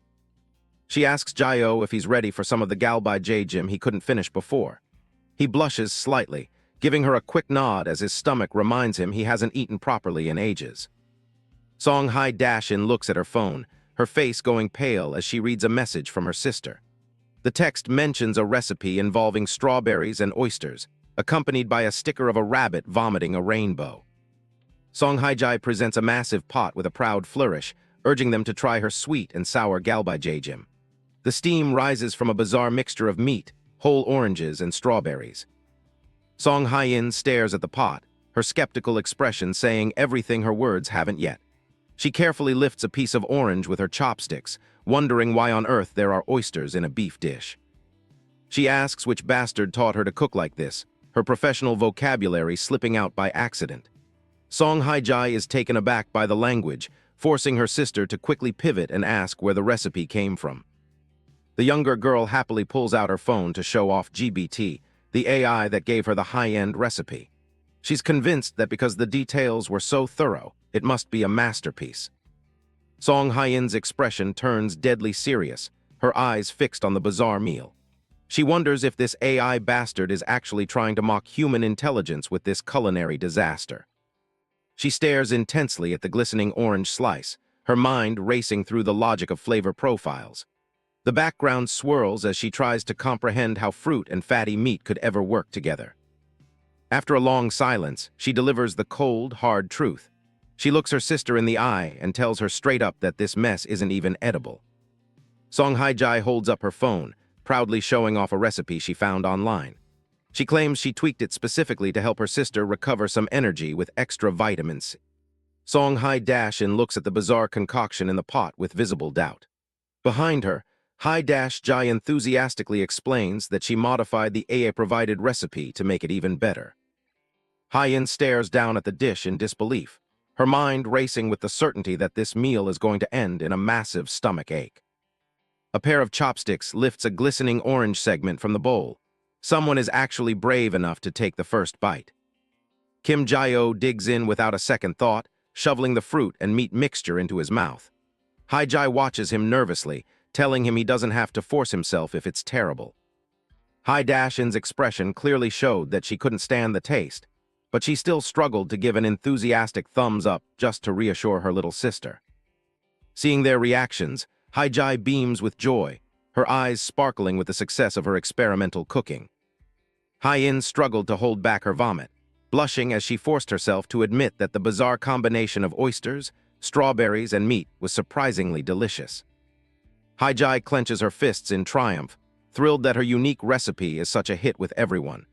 She asks Jae-o if he's ready for some of the galbijjim he couldn't finish before. He blushes slightly, giving her a quick nod as his stomach reminds him he hasn't eaten properly in ages. Song Hae-in looks at her phone, her face going pale as she reads a message from her sister. The text mentions a recipe involving strawberries and oysters, accompanied by a sticker of a rabbit vomiting a rainbow. Song Hae-jae presents a massive pot with a proud flourish, urging them to try her sweet and sour galbijjim. The steam rises from a bizarre mixture of meat, whole oranges, and strawberries. Song Hae-in stares at the pot, her skeptical expression saying everything her words haven't yet. She carefully lifts a piece of orange with her chopsticks, wondering why on earth there are oysters in a beef dish. She asks which bastard taught her to cook like this, her professional vocabulary slipping out by accident. Song Hae-jae is taken aback by the language, forcing her sister to quickly pivot and ask where the recipe came from. The younger girl happily pulls out her phone to show off GBT, the AI that gave her the high-end recipe. She's convinced that because the details were so thorough, it must be a masterpiece. Song Hae-in's expression turns deadly serious, her eyes fixed on the bizarre meal. She wonders if this AI bastard is actually trying to mock human intelligence with this culinary disaster. She stares intensely at the glistening orange slice, her mind racing through the logic of flavor profiles. The background swirls as she tries to comprehend how fruit and fatty meat could ever work together. After a long silence, she delivers the cold, hard truth. She looks her sister in the eye and tells her straight up that this mess isn't even edible. Song Hae-jae holds up her phone, proudly showing off a recipe she found online. She claims she tweaked it specifically to help her sister recover some energy with extra vitamins. Song Hae-in looks at the bizarre concoction in the pot with visible doubt. Behind her, Hae-jae enthusiastically explains that she modified the AA-provided recipe to make it even better. Hae-in stares down at the dish in disbelief, her mind racing with the certainty that this meal is going to end in a massive stomach ache. A pair of chopsticks lifts a glistening orange segment from the bowl. Someone is actually brave enough to take the first bite. Kim Jae-o digs in without a second thought, shoveling the fruit and meat mixture into his mouth. Hae-jae watches him nervously, telling him he doesn't have to force himself if it's terrible. Hae-in's expression clearly showed that she couldn't stand the taste, but she still struggled to give an enthusiastic thumbs up just to reassure her little sister. Seeing their reactions, Hae-jae beams with joy, her eyes sparkling with the success of her experimental cooking. Hae-in struggled to hold back her vomit, blushing as she forced herself to admit that the bizarre combination of oysters, strawberries, and meat was surprisingly delicious. Hae-jae clenches her fists in triumph, thrilled that her unique recipe is such a hit with everyone.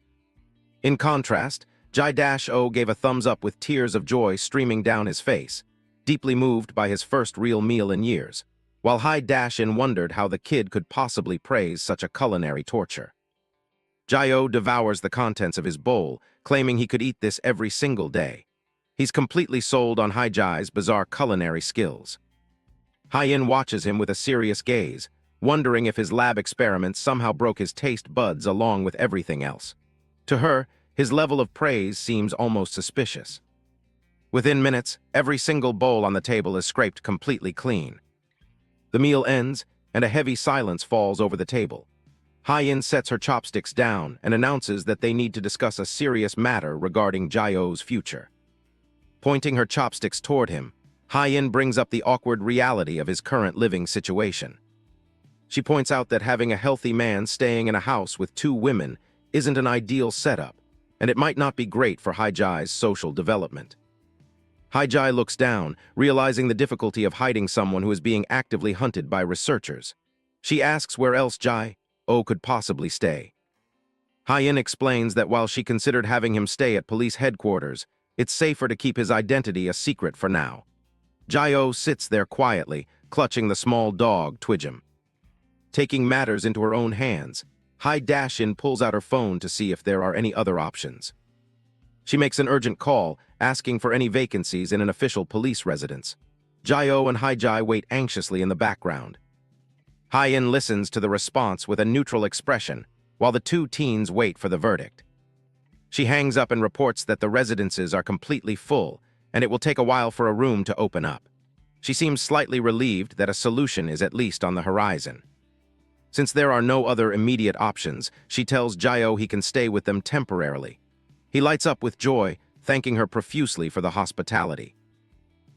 In contrast, Jae-o gave a thumbs up with tears of joy streaming down his face, deeply moved by his first real meal in years, while Hae-in wondered how the kid could possibly praise such a culinary torture. Jae-o devours the contents of his bowl, claiming he could eat this every single day. He's completely sold on Hae-jae's bizarre culinary skills. Hae-in watches him with a serious gaze, wondering if his lab experiments somehow broke his taste buds along with everything else. To her, his level of praise seems almost suspicious. Within minutes, every single bowl on the table is scraped completely clean. The meal ends, and a heavy silence falls over the table. Hae-in sets her chopsticks down and announces that they need to discuss a serious matter regarding Jae-o's future. Pointing her chopsticks toward him, Hae-in brings up the awkward reality of his current living situation. She points out that having a healthy man staying in a house with two women isn't an ideal setup, and it might not be great for Hae-jae's social development. Hae-jae looks down, realizing the difficulty of hiding someone who is being actively hunted by researchers. She asks where else Jae-o could possibly stay. Hae-in explains that while she considered having him stay at police headquarters, It's safer to keep his identity a secret for now. Jae-oh sits there quietly, clutching the small dog, Twijim. Taking matters into her own hands, Dash-in pulls out her phone to see if there are any other options. She makes an urgent call, asking for any vacancies in an official police residence. Jae-oh and Jae wait anxiously in the background. In listens to the response with a neutral expression, while the two teens wait for the verdict. She hangs up and reports that the residences are completely full, and it will take a while for a room to open up. She seems slightly relieved that a solution is at least on the horizon. Since there are no other immediate options, she tells Jae-oh he can stay with them temporarily. He lights up with joy, thanking her profusely for the hospitality.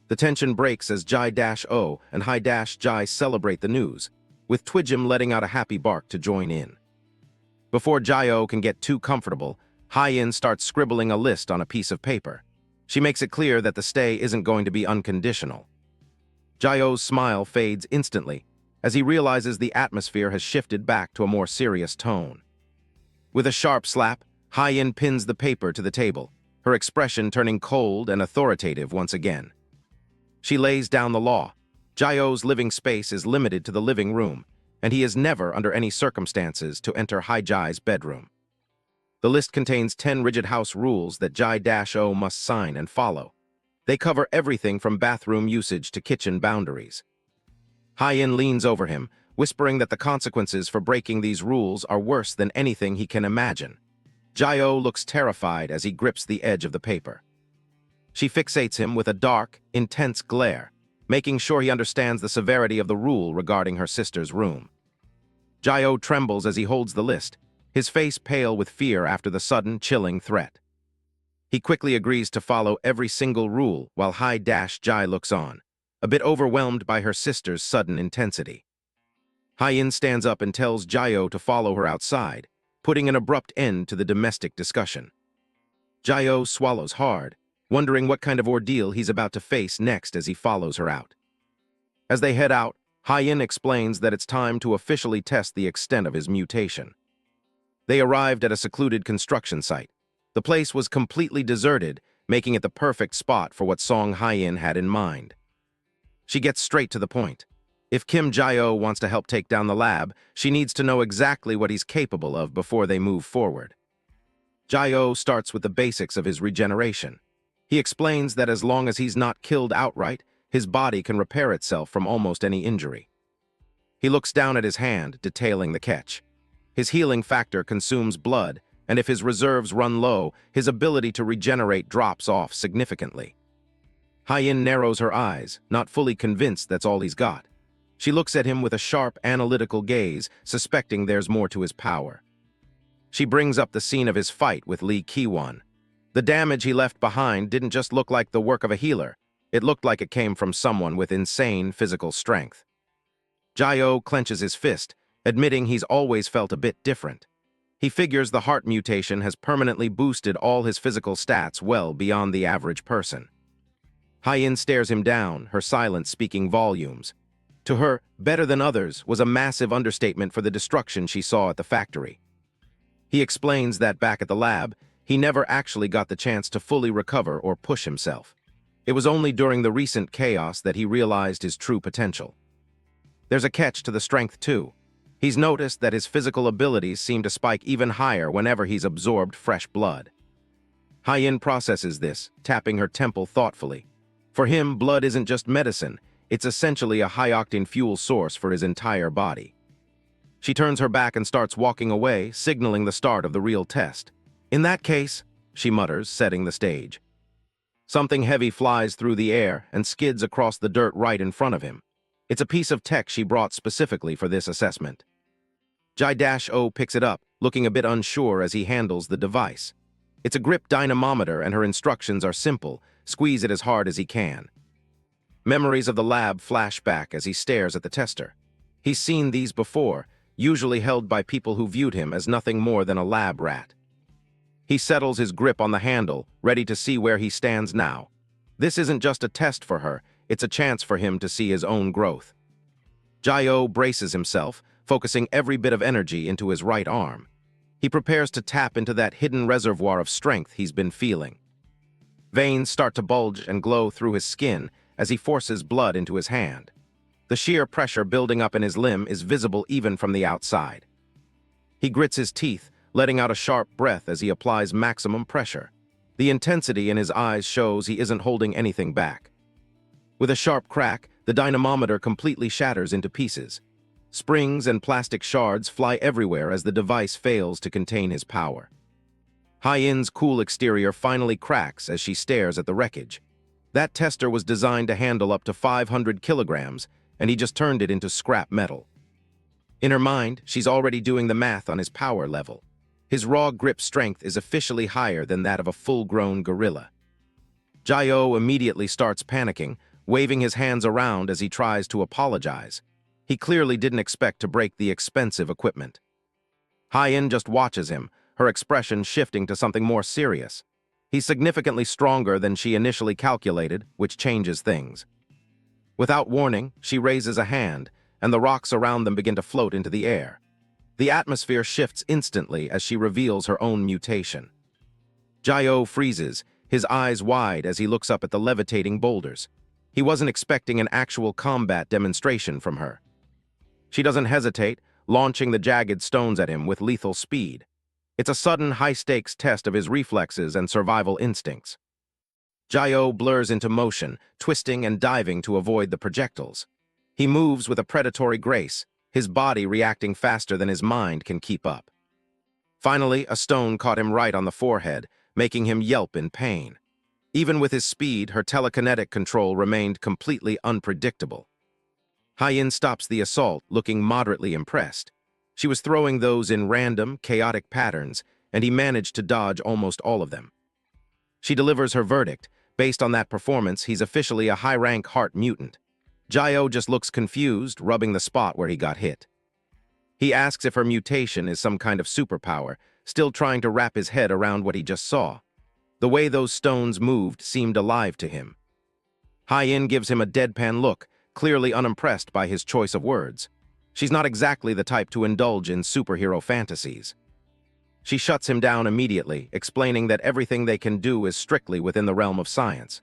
The tension breaks as Jae-oh and Jae celebrate the news, with Twijim letting out a happy bark to join in. Before Jae-oh can get too comfortable, Hye-in starts scribbling a list on a piece of paper. She makes it clear that the stay isn't going to be unconditional. Jae-oh's smile fades instantly, as he realizes the atmosphere has shifted back to a more serious tone. With a sharp slap, Hye-in pins the paper to the table, her expression turning cold and authoritative once again. She lays down the law. Jae-oh's living space is limited to the living room, and he is never under any circumstances to enter Jae's bedroom. The list contains 10 rigid house rules that Jae-oh must sign and follow. They cover everything from bathroom usage to kitchen boundaries. Hye-in leans over him, whispering that the consequences for breaking these rules are worse than anything he can imagine. Jae-oh looks terrified as he grips the edge of the paper. She fixates him with a dark, intense glare, making sure he understands the severity of the rule regarding her sister's room. Jae-oh trembles as he holds the list, his face pale with fear after the sudden, chilling threat. He quickly agrees to follow every single rule while Jae looks on, a bit overwhelmed by her sister's sudden intensity. Hye-in stands up and tells Jae-oh to follow her outside, putting an abrupt end to the domestic discussion. Jae-oh swallows hard, wondering what kind of ordeal he's about to face next as he follows her out. As they head out, Hye-in explains that it's time to officially test the extent of his mutation. They arrived at a secluded construction site. The place was completely deserted, making it the perfect spot for what Song Hye-in had in mind. She gets straight to the point. If Kim Jae-oh wants to help take down the lab, she needs to know exactly what he's capable of before they move forward. Jae-oh starts with the basics of his regeneration. He explains that as long as he's not killed outright, his body can repair itself from almost any injury. He looks down at his hand, detailing the catch. His healing factor consumes blood, and if his reserves run low, his ability to regenerate drops off significantly. Hye-in narrows her eyes, not fully convinced that's all he's got. She looks at him with a sharp, analytical gaze, suspecting there's more to his power. She brings up the scene of his fight with Lee Ki-won. The damage he left behind didn't just look like the work of a healer. It looked like it came from someone with insane physical strength. Jae-oh clenches his fist, admitting he's always felt a bit different. He figures the heart mutation has permanently boosted all his physical stats well beyond the average person. Hye-in stares him down, her silence speaking volumes. To her, better than others was a massive understatement for the destruction she saw at the factory. He explains that back at the lab, he never actually got the chance to fully recover or push himself. It was only during the recent chaos that he realized his true potential. There's a catch to the strength too. He's noticed that his physical abilities seem to spike even higher whenever he's absorbed fresh blood. Hye-in processes this, tapping her temple thoughtfully. For him, blood isn't just medicine, it's essentially a high-octane fuel source for his entire body. She turns her back and starts walking away, signaling the start of the real test. In that case, she mutters, setting the stage. Something heavy flies through the air and skids across the dirt right in front of him. It's a piece of tech she brought specifically for this assessment. Jae-oh picks it up, looking a bit unsure as he handles the device. It's a grip dynamometer and her instructions are simple: squeeze it as hard as he can. Memories of the lab flash back as he stares at the tester. He's seen these before, usually held by people who viewed him as nothing more than a lab rat. He settles his grip on the handle, ready to see where he stands now. This isn't just a test for her, it's a chance for him to see his own growth. Jae-oh braces himself, focusing every bit of energy into his right arm. He prepares to tap into that hidden reservoir of strength he's been feeling. Veins start to bulge and glow through his skin as he forces blood into his hand. The sheer pressure building up in his limb is visible even from the outside. He grits his teeth, letting out a sharp breath as he applies maximum pressure. The intensity in his eyes shows he isn't holding anything back. With a sharp crack, the dynamometer completely shatters into pieces. Springs and plastic shards fly everywhere as the device fails to contain his power. Hai-In's cool exterior finally cracks as she stares at the wreckage. That tester was designed to handle up to 500 kilograms, and he just turned it into scrap metal. In her mind, she's already doing the math on his power level. His raw grip strength is officially higher than that of a full-grown gorilla. Jiao immediately starts panicking, waving his hands around as he tries to apologize. He clearly didn't expect to break the expensive equipment. Hai-In just watches him, her expression shifting to something more serious. He's significantly stronger than she initially calculated, which changes things. Without warning, she raises a hand, and the rocks around them begin to float into the air. The atmosphere shifts instantly as she reveals her own mutation. Jiao freezes, his eyes wide as he looks up at the levitating boulders. He wasn't expecting an actual combat demonstration from her. She doesn't hesitate, launching the jagged stones at him with lethal speed. It's a sudden, high-stakes test of his reflexes and survival instincts. Jiao blurs into motion, twisting and diving to avoid the projectiles. He moves with a predatory grace, his body reacting faster than his mind can keep up. Finally, a stone caught him right on the forehead, making him yelp in pain. Even with his speed, her telekinetic control remained completely unpredictable. Hai-In stops the assault, looking moderately impressed. She was throwing those in random, chaotic patterns, and he managed to dodge almost all of them. She delivers her verdict. Based on that performance, he's officially a high-rank heart mutant. Jiao just looks confused, rubbing the spot where he got hit. He asks if her mutation is some kind of superpower, still trying to wrap his head around what he just saw. The way those stones moved seemed alive to him. Hai-In gives him a deadpan look, clearly unimpressed by his choice of words. She's not exactly the type to indulge in superhero fantasies. She shuts him down immediately, explaining that everything they can do is strictly within the realm of science.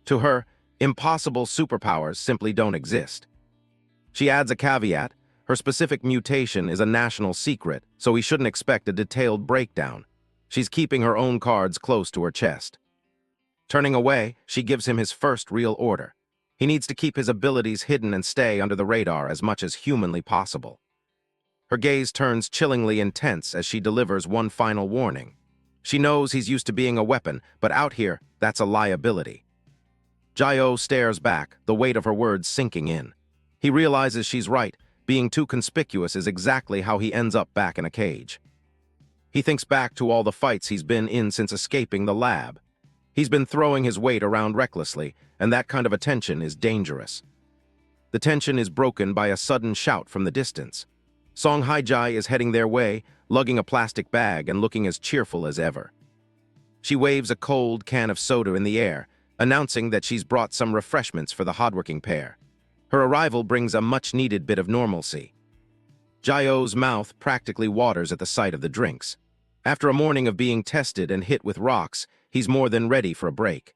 To her, impossible superpowers simply don't exist. She adds a caveat: her specific mutation is a national secret, so he shouldn't expect a detailed breakdown. She's keeping her own cards close to her chest. Turning away, she gives him his first real order. He needs to keep his abilities hidden and stay under the radar as much as humanly possible. Her gaze turns chillingly intense as she delivers one final warning. She knows he's used to being a weapon, but out here, that's a liability. Jiao stares back, the weight of her words sinking in. He realizes she's right. Being too conspicuous is exactly how he ends up back in a cage. He thinks back to all the fights he's been in since escaping the lab. He's been throwing his weight around recklessly, and that kind of attention is dangerous. The tension is broken by a sudden shout from the distance. Song Haijai is heading their way, lugging a plastic bag and looking as cheerful as ever. She waves a cold can of soda in the air, announcing that she's brought some refreshments for the hardworking pair. Her arrival brings a much-needed bit of normalcy. Jiao's mouth practically waters at the sight of the drinks. After a morning of being tested and hit with rocks, he's more than ready for a break.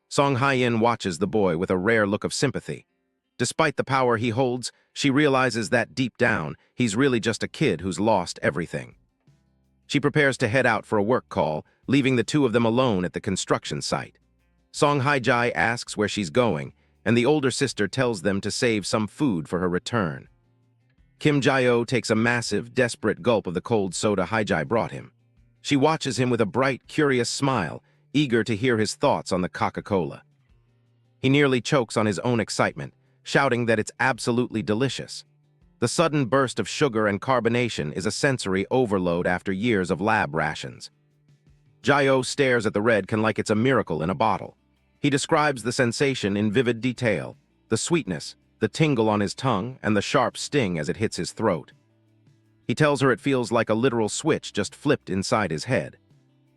Song Hai-In watches the boy with a rare look of sympathy. Despite the power he holds, she realizes that deep down, he's really just a kid who's lost everything. She prepares to head out for a work call, leaving the two of them alone at the construction site. Song Haijai asks where she's going, and the older sister tells them to save some food for her return. Kim Jiao takes a massive, desperate gulp of the cold soda Haijai brought him. She watches him with a bright, curious smile, eager to hear his thoughts on the Coca-Cola. He nearly chokes on his own excitement, shouting that it's absolutely delicious. The sudden burst of sugar and carbonation is a sensory overload after years of lab rations. Jiao stares at the red can like it's a miracle in a bottle. He describes the sensation in vivid detail: the sweetness, the tingle on his tongue, and the sharp sting as it hits his throat. He tells her it feels like a literal switch just flipped inside his head.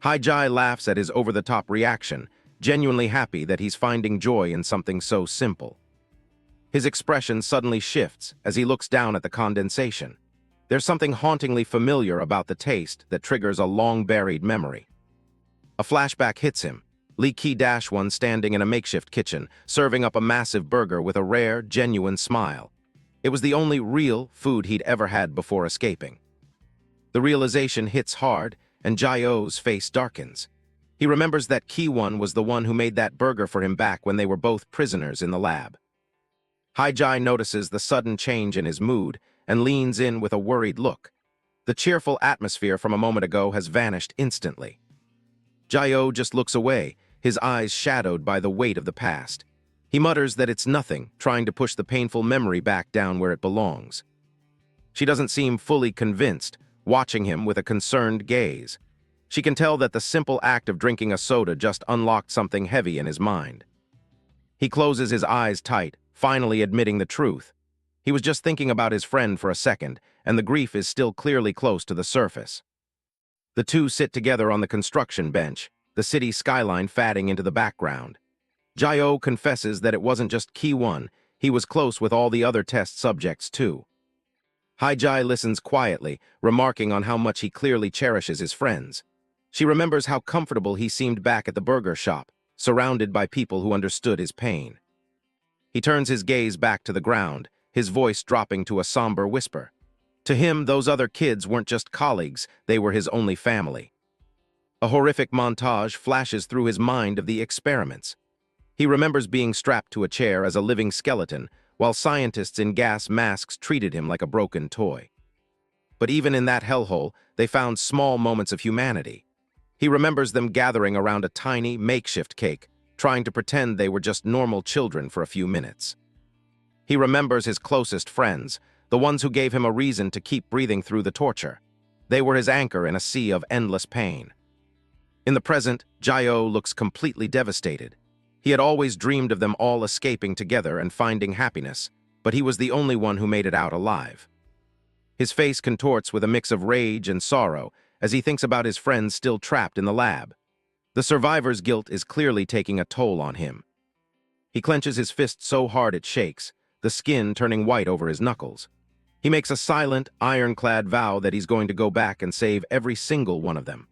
Haijai laughs at his over-the-top reaction, genuinely happy that he's finding joy in something so simple. His expression suddenly shifts as he looks down at the condensation. There's something hauntingly familiar about the taste that triggers a long-buried memory. A flashback hits him. Lee Ki-1 standing in a makeshift kitchen, serving up a massive burger with a rare, genuine smile. It was the only real food he'd ever had before escaping. The realization hits hard, and Jae-oh's face darkens. He remembers that Ki-1 was the one who made that burger for him back when they were both prisoners in the lab. Jae notices the sudden change in his mood and leans in with a worried look. The cheerful atmosphere from a moment ago has vanished instantly. Jae-oh just looks away, his eyes shadowed by the weight of the past. He mutters that it's nothing, trying to push the painful memory back down where it belongs. She doesn't seem fully convinced, watching him with a concerned gaze. She can tell that the simple act of drinking a soda just unlocked something heavy in his mind. He closes his eyes tight, finally admitting the truth. He was just thinking about his friend for a second, and the grief is still clearly close to the surface. The two sit together on the construction bench, the city skyline fading into the background. Jae-oh confesses that it wasn't just Ki-1, he was close with all the other test subjects too. Jae listens quietly, remarking on how much he clearly cherishes his friends. She remembers how comfortable he seemed back at the burger shop, surrounded by people who understood his pain. He turns his gaze back to the ground, his voice dropping to a somber whisper. To him, those other kids weren't just colleagues, they were his only family. A horrific montage flashes through his mind of the experiments. He remembers being strapped to a chair as a living skeleton, while scientists in gas masks treated him like a broken toy. But even in that hellhole, they found small moments of humanity. He remembers them gathering around a tiny, makeshift cake, trying to pretend they were just normal children for a few minutes. He remembers his closest friends, the ones who gave him a reason to keep breathing through the torture. They were his anchor in a sea of endless pain. In the present, Jae-oh looks completely devastated. He had always dreamed of them all escaping together and finding happiness, but he was the only one who made it out alive. His face contorts with a mix of rage and sorrow as he thinks about his friends still trapped in the lab. The survivor's guilt is clearly taking a toll on him. He clenches his fist so hard it shakes, the skin turning white over his knuckles. He makes a silent, ironclad vow that he's going to go back and save every single one of them.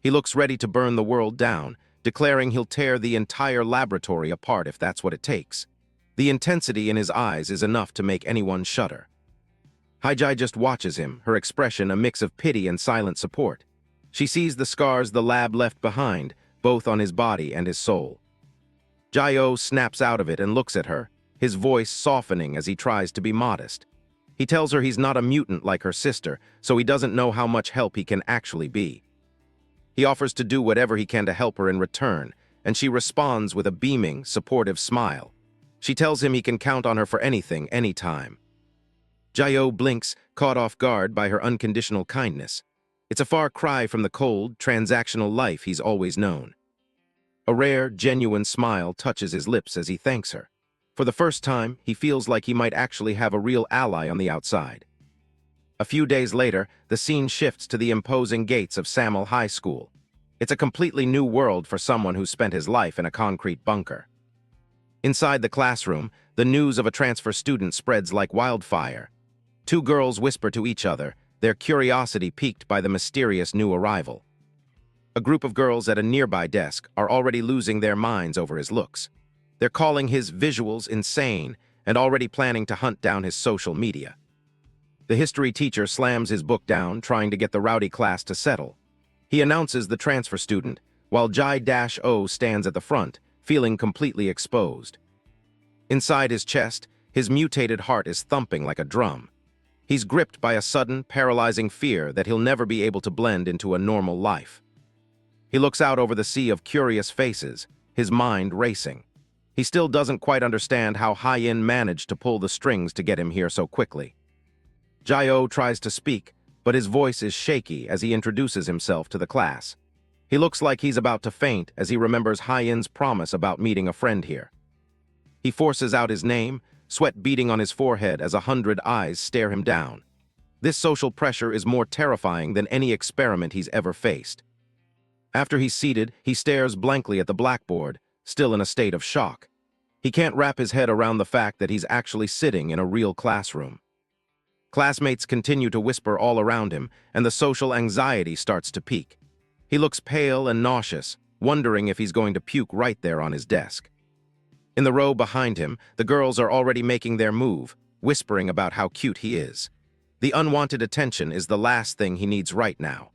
He looks ready to burn the world down, declaring he'll tear the entire laboratory apart if that's what it takes. The intensity in his eyes is enough to make anyone shudder. Jae just watches him, her expression a mix of pity and silent support. She sees the scars the lab left behind, both on his body and his soul. Jae-oh snaps out of it and looks at her, his voice softening as he tries to be modest. He tells her he's not a mutant like her sister, so he doesn't know how much help he can actually be. He offers to do whatever he can to help her in return, and she responds with a beaming, supportive smile. She tells him he can count on her for anything, anytime. Jae-oh blinks, caught off guard by her unconditional kindness. It's a far cry from the cold, transactional life he's always known. A rare, genuine smile touches his lips as he thanks her. For the first time, he feels like he might actually have a real ally on the outside. A few days later, the scene shifts to the imposing gates of Samil High School. It's a completely new world for someone who spent his life in a concrete bunker. Inside the classroom, the news of a transfer student spreads like wildfire. Two girls whisper to each other, their curiosity piqued by the mysterious new arrival. A group of girls at a nearby desk are already losing their minds over his looks. They're calling his visuals insane and already planning to hunt down his social media. The history teacher slams his book down, trying to get the rowdy class to settle. He announces the transfer student, while Jae-oh stands at the front, feeling completely exposed. Inside his chest, his mutated heart is thumping like a drum. He's gripped by a sudden, paralyzing fear that he'll never be able to blend into a normal life. He looks out over the sea of curious faces, his mind racing. He still doesn't quite understand how Hye-in managed to pull the strings to get him here so quickly. Jae-oh tries to speak, but his voice is shaky as he introduces himself to the class. He looks like he's about to faint as he remembers Hye-in's promise about meeting a friend here. He forces out his name, sweat beading on his forehead as 100 eyes stare him down. This social pressure is more terrifying than any experiment he's ever faced. After he's seated, he stares blankly at the blackboard, still in a state of shock. He can't wrap his head around the fact that he's actually sitting in a real classroom. Classmates continue to whisper all around him, and the social anxiety starts to peak. He looks pale and nauseous, wondering if he's going to puke right there on his desk. In the row behind him, the girls are already making their move, whispering about how cute he is. The unwanted attention is the last thing he needs right now.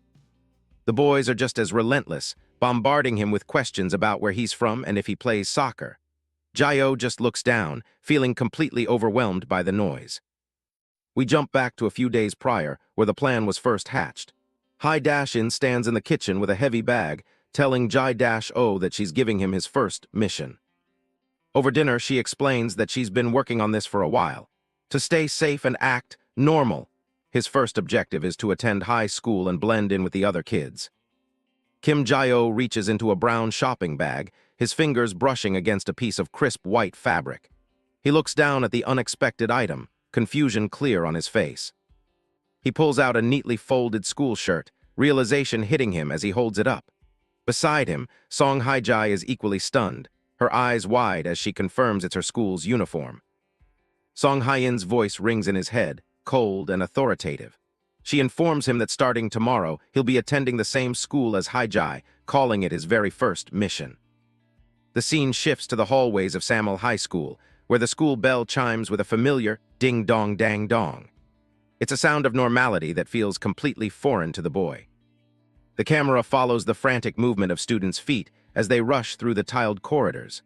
The boys are just as relentless, bombarding him with questions about where he's from and if he plays soccer. Jae-oh just looks down, feeling completely overwhelmed by the noise. We jump back to a few days prior, where the plan was first hatched. Dash-in stands in the kitchen with a heavy bag, telling Jae-oh that she's giving him his first mission. Over dinner, she explains that she's been working on this for a while. To stay safe and act normal. His first objective is to attend high school and blend in with the other kids. Kim Jae-oh reaches into a brown shopping bag, his fingers brushing against a piece of crisp white fabric. He looks down at the unexpected item, confusion clear on his face. He pulls out a neatly folded school shirt, realization hitting him as he holds it up. Beside him, Song Hae-jae is equally stunned, her eyes wide as she confirms it's her school's uniform. Song Hae-in's voice rings in his head, cold and authoritative. She informs him that starting tomorrow, he'll be attending the same school as Hae-jae, calling it his very first mission. The scene shifts to the hallways of Samil High School, where the school bell chimes with a familiar ding-dong-dang-dong. It's a sound of normality that feels completely foreign to the boy. The camera follows the frantic movement of students' feet as they rush through the tiled corridors.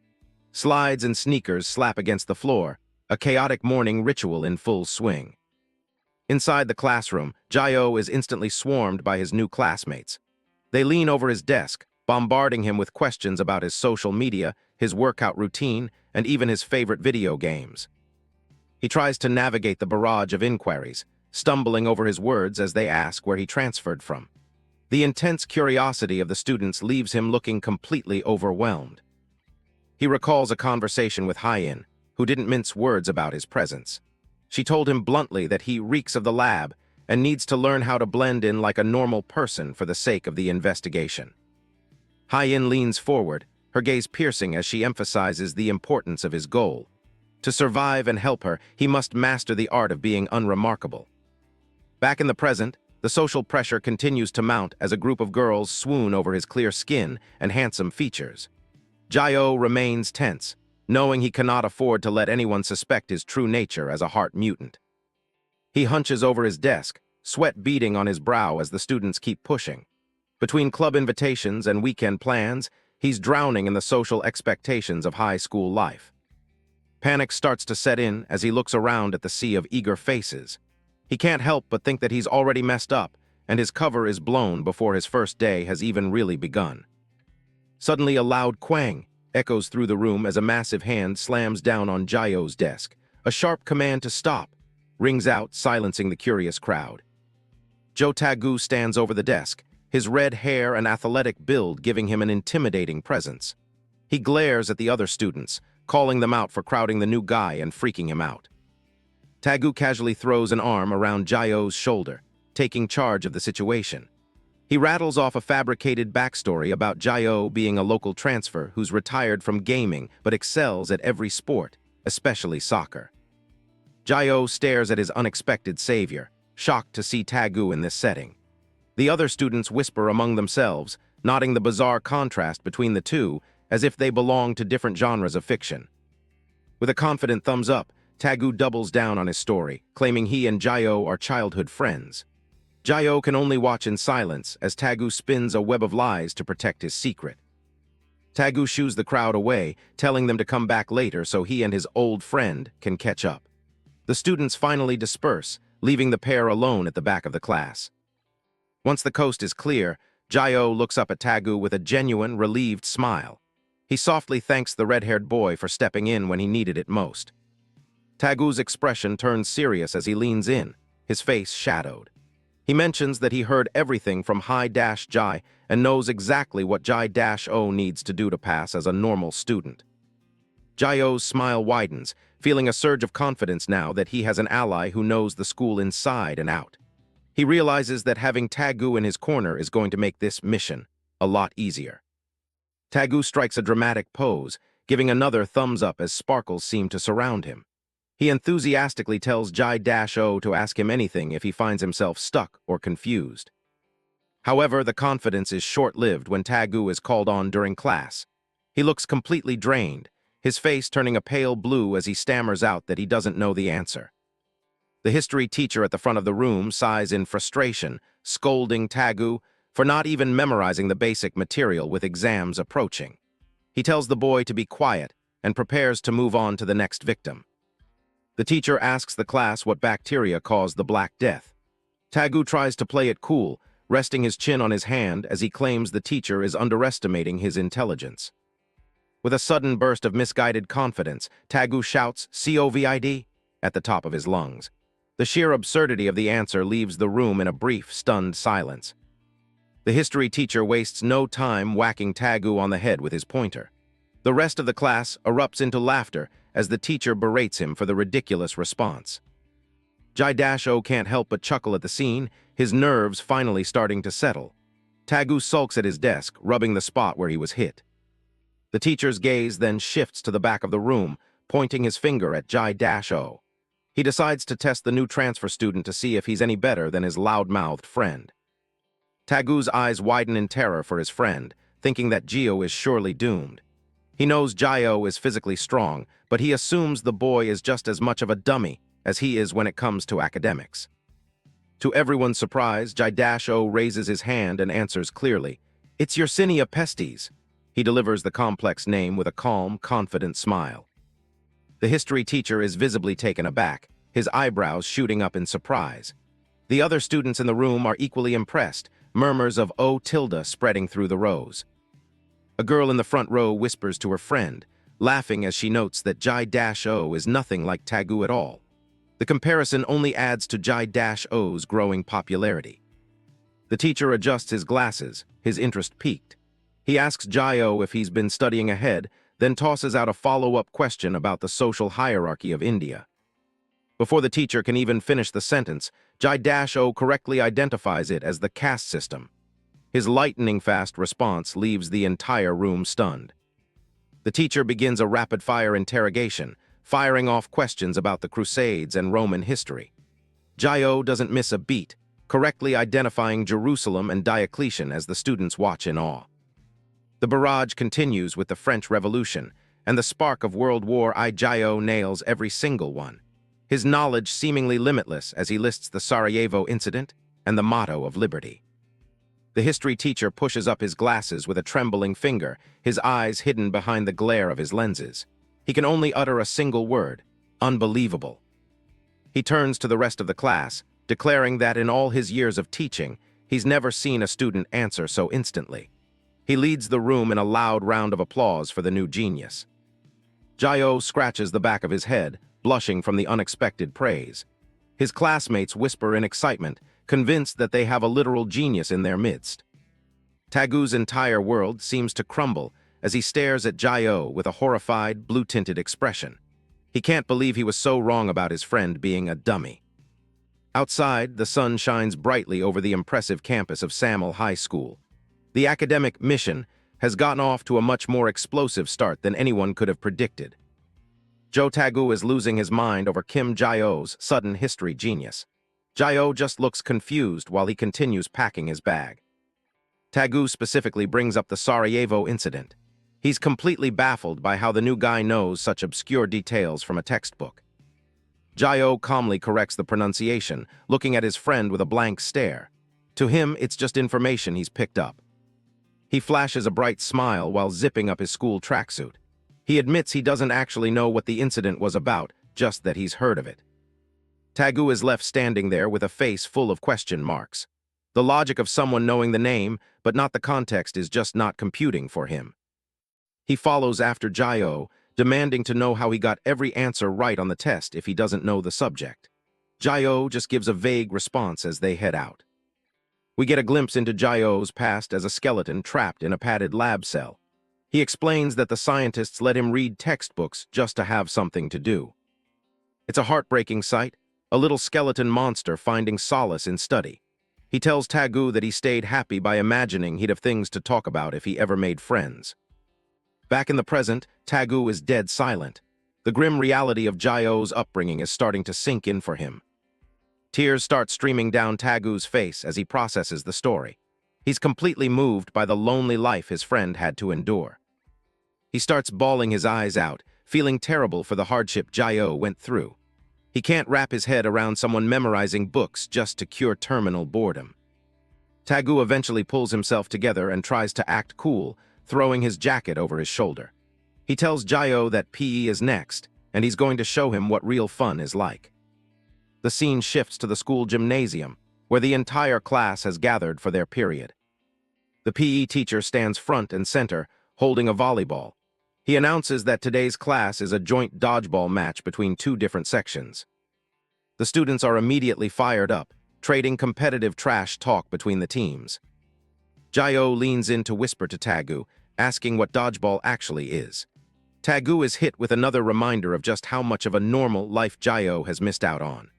Slides and sneakers slap against the floor, a chaotic morning ritual in full swing. Inside the classroom, Jae-oh is instantly swarmed by his new classmates. They lean over his desk, bombarding him with questions about his social media, his workout routine, and even his favorite video games. He tries to navigate the barrage of inquiries, stumbling over his words as they ask where he transferred from. The intense curiosity of the students leaves him looking completely overwhelmed. He recalls a conversation with Hae-in, who didn't mince words about his presence. She told him bluntly that he reeks of the lab and needs to learn how to blend in like a normal person for the sake of the investigation. Hae-in leans forward, her gaze piercing as she emphasizes the importance of his goal. To survive and help her, he must master the art of being unremarkable. Back in the present, the social pressure continues to mount as a group of girls swoon over his clear skin and handsome features. Jae-oh remains tense, knowing he cannot afford to let anyone suspect his true nature as a heart mutant. He hunches over his desk, sweat beading on his brow as the students keep pushing. Between club invitations and weekend plans, he's drowning in the social expectations of high school life. Panic starts to set in as he looks around at the sea of eager faces. He can't help but think that he's already messed up, and his cover is blown before his first day has even really begun. Suddenly, a loud quang echoes through the room as a massive hand slams down on Jae-oh's desk. A sharp command to stop rings out, silencing the curious crowd. Jo Tae-gu stands over the desk, his red hair and athletic build giving him an intimidating presence. He glares at the other students, calling them out for crowding the new guy and freaking him out. Tae-gu casually throws an arm around Jae-oh's shoulder, taking charge of the situation. He rattles off a fabricated backstory about Jae-oh being a local transfer who's retired from gaming but excels at every sport, especially soccer. Jae-oh stares at his unexpected savior, shocked to see Tae-gu in this setting. The other students whisper among themselves, noting the bizarre contrast between the two as if they belong to different genres of fiction. With a confident thumbs up, Tae-gu doubles down on his story, claiming he and Jae-oh are childhood friends. Jae-oh can only watch in silence as Tae-gu spins a web of lies to protect his secret. Tae-gu shoos the crowd away, telling them to come back later so he and his old friend can catch up. The students finally disperse, leaving the pair alone at the back of the class. Once the coast is clear, Jae-oh looks up at Tae-gu with a genuine, relieved smile. He softly thanks the red-haired boy for stepping in when he needed it most. Tae-gu's expression turns serious as he leans in, his face shadowed. He mentions that he heard everything from Hae-jae and knows exactly what Jae-oh needs to do to pass as a normal student. Jae-oh's smile widens, feeling a surge of confidence now that he has an ally who knows the school inside and out. He realizes that having Tae-gu in his corner is going to make this mission a lot easier. Tae-gu strikes a dramatic pose, giving another thumbs up as sparkles seem to surround him. He enthusiastically tells Jae-oh to ask him anything if he finds himself stuck or confused. However, the confidence is short-lived when Tagu is called on during class. He looks completely drained, his face turning a pale blue as he stammers out that he doesn't know the answer. The history teacher at the front of the room sighs in frustration, scolding Tagu for not even memorizing the basic material with exams approaching. He tells the boy to be quiet and prepares to move on to the next victim. The teacher asks the class what bacteria caused the Black Death. Tagu tries to play it cool, resting his chin on his hand as he claims the teacher is underestimating his intelligence. With a sudden burst of misguided confidence, Tagu shouts, "COVID!" at the top of his lungs. The sheer absurdity of the answer leaves the room in a brief, stunned silence. The history teacher wastes no time whacking Tagu on the head with his pointer. The rest of the class erupts into laughter as the teacher berates him for the ridiculous response. Jai-O can't help but chuckle at the scene, his nerves finally starting to settle. Tagu sulks at his desk, rubbing the spot where he was hit. The teacher's gaze then shifts to the back of the room, pointing his finger at Jai-O. He decides to test the new transfer student to see if he's any better than his loud-mouthed friend. Tagu's eyes widen in terror for his friend, thinking that Gio is surely doomed. He knows Jai-O is physically strong, but he assumes the boy is just as much of a dummy as he is when it comes to academics. To everyone's surprise, Jai-O raises his hand and answers clearly, "It's Yersinia pestis." He delivers the complex name with a calm, confident smile. The history teacher is visibly taken aback, his eyebrows shooting up in surprise. The other students in the room are equally impressed, murmurs of "Oh tilde" spreading through the rows. A girl in the front row whispers to her friend, laughing as she notes that Jai-O is nothing like Tagu at all. The comparison only adds to Jai-O's growing popularity. The teacher adjusts his glasses, his interest piqued. He asks Jai-O if he's been studying ahead, then tosses out a follow-up question about the social hierarchy of India. Before the teacher can even finish the sentence, Jai-O correctly identifies it as the caste system. His lightning-fast response leaves the entire room stunned. The teacher begins a rapid-fire interrogation, firing off questions about the Crusades and Roman history. Jai-O doesn't miss a beat, correctly identifying Jerusalem and Diocletian as the students watch in awe. The barrage continues with the French Revolution, and the spark of World War I. Jai-O nails every single one, his knowledge seemingly limitless as he lists the Sarajevo incident and the motto of liberty. The history teacher pushes up his glasses with a trembling finger, his eyes hidden behind the glare of his lenses. He can only utter a single word, "Unbelievable." He turns to the rest of the class, declaring that in all his years of teaching, he's never seen a student answer so instantly. He leads the room in a loud round of applause for the new genius. Jai-O scratches the back of his head, blushing from the unexpected praise. His classmates whisper in excitement, convinced that they have a literal genius in their midst. Tagu's entire world seems to crumble as he stares at Jai-O with a horrified, blue-tinted expression. He can't believe he was so wrong about his friend being a dummy. Outside, the sun shines brightly over the impressive campus of Samil High School. The academic mission has gotten off to a much more explosive start than anyone could have predicted. Joe Tagu is losing his mind over Kim Jai-O's sudden history genius. Jai-O just looks confused while he continues packing his bag. Tagu specifically brings up the Sarajevo incident. He's completely baffled by how the new guy knows such obscure details from a textbook. Jai-O calmly corrects the pronunciation, looking at his friend with a blank stare. To him, it's just information he's picked up. He flashes a bright smile while zipping up his school tracksuit. He admits he doesn't actually know what the incident was about, just that he's heard of it. Tagu is left standing there with a face full of question marks. The logic of someone knowing the name, but not the context, is just not computing for him. He follows after Jai-O, demanding to know how he got every answer right on the test if he doesn't know the subject. Jai-O just gives a vague response as they head out. We get a glimpse into Jai-O's past as a skeleton trapped in a padded lab cell. He explains that the scientists let him read textbooks just to have something to do. It's a heartbreaking sight, a little skeleton monster finding solace in study. He tells Tagu that he stayed happy by imagining he'd have things to talk about if he ever made friends. Back in the present, Tagu is dead silent. The grim reality of Jai-O's upbringing is starting to sink in for him. Tears start streaming down Tagu's face as he processes the story. He's completely moved by the lonely life his friend had to endure. He starts bawling his eyes out, feeling terrible for the hardship Jae-oh went through. He can't wrap his head around someone memorizing books just to cure terminal boredom. Taegu eventually pulls himself together and tries to act cool, throwing his jacket over his shoulder. He tells Jae-oh that PE is next, and he's going to show him what real fun is like. The scene shifts to the school gymnasium, where the entire class has gathered for their period. The PE teacher stands front and center, holding a volleyball. He announces that today's class is a joint dodgeball match between two different sections. The students are immediately fired up, trading competitive trash talk between the teams. Jae-oh leans in to whisper to Taegu, asking what dodgeball actually is. Taegu is hit with another reminder of just how much of a normal life Jae-oh has missed out on.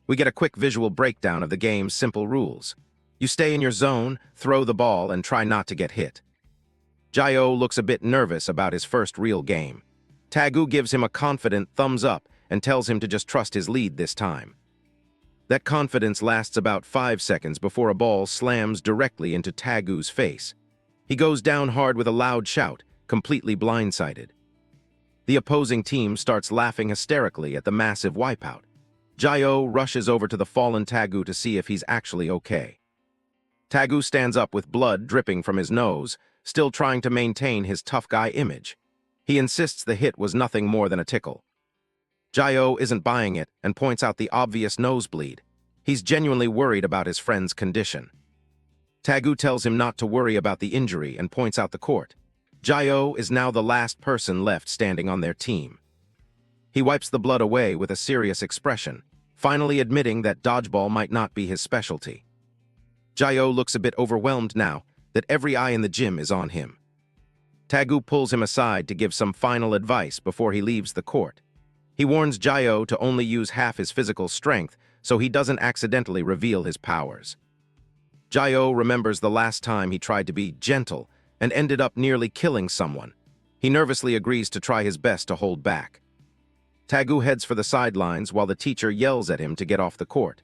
We get a quick visual breakdown of the game's simple rules. You stay in your zone, throw the ball, and try not to get hit. Jae-oh looks a bit nervous about his first real game. Taegu gives him a confident thumbs up and tells him to just trust his lead this time. That confidence lasts about 5 seconds before a ball slams directly into Tagu's face. He goes down hard with a loud shout, completely blindsided. The opposing team starts laughing hysterically at the massive wipeout. Jae-oh rushes over to the fallen Taegu to see if he's actually okay. Taegu stands up with blood dripping from his nose, still trying to maintain his tough guy image. He insists the hit was nothing more than a tickle. Jae-oh isn't buying it and points out the obvious nosebleed. He's genuinely worried about his friend's condition. Taegu tells him not to worry about the injury and points out the court. Jae-oh is now the last person left standing on their team. He wipes the blood away with a serious expression, finally admitting that dodgeball might not be his specialty. Jae-oh looks a bit overwhelmed now that every eye in the gym is on him. Taegu pulls him aside to give some final advice before he leaves the court. He warns Jae-oh to only use half his physical strength so he doesn't accidentally reveal his powers. Jae-oh remembers the last time he tried to be gentle and ended up nearly killing someone. He nervously agrees to try his best to hold back. Taegu heads for the sidelines while the teacher yells at him to get off the court.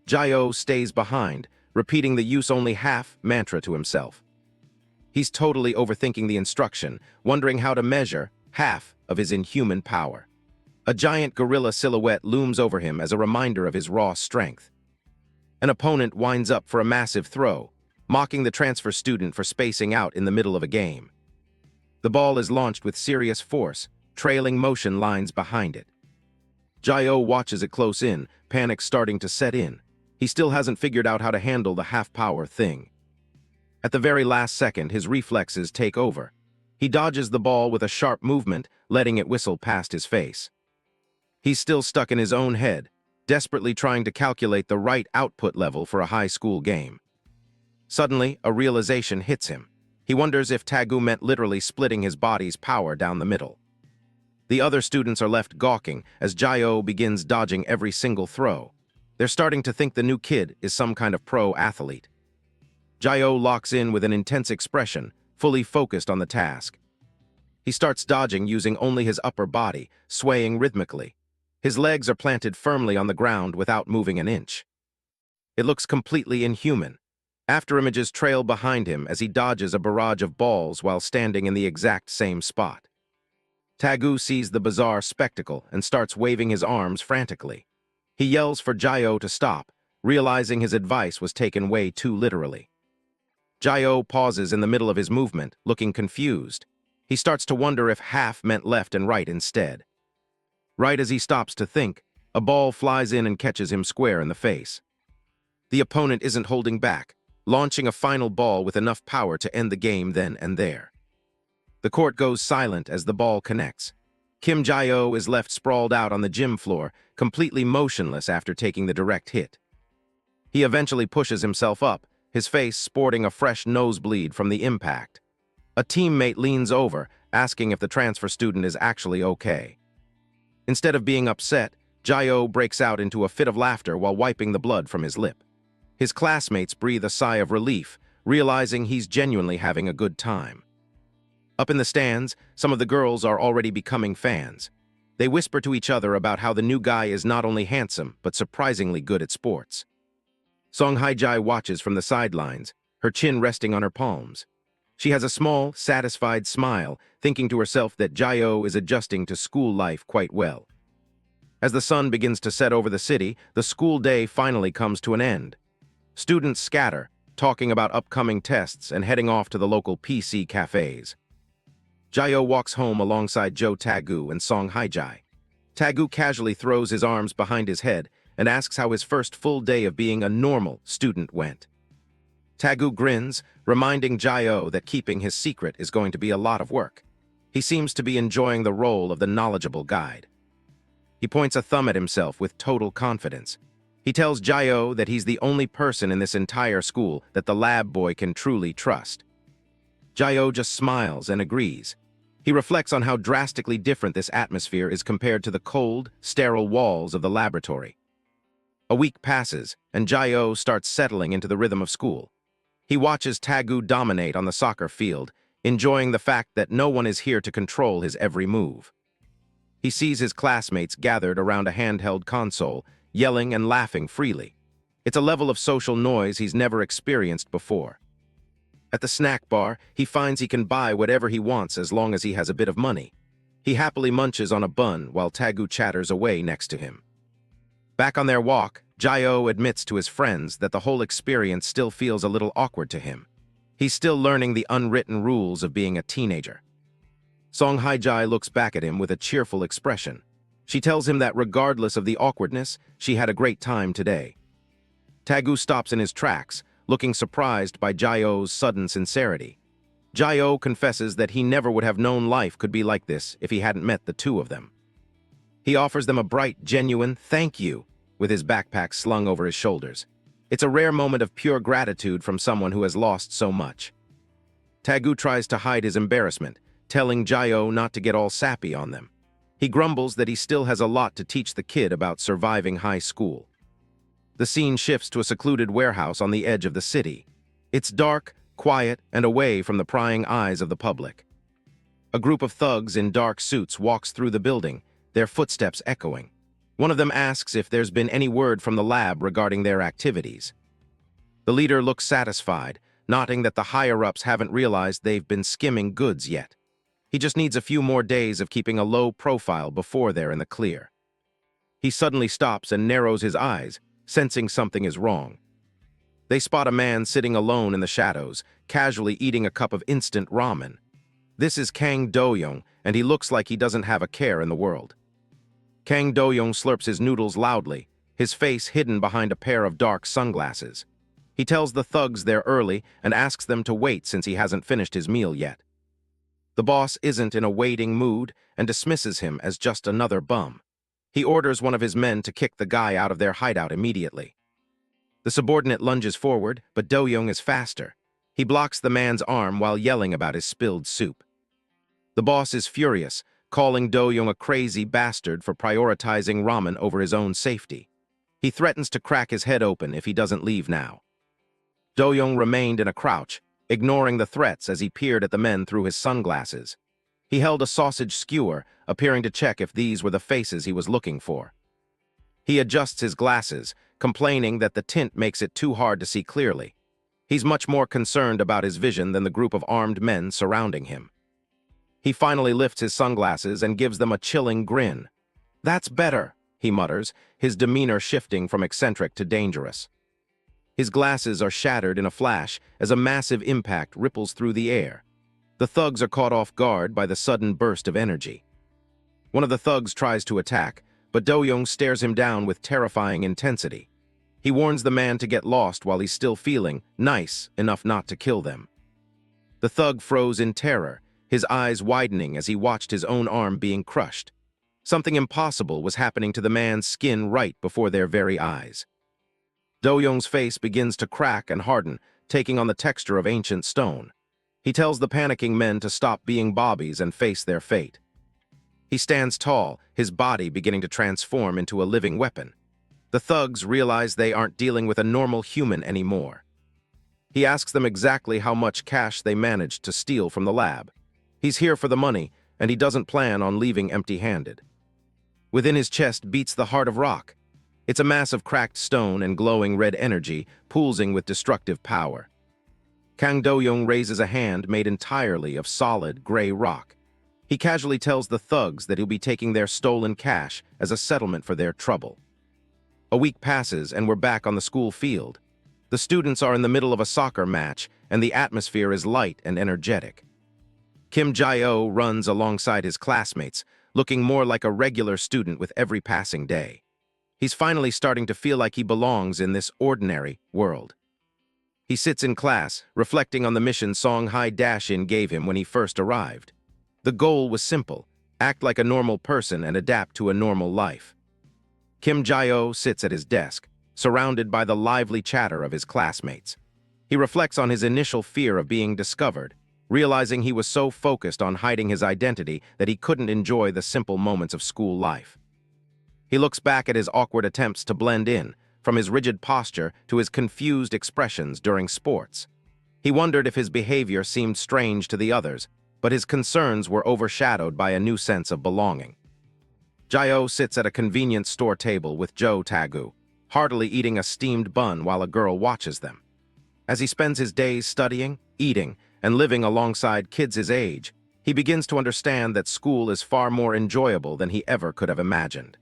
Jae-oh stays behind, repeating the use-only-half mantra to himself. He's totally overthinking the instruction, wondering how to measure half of his inhuman power. A giant gorilla silhouette looms over him as a reminder of his raw strength. An opponent winds up for a massive throw, mocking the transfer student for spacing out in the middle of a game. The ball is launched with serious force, trailing motion lines behind it. Jae-oh watches it close in, panic starting to set in. He still hasn't figured out how to handle the half-power thing. At the very last second, his reflexes take over. He dodges the ball with a sharp movement, letting it whistle past his face. He's still stuck in his own head, desperately trying to calculate the right output level for a high school game. Suddenly, a realization hits him. He wonders if Taegu meant literally splitting his body's power down the middle. The other students are left gawking as Jae-oh begins dodging every single throw. They're starting to think the new kid is some kind of pro athlete. Jae-oh locks in with an intense expression, fully focused on the task. He starts dodging using only his upper body, swaying rhythmically. His legs are planted firmly on the ground without moving an inch. It looks completely inhuman. After images trail behind him as he dodges a barrage of balls while standing in the exact same spot. Taegu sees the bizarre spectacle and starts waving his arms frantically. He yells for Jae-oh to stop, realizing his advice was taken way too literally. Jae-oh pauses in the middle of his movement, looking confused. He starts to wonder if half meant left and right instead. Right as he stops to think, a ball flies in and catches him square in the face. The opponent isn't holding back, launching a final ball with enough power to end the game then and there. The court goes silent as the ball connects. Kim Jae-oh is left sprawled out on the gym floor, completely motionless after taking the direct hit. He eventually pushes himself up, his face sporting a fresh nosebleed from the impact. A teammate leans over, asking if the transfer student is actually okay. Instead of being upset, Jae-oh breaks out into a fit of laughter while wiping the blood from his lip. His classmates breathe a sigh of relief, realizing he's genuinely having a good time. Up in the stands, some of the girls are already becoming fans. They whisper to each other about how the new guy is not only handsome, but surprisingly good at sports. Song Hae-jae watches from the sidelines, her chin resting on her palms. She has a small, satisfied smile, thinking to herself that Jae-oh is adjusting to school life quite well. As the sun begins to set over the city, the school day finally comes to an end. Students scatter, talking about upcoming tests and heading off to the local PC cafes. Jae-oh walks home alongside Jo Taegu and Song Hae-jae. Taegu casually throws his arms behind his head and asks how his first full day of being a normal student went. Taegu grins, reminding Jae-oh that keeping his secret is going to be a lot of work. He seems to be enjoying the role of the knowledgeable guide. He points a thumb at himself with total confidence. He tells Jae-oh that he's the only person in this entire school that the lab boy can truly trust. Jae-oh just smiles and agrees. He reflects on how drastically different this atmosphere is compared to the cold, sterile walls of the laboratory. A week passes, and Jae-oh starts settling into the rhythm of school. He watches Taegu dominate on the soccer field, enjoying the fact that no one is here to control his every move. He sees his classmates gathered around a handheld console, yelling and laughing freely. It's a level of social noise he's never experienced before. At the snack bar, he finds he can buy whatever he wants as long as he has a bit of money. He happily munches on a bun while Taegu chatters away next to him. Back on their walk, Jae-oh admits to his friends that the whole experience still feels a little awkward to him. He's still learning the unwritten rules of being a teenager. Song Hae-jae looks back at him with a cheerful expression. She tells him that regardless of the awkwardness, she had a great time today. Taegu stops in his tracks, looking surprised by Jae-oh's sudden sincerity. Jae-oh confesses that he never would have known life could be like this if he hadn't met the two of them. He offers them a bright, genuine thank you with his backpack slung over his shoulders. It's a rare moment of pure gratitude from someone who has lost so much. Taegu tries to hide his embarrassment, telling Jae-oh not to get all sappy on them. He grumbles that he still has a lot to teach the kid about surviving high school. The scene shifts to a secluded warehouse on the edge of the city. It's dark, quiet, and away from the prying eyes of the public. A group of thugs in dark suits walks through the building, their footsteps echoing. One of them asks if there's been any word from the lab regarding their activities. The leader looks satisfied, noting that the higher-ups haven't realized they've been skimming goods yet. He just needs a few more days of keeping a low profile before they're in the clear. He suddenly stops and narrows his eyes, sensing something is wrong. They spot a man sitting alone in the shadows, casually eating a cup of instant ramen. This is Kang Do-young, and he looks like he doesn't have a care in the world. Kang Do-young slurps his noodles loudly, his face hidden behind a pair of dark sunglasses. He tells the thugs they're early and asks them to wait since he hasn't finished his meal yet. The boss isn't in a waiting mood and dismisses him as just another bum. He orders one of his men to kick the guy out of their hideout immediately. The subordinate lunges forward, but Do-young is faster. He blocks the man's arm while yelling about his spilled soup. The boss is furious, calling Do-young a crazy bastard for prioritizing ramen over his own safety. He threatens to crack his head open if he doesn't leave now. Do-young remained in a crouch, ignoring the threats as he peered at the men through his sunglasses. He held a sausage skewer, appearing to check if these were the faces he was looking for. He adjusts his glasses, complaining that the tint makes it too hard to see clearly. He's much more concerned about his vision than the group of armed men surrounding him. He finally lifts his sunglasses and gives them a chilling grin. "That's better," he mutters, his demeanor shifting from eccentric to dangerous. His glasses are shattered in a flash as a massive impact ripples through the air. The thugs are caught off guard by the sudden burst of energy. One of the thugs tries to attack, but Do-young stares him down with terrifying intensity. He warns the man to get lost while he's still feeling nice enough not to kill them. The thug froze in terror, his eyes widening as he watched his own arm being crushed. Something impossible was happening to the man's skin right before their very eyes. Do-young's face begins to crack and harden, taking on the texture of ancient stone. He tells the panicking men to stop being bobbies and face their fate. He stands tall, his body beginning to transform into a living weapon. The thugs realize they aren't dealing with a normal human anymore. He asks them exactly how much cash they managed to steal from the lab. He's here for the money, and he doesn't plan on leaving empty-handed. Within his chest beats the heart of rock. It's a mass of cracked stone and glowing red energy, pulsing with destructive power. Kang Do-young raises a hand made entirely of solid, gray rock. He casually tells the thugs that he'll be taking their stolen cash as a settlement for their trouble. A week passes and we're back on the school field. The students are in the middle of a soccer match and the atmosphere is light and energetic. Kim Jae-oh runs alongside his classmates, looking more like a regular student with every passing day. He's finally starting to feel like he belongs in this ordinary world. He sits in class, reflecting on the mission Song Hae-in gave him when he first arrived. The goal was simple: act like a normal person and adapt to a normal life. Kim Jae-oh sits at his desk, surrounded by the lively chatter of his classmates. He reflects on his initial fear of being discovered, realizing he was so focused on hiding his identity that he couldn't enjoy the simple moments of school life. He looks back at his awkward attempts to blend in, from his rigid posture to his confused expressions during sports. He wondered if his behavior seemed strange to the others, but his concerns were overshadowed by a new sense of belonging. Jae-oh sits at a convenience store table with Jo Taegu, heartily eating a steamed bun while a girl watches them. As he spends his days studying, eating, and living alongside kids his age, he begins to understand that school is far more enjoyable than he ever could have imagined.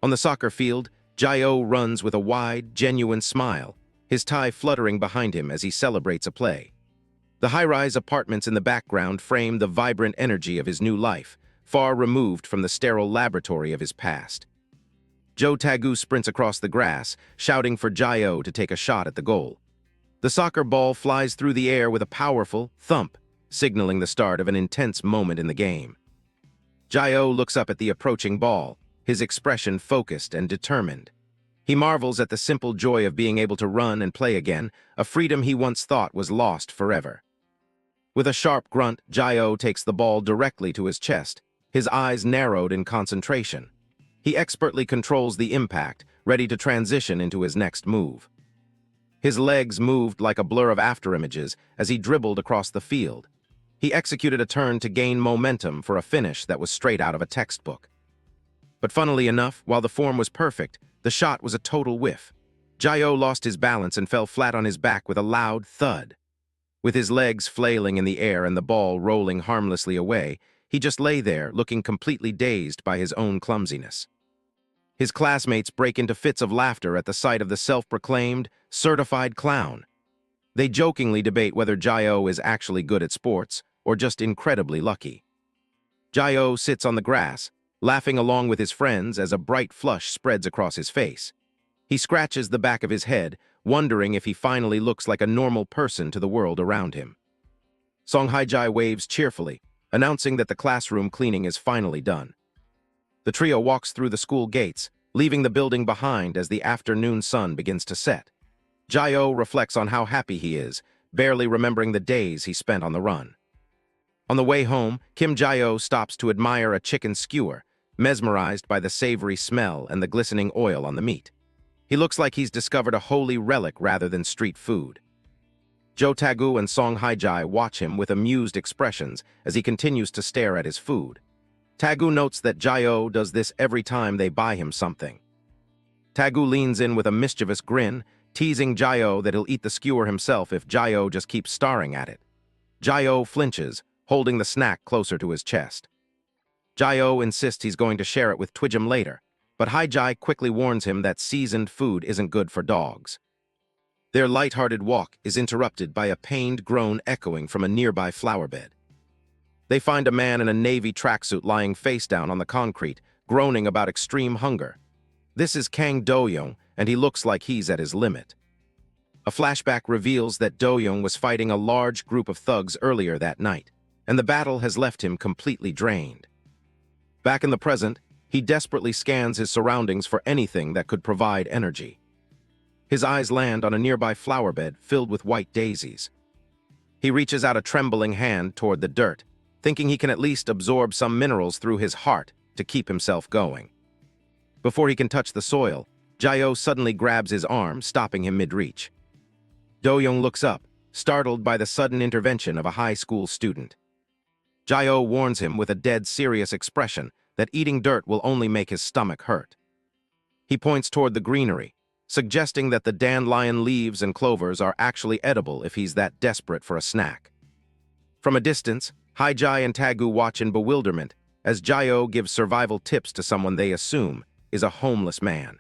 On the soccer field, Jae-oh runs with a wide, genuine smile, his tie fluttering behind him as he celebrates a play. The high-rise apartments in the background frame the vibrant energy of his new life, far removed from the sterile laboratory of his past. Jo Taegu sprints across the grass, shouting for Jae-oh to take a shot at the goal. The soccer ball flies through the air with a powerful thump, signaling the start of an intense moment in the game. Jae-oh looks up at the approaching ball, his expression focused and determined. He marvels at the simple joy of being able to run and play again, a freedom he once thought was lost forever. With a sharp grunt, Jae-oh takes the ball directly to his chest, his eyes narrowed in concentration. He expertly controls the impact, ready to transition into his next move. His legs moved like a blur of afterimages as he dribbled across the field. He executed a turn to gain momentum for a finish that was straight out of a textbook. But funnily enough, while the form was perfect, the shot was a total whiff. Jae-oh lost his balance and fell flat on his back with a loud thud. With his legs flailing in the air and the ball rolling harmlessly away, he just lay there, looking completely dazed by his own clumsiness. His classmates break into fits of laughter at the sight of the self-proclaimed, certified clown. They jokingly debate whether Jae-oh is actually good at sports or just incredibly lucky. Jae-oh sits on the grass, laughing along with his friends as a bright flush spreads across his face. He scratches the back of his head, wondering if he finally looks like a normal person to the world around him. Song Hae-jae waves cheerfully, announcing that the classroom cleaning is finally done. The trio walks through the school gates, leaving the building behind as the afternoon sun begins to set. Jae-oh reflects on how happy he is, barely remembering the days he spent on the run. On the way home, Kim Jae-oh stops to admire a chicken skewer, mesmerized by the savory smell and the glistening oil on the meat. He looks like he's discovered a holy relic rather than street food. Jo Taegu and Song Hae-jae watch him with amused expressions as he continues to stare at his food. Taegu notes that Jae-oh does this every time they buy him something. Taegu leans in with a mischievous grin, teasing Jae-oh that he'll eat the skewer himself if Jae-oh just keeps staring at it. Jae-oh flinches, holding the snack closer to his chest. Jae-oh insists he's going to share it with Twijum later, but Hae-jae quickly warns him that seasoned food isn't good for dogs. Their light-hearted walk is interrupted by a pained groan echoing from a nearby flower bed. They find a man in a navy tracksuit lying face down on the concrete, groaning about extreme hunger. This is Kang Do-young, and he looks like he's at his limit. A flashback reveals that Do-young was fighting a large group of thugs earlier that night, and the battle has left him completely drained. Back in the present, he desperately scans his surroundings for anything that could provide energy. His eyes land on a nearby flower bed filled with white daisies. He reaches out a trembling hand toward the dirt, thinking he can at least absorb some minerals through his heart to keep himself going. Before he can touch the soil, Jae-oh suddenly grabs his arm, stopping him mid-reach. Do-young looks up, startled by the sudden intervention of a high school student. Jae-oh warns him with a dead serious expression that eating dirt will only make his stomach hurt. He points toward the greenery, suggesting that the dandelion leaves and clovers are actually edible if he's that desperate for a snack. From a distance, Haijai and Tagu watch in bewilderment as Jayo gives survival tips to someone they assume is a homeless man.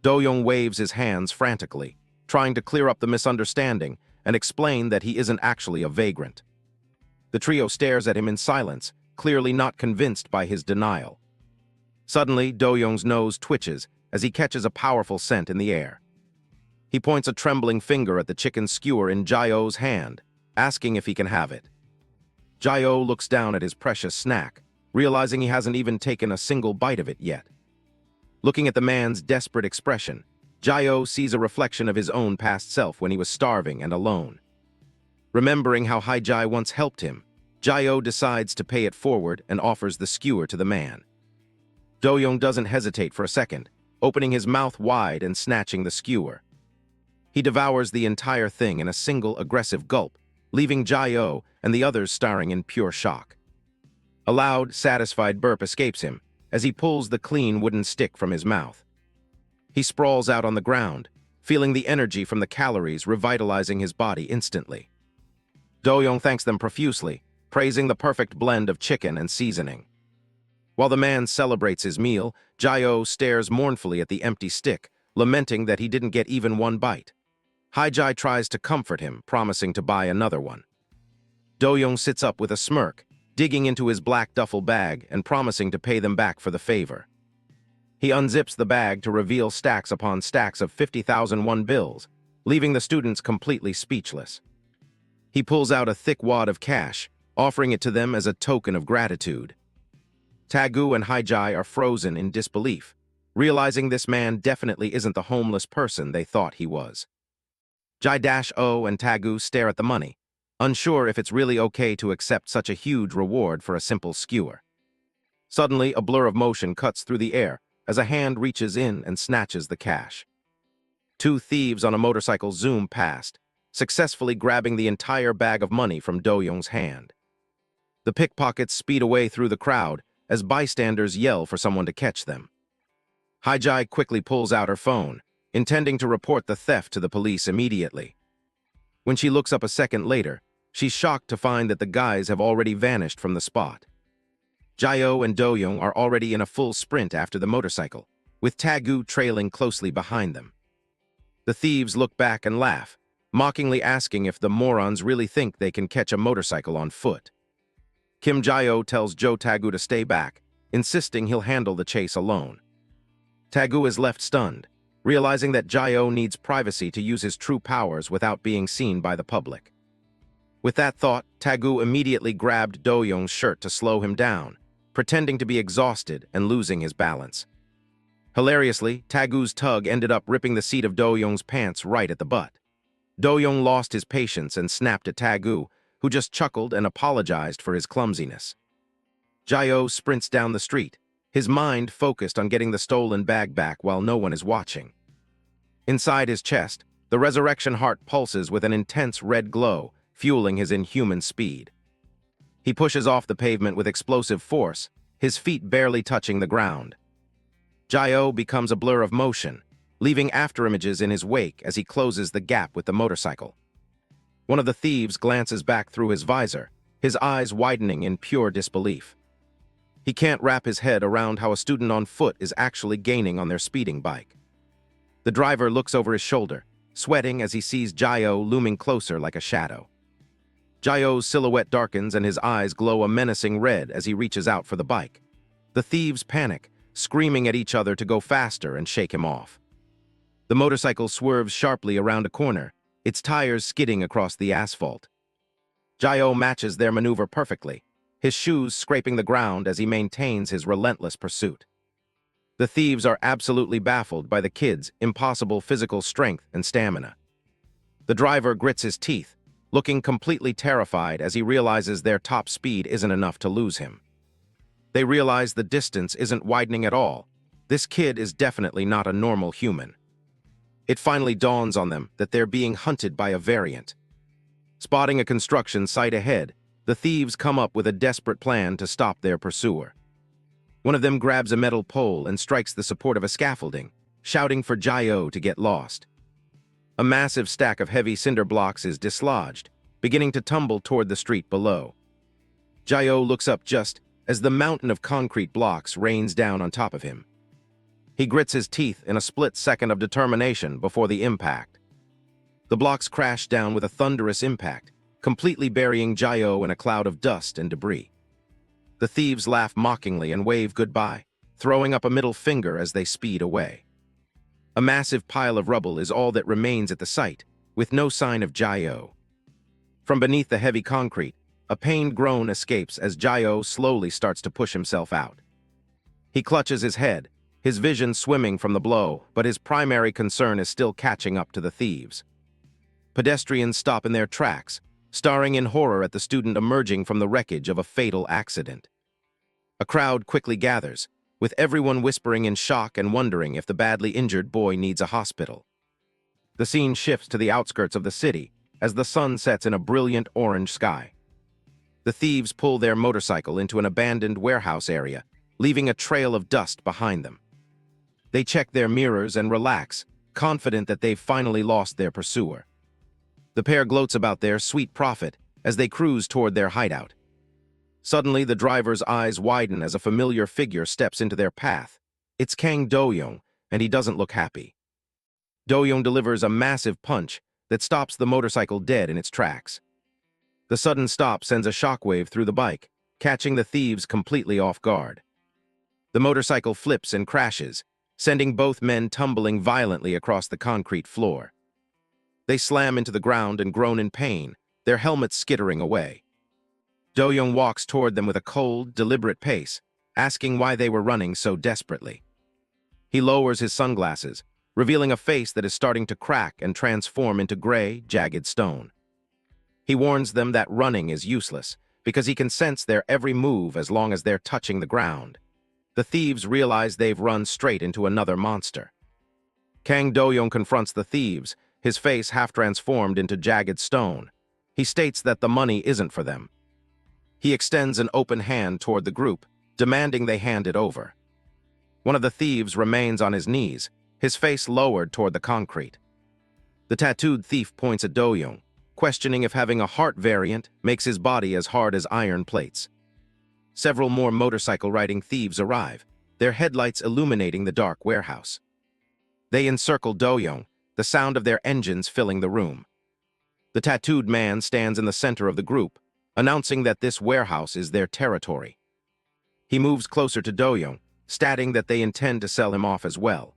Do-young waves his hands frantically, trying to clear up the misunderstanding and explain that he isn't actually a vagrant. The trio stares at him in silence, clearly not convinced by his denial. Suddenly, Do-young's nose twitches as he catches a powerful scent in the air. He points a trembling finger at the chicken skewer in Jayo's hand, asking if he can have it. Jayo looks down at his precious snack, realizing he hasn't even taken a single bite of it yet. Looking at the man's desperate expression, Jayo sees a reflection of his own past self when he was starving and alone. Remembering how Haijai once helped him, Jayo decides to pay it forward and offers the skewer to the man. Do-young doesn't hesitate for a second, opening his mouth wide and snatching the skewer. He devours the entire thing in a single aggressive gulp, leaving Jayo and the others staring in pure shock. A loud, satisfied burp escapes him as he pulls the clean wooden stick from his mouth. He sprawls out on the ground, feeling the energy from the calories revitalizing his body instantly. Do-young thanks them profusely, praising the perfect blend of chicken and seasoning. While the man celebrates his meal, Jayo stares mournfully at the empty stick, lamenting that he didn't get even one bite. Haijai tries to comfort him, promising to buy another one. Do-young sits up with a smirk, digging into his black duffel bag and promising to pay them back for the favor. He unzips the bag to reveal stacks upon stacks of 50,000 won bills, leaving the students completely speechless. He pulls out a thick wad of cash, offering it to them as a token of gratitude. Tagu and Haijai are frozen in disbelief, realizing this man definitely isn't the homeless person they thought he was. Jai-O and Tagu stare at the money, unsure if it's really okay to accept such a huge reward for a simple skewer. Suddenly, a blur of motion cuts through the air as a hand reaches in and snatches the cash. Two thieves on a motorcycle zoom past, successfully grabbing the entire bag of money from Do-young's hand. The pickpockets speed away through the crowd as bystanders yell for someone to catch them. Haijai quickly pulls out her phone, intending to report the theft to the police immediately. When she looks up a second later, she's shocked to find that the guys have already vanished from the spot. Jayo and Do-young are already in a full sprint after the motorcycle, with Tagu trailing closely behind them. The thieves look back and laugh, mockingly asking if the morons really think they can catch a motorcycle on foot. Kim Jayo tells Joe Tagu to stay back, insisting he'll handle the chase alone. Tagu is left stunned, realizing that Jayo needs privacy to use his true powers without being seen by the public. With that thought, Tagu immediately grabbed Do-young's shirt to slow him down, pretending to be exhausted and losing his balance. Hilariously, Tagu's tug ended up ripping the seat of Do-young's pants right at the butt. Do-young lost his patience and snapped at Tagu, who just chuckled and apologized for his clumsiness. Jayo sprints down the street, his mind focused on getting the stolen bag back while no one is watching. Inside his chest, the resurrection heart pulses with an intense red glow, fueling his inhuman speed. He pushes off the pavement with explosive force, his feet barely touching the ground. Jayo becomes a blur of motion, leaving afterimages in his wake as he closes the gap with the motorcycle. One of the thieves glances back through his visor, his eyes widening in pure disbelief. He can't wrap his head around how a student on foot is actually gaining on their speeding bike. The driver looks over his shoulder, sweating as he sees Jayo looming closer like a shadow. Jayo's silhouette darkens and his eyes glow a menacing red as he reaches out for the bike. The thieves panic, screaming at each other to go faster and shake him off. The motorcycle swerves sharply around a corner, its tires skidding across the asphalt. Jayo matches their maneuver perfectly, his shoes scraping the ground as he maintains his relentless pursuit. The thieves are absolutely baffled by the kid's impossible physical strength and stamina. The driver grits his teeth, looking completely terrified as he realizes their top speed isn't enough to lose him. They realize the distance isn't widening at all. This kid is definitely not a normal human. It finally dawns on them that they're being hunted by a variant. Spotting a construction site ahead, the thieves come up with a desperate plan to stop their pursuer. One of them grabs a metal pole and strikes the support of a scaffolding, shouting for Jae-o to get lost. A massive stack of heavy cinder blocks is dislodged, beginning to tumble toward the street below. Jae-o looks up just as the mountain of concrete blocks rains down on top of him. He grits his teeth in a split second of determination before the impact. The blocks crash down with a thunderous impact, completely burying Jae-o in a cloud of dust and debris. The thieves laugh mockingly and wave goodbye, throwing up a middle finger as they speed away. A massive pile of rubble is all that remains at the site, with no sign of Jae-o. From beneath the heavy concrete, a pained groan escapes as Jae-o slowly starts to push himself out. He clutches his head, his vision swimming from the blow, but his primary concern is still catching up to the thieves. Pedestrians stop in their tracks, staring in horror at the student emerging from the wreckage of a fatal accident. A crowd quickly gathers, with everyone whispering in shock and wondering if the badly injured boy needs a hospital. The scene shifts to the outskirts of the city as the sun sets in a brilliant orange sky. The thieves pull their motorcycle into an abandoned warehouse area, leaving a trail of dust behind them. They check their mirrors and relax, confident that they've finally lost their pursuer. The pair gloats about their sweet profit as they cruise toward their hideout. Suddenly, the driver's eyes widen as a familiar figure steps into their path. It's Kang Do-young, and he doesn't look happy. Do-young delivers a massive punch that stops the motorcycle dead in its tracks. The sudden stop sends a shockwave through the bike, catching the thieves completely off guard. The motorcycle flips and crashes, sending both men tumbling violently across the concrete floor. They slam into the ground and groan in pain, their helmets skittering away. Do-young walks toward them with a cold, deliberate pace, asking why they were running so desperately. He lowers his sunglasses, revealing a face that is starting to crack and transform into gray, jagged stone. He warns them that running is useless, because he can sense their every move as long as they're touching the ground. The thieves realize they've run straight into another monster. Kang Do-young confronts the thieves, his face half transformed into jagged stone. He states that the money isn't for them. He extends an open hand toward the group, demanding they hand it over. One of the thieves remains on his knees, his face lowered toward the concrete. The tattooed thief points at Do-young, questioning if having a heart variant makes his body as hard as iron plates. Several more motorcycle-riding thieves arrive, their headlights illuminating the dark warehouse. They encircle Do-young, the sound of their engines filling the room. The tattooed man stands in the center of the group, announcing that this warehouse is their territory. He moves closer to Do-young, stating that they intend to sell him off as well.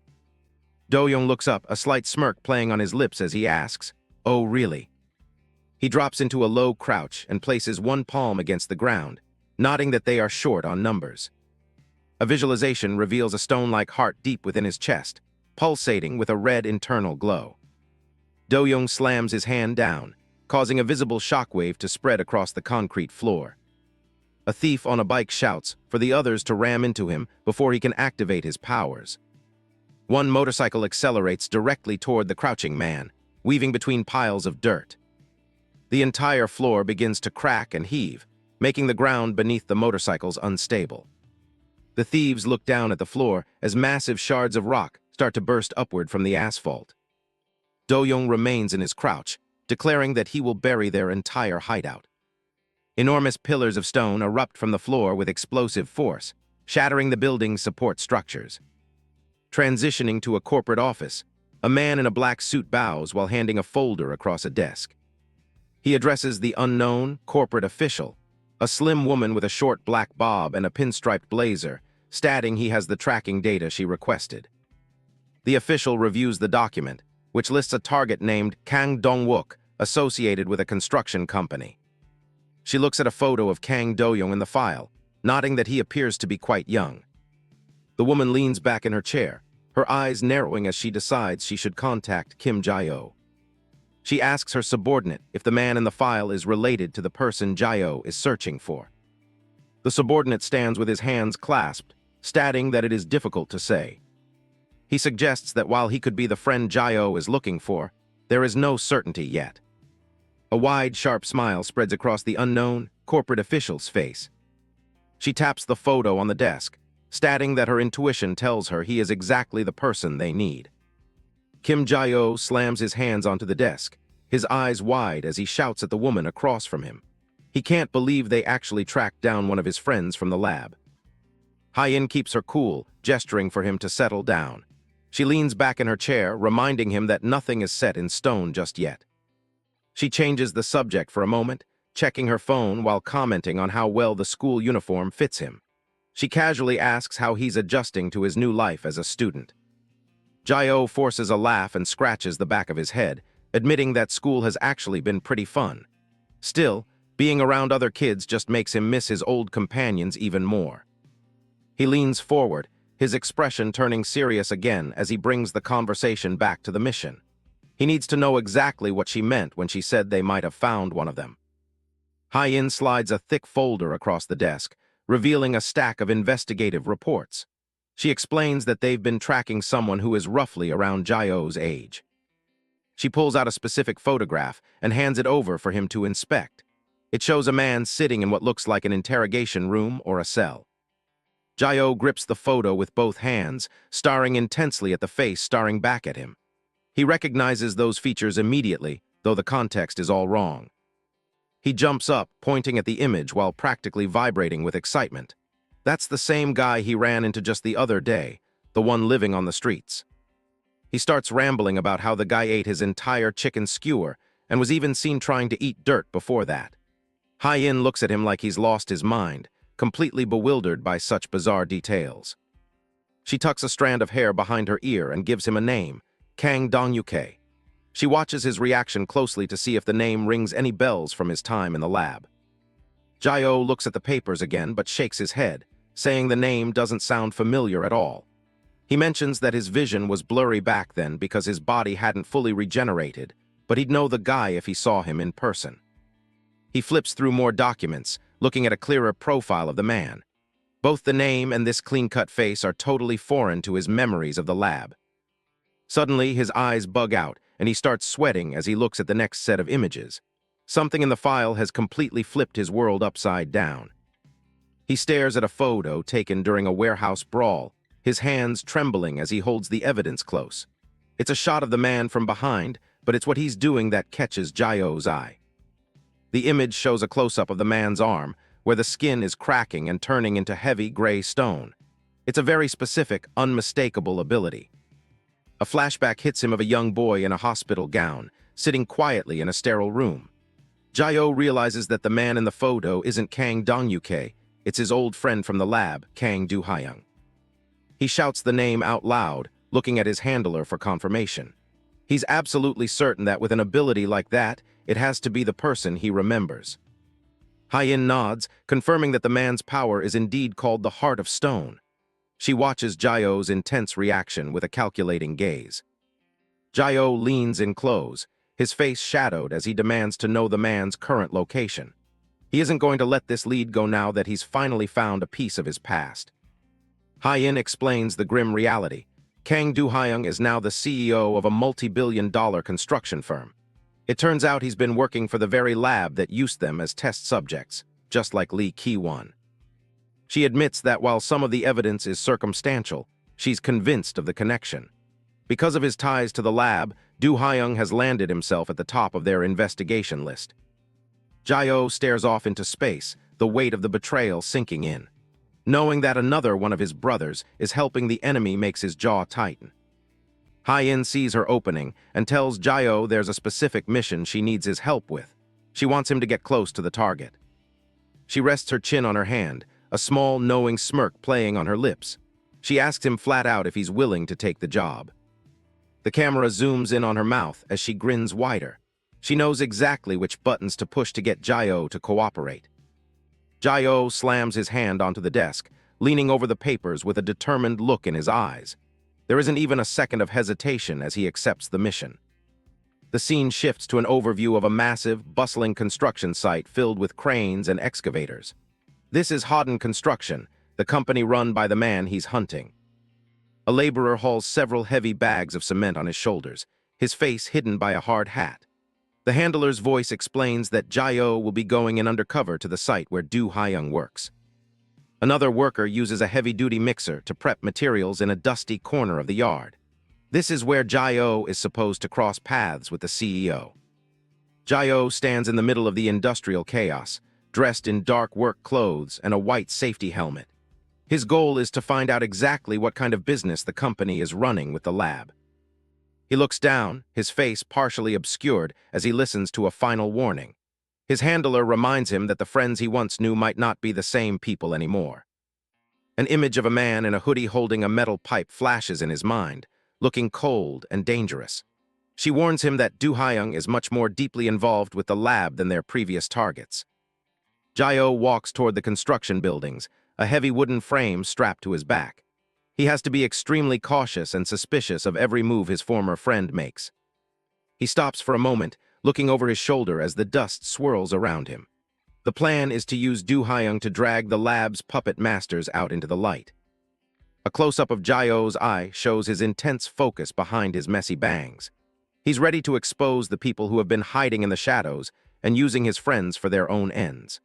Do-young looks up, a slight smirk playing on his lips as he asks, "Oh, really?" He drops into a low crouch and places one palm against the ground, nodding that they are short on numbers. A visualization reveals a stone-like heart deep within his chest, pulsating with a red internal glow. Do-young slams his hand down, causing a visible shockwave to spread across the concrete floor. A thief on a bike shouts for the others to ram into him before he can activate his powers. One motorcycle accelerates directly toward the crouching man, weaving between piles of dirt. The entire floor begins to crack and heave, making the ground beneath the motorcycles unstable. The thieves look down at the floor as massive shards of rock start to burst upward from the asphalt. Do-young remains in his crouch, declaring that he will bury their entire hideout. Enormous pillars of stone erupt from the floor with explosive force, shattering the building's support structures. Transitioning to a corporate office, a man in a black suit bows while handing a folder across a desk. He addresses the unknown corporate official, a slim woman with a short black bob and a pinstriped blazer, stating he has the tracking data she requested. The official reviews the document, which lists a target named Kang Dong-wook, associated with a construction company. She looks at a photo of Kang Do-young in the file, nodding that he appears to be quite young. The woman leans back in her chair, her eyes narrowing as she decides she should contact Kim Jae-o. She asks her subordinate if the man in the file is related to the person Jae-o is searching for. The subordinate stands with his hands clasped, stating that it is difficult to say. He suggests that while he could be the friend Jae-o is looking for, there is no certainty yet. A wide, sharp smile spreads across the unknown, corporate official's face. She taps the photo on the desk, stating that her intuition tells her he is exactly the person they need. Kim Jae-ho slams his hands onto the desk, his eyes wide as he shouts at the woman across from him. He can't believe they actually tracked down one of his friends from the lab. Hye-in keeps her cool, gesturing for him to settle down. She leans back in her chair, reminding him that nothing is set in stone just yet. She changes the subject for a moment, checking her phone while commenting on how well the school uniform fits him. She casually asks how he's adjusting to his new life as a student. Jae-ho forces a laugh and scratches the back of his head, admitting that school has actually been pretty fun. Still, being around other kids just makes him miss his old companions even more. He leans forward, his expression turning serious again as he brings the conversation back to the mission. He needs to know exactly what she meant when she said they might have found one of them. Hye-in slides a thick folder across the desk, revealing a stack of investigative reports. She explains that they've been tracking someone who is roughly around Jae-ho's age. She pulls out a specific photograph and hands it over for him to inspect. It shows a man sitting in what looks like an interrogation room or a cell. Jae-ho grips the photo with both hands, staring intensely at the face staring back at him. He recognizes those features immediately, though the context is all wrong. He jumps up, pointing at the image while practically vibrating with excitement. That's the same guy he ran into just the other day, the one living on the streets. He starts rambling about how the guy ate his entire chicken skewer and was even seen trying to eat dirt before that. Hye-in looks at him like he's lost his mind, completely bewildered by such bizarre details. She tucks a strand of hair behind her ear and gives him a name, Kang Dong-yuke. She watches his reaction closely to see if the name rings any bells from his time in the lab. Jae-ho looks at the papers again but shakes his head, saying the name doesn't sound familiar at all. He mentions that his vision was blurry back then because his body hadn't fully regenerated, but he'd know the guy if he saw him in person. He flips through more documents, looking at a clearer profile of the man. Both the name and this clean-cut face are totally foreign to his memories of the lab. Suddenly, his eyes bug out, and he starts sweating as he looks at the next set of images. Something in the file has completely flipped his world upside down. He stares at a photo taken during a warehouse brawl, his hands trembling as he holds the evidence close. It's a shot of the man from behind, but it's what he's doing that catches Jae-ho's eye. The image shows a close-up of the man's arm, where the skin is cracking and turning into heavy gray stone. It's a very specific, unmistakable ability. A flashback hits him of a young boy in a hospital gown, sitting quietly in a sterile room. Jae-ho realizes that the man in the photo isn't Kang Dong-yuke, it's his old friend from the lab, Kang Do-hyung. He shouts the name out loud, looking at his handler for confirmation. He's absolutely certain that with an ability like that, it has to be the person he remembers. Hye-in nods, confirming that the man's power is indeed called the Heart of Stone. She watches Jae-ho's intense reaction with a calculating gaze. Jae-ho leans in close, his face shadowed as he demands to know the man's current location. He isn't going to let this lead go now that he's finally found a piece of his past. Hye-in explains the grim reality. Kang Do-hyung is now the CEO of a multi-billion-dollar construction firm. It turns out he's been working for the very lab that used them as test subjects, just like Lee Ki-won. She admits that while some of the evidence is circumstantial, she's convinced of the connection. Because of his ties to the lab, Do-hyung has landed himself at the top of their investigation list. Jae-ho stares off into space, the weight of the betrayal sinking in. Knowing that another one of his brothers is helping the enemy makes his jaw tighten. Hye-in sees her opening and tells Jae-ho there's a specific mission she needs his help with. She wants him to get close to the target. She rests her chin on her hand, a small, knowing smirk playing on her lips. She asks him flat out if he's willing to take the job. The camera zooms in on her mouth as she grins wider. She knows exactly which buttons to push to get Jae-ho to cooperate. Jae-ho slams his hand onto the desk, leaning over the papers with a determined look in his eyes. There isn't even a second of hesitation as he accepts the mission. The scene shifts to an overview of a massive, bustling construction site filled with cranes and excavators. This is Hodden Construction, the company run by the man he's hunting. A laborer hauls several heavy bags of cement on his shoulders, his face hidden by a hard hat. The handler's voice explains that Jae-ho will be going in undercover to the site where Do-hyung works. Another worker uses a heavy-duty mixer to prep materials in a dusty corner of the yard. This is where Jai-O is supposed to cross paths with the CEO. Jai-O stands in the middle of the industrial chaos, dressed in dark work clothes and a white safety helmet. His goal is to find out exactly what kind of business the company is running with the lab. He looks down, his face partially obscured as he listens to a final warning. His handler reminds him that the friends he once knew might not be the same people anymore. An image of a man in a hoodie holding a metal pipe flashes in his mind, looking cold and dangerous. She warns him that Do Hyung is much more deeply involved with the lab than their previous targets. Jai-O walks toward the construction buildings, a heavy wooden frame strapped to his back. He has to be extremely cautious and suspicious of every move his former friend makes. He stops for a moment, looking over his shoulder as the dust swirls around him. The plan is to use Do Hyung to drag the lab's puppet masters out into the light. A close-up of Jai-O's eye shows his intense focus behind his messy bangs. He's ready to expose the people who have been hiding in the shadows and using his friends for their own ends.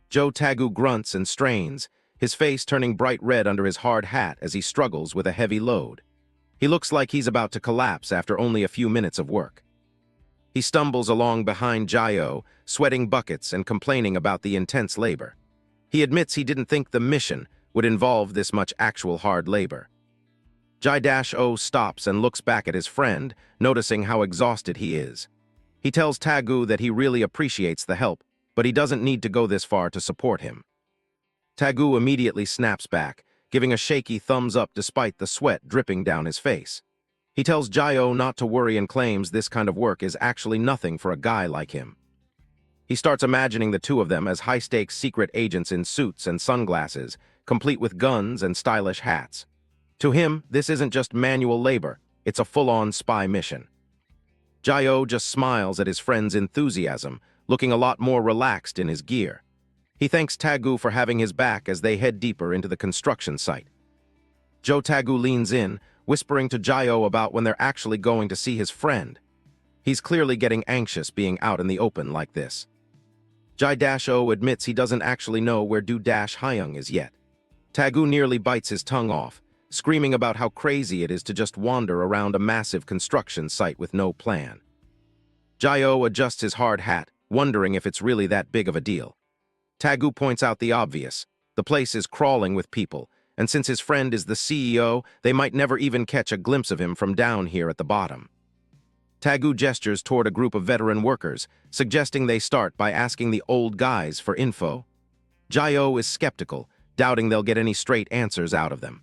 Joe Tagu grunts and strains, his face turning bright red under his hard hat as he struggles with a heavy load. He looks like he's about to collapse after only a few minutes of work. He stumbles along behind Jai-O, sweating buckets and complaining about the intense labor. He admits he didn't think the mission would involve this much actual hard labor. Jai-O stops and looks back at his friend, noticing how exhausted he is. He tells Tagu that he really appreciates the help, but he doesn't need to go this far to support him. Tagu immediately snaps back, giving a shaky thumbs up despite the sweat dripping down his face. He tells Jai-O not to worry and claims this kind of work is actually nothing for a guy like him. He starts imagining the two of them as high-stakes secret agents in suits and sunglasses, complete with guns and stylish hats. To him, this isn't just manual labor, it's a full-on spy mission. Jai-O just smiles at his friend's enthusiasm, looking a lot more relaxed in his gear. He thanks Tagu for having his back as they head deeper into the construction site. Joe Tagu leans in, whispering to Jai-O about when they're actually going to see his friend. He's clearly getting anxious being out in the open like this. Jai-O admits he doesn't actually know where Do Hyung is yet. Tagu nearly bites his tongue off, screaming about how crazy it is to just wander around a massive construction site with no plan. Jai-O adjusts his hard hat, wondering if it's really that big of a deal. Tagu points out the obvious. The place is crawling with people, and since his friend is the CEO, they might never even catch a glimpse of him from down here at the bottom. Tagu gestures toward a group of veteran workers, suggesting they start by asking the old guys for info. Jai-O is skeptical, doubting they'll get any straight answers out of them.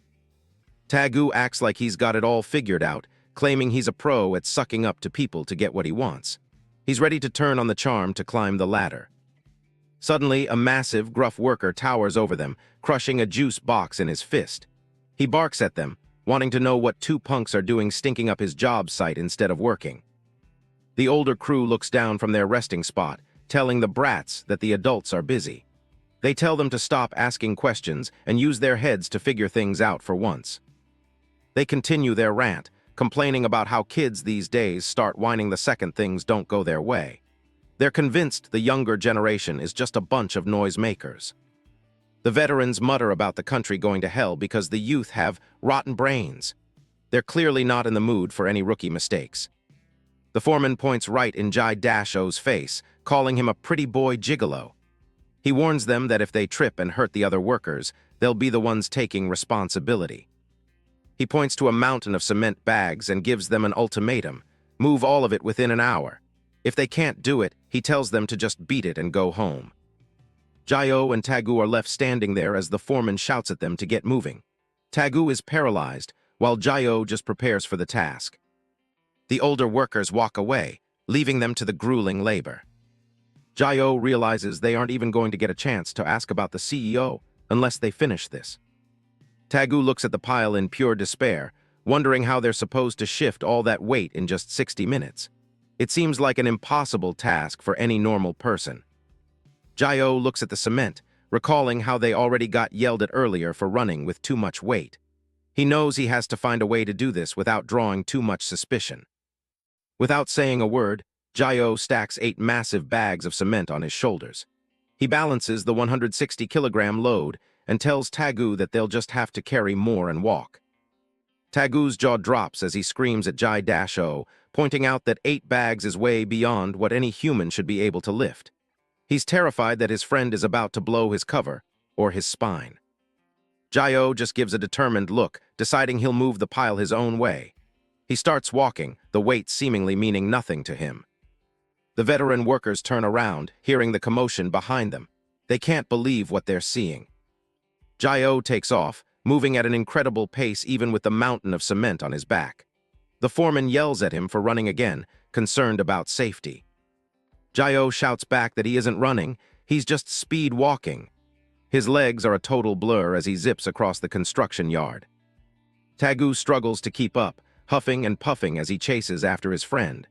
Tagu acts like he's got it all figured out, claiming he's a pro at sucking up to people to get what he wants. He's ready to turn on the charm to climb the ladder. Suddenly, a massive, gruff worker towers over them, crushing a juice box in his fist. He barks at them, wanting to know what two punks are doing stinking up his job site instead of working. The older crew looks down from their resting spot, telling the brats that the adults are busy. They tell them to stop asking questions and use their heads to figure things out for once. They continue their rant, complaining about how kids these days start whining the second things don't go their way. They're convinced the younger generation is just a bunch of noisemakers. The veterans mutter about the country going to hell because the youth have rotten brains. They're clearly not in the mood for any rookie mistakes. The foreman points right in Jai-O's face, calling him a pretty boy gigolo. He warns them that if they trip and hurt the other workers, they'll be the ones taking responsibility. He points to a mountain of cement bags and gives them an ultimatum: move all of it within an hour. If they can't do it, he tells them to just beat it and go home. Jai-O and Tagu are left standing there as the foreman shouts at them to get moving. Tagu is paralyzed, while Jai-O just prepares for the task. The older workers walk away, leaving them to the grueling labor. Jai-O realizes they aren't even going to get a chance to ask about the CEO unless they finish this. Tagu looks at the pile in pure despair, wondering how they're supposed to shift all that weight in just 60 minutes. It seems like an impossible task for any normal person. Jai-O looks at the cement, recalling how they already got yelled at earlier for running with too much weight. He knows he has to find a way to do this without drawing too much suspicion. Without saying a word, Jai-O stacks 8 massive bags of cement on his shoulders. He balances the 160-kilogram load and tells Tagu that they'll just have to carry more and walk. Tagu's jaw drops as he screams at Jai-O, pointing out that 8 bags is way beyond what any human should be able to lift. He's terrified that his friend is about to blow his cover, or his spine. Jai-O just gives a determined look, deciding he'll move the pile his own way. He starts walking, the weight seemingly meaning nothing to him. The veteran workers turn around, hearing the commotion behind them. They can't believe what they're seeing. Jai-O takes off, moving at an incredible pace even with the mountain of cement on his back. The foreman yells at him for running again, concerned about safety. Jai-O shouts back that he isn't running, he's just speed walking. His legs are a total blur as he zips across the construction yard. Tagu struggles to keep up, huffing and puffing as he chases after his friend.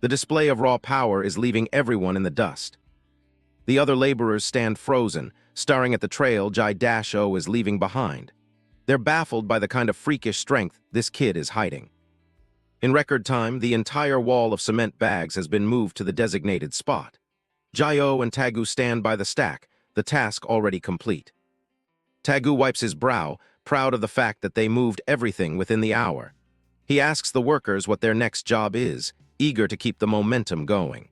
The display of raw power is leaving everyone in the dust. The other laborers stand frozen, staring at the trail Jai-O is leaving behind. They're baffled by the kind of freakish strength this kid is hiding. In record time, the entire wall of cement bags has been moved to the designated spot. Jai-O and Tagu stand by the stack, the task already complete. Tagu wipes his brow, proud of the fact that they moved everything within the hour. He asks the workers what their next job is, eager to keep the momentum going.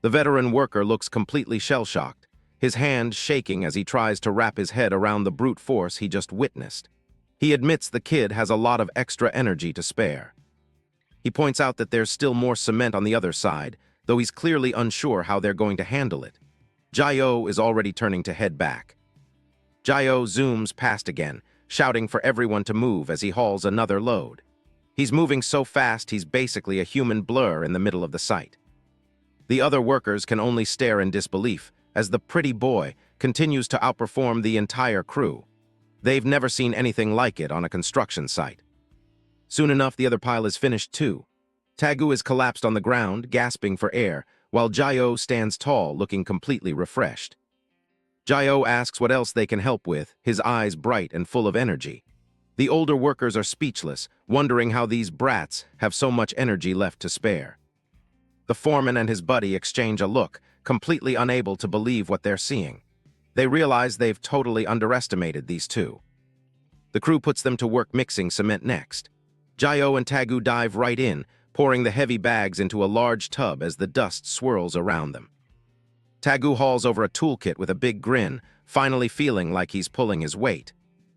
The veteran worker looks completely shell-shocked, his hand shaking as he tries to wrap his head around the brute force he just witnessed. He admits the kid has a lot of extra energy to spare. He points out that there's still more cement on the other side, though he's clearly unsure how they're going to handle it. Jai-O is already turning to head back. Jai-O zooms past again, shouting for everyone to move as he hauls another load. He's moving so fast he's basically a human blur in the middle of the site. The other workers can only stare in disbelief as the pretty boy continues to outperform the entire crew. They've never seen anything like it on a construction site. Soon enough, the other pile is finished too. Tagu is collapsed on the ground, gasping for air, while Jai-O stands tall, looking completely refreshed. Jai-O asks what else they can help with, his eyes bright and full of energy. The older workers are speechless, wondering how these brats have so much energy left to spare. The foreman and his buddy exchange a look, completely unable to believe what they're seeing. They realize they've totally underestimated these two. The crew puts them to work mixing cement next. Jai-O and Tagu dive right in, pouring the heavy bags into a large tub as the dust swirls around them. Tagu hauls over a toolkit with a big grin, finally feeling like he's pulling his weight.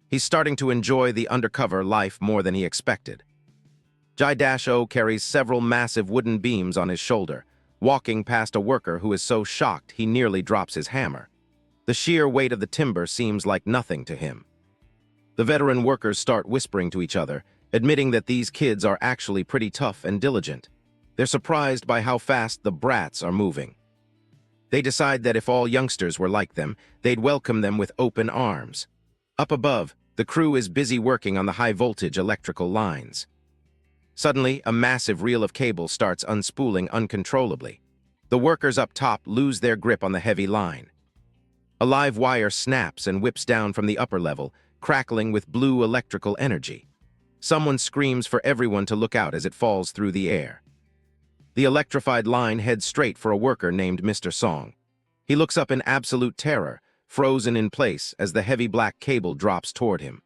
He's starting to enjoy the undercover life more than he expected. Jai-O carries several massive wooden beams on his shoulder, walking past a worker who is so shocked he nearly drops his hammer. The sheer weight of the timber seems like nothing to him. The veteran workers start whispering to each other, admitting that these kids are actually pretty tough and diligent. They're surprised by how fast the brats are moving. They decide that if all youngsters were like them, they'd welcome them with open arms. Up above, the crew is busy working on the high-voltage electrical lines. Suddenly, a massive reel of cable starts unspooling uncontrollably. The workers up top lose their grip on the heavy line. A live wire snaps and whips down from the upper level, crackling with blue electrical energy. Someone screams for everyone to look out as it falls through the air. The electrified line heads straight for a worker named Mr. Song. He looks up in absolute terror, frozen in place as the heavy black cable drops toward him.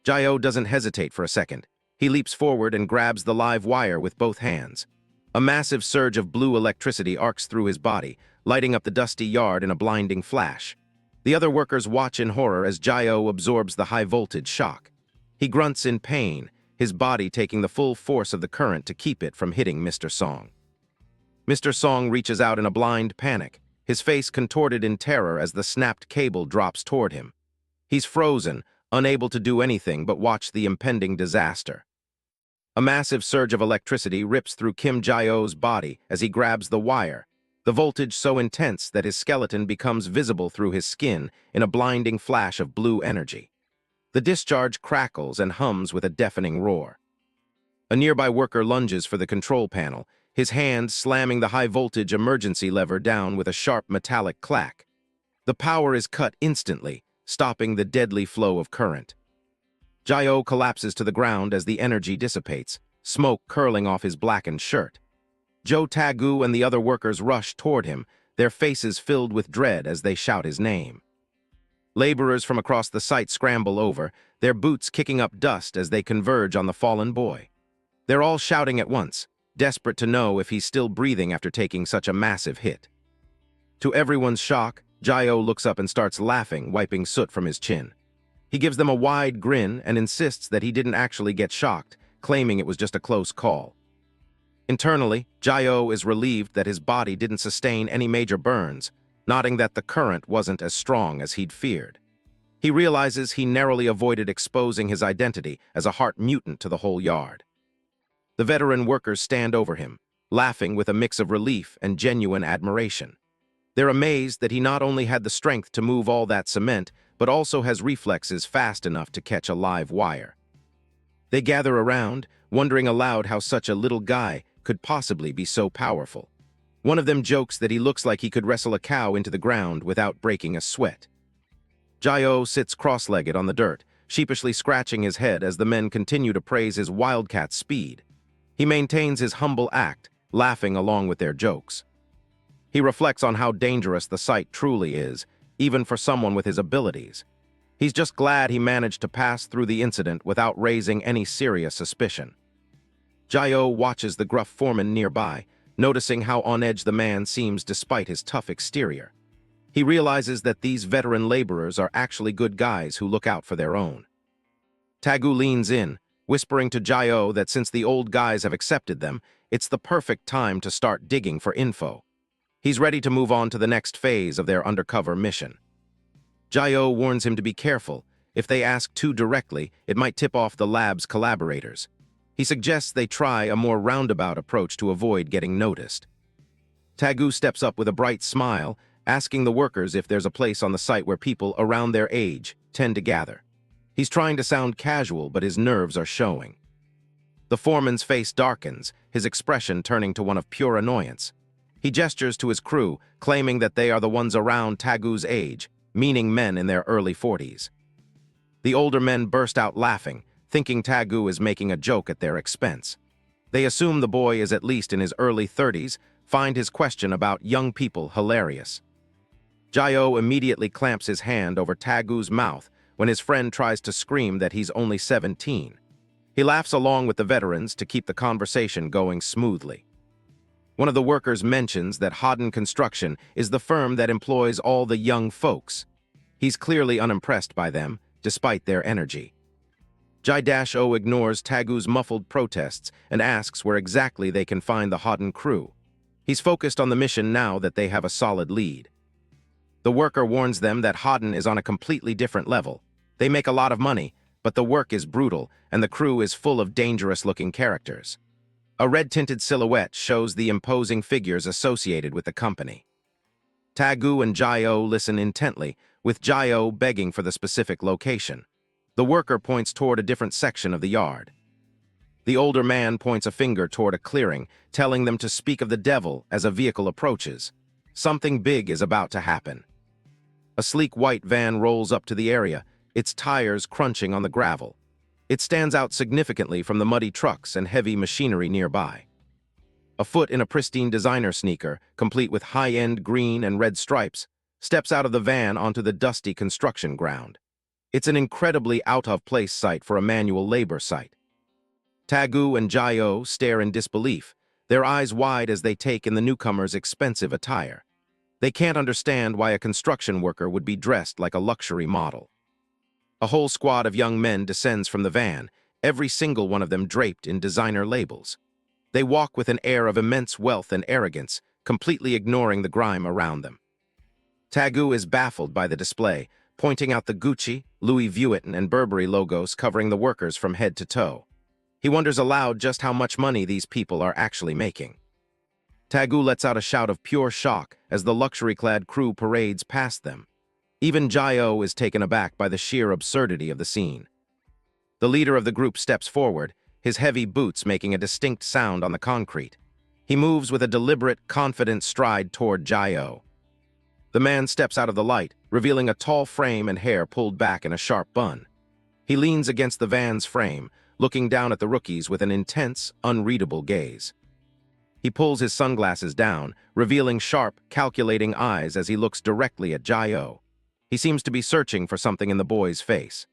Jai-O doesn't hesitate for a second. He leaps forward and grabs the live wire with both hands. A massive surge of blue electricity arcs through his body, lighting up the dusty yard in a blinding flash. The other workers watch in horror as Jai-O absorbs the high-voltage shock. He grunts in pain, his body taking the full force of the current to keep it from hitting Mr. Song. Mr. Song reaches out in a blind panic, his face contorted in terror as the snapped cable drops toward him. He's frozen, unable to do anything but watch the impending disaster. A massive surge of electricity rips through Kim Jai-O's body as he grabs the wire, the voltage so intense that his skeleton becomes visible through his skin in a blinding flash of blue energy. The discharge crackles and hums with a deafening roar. A nearby worker lunges for the control panel, his hand slamming the high-voltage emergency lever down with a sharp metallic clack. The power is cut instantly, stopping the deadly flow of current. Jai-O collapses to the ground as the energy dissipates, smoke curling off his blackened shirt. Tagu and the other workers rush toward him, their faces filled with dread as they shout his name. Laborers from across the site scramble over, their boots kicking up dust as they converge on the fallen boy. They're all shouting at once, desperate to know if he's still breathing after taking such a massive hit. To everyone's shock, Jayo looks up and starts laughing, wiping soot from his chin. He gives them a wide grin and insists that he didn't actually get shocked, claiming it was just a close call. Internally, Jayo is relieved that his body didn't sustain any major burns, nodding that the current wasn't as strong as he'd feared. He realizes he narrowly avoided exposing his identity as a heart mutant to the whole yard. The veteran workers stand over him, laughing with a mix of relief and genuine admiration. They're amazed that he not only had the strength to move all that cement, but also has reflexes fast enough to catch a live wire. They gather around, wondering aloud how such a little guy could possibly be so powerful. One of them jokes that he looks like he could wrestle a cow into the ground without breaking a sweat. Jayo sits cross-legged on the dirt, sheepishly scratching his head as the men continue to praise his wildcat speed. He maintains his humble act, laughing along with their jokes. He reflects on how dangerous the site truly is, even for someone with his abilities. He's just glad he managed to pass through the incident without raising any serious suspicion. Jayo watches the gruff foreman nearby, noticing how on edge the man seems despite his tough exterior. He realizes that these veteran laborers are actually good guys who look out for their own. Tagu leans in, whispering to Jayo that since the old guys have accepted them, it's the perfect time to start digging for info. He's ready to move on to the next phase of their undercover mission. Jayo warns him to be careful. If they ask too directly, it might tip off the lab's collaborators. He suggests they try a more roundabout approach to avoid getting noticed. Tagu steps up with a bright smile, asking the workers if there's a place on the site where people around their age tend to gather. He's trying to sound casual, but his nerves are showing. The foreman's face darkens, his expression turning to one of pure annoyance. He gestures to his crew, claiming that they are the ones around Tagu's age, meaning men in their early 40s. The older men burst out laughing, thinking Tagu is making a joke at their expense. They assume the boy is at least in his early 30s, find his question about young people hilarious. Jayo immediately clamps his hand over Tagu's mouth when his friend tries to scream that he's only 17. He laughs along with the veterans to keep the conversation going smoothly. One of the workers mentions that Hodden Construction is the firm that employs all the young folks. He's clearly unimpressed by them, despite their energy. Jai-O ignores Tagu's muffled protests and asks where exactly they can find the Hodden crew. He's focused on the mission now that they have a solid lead. The worker warns them that Hodden is on a completely different level. They make a lot of money, but the work is brutal and the crew is full of dangerous-looking characters. A red-tinted silhouette shows the imposing figures associated with the company. Tagu and Jayo listen intently, with Jayo begging for the specific location. The worker points toward a different section of the yard. The older man points a finger toward a clearing, telling them to speak of the devil as a vehicle approaches. Something big is about to happen. A sleek white van rolls up to the area, its tires crunching on the gravel. It stands out significantly from the muddy trucks and heavy machinery nearby. A foot in a pristine designer sneaker, complete with high-end green and red stripes, steps out of the van onto the dusty construction ground. It's an incredibly out-of-place site for a manual labor site. Tagu and Jayo stare in disbelief, their eyes wide as they take in the newcomer's expensive attire. They can't understand why a construction worker would be dressed like a luxury model. A whole squad of young men descends from the van, every single one of them draped in designer labels. They walk with an air of immense wealth and arrogance, completely ignoring the grime around them. Tagu is baffled by the display, pointing out the Gucci, Louis Vuitton, and Burberry logos covering the workers from head to toe. He wonders aloud just how much money these people are actually making. Tagu lets out a shout of pure shock as the luxury-clad crew parades past them. Even Jayo is taken aback by the sheer absurdity of the scene. The leader of the group steps forward, his heavy boots making a distinct sound on the concrete. He moves with a deliberate, confident stride toward Jayo. The man steps out of the light, revealing a tall frame and hair pulled back in a sharp bun. He leans against the van's frame, looking down at the rookies with an intense, unreadable gaze. He pulls his sunglasses down, revealing sharp, calculating eyes as he looks directly at Jayo. He seems to be searching for something in the boy's face.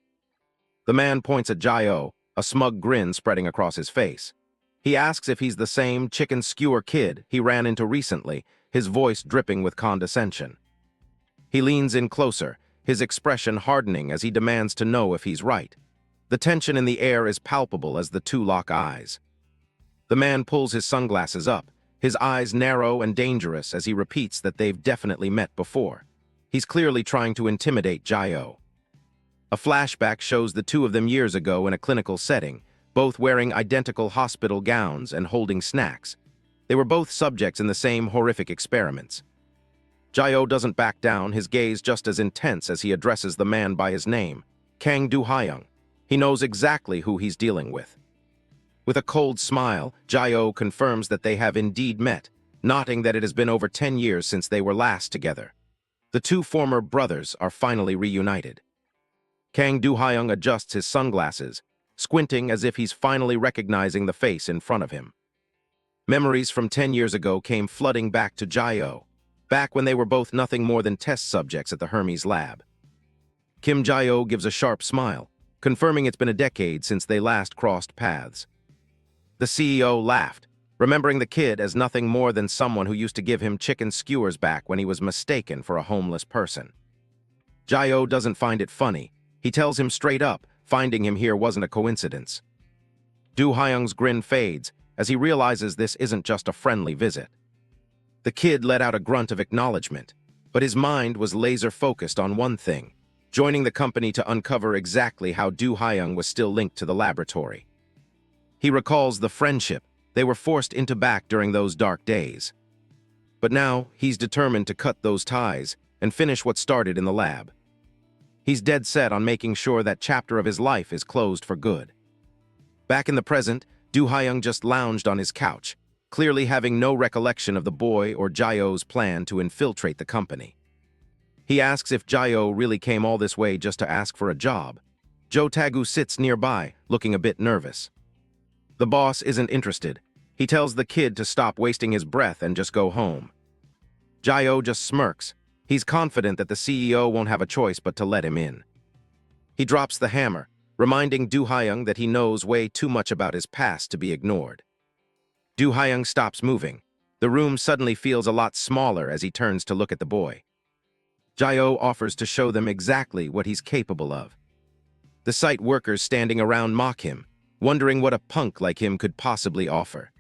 The man points at Jae-o, a smug grin spreading across his face. He asks if he's the same chicken skewer kid he ran into recently, his voice dripping with condescension. He leans in closer, his expression hardening as he demands to know if he's right. The tension in the air is palpable as the two lock eyes. The man pulls his sunglasses up, his eyes narrow and dangerous as he repeats that they've definitely met before. He's clearly trying to intimidate Jae-o. A flashback shows the two of them years ago in a clinical setting, both wearing identical hospital gowns and holding snacks. They were both subjects in the same horrific experiments. Jae-o doesn't back down, his gaze just as intense as he addresses the man by his name, Kang Do-hyung. He knows exactly who he's dealing with. With a cold smile, Jae-o confirms that they have indeed met, noting that it has been over 10 years since they were last together. The two former brothers are finally reunited. Kang Do-hyung adjusts his sunglasses, squinting as if he's finally recognizing the face in front of him. Memories from 10 years ago came flooding back to Jae-o, back when they were both nothing more than test subjects at the Hermes lab. Kim Jae-o gives a sharp smile, confirming it's been a decade since they last crossed paths. The CEO laughed, remembering the kid as nothing more than someone who used to give him chicken skewers back when he was mistaken for a homeless person. Jae-o doesn't find it funny. He tells him straight up, finding him here wasn't a coincidence. Do-hyung's grin fades as he realizes this isn't just a friendly visit. The kid let out a grunt of acknowledgement, but his mind was laser-focused on one thing, joining the company to uncover exactly how Do-hyung was still linked to the laboratory. He recalls the friendship they were forced into back during those dark days. But now, he's determined to cut those ties and finish what started in the lab. He's dead set on making sure that chapter of his life is closed for good. Back in the present, Do-hyung just lounged on his couch, clearly having no recollection of the boy or Jae-o's plan to infiltrate the company. He asks if Jae-o really came all this way just to ask for a job. Jo Tagu sits nearby, looking a bit nervous. The boss isn't interested. He tells the kid to stop wasting his breath and just go home. Jae-o just smirks. He's confident that the CEO won't have a choice but to let him in. He drops the hammer, reminding Do-hyung that he knows way too much about his past to be ignored. Do-hyung stops moving. The room suddenly feels a lot smaller as he turns to look at the boy. Jae-o offers to show them exactly what he's capable of. The site workers standing around mock him, wondering what a punk like him could possibly offer.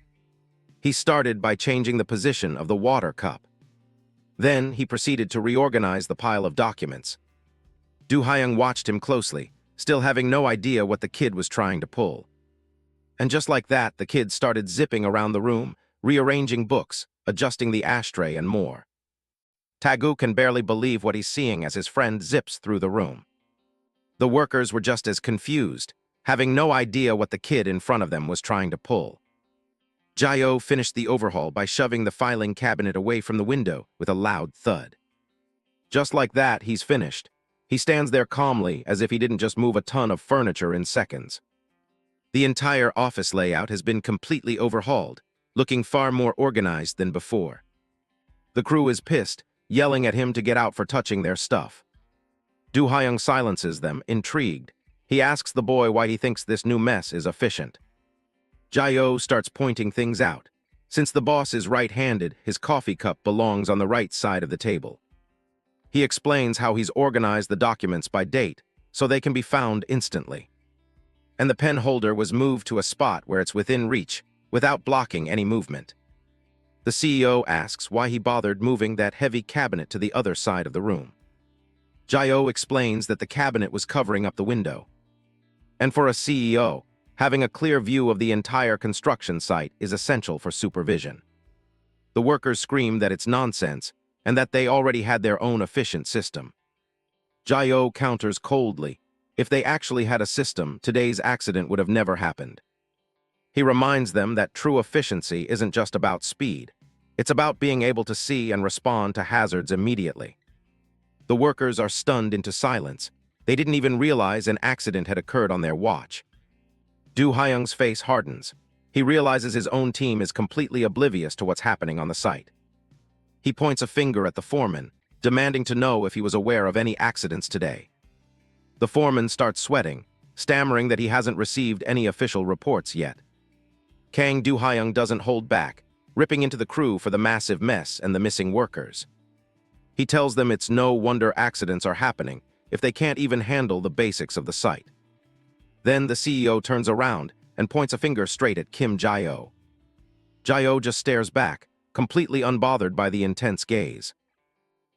He started by changing the position of the water cup. Then he proceeded to reorganize the pile of documents. Do-hyung watched him closely, still having no idea what the kid was trying to pull. And just like that, the kid started zipping around the room, rearranging books, adjusting the ashtray, and more. Tagu can barely believe what he's seeing as his friend zips through the room. The workers were just as confused, having no idea what the kid in front of them was trying to pull. Jae-o finished the overhaul by shoving the filing cabinet away from the window with a loud thud. Just like that, he's finished. He stands there calmly as if he didn't just move a ton of furniture in seconds. The entire office layout has been completely overhauled, looking far more organized than before. The crew is pissed, yelling at him to get out for touching their stuff. Do-hyung silences them, intrigued. He asks the boy why he thinks this new mess is efficient. Jae-o starts pointing things out. Since the boss is right-handed, his coffee cup belongs on the right side of the table. He explains how he's organized the documents by date, so they can be found instantly. And the pen holder was moved to a spot where it's within reach, without blocking any movement. The CEO asks why he bothered moving that heavy cabinet to the other side of the room. Jae-o explains that the cabinet was covering up the window. And for a CEO, having a clear view of the entire construction site is essential for supervision. The workers scream that it's nonsense and that they already had their own efficient system. Jae-o counters coldly, if they actually had a system, today's accident would have never happened. He reminds them that true efficiency isn't just about speed. It's about being able to see and respond to hazards immediately. The workers are stunned into silence. They didn't even realize an accident had occurred on their watch. Do-hyung's face hardens. He realizes his own team is completely oblivious to what's happening on the site. He points a finger at the foreman, demanding to know if he was aware of any accidents today. The foreman starts sweating, stammering that he hasn't received any official reports yet. Kang Do-hyung doesn't hold back, ripping into the crew for the massive mess and the missing workers. He tells them it's no wonder accidents are happening if they can't even handle the basics of the site. Then the CEO turns around and points a finger straight at Kim Jae-oh. Jae-oh just stares back, completely unbothered by the intense gaze.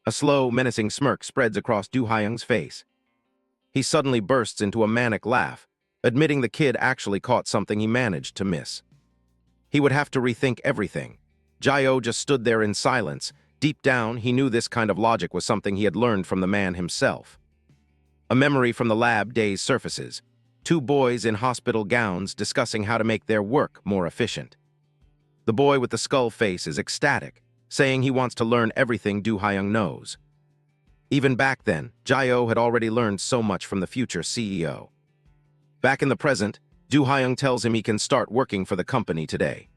A slow, menacing smirk spreads across Do-hyung's face. He suddenly bursts into a manic laugh, admitting the kid actually caught something he managed to miss. He would have to rethink everything. Jae-oh just stood there in silence. Deep down, he knew this kind of logic was something he had learned from the man himself. A memory from the lab days surfaces. Two boys in hospital gowns discussing how to make their work more efficient. The boy with the skull face is ecstatic, saying he wants to learn everything Do-hyung knows. Even back then, Jae-oh had already learned so much from the future CEO. Back in the present, Do-hyung tells him he can start working for the company today.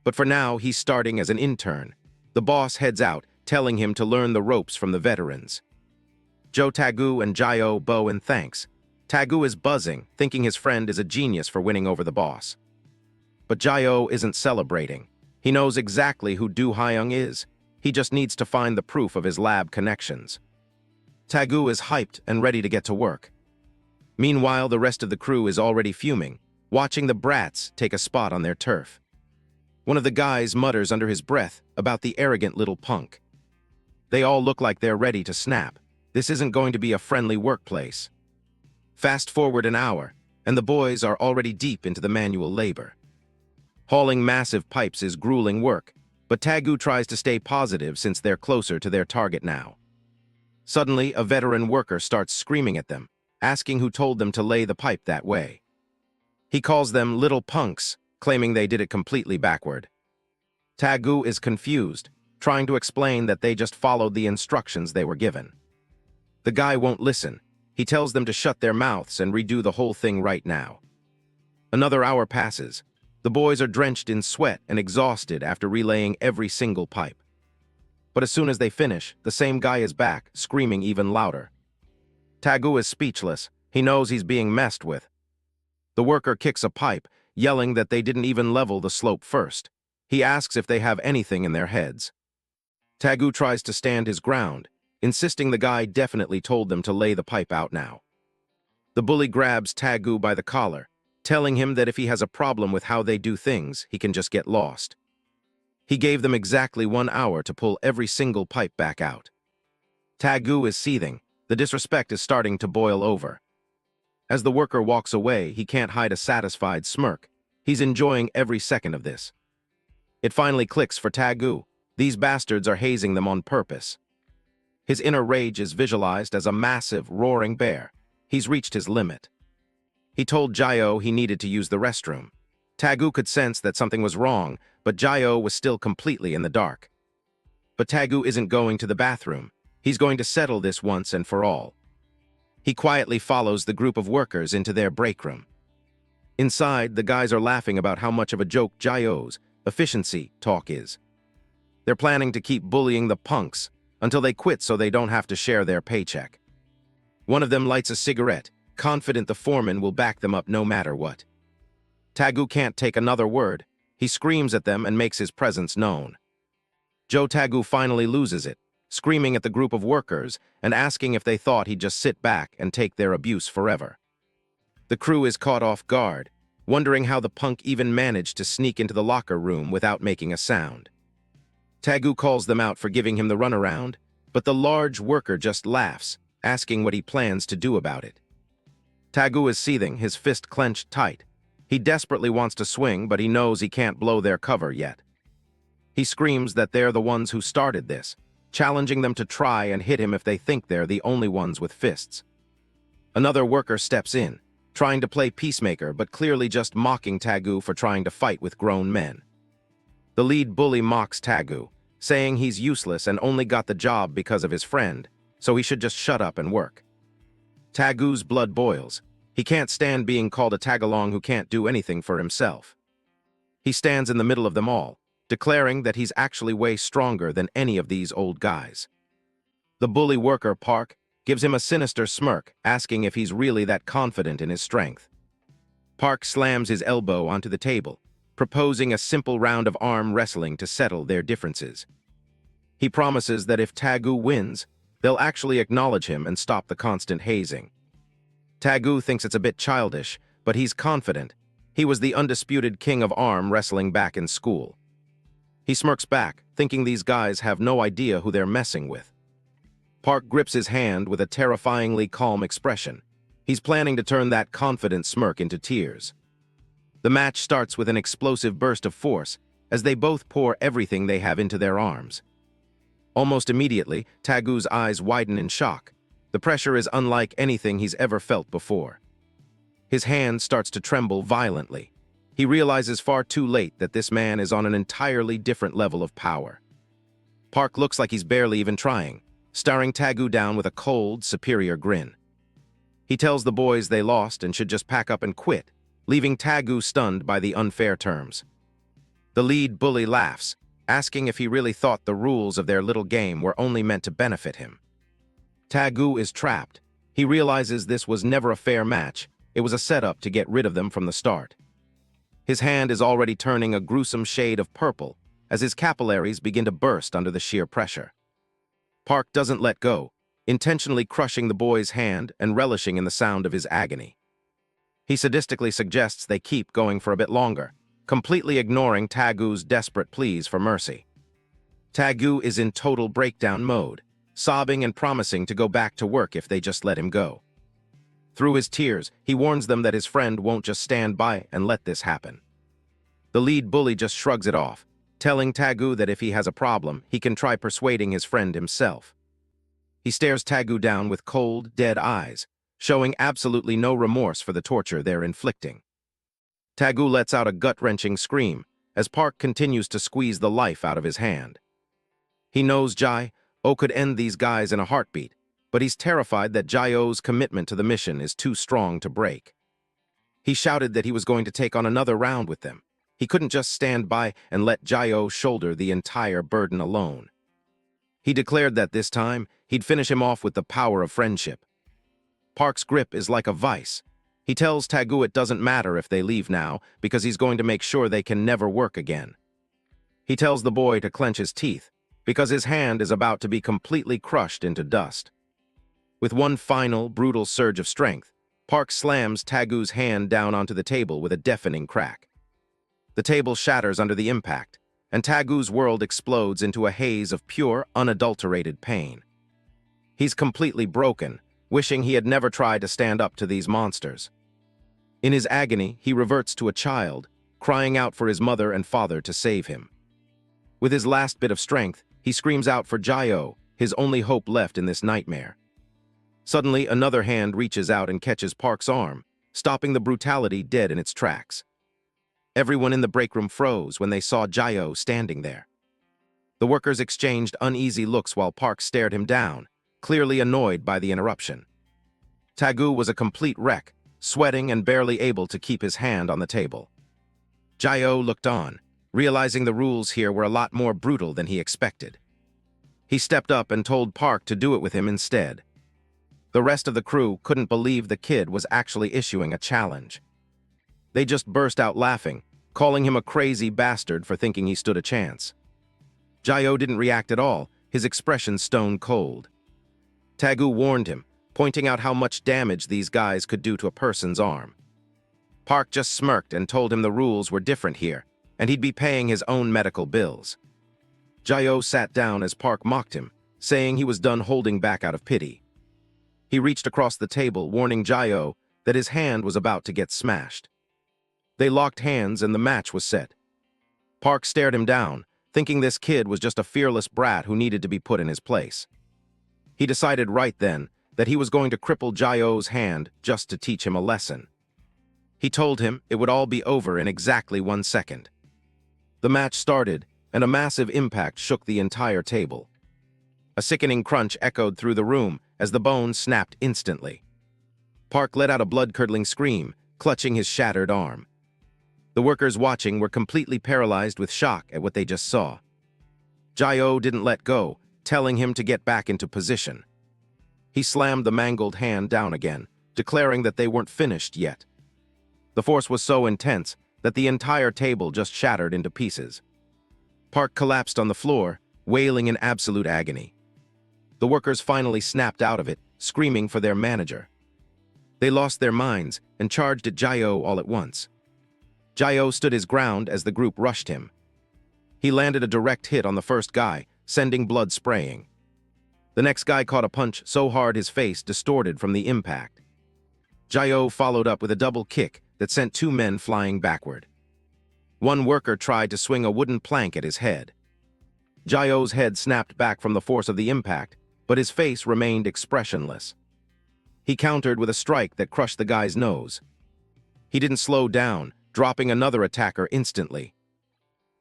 But for now, he's starting as an intern. The boss heads out, telling him to learn the ropes from the veterans. Jo Taegu and Jae-oh bow in thanks. Taegu is buzzing, thinking his friend is a genius for winning over the boss. But Jae-oh isn't celebrating. He knows exactly who Do-hyung is. He just needs to find the proof of his lab connections. Taegu is hyped and ready to get to work. Meanwhile, the rest of the crew is already fuming, watching the brats take a spot on their turf. One of the guys mutters under his breath about the arrogant little punk. They all look like they're ready to snap. This isn't going to be a friendly workplace. Fast forward an hour, and the boys are already deep into the manual labor. Hauling massive pipes is grueling work, but Taegu tries to stay positive since they're closer to their target now. Suddenly, a veteran worker starts screaming at them, asking who told them to lay the pipe that way. He calls them little punks, claiming they did it completely backward. Taegu is confused, trying to explain that they just followed the instructions they were given. The guy won't listen. He tells them to shut their mouths and redo the whole thing right now. Another hour passes. The boys are drenched in sweat and exhausted after relaying every single pipe. But as soon as they finish, the same guy is back, screaming even louder. Taegu is speechless. He knows he's being messed with. The worker kicks a pipe, yelling that they didn't even level the slope first. He asks if they have anything in their heads. Taegu tries to stand his ground, insisting the guy definitely told them to lay the pipe out now. The bully grabs Taegu by the collar, telling him that if he has a problem with how they do things, he can just get lost. He gave them exactly 1 hour to pull every single pipe back out. Taegu is seething. The disrespect is starting to boil over. As the worker walks away, he can't hide a satisfied smirk. He's enjoying every second of this. It finally clicks for Taegu. These bastards are hazing them on purpose. His inner rage is visualized as a massive, roaring bear. He's reached his limit. He told Jae-oh he needed to use the restroom. Taegu could sense that something was wrong, but Jae-oh was still completely in the dark. But Taegu isn't going to the bathroom. He's going to settle this once and for all. He quietly follows the group of workers into their break room. Inside, the guys are laughing about how much of a joke Jae-oh's efficiency talk is. They're planning to keep bullying the punks until they quit so they don't have to share their paycheck. One of them lights a cigarette, confident the foreman will back them up no matter what. Taegu can't take another word. He screams at them and makes his presence known. Jo Taegu finally loses it, screaming at the group of workers and asking if they thought he'd just sit back and take their abuse forever. The crew is caught off guard, wondering how the punk even managed to sneak into the locker room without making a sound. Taegu calls them out for giving him the runaround, but the large worker just laughs, asking what he plans to do about it. Taegu is seething, his fist clenched tight. He desperately wants to swing, but he knows he can't blow their cover yet. He screams that they're the ones who started this, challenging them to try and hit him if they think they're the only ones with fists. Another worker steps in, trying to play peacemaker but clearly just mocking Taegu for trying to fight with grown men. The lead bully mocks Taegu, saying he's useless and only got the job because of his friend, so he should just shut up and work. Tagu's blood boils. He can't stand being called a tagalong who can't do anything for himself. He stands in the middle of them all, declaring that he's actually way stronger than any of these old guys. The bully worker, Park, gives him a sinister smirk, asking if he's really that confident in his strength. Park slams his elbow onto the table, proposing a simple round of arm wrestling to settle their differences. He promises that if Tagu wins, they'll actually acknowledge him and stop the constant hazing. Tagu thinks it's a bit childish, but he's confident. He was the undisputed king of arm wrestling back in school. He smirks back, thinking these guys have no idea who they're messing with. Park grips his hand with a terrifyingly calm expression. He's planning to turn that confident smirk into tears. The match starts with an explosive burst of force as they both pour everything they have into their arms. Almost immediately, Tagu's eyes widen in shock. The pressure is unlike anything he's ever felt before. His hand starts to tremble violently. He realizes far too late that this man is on an entirely different level of power. Park looks like he's barely even trying, staring Tagu down with a cold, superior grin. He tells the boys they lost and should just pack up and quit, leaving Tagu stunned by the unfair terms. The lead bully laughs, asking if he really thought the rules of their little game were only meant to benefit him. Tagu is trapped. He realizes this was never a fair match. It was a setup to get rid of them from the start. His hand is already turning a gruesome shade of purple as his capillaries begin to burst under the sheer pressure. Park doesn't let go, intentionally crushing the boy's hand and relishing in the sound of his agony. He sadistically suggests they keep going for a bit longer, completely ignoring Tagu's desperate pleas for mercy. Tagu is in total breakdown mode, sobbing and promising to go back to work if they just let him go. Through his tears, he warns them that his friend won't just stand by and let this happen. The lead bully just shrugs it off, telling Tagu that if he has a problem, he can try persuading his friend himself. He stares Tagu down with cold, dead eyes, showing absolutely no remorse for the torture they're inflicting. Tagu lets out a gut-wrenching scream as Park continues to squeeze the life out of his hand. He knows Jai-O could end these guys in a heartbeat, but he's terrified that Jai-O's commitment to the mission is too strong to break. He shouted that he was going to take on another round with them. He couldn't just stand by and let Jai-O shoulder the entire burden alone. He declared that this time, he'd finish him off with the power of friendship. Park's grip is like a vice. He tells Tagu it doesn't matter if they leave now, because he's going to make sure they can never work again. He tells the boy to clench his teeth, because his hand is about to be completely crushed into dust. With one final, brutal surge of strength, Park slams Tagu's hand down onto the table with a deafening crack. The table shatters under the impact, and Tagu's world explodes into a haze of pure, unadulterated pain. He's completely broken, wishing he had never tried to stand up to these monsters. In his agony, he reverts to a child, crying out for his mother and father to save him. With his last bit of strength, he screams out for Jai-O, his only hope left in this nightmare. Suddenly, another hand reaches out and catches Park's arm, stopping the brutality dead in its tracks. Everyone in the break room froze when they saw Jai-O standing there. The workers exchanged uneasy looks while Park stared him down, clearly annoyed by the interruption. Tagu was a complete wreck, sweating and barely able to keep his hand on the table. Jai-O looked on, realizing the rules here were a lot more brutal than he expected. He stepped up and told Park to do it with him instead. The rest of the crew couldn't believe the kid was actually issuing a challenge. They just burst out laughing, calling him a crazy bastard for thinking he stood a chance. Jai-O didn't react at all, his expression stone cold. Tagu warned him, pointing out how much damage these guys could do to a person's arm. Park just smirked and told him the rules were different here, and he'd be paying his own medical bills. Jai-O sat down as Park mocked him, saying he was done holding back out of pity. He reached across the table, warning Jai-O that his hand was about to get smashed. They locked hands and the match was set. Park stared him down, thinking this kid was just a fearless brat who needed to be put in his place. He decided right then that he was going to cripple Jai-O's hand just to teach him a lesson. He told him it would all be over in exactly 1 second. The match started, and a massive impact shook the entire table. A sickening crunch echoed through the room as the bones snapped instantly. Park let out a blood-curdling scream, clutching his shattered arm. The workers watching were completely paralyzed with shock at what they just saw. Jai-O didn't let go, telling him to get back into position. He slammed the mangled hand down again, declaring that they weren't finished yet. The force was so intense that the entire table just shattered into pieces. Park collapsed on the floor, wailing in absolute agony. The workers finally snapped out of it, screaming for their manager. They lost their minds and charged at Jae-oh all at once. Jae-oh stood his ground as the group rushed him. He landed a direct hit on the first guy, sending blood spraying. The next guy caught a punch so hard his face distorted from the impact. Jae-oh followed up with a double kick that sent two men flying backward. One worker tried to swing a wooden plank at his head. Jae-oh's head snapped back from the force of the impact, but his face remained expressionless. He countered with a strike that crushed the guy's nose. He didn't slow down, dropping another attacker instantly.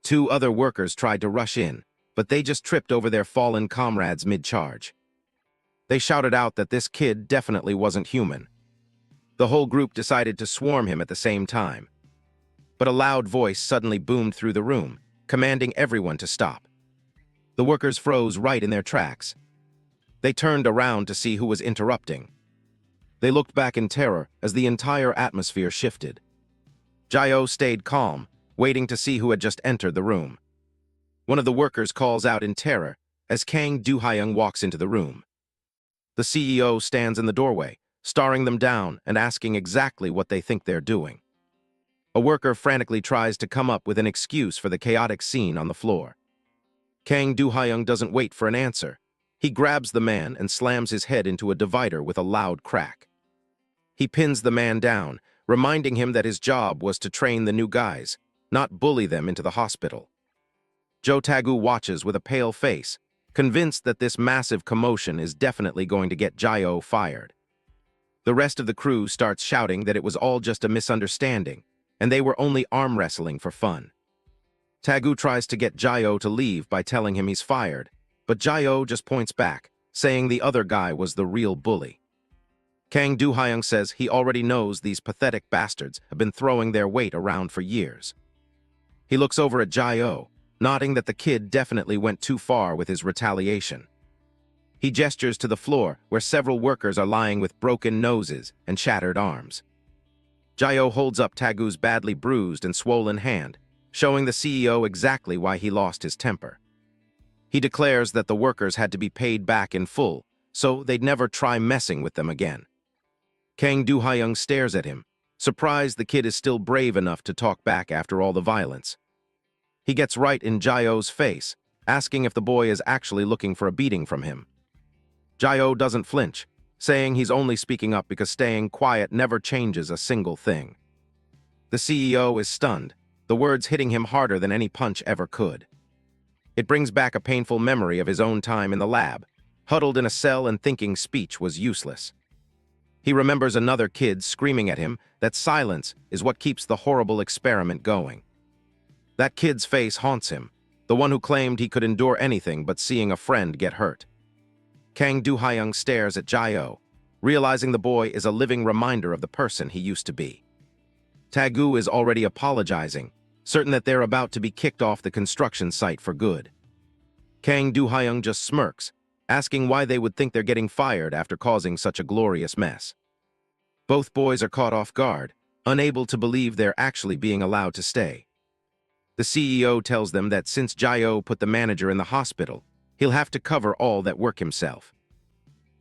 Two other workers tried to rush in, but they just tripped over their fallen comrades mid-charge. They shouted out that this kid definitely wasn't human. The whole group decided to swarm him at the same time. But a loud voice suddenly boomed through the room, commanding everyone to stop. The workers froze right in their tracks. They turned around to see who was interrupting. They looked back in terror as the entire atmosphere shifted. Jae-oh stayed calm, waiting to see who had just entered the room. One of the workers calls out in terror as Kang Do-hyung walks into the room. The CEO stands in the doorway, staring them down and asking exactly what they think they're doing. A worker frantically tries to come up with an excuse for the chaotic scene on the floor. Kang Do-hyung doesn't wait for an answer. He grabs the man and slams his head into a divider with a loud crack. He pins the man down, reminding him that his job was to train the new guys, not bully them into the hospital. Jo Tagu watches with a pale face, convinced that this massive commotion is definitely going to get Jae-oh fired. The rest of the crew starts shouting that it was all just a misunderstanding, and they were only arm wrestling for fun. Tagu tries to get Jae-oh to leave by telling him he's fired, but Jae-oh just points back, saying the other guy was the real bully. Kang Do-hyung says he already knows these pathetic bastards have been throwing their weight around for years. He looks over at Jae-oh, nodding that the kid definitely went too far with his retaliation. He gestures to the floor where several workers are lying with broken noses and shattered arms. Jae-oh holds up Tagu's badly bruised and swollen hand, showing the CEO exactly why he lost his temper. He declares that the workers had to be paid back in full, so they'd never try messing with them again. Kang Do-hyung stares at him, surprised the kid is still brave enough to talk back after all the violence. He gets right in Jae-oh's face, asking if the boy is actually looking for a beating from him. Jae-oh doesn't flinch, saying he's only speaking up because staying quiet never changes a single thing. The CEO is stunned, the words hitting him harder than any punch ever could. It brings back a painful memory of his own time in the lab, huddled in a cell and thinking speech was useless. He remembers another kid screaming at him that silence is what keeps the horrible experiment going. That kid's face haunts him, the one who claimed he could endure anything but seeing a friend get hurt. Kang Do-hyung stares at Jae-oh, realizing the boy is a living reminder of the person he used to be. Tagu is already apologizing, certain that they're about to be kicked off the construction site for good. Kang Do-hyung just smirks, asking why they would think they're getting fired after causing such a glorious mess. Both boys are caught off guard, unable to believe they're actually being allowed to stay. The CEO tells them that since Jae-oh put the manager in the hospital, he'll have to cover all that work himself.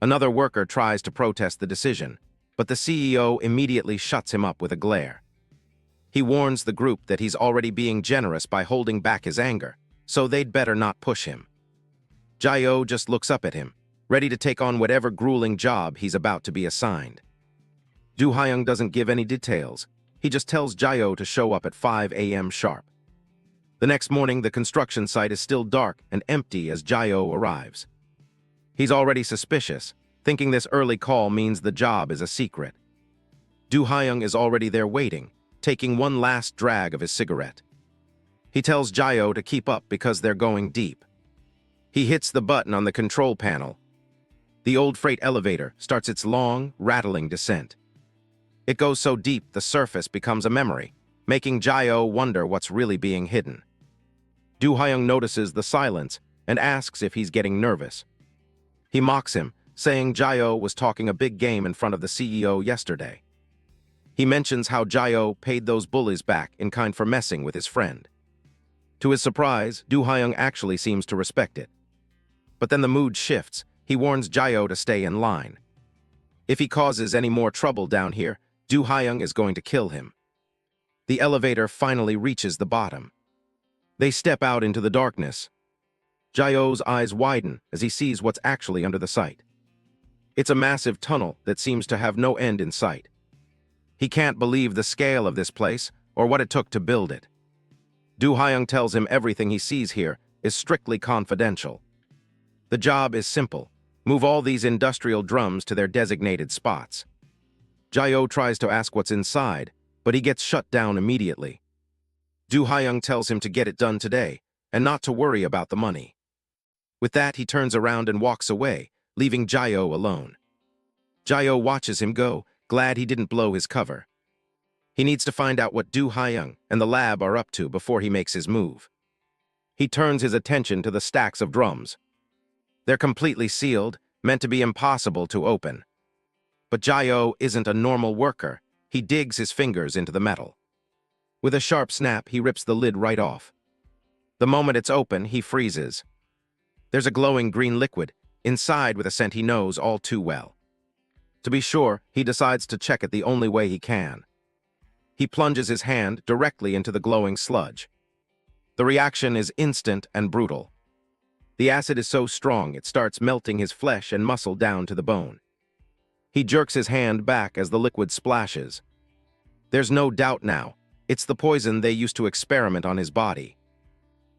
Another worker tries to protest the decision, but the CEO immediately shuts him up with a glare. He warns the group that he's already being generous by holding back his anger, so they'd better not push him. Jae-oh just looks up at him, ready to take on whatever grueling job he's about to be assigned. Do-hyung doesn't give any details. He just tells Jae-oh to show up at 5 a.m. sharp. The next morning, the construction site is still dark and empty as Jae-oh arrives. He's already suspicious, thinking this early call means the job is a secret. Do-hyung is already there waiting, taking one last drag of his cigarette. He tells Jae-oh to keep up because they're going deep. He hits the button on the control panel. The old freight elevator starts its long, rattling descent. It goes so deep the surface becomes a memory, making Jae-oh wonder what's really being hidden. Do-hyung notices the silence and asks if he's getting nervous. He mocks him, saying Jayo was talking a big game in front of the CEO yesterday. He mentions how Jayo paid those bullies back in kind for messing with his friend. To his surprise, Do Hyung actually seems to respect it. But then the mood shifts. He warns Jayo to stay in line. If he causes any more trouble down here, Do Hyung is going to kill him. The elevator finally reaches the bottom. They step out into the darkness. Jayo's eyes widen as he sees what's actually under the site. It's a massive tunnel that seems to have no end in sight. He can't believe the scale of this place or what it took to build it. Do Hyung tells him everything he sees here is strictly confidential. The job is simple. Move all these industrial drums to their designated spots. Jayo tries to ask what's inside, but he gets shut down immediately. Do Hyung tells him to get it done today and not to worry about the money. With that, he turns around and walks away, leaving Jayo alone. Jayo watches him go, glad he didn't blow his cover. He needs to find out what Do Hyung and the lab are up to before he makes his move. He turns his attention to the stacks of drums. They're completely sealed, meant to be impossible to open. But Jayo isn't a normal worker. He digs his fingers into the metal. With a sharp snap, he rips the lid right off. The moment it's open, he freezes. There's a glowing green liquid inside with a scent he knows all too well. To be sure, he decides to check it the only way he can. He plunges his hand directly into the glowing sludge. The reaction is instant and brutal. The acid is so strong it starts melting his flesh and muscle down to the bone. He jerks his hand back as the liquid splashes. There's no doubt now, it's the poison they used to experiment on his body.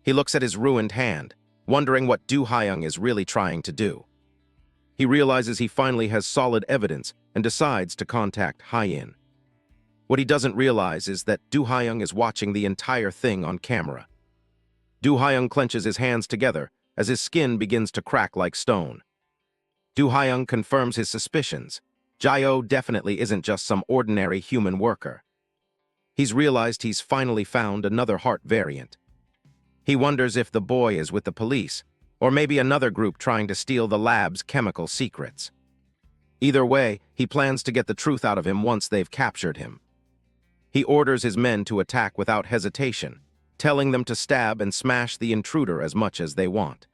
He looks at his ruined hand, wondering what Do Hyung is really trying to do. He realizes he finally has solid evidence and decides to contact Hyun. What he doesn't realize is that Do Hyung is watching the entire thing on camera. Do Hyung clenches his hands together as his skin begins to crack like stone. Do Hyung confirms his suspicions. Jayo definitely isn't just some ordinary human worker. He's realized he's finally found another heart variant. He wonders if the boy is with the police, or maybe another group trying to steal the lab's chemical secrets. Either way, he plans to get the truth out of him once they've captured him. He orders his men to attack without hesitation, telling them to stab and smash the intruder as much as they want.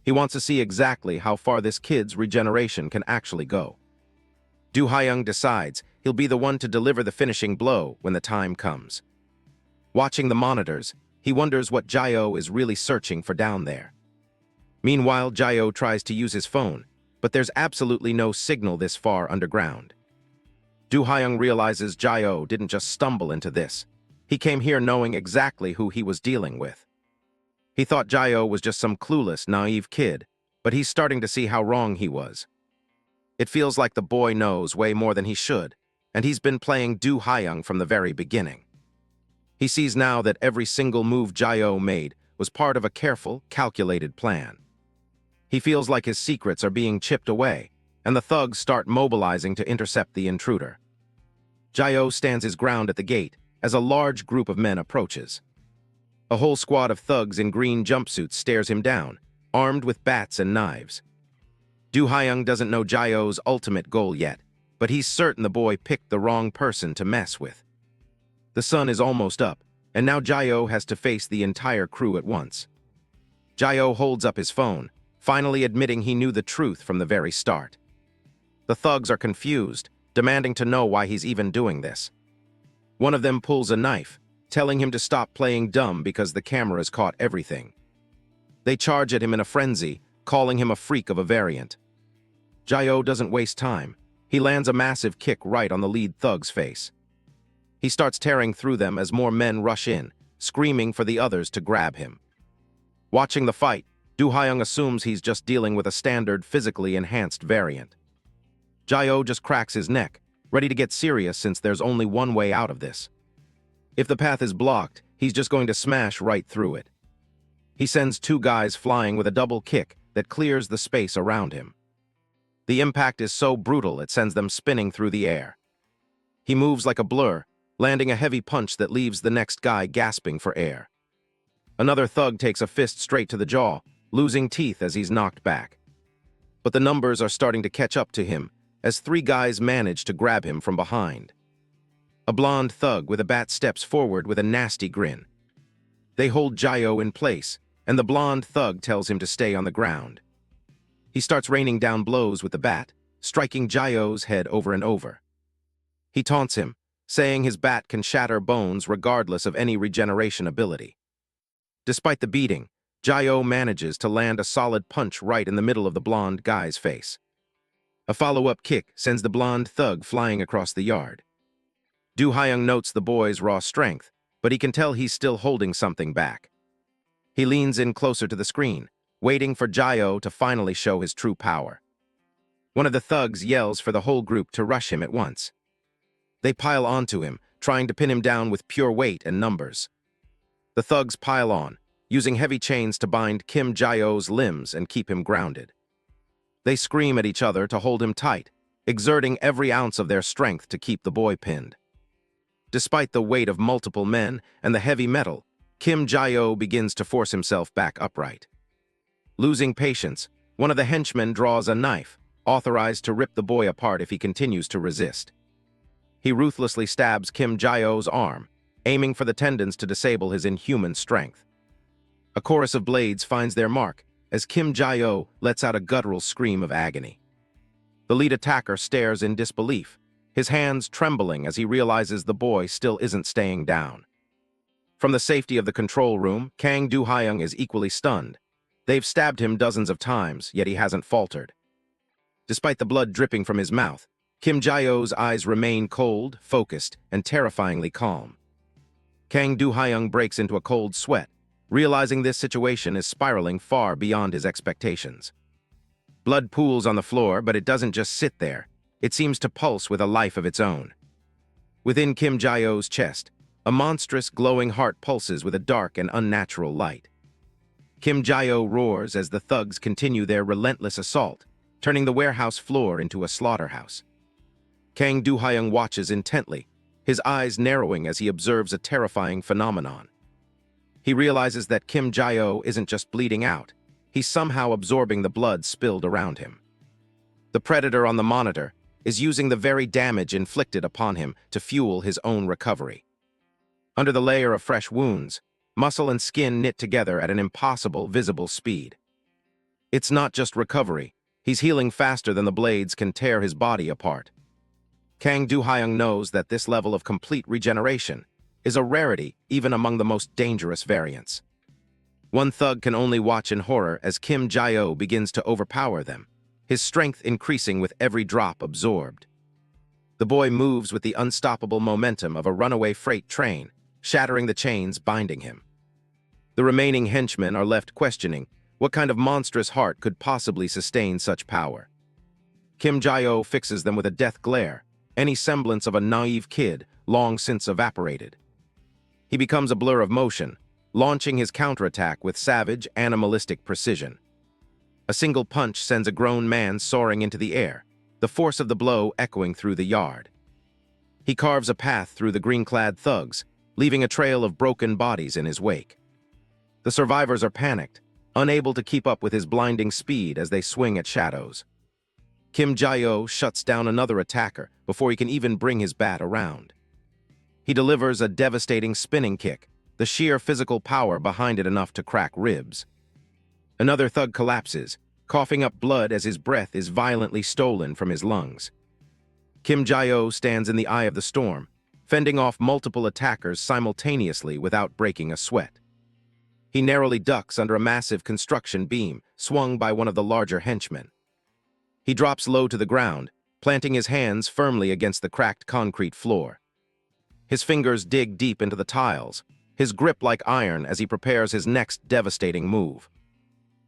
He wants to see exactly how far this kid's regeneration can actually go. Do Hyung decides he'll be the one to deliver the finishing blow when the time comes. Watching the monitors, he wonders what Jayo is really searching for down there. Meanwhile, Jayo tries to use his phone, but there's absolutely no signal this far underground. Do Hyung realizes Jayo didn't just stumble into this. He came here knowing exactly who he was dealing with. He thought Jayo was just some clueless, naive kid, but he's starting to see how wrong he was. It feels like the boy knows way more than he should, and he's been playing Do Hyung from the very beginning. He sees now that every single move Jayo made was part of a careful, calculated plan. He feels like his secrets are being chipped away, and the thugs start mobilizing to intercept the intruder. Jayo stands his ground at the gate as a large group of men approaches. A whole squad of thugs in green jumpsuits stares him down, armed with bats and knives. Do Hyung doesn't know Jayo's ultimate goal yet, but he's certain the boy picked the wrong person to mess with. The sun is almost up, and now Jayo has to face the entire crew at once. Jayo holds up his phone, finally admitting he knew the truth from the very start. The thugs are confused, demanding to know why he's even doing this. One of them pulls a knife, telling him to stop playing dumb because the cameras caught everything. They charge at him in a frenzy, calling him a freak of a variant. Jayo doesn't waste time. He lands a massive kick right on the lead thug's face. He starts tearing through them as more men rush in, screaming for the others to grab him. Watching the fight, Do Hyung assumes he's just dealing with a standard physically enhanced variant. Jayo just cracks his neck, ready to get serious since there's only one way out of this. If the path is blocked, he's just going to smash right through it. He sends two guys flying with a double kick that clears the space around him. The impact is so brutal it sends them spinning through the air. He moves like a blur, landing a heavy punch that leaves the next guy gasping for air. Another thug takes a fist straight to the jaw, losing teeth as he's knocked back. But the numbers are starting to catch up to him as three guys manage to grab him from behind. A blonde thug with a bat steps forward with a nasty grin. They hold Jayo in place, and the blonde thug tells him to stay on the ground. He starts raining down blows with the bat, striking Jayo's head over and over. He taunts him, saying his bat can shatter bones regardless of any regeneration ability. Despite the beating, Jayo manages to land a solid punch right in the middle of the blonde guy's face. A follow-up kick sends the blonde thug flying across the yard. Do Hyung notes the boy's raw strength, but he can tell he's still holding something back. He leans in closer to the screen, waiting for Jayo to finally show his true power. One of the thugs yells for the whole group to rush him at once. They pile onto him, trying to pin him down with pure weight and numbers. The thugs pile on, using heavy chains to bind Kim Jayo's limbs and keep him grounded. They scream at each other to hold him tight, exerting every ounce of their strength to keep the boy pinned. Despite the weight of multiple men and the heavy metal, Kim Jayo begins to force himself back upright. Losing patience, one of the henchmen draws a knife, authorized to rip the boy apart if he continues to resist. He ruthlessly stabs Kim Jayo's arm, aiming for the tendons to disable his inhuman strength. A chorus of blades finds their mark as Kim Jayo lets out a guttural scream of agony. The lead attacker stares in disbelief, his hands trembling as he realizes the boy still isn't staying down. From the safety of the control room, Kang Do-hyung is equally stunned. They've stabbed him dozens of times, yet he hasn't faltered. Despite the blood dripping from his mouth, Kim Jayo's eyes remain cold, focused, and terrifyingly calm. Kang Do-hyung breaks into a cold sweat, realizing this situation is spiraling far beyond his expectations. Blood pools on the floor, but it doesn't just sit there. It seems to pulse with a life of its own. Within Kim Jayo's chest, a monstrous glowing heart pulses with a dark and unnatural light. Kim Jayo roars as the thugs continue their relentless assault, turning the warehouse floor into a slaughterhouse. Kang Do-hyung watches intently, his eyes narrowing as he observes a terrifying phenomenon. He realizes that Kim Jayo isn't just bleeding out, he's somehow absorbing the blood spilled around him. The predator on the monitor is using the very damage inflicted upon him to fuel his own recovery. Under the layer of fresh wounds, muscle and skin knit together at an impossible visible speed. It's not just recovery, he's healing faster than the blades can tear his body apart. Kang Do-hyung knows that this level of complete regeneration is a rarity even among the most dangerous variants. One thug can only watch in horror as Kim Jayo begins to overpower them, his strength increasing with every drop absorbed. The boy moves with the unstoppable momentum of a runaway freight train, shattering the chains binding him. The remaining henchmen are left questioning what kind of monstrous heart could possibly sustain such power. Kim Jayo fixes them with a death glare, any semblance of a naive kid long since evaporated. He becomes a blur of motion, launching his counterattack with savage, animalistic precision. A single punch sends a grown man soaring into the air, the force of the blow echoing through the yard. He carves a path through the green-clad thugs, leaving a trail of broken bodies in his wake. The survivors are panicked, unable to keep up with his blinding speed as they swing at shadows. Kim Jayo shuts down another attacker before he can even bring his bat around. He delivers a devastating spinning kick, the sheer physical power behind it enough to crack ribs. Another thug collapses, coughing up blood as his breath is violently stolen from his lungs. Kim Jayo stands in the eye of the storm, fending off multiple attackers simultaneously without breaking a sweat. He narrowly ducks under a massive construction beam swung by one of the larger henchmen. He drops low to the ground, planting his hands firmly against the cracked concrete floor. His fingers dig deep into the tiles, his grip like iron as he prepares his next devastating move.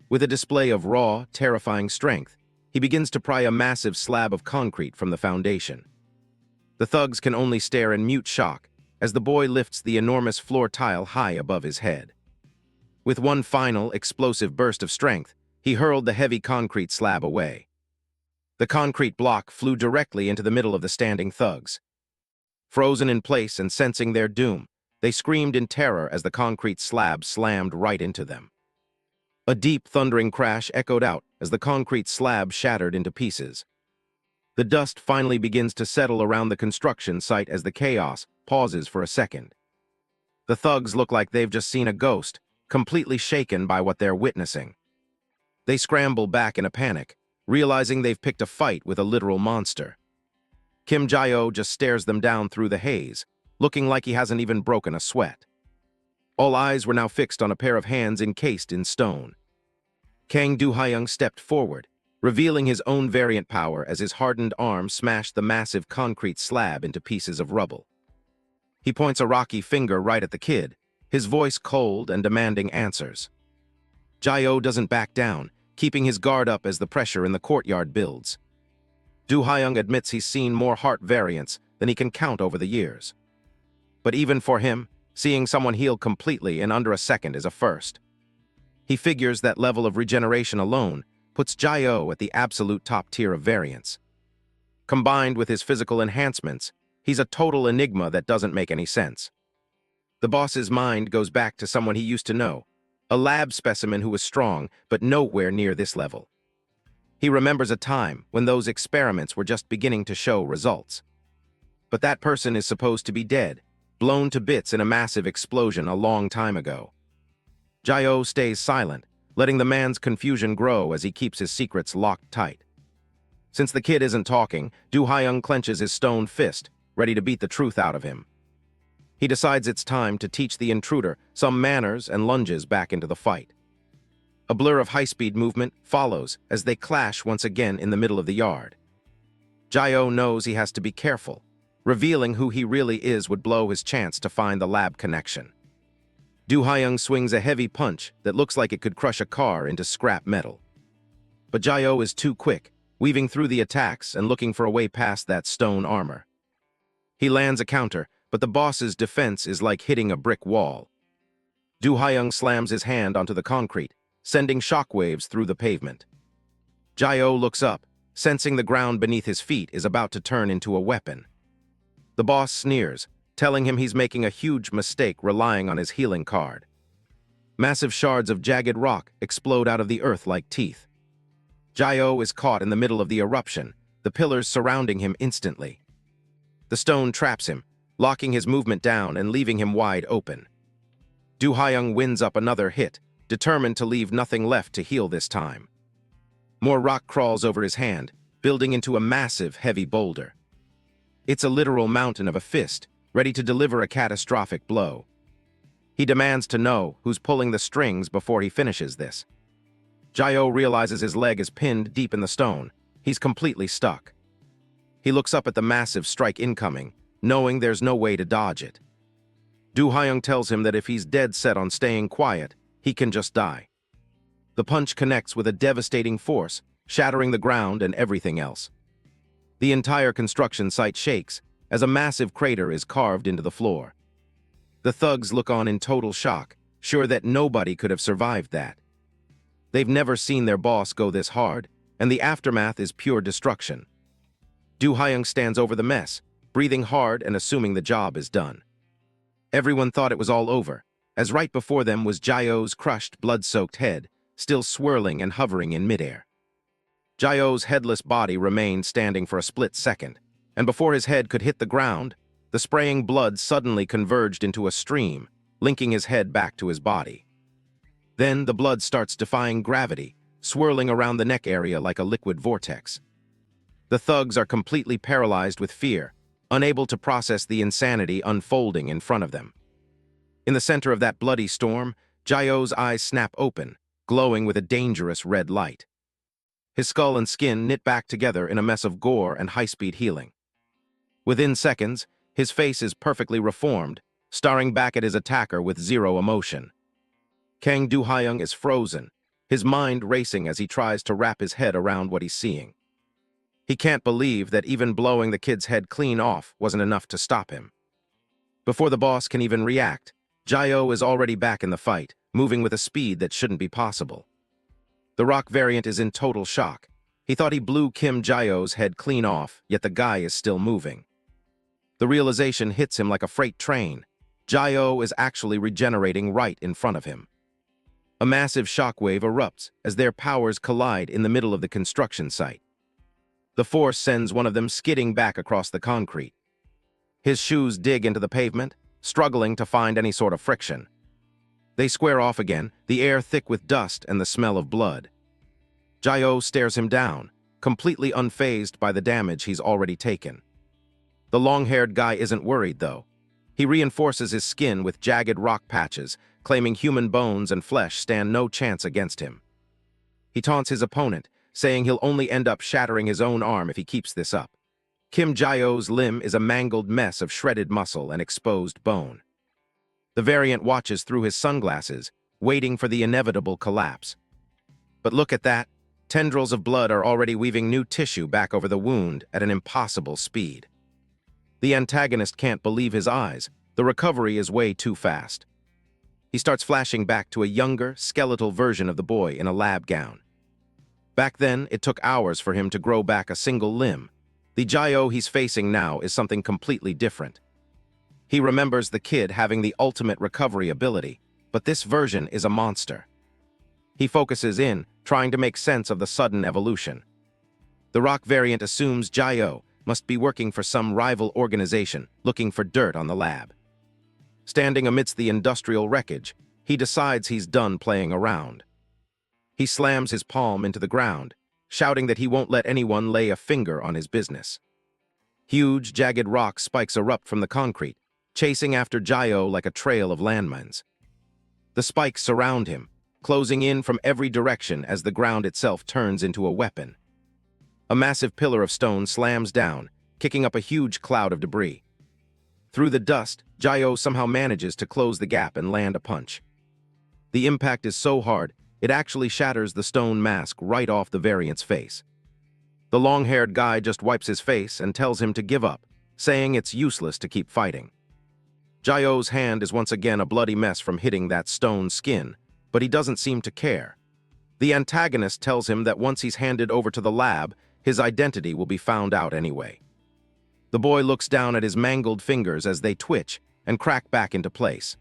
With a display of raw, terrifying strength, he begins to pry a massive slab of concrete from the foundation. The thugs can only stare in mute shock as the boy lifts the enormous floor tile high above his head. With one final, explosive burst of strength, he hurled the heavy concrete slab away. The concrete block flew directly into the middle of the standing thugs. Frozen in place and sensing their doom, they screamed in terror as the concrete slab slammed right into them. A deep, thundering crash echoed out as the concrete slab shattered into pieces. The dust finally begins to settle around the construction site as the chaos pauses for a second. The thugs look like they've just seen a ghost, completely shaken by what they're witnessing. They scramble back in a panic, realizing they've picked a fight with a literal monster. Kim Jae-ho just stares them down through the haze, looking like he hasn't even broken a sweat. All eyes were now fixed on a pair of hands encased in stone. Kang Do-hyung stepped forward, revealing his own variant power as his hardened arm smashed the massive concrete slab into pieces of rubble. He points a rocky finger right at the kid, his voice cold and demanding answers. Jae-ho doesn't back down, keeping his guard up as the pressure in the courtyard builds. Do-hyung admits he's seen more heart variants than he can count over the years. But even for him, seeing someone heal completely in under a second is a first. He figures that level of regeneration alone puts Jae-ho at the absolute top tier of variants. Combined with his physical enhancements, he's a total enigma that doesn't make any sense. The boss's mind goes back to someone he used to know, a lab specimen who was strong, but nowhere near this level. He remembers a time when those experiments were just beginning to show results. But that person is supposed to be dead, blown to bits in a massive explosion a long time ago. Jae-ho stays silent, letting the man's confusion grow as he keeps his secrets locked tight. Since the kid isn't talking, Do-hyung clenches his stone fist, ready to beat the truth out of him. He decides it's time to teach the intruder some manners and lunges back into the fight. A blur of high-speed movement follows as they clash once again in the middle of the yard. Jae-ho knows he has to be careful. Revealing who he really is would blow his chance to find the lab connection. Do-hyung swings a heavy punch that looks like it could crush a car into scrap metal. But Jae-ho is too quick, weaving through the attacks and looking for a way past that stone armor. He lands a counter, but the boss's defense is like hitting a brick wall. Do-hyung slams his hand onto the concrete, sending shockwaves through the pavement. Jae-ho looks up, sensing the ground beneath his feet is about to turn into a weapon. The boss sneers, telling him he's making a huge mistake relying on his healing card. Massive shards of jagged rock explode out of the earth like teeth. Jae-ho is caught in the middle of the eruption, the pillars surrounding him instantly. The stone traps him, locking his movement down and leaving him wide open. Do-hyung wins up another hit, determined to leave nothing left to heal this time. More rock crawls over his hand, building into a massive, heavy boulder. It's a literal mountain of a fist, ready to deliver a catastrophic blow. He demands to know who's pulling the strings before he finishes this. Jae-ho realizes his leg is pinned deep in the stone. He's completely stuck. He looks up at the massive strike incoming, knowing there's no way to dodge it. Do-hyung tells him that if he's dead set on staying quiet, he can just die. The punch connects with a devastating force, shattering the ground and everything else. The entire construction site shakes as a massive crater is carved into the floor. The thugs look on in total shock, sure that nobody could have survived that. They've never seen their boss go this hard, and the aftermath is pure destruction. Do-hyung stands over the mess, breathing hard and assuming the job is done. Everyone thought it was all over, as right before them was Jae-ho's crushed, blood-soaked head, still swirling and hovering in midair. Jae-ho's headless body remained standing for a split second, and before his head could hit the ground, the spraying blood suddenly converged into a stream, linking his head back to his body. Then the blood starts defying gravity, swirling around the neck area like a liquid vortex. The thugs are completely paralyzed with fear, unable to process the insanity unfolding in front of them. In the center of that bloody storm, Jae-ho's eyes snap open, glowing with a dangerous red light. His skull and skin knit back together in a mess of gore and high-speed healing. Within seconds, his face is perfectly reformed, staring back at his attacker with zero emotion. Kang Do-hyung is frozen, his mind racing as he tries to wrap his head around what he's seeing. He can't believe that even blowing the kid's head clean off wasn't enough to stop him. Before the boss can even react, Jae-ho is already back in the fight, moving with a speed that shouldn't be possible. The rock variant is in total shock. He thought he blew Kim Jae-ho's head clean off, yet the guy is still moving. The realization hits him like a freight train. Jae-ho is actually regenerating right in front of him. A massive shockwave erupts as their powers collide in the middle of the construction site. The force sends one of them skidding back across the concrete. His shoes dig into the pavement, struggling to find any sort of friction. They square off again, the air thick with dust and the smell of blood. Jae-oh stares him down, completely unfazed by the damage he's already taken. The long-haired guy isn't worried, though. He reinforces his skin with jagged rock patches, claiming human bones and flesh stand no chance against him. He taunts his opponent, saying he'll only end up shattering his own arm if he keeps this up. Kim Jae-oh's limb is a mangled mess of shredded muscle and exposed bone. The variant watches through his sunglasses, waiting for the inevitable collapse. But look at that. Tendrils of blood are already weaving new tissue back over the wound at an impossible speed. The antagonist can't believe his eyes. The recovery is way too fast. He starts flashing back to a younger, skeletal version of the boy in a lab gown. Back then, it took hours for him to grow back a single limb. The Jae-oh he's facing now is something completely different. He remembers the kid having the ultimate recovery ability, but this version is a monster. He focuses in, trying to make sense of the sudden evolution. The rock variant assumes Jae-oh must be working for some rival organization, looking for dirt on the lab. Standing amidst the industrial wreckage, he decides he's done playing around. He slams his palm into the ground, shouting that he won't let anyone lay a finger on his business. Huge, jagged rock spikes erupt from the concrete, chasing after Jae-oh like a trail of landmines. The spikes surround him, closing in from every direction as the ground itself turns into a weapon. A massive pillar of stone slams down, kicking up a huge cloud of debris. Through the dust, Jae-oh somehow manages to close the gap and land a punch. The impact is so hard, it actually shatters the stone mask right off the variant's face. The long-haired guy just wipes his face and tells him to give up, saying it's useless to keep fighting. Jae-oh's hand is once again a bloody mess from hitting that stone skin, but he doesn't seem to care. The antagonist tells him that once he's handed over to the lab, his identity will be found out anyway. The boy looks down at his mangled fingers as they twitch and crack back into place.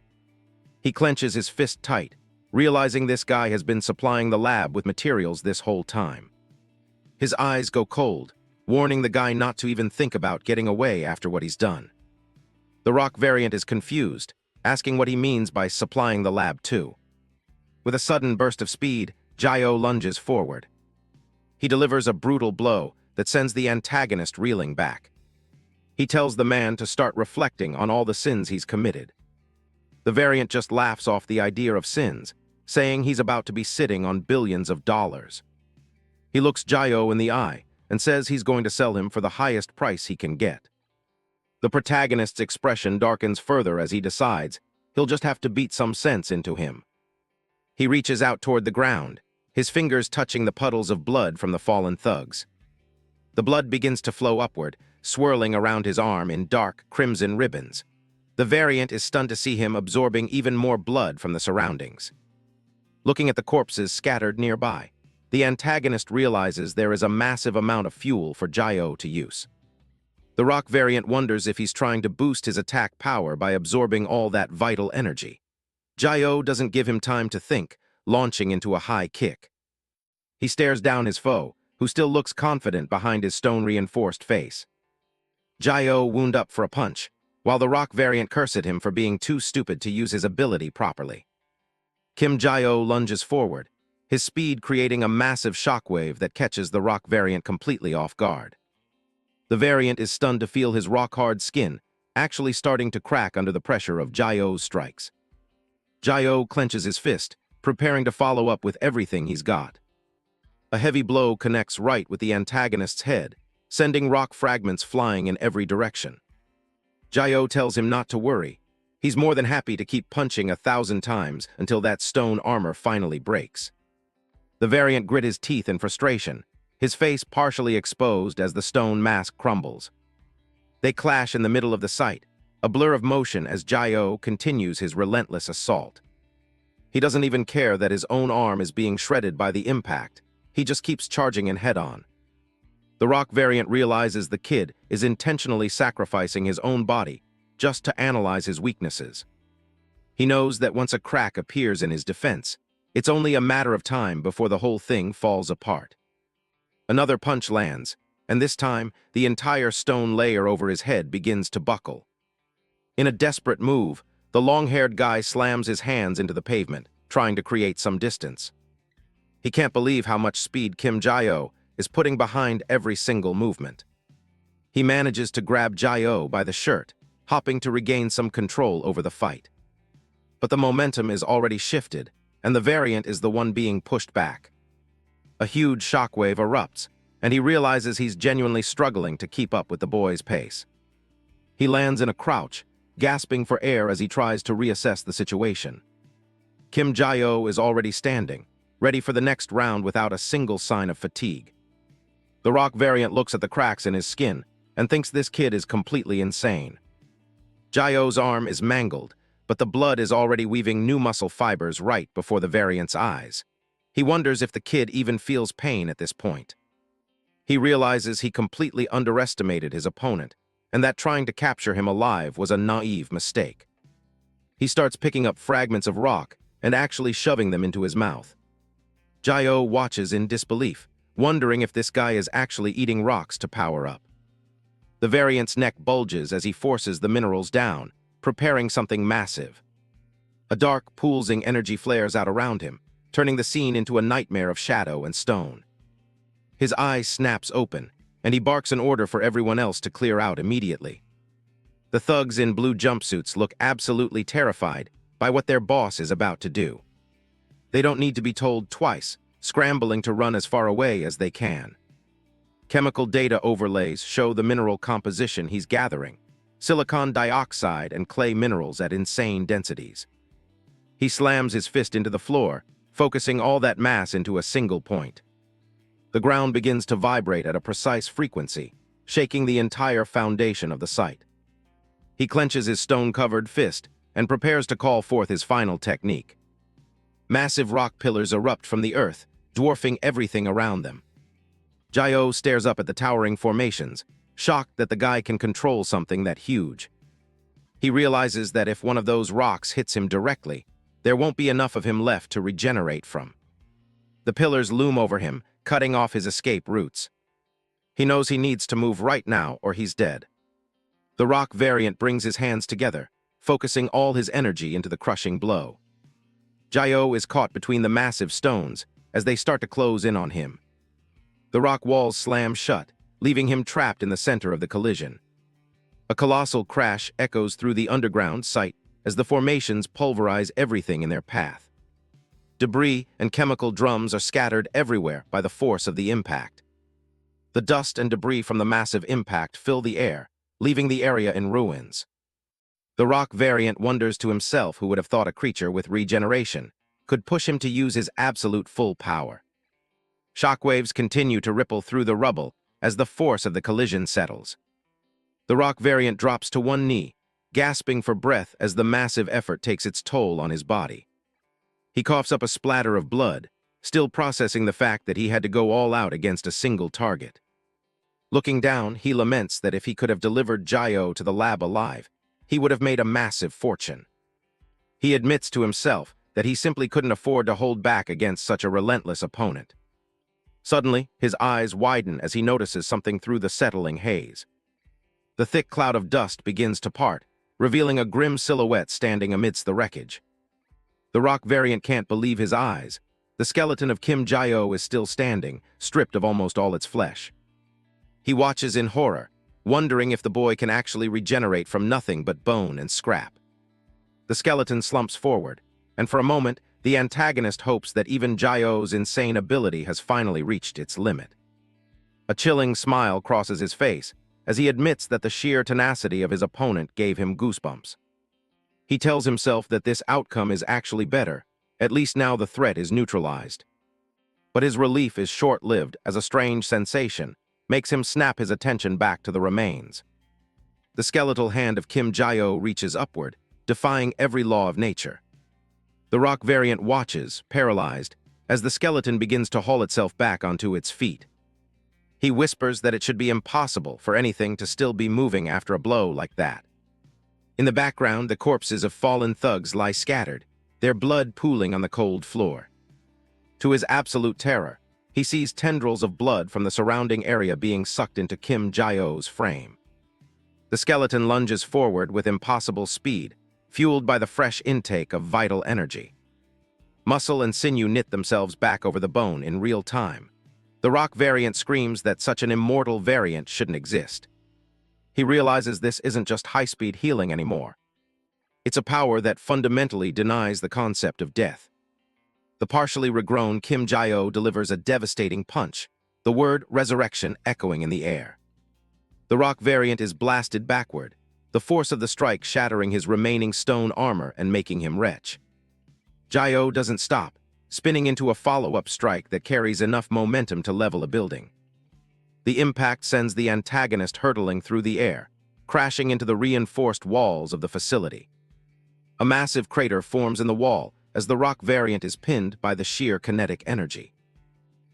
He clenches his fist tight, realizing this guy has been supplying the lab with materials this whole time. His eyes go cold, warning the guy not to even think about getting away after what he's done. The rock variant is confused, asking what he means by supplying the lab too. With a sudden burst of speed, Jae-oh lunges forward. He delivers a brutal blow that sends the antagonist reeling back. He tells the man to start reflecting on all the sins he's committed. The variant just laughs off the idea of sins, saying he's about to be sitting on billions of dollars. He looks Jae-oh in the eye and says he's going to sell him for the highest price he can get. The protagonist's expression darkens further as he decides he'll just have to beat some sense into him. He reaches out toward the ground, his fingers touching the puddles of blood from the fallen thugs. The blood begins to flow upward, swirling around his arm in dark, crimson ribbons. The variant is stunned to see him absorbing even more blood from the surroundings. Looking at the corpses scattered nearby, the antagonist realizes there is a massive amount of fuel for Jae-oh to use. The rock variant wonders if he's trying to boost his attack power by absorbing all that vital energy. Jae-oh doesn't give him time to think, launching into a high kick. He stares down his foe, who still looks confident behind his stone-reinforced face. Jae-oh wound up for a punch, while the rock variant cursed at him for being too stupid to use his ability properly. Kim Jae-oh lunges forward, his speed creating a massive shockwave that catches the rock variant completely off guard. The variant is stunned to feel his rock-hard skin actually starting to crack under the pressure of Jae-oh's strikes. Jae-oh clenches his fist, preparing to follow up with everything he's got. A heavy blow connects right with the antagonist's head, sending rock fragments flying in every direction. Jae-oh tells him not to worry. He's more than happy to keep punching 1,000 times until that stone armor finally breaks. The variant grit his teeth in frustration, his face partially exposed as the stone mask crumbles. They clash in the middle of the site, a blur of motion as Jae-oh continues his relentless assault. He doesn't even care that his own arm is being shredded by the impact. He just keeps charging in head-on. The rock variant realizes the kid is intentionally sacrificing his own body just to analyze his weaknesses. He knows that once a crack appears in his defense, It's only a matter of time before the whole thing falls apart. Another punch lands, and this time, the entire stone layer over his head begins to buckle. In a desperate move, the long-haired guy slams his hands into the pavement, trying to create some distance. He can't believe how much speed Kim Jae-oh is putting behind every single movement. He manages to grab Jae-oh by the shirt, hopping to regain some control over the fight. But the momentum is already shifted, and the variant is the one being pushed back. A huge shockwave erupts, and he realizes he's genuinely struggling to keep up with the boy's pace. He lands in a crouch, gasping for air as he tries to reassess the situation. Kim Jae-oh is already standing, ready for the next round without a single sign of fatigue. The Rock variant looks at the cracks in his skin and thinks this kid is completely insane. Jae-oh's arm is mangled, but the blood is already weaving new muscle fibers right before the variant's eyes. He wonders if the kid even feels pain at this point. He realizes he completely underestimated his opponent, and that trying to capture him alive was a naive mistake. He starts picking up fragments of rock and actually shoving them into his mouth. Jae-oh watches in disbelief, wondering if this guy is actually eating rocks to power up. The variant's neck bulges as he forces the minerals down, preparing something massive. A dark, pulsing energy flares out around him, turning the scene into a nightmare of shadow and stone. His eye snaps open, and he barks an order for everyone else to clear out immediately. The thugs in blue jumpsuits look absolutely terrified by what their boss is about to do. They don't need to be told twice, scrambling to run as far away as they can. Chemical data overlays show the mineral composition he's gathering: silicon dioxide and clay minerals at insane densities. He slams his fist into the floor, focusing all that mass into a single point. The ground begins to vibrate at a precise frequency, shaking the entire foundation of the site. He clenches his stone-covered fist and prepares to call forth his final technique. Massive rock pillars erupt from the earth, dwarfing everything around them. Jae-oh stares up at the towering formations, shocked that the guy can control something that huge. He realizes that if one of those rocks hits him directly, there won't be enough of him left to regenerate from. The pillars loom over him, cutting off his escape routes. He knows he needs to move right now or he's dead. The Rock variant brings his hands together, focusing all his energy into the crushing blow. Jae-oh is caught between the massive stones as they start to close in on him. The rock walls slam shut, leaving him trapped in the center of the collision. A colossal crash echoes through the underground site as the formations pulverize everything in their path. Debris and chemical drums are scattered everywhere by the force of the impact. The dust and debris from the massive impact fill the air, leaving the area in ruins. The Rock variant wonders to himself who would have thought a creature with regeneration could push him to use his absolute full power. Shockwaves continue to ripple through the rubble as the force of the collision settles. The Rock variant drops to one knee, gasping for breath as the massive effort takes its toll on his body. He coughs up a splatter of blood, still processing the fact that he had to go all out against a single target. Looking down, he laments that if he could have delivered Jae-oh to the lab alive, he would have made a massive fortune. He admits to himself that he simply couldn't afford to hold back against such a relentless opponent. Suddenly, his eyes widen as he notices something through the settling haze. The thick cloud of dust begins to part, revealing a grim silhouette standing amidst the wreckage. The Rock variant can't believe his eyes. The skeleton of Kim Jae-oh is still standing, stripped of almost all its flesh. He watches in horror, wondering if the boy can actually regenerate from nothing but bone and scrap. The skeleton slumps forward, and for a moment, the antagonist hopes that even Jae-oh's insane ability has finally reached its limit. A chilling smile crosses his face as he admits that the sheer tenacity of his opponent gave him goosebumps. He tells himself that this outcome is actually better, at least now the threat is neutralized. But his relief is short-lived as a strange sensation makes him snap his attention back to the remains. The skeletal hand of Kim Jae-oh reaches upward, defying every law of nature. The Rock variant watches, paralyzed, as the skeleton begins to haul itself back onto its feet. He whispers that it should be impossible for anything to still be moving after a blow like that. In the background, the corpses of fallen thugs lie scattered, their blood pooling on the cold floor. To his absolute terror, he sees tendrils of blood from the surrounding area being sucked into Kim Jae-o's frame. The skeleton lunges forward with impossible speed, fueled by the fresh intake of vital energy. Muscle and sinew knit themselves back over the bone in real time. The Rock variant screams that such an immortal variant shouldn't exist. He realizes this isn't just high-speed healing anymore. It's a power that fundamentally denies the concept of death. The partially regrown Kim Jae-o delivers a devastating punch, the word resurrection echoing in the air. The Rock variant is blasted backward, the force of the strike shattering his remaining stone armor and making him retch. Jae-o doesn't stop, spinning into a follow-up strike that carries enough momentum to level a building. The impact sends the antagonist hurtling through the air, crashing into the reinforced walls of the facility. A massive crater forms in the wall as the Rock variant is pinned by the sheer kinetic energy.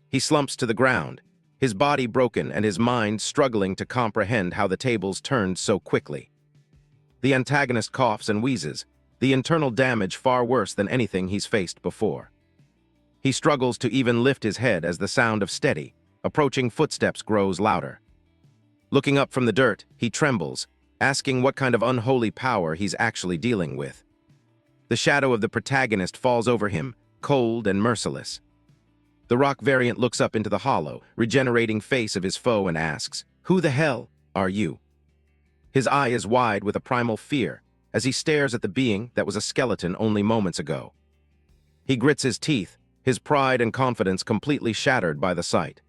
He slumps to the ground, his body broken and his mind struggling to comprehend how the tables turned so quickly. The antagonist coughs and wheezes, the internal damage far worse than anything he's faced before. He struggles to even lift his head as the sound of steady, approaching footsteps grows louder. Looking up from the dirt, he trembles, asking what kind of unholy power he's actually dealing with. The shadow of the protagonist falls over him, cold and merciless. The Rock variant looks up into the hollow, regenerating face of his foe and asks, "Who the hell are you?" His eye is wide with a primal fear as he stares at the being that was a skeleton only moments ago. He grits his teeth, his pride and confidence completely shattered by the sight.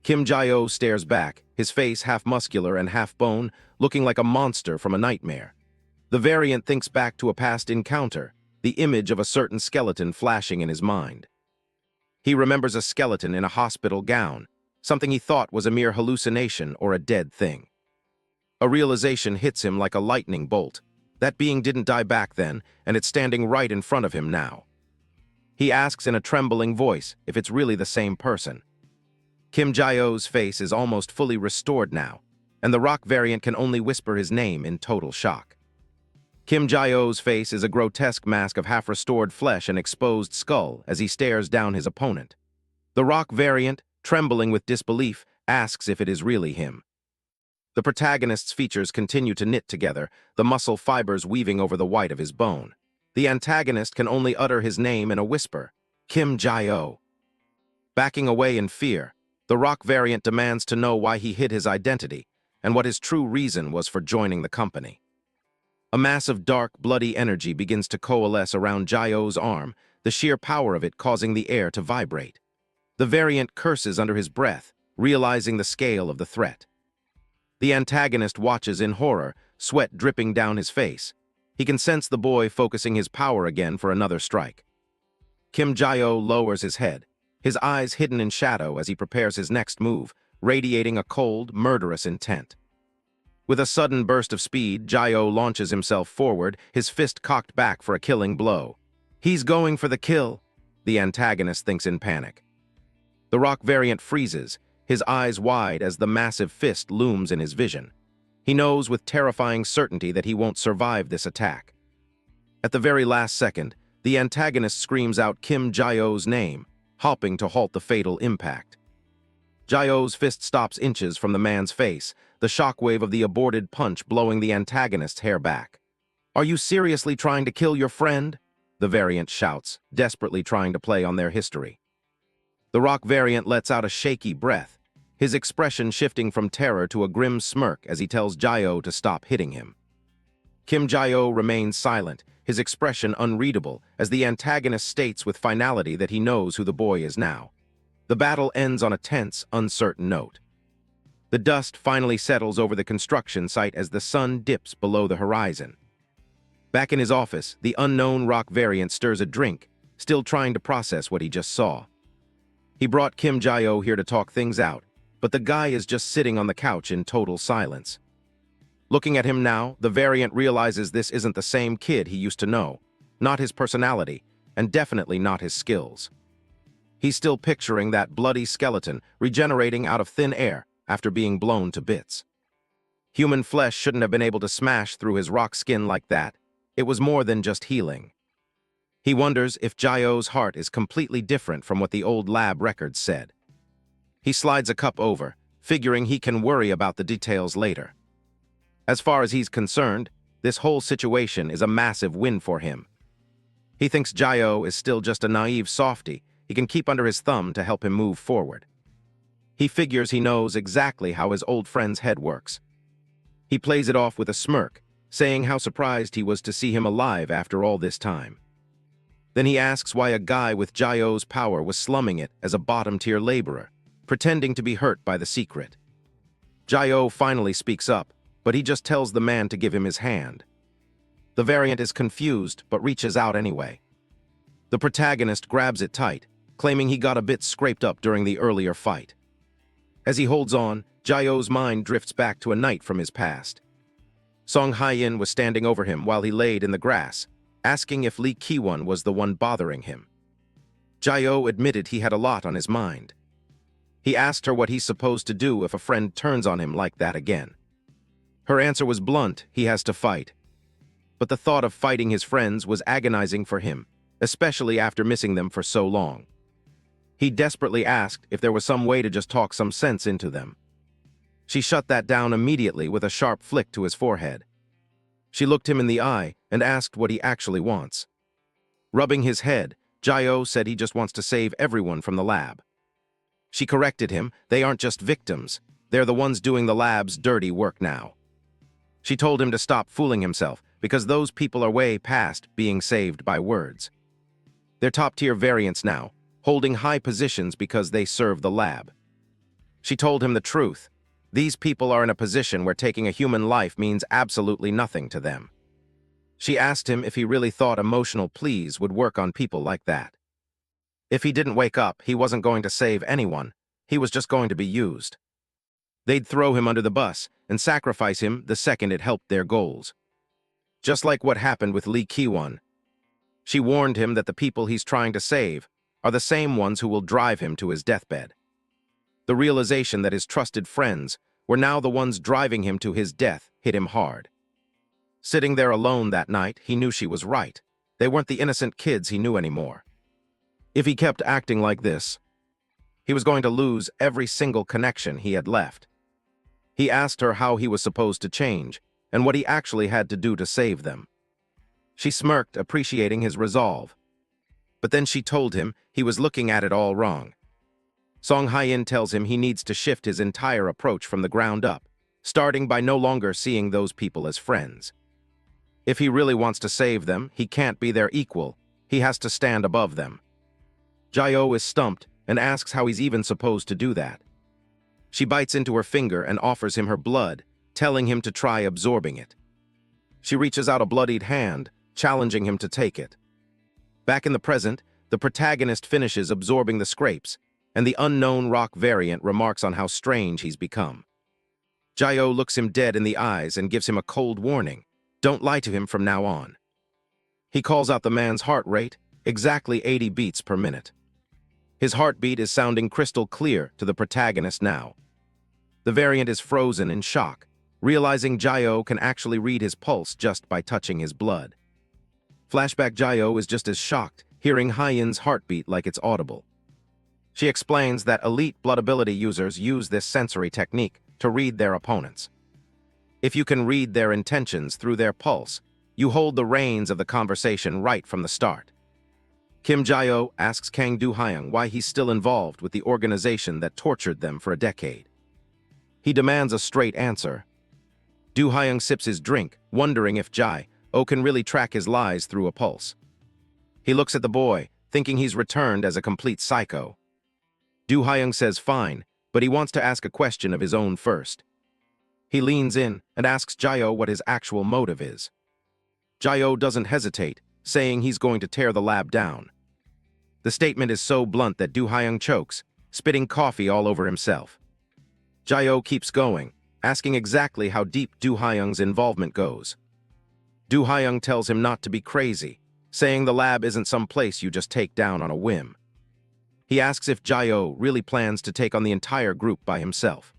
Kim Jae-o stares back, his face half muscular and half bone, looking like a monster from a nightmare. The variant thinks back to a past encounter, the image of a certain skeleton flashing in his mind. He remembers a skeleton in a hospital gown, something he thought was a mere hallucination or a dead thing. A realization hits him like a lightning bolt. That being didn't die back then, and it's standing right in front of him now. He asks in a trembling voice if it's really the same person. Kim Jae-o's face is almost fully restored now, and the Rock variant can only whisper his name in total shock. Kim Jae-o's face is a grotesque mask of half-restored flesh and exposed skull as he stares down his opponent. The Rock variant, trembling with disbelief, asks if it is really him. The protagonist's features continue to knit together, the muscle fibers weaving over the white of his bone. The antagonist can only utter his name in a whisper, Kim Jae-o. Backing away in fear, the Rock variant demands to know why he hid his identity and what his true reason was for joining the company. A mass of dark, bloody energy begins to coalesce around Jae-o's arm, the sheer power of it causing the air to vibrate. The variant curses under his breath, realizing the scale of the threat. The antagonist watches in horror, sweat dripping down his face. He can sense the boy focusing his power again for another strike. Kim Jae-o lowers his head, his eyes hidden in shadow as he prepares his next move, radiating a cold, murderous intent. With a sudden burst of speed, Jae-o launches himself forward, his fist cocked back for a killing blow. He's going for the kill, the antagonist thinks in panic. The Rock variant freezes, his eyes wide as the massive fist looms in his vision. He knows with terrifying certainty that he won't survive this attack. At the very last second, the antagonist screams out Kim Jae-o's name, hopping to halt the fatal impact. Jae-o's fist stops inches from the man's face, the shockwave of the aborted punch blowing the antagonist's hair back. "Are you seriously trying to kill your friend?" the variant shouts, desperately trying to play on their history. The Rock variant lets out a shaky breath, his expression shifting from terror to a grim smirk as he tells Jae-o to stop hitting him. Kim Jae-o remains silent, his expression unreadable, as the antagonist states with finality that he knows who the boy is now. The battle ends on a tense, uncertain note. The dust finally settles over the construction site as the sun dips below the horizon. Back in his office, the unknown Rock variant stirs a drink, still trying to process what he just saw. He brought Kim Jae-o here to talk things out, but the guy is just sitting on the couch in total silence. Looking at him now, the variant realizes this isn't the same kid he used to know, not his personality, and definitely not his skills. He's still picturing that bloody skeleton regenerating out of thin air after being blown to bits. Human flesh shouldn't have been able to smash through his rock skin like that. It was more than just healing. He wonders if Jayo's heart is completely different from what the old lab records said. He slides a cup over, figuring he can worry about the details later. As far as he's concerned, this whole situation is a massive win for him. He thinks Jayo is still just a naive softy he can keep under his thumb to help him move forward. He figures he knows exactly how his old friend's head works. He plays it off with a smirk, saying how surprised he was to see him alive after all this time. Then he asks why a guy with Jayo's power was slumming it as a bottom-tier laborer, pretending to be hurt by the secret. Jayo finally speaks up, but he just tells the man to give him his hand. The variant is confused, but reaches out anyway. The protagonist grabs it tight, claiming he got a bit scraped up during the earlier fight. As he holds on, Jayo's mind drifts back to a night from his past. Song Hye-in was standing over him while he laid in the grass, asking if Lee Ki-won was the one bothering him. Jayo admitted he had a lot on his mind. He asked her what he's supposed to do if a friend turns on him like that again. Her answer was blunt: he has to fight. But the thought of fighting his friends was agonizing for him, especially after missing them for so long. He desperately asked if there was some way to just talk some sense into them. She shut that down immediately with a sharp flick to his forehead. She looked him in the eye and asked what he actually wants. Rubbing his head, Jayo said he just wants to save everyone from the lab. She corrected him: they aren't just victims, they're the ones doing the lab's dirty work now. She told him to stop fooling himself, because those people are way past being saved by words. They're top-tier variants now, holding high positions because they serve the lab. She told him the truth: these people are in a position where taking a human life means absolutely nothing to them. She asked him if he really thought emotional pleas would work on people like that. If he didn't wake up, he wasn't going to save anyone, he was just going to be used. They'd throw him under the bus and sacrifice him the second it helped their goals. Just like what happened with Lee Ki-won. She warned him that the people he's trying to save are the same ones who will drive him to his deathbed. The realization that his trusted friends were now the ones driving him to his death hit him hard. Sitting there alone that night, he knew she was right. They weren't the innocent kids he knew anymore. If he kept acting like this, he was going to lose every single connection he had left. He asked her how he was supposed to change, and what he actually had to do to save them. She smirked, appreciating his resolve. But then she told him he was looking at it all wrong. Song Hye-in tells him he needs to shift his entire approach from the ground up, starting by no longer seeing those people as friends. If he really wants to save them, he can't be their equal, he has to stand above them. Jayo is stumped and asks how he's even supposed to do that. She bites into her finger and offers him her blood, telling him to try absorbing it. She reaches out a bloodied hand, challenging him to take it. Back in the present, the protagonist finishes absorbing the scrapes, and the unknown rock variant remarks on how strange he's become. Jayo looks him dead in the eyes and gives him a cold warning: don't lie to him from now on. He calls out the man's heart rate, exactly 80 beats per minute. His heartbeat is sounding crystal clear to the protagonist now. The variant is frozen in shock, realizing Jayo can actually read his pulse just by touching his blood. Flashback: Jayo is just as shocked, hearing Hye-in's heartbeat like it's audible. She explains that elite blood ability users use this sensory technique to read their opponents. If you can read their intentions through their pulse, you hold the reins of the conversation right from the start. Kim Jayo asks Kang Do-hyung why he's still involved with the organization that tortured them for a decade. He demands a straight answer. Do-hyung sips his drink, wondering if Jae-oh can really track his lies through a pulse. He looks at the boy, thinking he's returned as a complete psycho. Do-hyung says fine, but he wants to ask a question of his own first. He leans in and asks Jae-oh what his actual motive is. Jae-oh doesn't hesitate, saying he's going to tear the lab down. The statement is so blunt that Do-hyung chokes, spitting coffee all over himself. Jae-oh keeps going, asking exactly how deep Do-hyung's involvement goes. Do-hyung tells him not to be crazy, saying the lab isn't some place you just take down on a whim. He asks if Jae-oh really plans to take on the entire group by himself.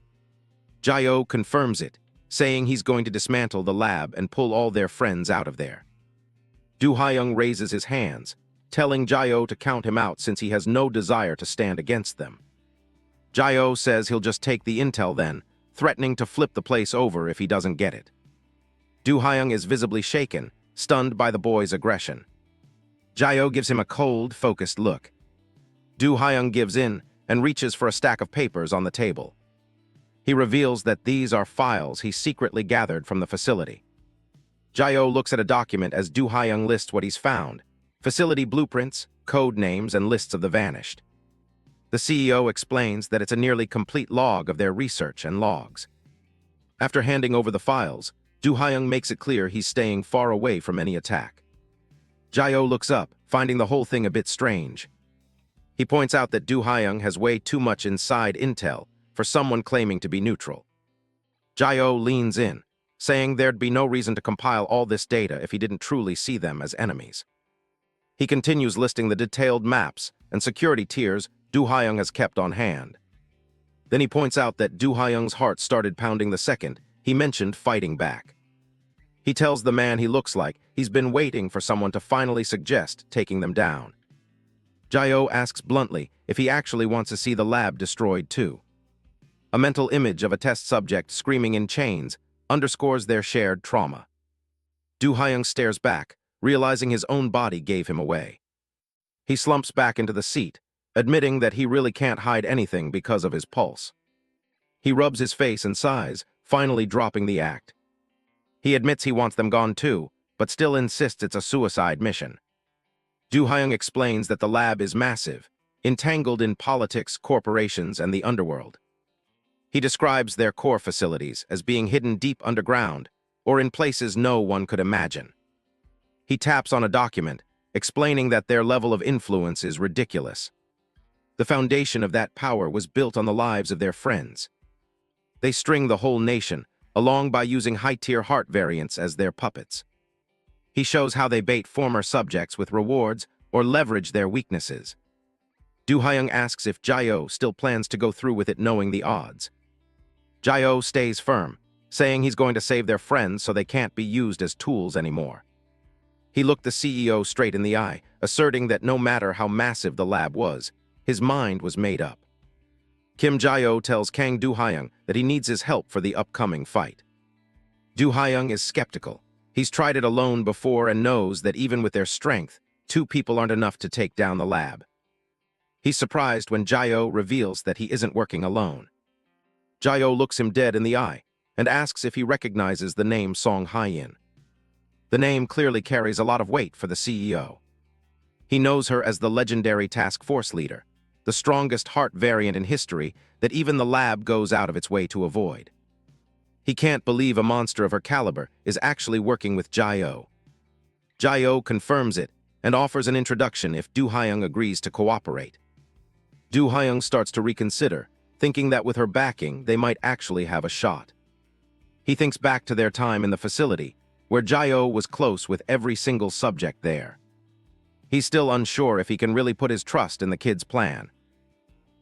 Jae-oh confirms it, saying he's going to dismantle the lab and pull all their friends out of there. Do-hyung raises his hands, telling Jae-oh to count him out since he has no desire to stand against them. Jae-oh says he'll just take the intel then, threatening to flip the place over if he doesn't get it. Do Hyung is visibly shaken, stunned by the boy's aggression. Jae-oh gives him a cold, focused look. Do Hyung gives in and reaches for a stack of papers on the table. He reveals that these are files he secretly gathered from the facility. Jae-oh looks at a document as Do Hyung lists what he's found: facility blueprints, code names, and lists of the vanished. The CEO explains that it's a nearly complete log of their research and logs. After handing over the files, Do Hyung makes it clear he's staying far away from any attack. Jae-oh looks up, finding the whole thing a bit strange. He points out that Do Hyung has way too much inside intel for someone claiming to be neutral. Jae-oh leans in, saying there'd be no reason to compile all this data if he didn't truly see them as enemies. He continues listing the detailed maps and security tiers Do Hyung has kept on hand. Then he points out that Do Hyung's heart started pounding the second he mentioned fighting back. He tells the man he looks like he's been waiting for someone to finally suggest taking them down. Jae-oh asks bluntly if he actually wants to see the lab destroyed too. A mental image of a test subject screaming in chains underscores their shared trauma. Do Hyung stares back, realizing his own body gave him away. He slumps back into the seat, admitting that he really can't hide anything because of his pulse. He rubs his face and sighs, finally dropping the act. He admits he wants them gone too, but still insists it's a suicide mission. Do Hyung explains that the lab is massive, entangled in politics, corporations, and the underworld. He describes their core facilities as being hidden deep underground or in places no one could imagine. He taps on a document, explaining that their level of influence is ridiculous. The foundation of that power was built on the lives of their friends. They string the whole nation along by using high-tier heart variants as their puppets. He shows how they bait former subjects with rewards or leverage their weaknesses. Do Hyung asks if Jae-oh still plans to go through with it knowing the odds. Jae-oh stays firm, saying he's going to save their friends so they can't be used as tools anymore. He looked the CEO straight in the eye, asserting that no matter how massive the lab was, his mind was made up. Kim Jae-oh tells Kang Do Hyung that he needs his help for the upcoming fight. Do Hyung is skeptical. He's tried it alone before and knows that even with their strength, 2 people aren't enough to take down the lab. He's surprised when Jae-oh reveals that he isn't working alone. Jae-oh looks him dead in the eye and asks if he recognizes the name Song Hye-in. The name clearly carries a lot of weight for the CEO. He knows her as the legendary task force leader, the strongest heart variant in history that even the lab goes out of its way to avoid. He can't believe a monster of her caliber is actually working with Jae-oh. Jae-oh confirms it and offers an introduction if Do Hyung agrees to cooperate. Do Hyung starts to reconsider, thinking that with her backing, they might actually have a shot. He thinks back to their time in the facility, where Jae-oh was close with every single subject there. He's still unsure if he can really put his trust in the kid's plan.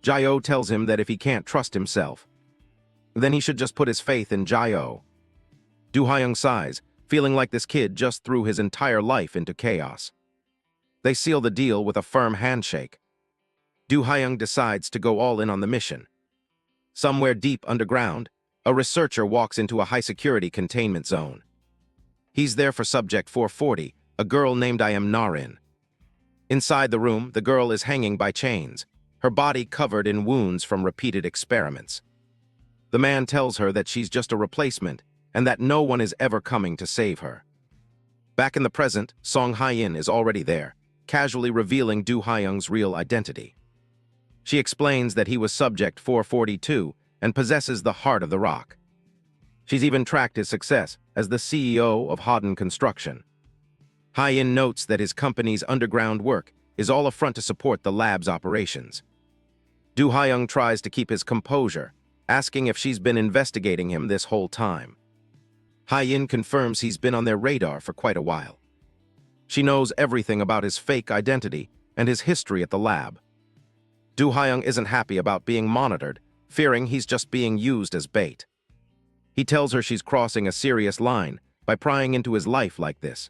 Jae-oh tells him that if he can't trust himself, then he should just put his faith in Jae-oh. Do Hyung sighs, feeling like this kid just threw his entire life into chaos. They seal the deal with a firm handshake. Do Hyung decides to go all in on the mission. Somewhere deep underground, a researcher walks into a high-security containment zone. He's there for Subject 440, a girl named I Am Narin. Inside the room, the girl is hanging by chains, her body covered in wounds from repeated experiments. The man tells her that she's just a replacement and that no one is ever coming to save her. Back in the present, Song Hye-in is already there, casually revealing Do Hyung's real identity. She explains that he was Subject 442 and possesses the heart of the rock. She's even tracked his success as the CEO of Hodden Construction. Hye-in notes that his company's underground work is all a front to support the lab's operations. Do Hyung tries to keep his composure, asking if she's been investigating him this whole time. Hye-in confirms he's been on their radar for quite a while. She knows everything about his fake identity and his history at the lab. Do Hyung isn't happy about being monitored, fearing he's just being used as bait. He tells her she's crossing a serious line by prying into his life like this.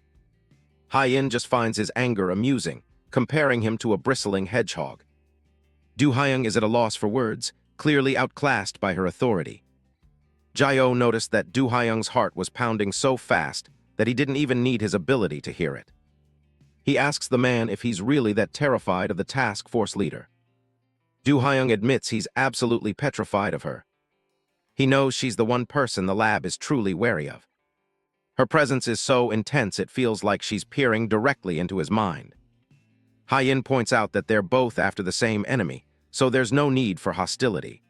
Hye-in just finds his anger amusing, comparing him to a bristling hedgehog. Du Hyung is at a loss for words, clearly outclassed by her authority. Jae-oh noticed that Du Hyung's heart was pounding so fast that he didn't even need his ability to hear it. He asks the man if he's really that terrified of the task force leader. Du Hyung admits he's absolutely petrified of her. He knows she's the one person the lab is truly wary of. Her presence is so intense it feels like she's peering directly into his mind. Hye-in points out that they're both after the same enemy, so there's no need for hostility.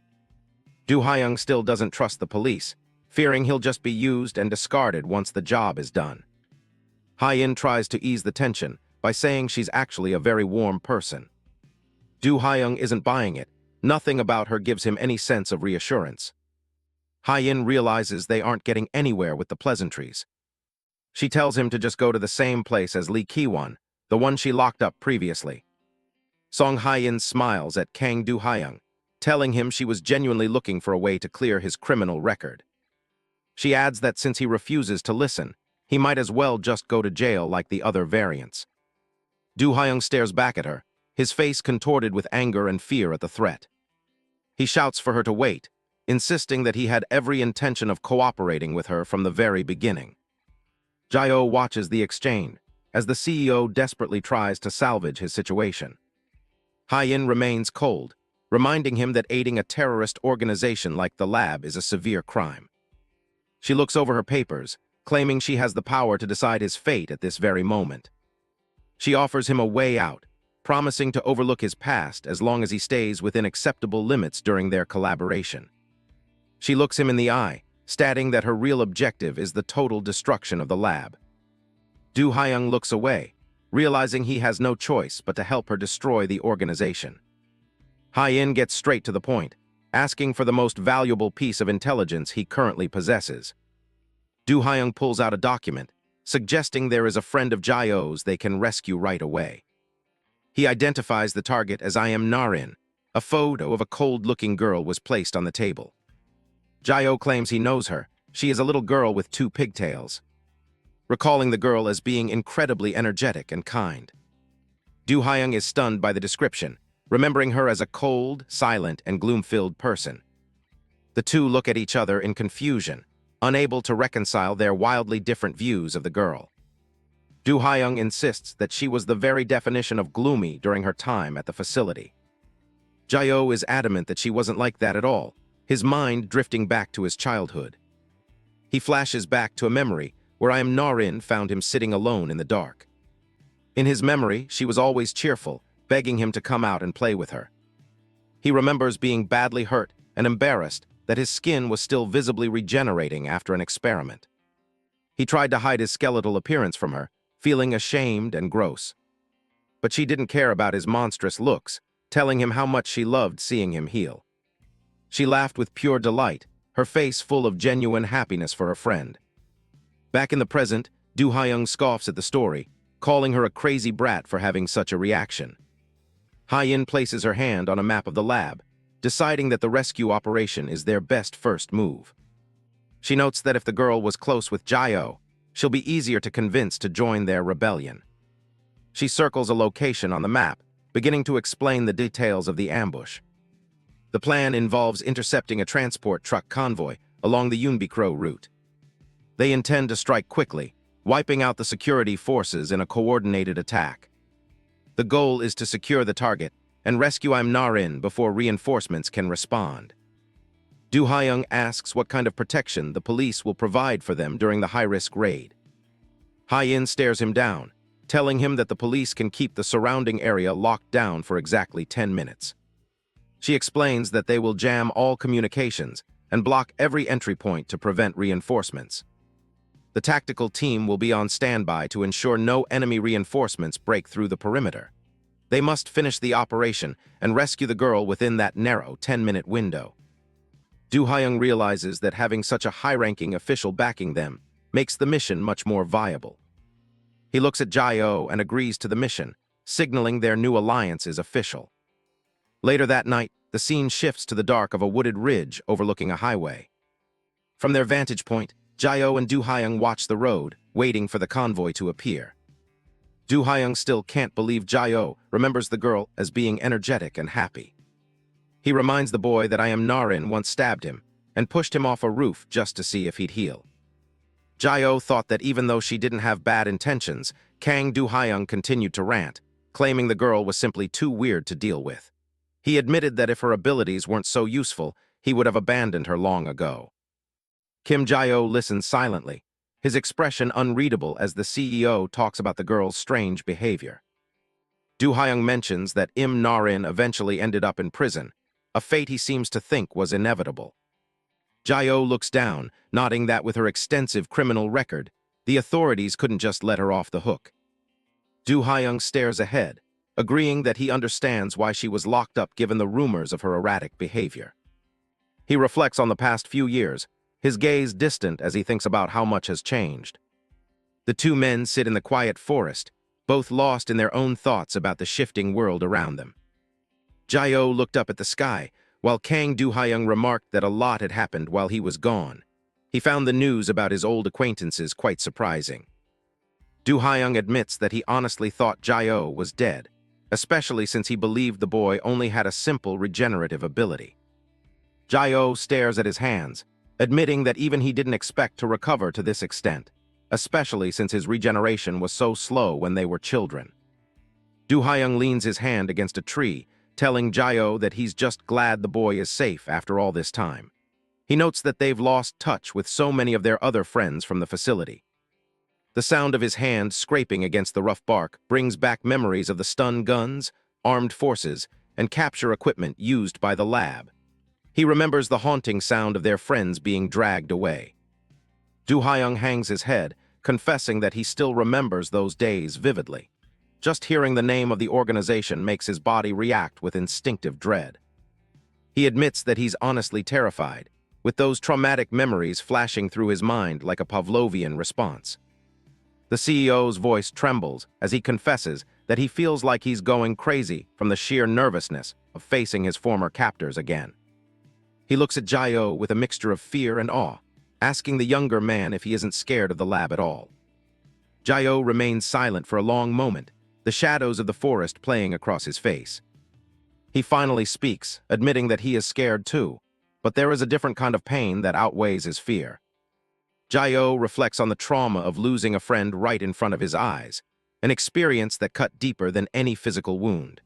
Du Hyung still doesn't trust the police, fearing he'll just be used and discarded once the job is done. Hye-in tries to ease the tension by saying she's actually a very warm person. Du Hyung isn't buying it. Nothing about her gives him any sense of reassurance. Hye-in realizes they aren't getting anywhere with the pleasantries. She tells him to just go to the same place as Lee Ki-won, the one she locked up previously. Song Hye-in smiles at Kang Du Hyung, telling him she was genuinely looking for a way to clear his criminal record. She adds that since he refuses to listen, he might as well just go to jail like the other variants. Du Hyung stares back at her, his face contorted with anger and fear at the threat. He shouts for her to wait, insisting that he had every intention of cooperating with her from the very beginning. Jae-oh watches the exchange, as the CEO desperately tries to salvage his situation. Hye-in remains cold, reminding him that aiding a terrorist organization like the lab is a severe crime. She looks over her papers, claiming she has the power to decide his fate at this very moment. She offers him a way out, promising to overlook his past as long as he stays within acceptable limits during their collaboration. She looks him in the eye, stating that her real objective is the total destruction of the lab. Du Hyung looks away, realizing he has no choice but to help her destroy the organization. Hye-in gets straight to the point, asking for the most valuable piece of intelligence he currently possesses. Du Hyung pulls out a document, suggesting there is a friend of Jae-oh's they can rescue right away. He identifies the target as I am Narin. A photo of a cold-looking girl was placed on the table. Jae-oh claims he knows her. She is a little girl with 2 pigtails, recalling the girl as being incredibly energetic and kind. Du Hyung is stunned by the description, remembering her as a cold, silent, and gloom-filled person. The two look at each other in confusion, unable to reconcile their wildly different views of the girl. Du Hyung insists that she was the very definition of gloomy during her time at the facility. Jae-oh is adamant that she wasn't like that at all, his mind drifting back to his childhood. He flashes back to a memory where I am Narin found him sitting alone in the dark. In his memory, she was always cheerful, begging him to come out and play with her. He remembers being badly hurt and embarrassed that his skin was still visibly regenerating after an experiment. He tried to hide his skeletal appearance from her, feeling ashamed and gross. But she didn't care about his monstrous looks, telling him how much she loved seeing him heal. She laughed with pure delight, her face full of genuine happiness for her friend. Back in the present, Du Hyung scoffs at the story, calling her a crazy brat for having such a reaction. Hye-in places her hand on a map of the lab, deciding that the rescue operation is their best first move. She notes that if the girl was close with Jae-oh, she'll be easier to convince to join their rebellion. She circles a location on the map, beginning to explain the details of the ambush. The plan involves intercepting a transport truck convoy along the Yunbikro route. They intend to strike quickly, wiping out the security forces in a coordinated attack. The goal is to secure the target and rescue Im Narin before reinforcements can respond. Du Hyung asks what kind of protection the police will provide for them during the high-risk raid. Hye-in stares him down, telling him that the police can keep the surrounding area locked down for exactly 10 minutes. She explains that they will jam all communications and block every entry point to prevent reinforcements. The tactical team will be on standby to ensure no enemy reinforcements break through the perimeter. They must finish the operation and rescue the girl within that narrow 10-minute window. Du Hyung realizes that having such a high-ranking official backing them makes the mission much more viable. He looks at Jae-oh and agrees to the mission, signaling their new alliance is official. Later that night, the scene shifts to the dark of a wooded ridge overlooking a highway. From their vantage point, Jae-oh and Du Hyung watch the road, waiting for the convoy to appear. Du Hyung still can't believe Jae-oh remembers the girl as being energetic and happy. He reminds the boy that I am Narin once stabbed him and pushed him off a roof just to see if he'd heal. Jae-oh thought that even though she didn't have bad intentions, Kang Du-hyung continued to rant, claiming the girl was simply too weird to deal with. He admitted that if her abilities weren't so useful, he would have abandoned her long ago. Kim Jae-oh listens silently, his expression unreadable as the CEO talks about the girl's strange behavior. Du-hyung mentions that Im Narin eventually ended up in prison, a fate he seems to think was inevitable. Jae-oh looks down, nodding that with her extensive criminal record, the authorities couldn't just let her off the hook. Du-hyung stares ahead, agreeing that he understands why she was locked up given the rumors of her erratic behavior. He reflects on the past few years, his gaze distant as he thinks about how much has changed. The two men sit in the quiet forest, both lost in their own thoughts about the shifting world around them. Jae-oh looked up at the sky, while Kang Du-hyung remarked that a lot had happened while he was gone. He found the news about his old acquaintances quite surprising. Du-hyung admits that he honestly thought Jae-oh was dead, especially since he believed the boy only had a simple regenerative ability. Jae-oh stares at his hands, admitting that even he didn't expect to recover to this extent, especially since his regeneration was so slow when they were children. Du-hyung leans his hand against a tree, telling Jae-oh that he's just glad the boy is safe after all this time. He notes that they've lost touch with so many of their other friends from the facility. The sound of his hand scraping against the rough bark brings back memories of the stun guns, armed forces, and capture equipment used by the lab. He remembers the haunting sound of their friends being dragged away. Du-hyung hangs his head, confessing that he still remembers those days vividly. Just hearing the name of the organization makes his body react with instinctive dread. He admits that he's honestly terrified, with those traumatic memories flashing through his mind like a Pavlovian response. The CEO's voice trembles as he confesses that he feels like he's going crazy from the sheer nervousness of facing his former captors again. He looks at Jae-oh with a mixture of fear and awe, asking the younger man if he isn't scared of the lab at all. Jae-oh remains silent for a long moment, the shadows of the forest playing across his face. He finally speaks, admitting that he is scared too, but there is a different kind of pain that outweighs his fear. Jae-oh reflects on the trauma of losing a friend right in front of his eyes, an experience that cut deeper than any physical wound.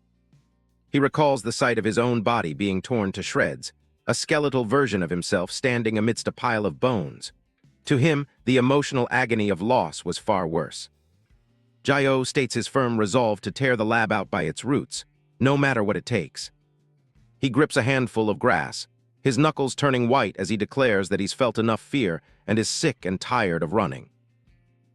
He recalls the sight of his own body being torn to shreds, a skeletal version of himself standing amidst a pile of bones. To him, the emotional agony of loss was far worse. Jae-oh states his firm resolve to tear the lab out by its roots, no matter what it takes. He grips a handful of grass, his knuckles turning white as he declares that he's felt enough fear and is sick and tired of running.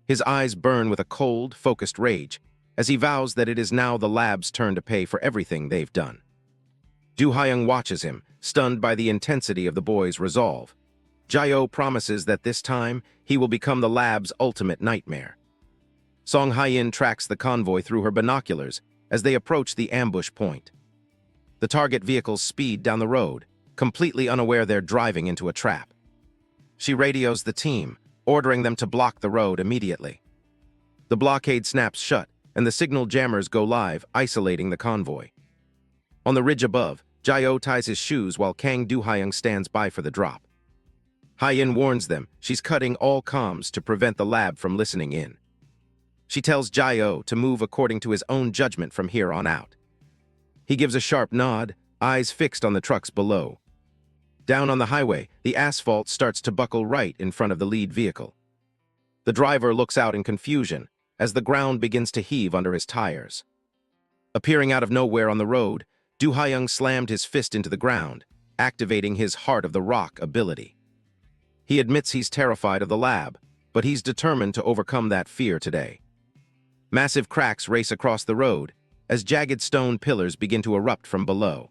His eyes burn with a cold, focused rage, as he vows that it is now the lab's turn to pay for everything they've done. Du-hyung watches him, stunned by the intensity of the boy's resolve. Jae-oh promises that this time he will become the lab's ultimate nightmare. Song Hye-in tracks the convoy through her binoculars as they approach the ambush point. The target vehicles speed down the road, completely unaware they're driving into a trap. She radios the team, ordering them to block the road immediately. The blockade snaps shut, and the signal jammers go live, isolating the convoy. On the ridge above, Jae-oh ties his shoes while Kang Du-hyung stands by for the drop. Hye-in warns them she's cutting all comms to prevent the lab from listening in. She tells Jae-oh to move according to his own judgment from here on out. He gives a sharp nod, eyes fixed on the trucks below. Down on the highway, the asphalt starts to buckle right in front of the lead vehicle. The driver looks out in confusion as the ground begins to heave under his tires. Appearing out of nowhere on the road, Du-hyung slammed his fist into the ground, activating his Heart of the Rock ability. He admits he's terrified of the lab, but he's determined to overcome that fear today. Massive cracks race across the road as jagged stone pillars begin to erupt from below.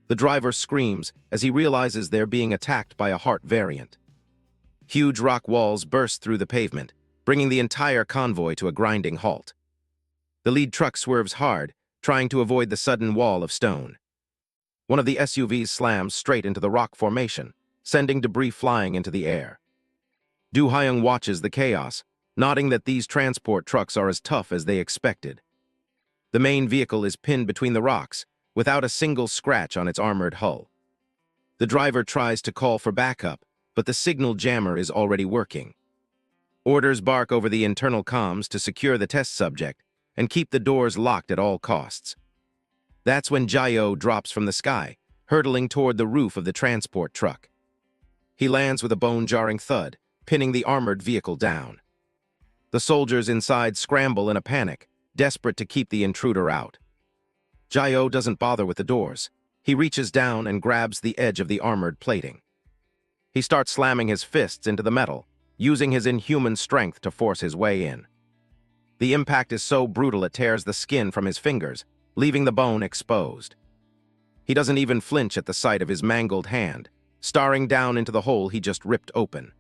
The driver screams as he realizes they're being attacked by a Heart variant. Huge rock walls burst through the pavement, bringing the entire convoy to a grinding halt. The lead truck swerves hard, trying to avoid the sudden wall of stone. One of the SUVs slams straight into the rock formation, sending debris flying into the air. Du-hyung watches the chaos, nodding that these transport trucks are as tough as they expected. The main vehicle is pinned between the rocks, without a single scratch on its armored hull. The driver tries to call for backup, but the signal jammer is already working. Orders bark over the internal comms to secure the test subject and keep the doors locked at all costs. That's when Jayo drops from the sky, hurtling toward the roof of the transport truck. He lands with a bone-jarring thud, pinning the armored vehicle down. The soldiers inside scramble in a panic, desperate to keep the intruder out. Jayo doesn't bother with the doors. He reaches down and grabs the edge of the armored plating. He starts slamming his fists into the metal, using his inhuman strength to force his way in. The impact is so brutal it tears the skin from his fingers, leaving the bone exposed. He doesn't even flinch at the sight of his mangled hand, staring down into the hole he just ripped open.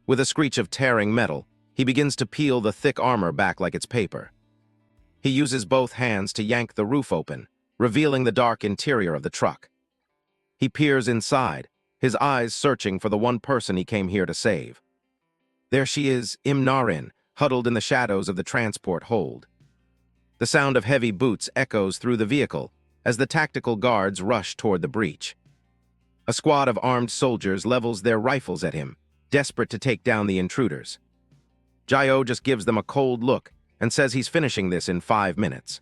With a screech of tearing metal, he begins to peel the thick armor back like it's paper. He uses both hands to yank the roof open, revealing the dark interior of the truck. He peers inside, his eyes searching for the one person he came here to save. There she is, Narin, huddled in the shadows of the transport hold. The sound of heavy boots echoes through the vehicle as the tactical guards rush toward the breach. A squad of armed soldiers levels their rifles at him, desperate to take down the intruders. Jayo just gives them a cold look and says he's finishing this in 5 minutes.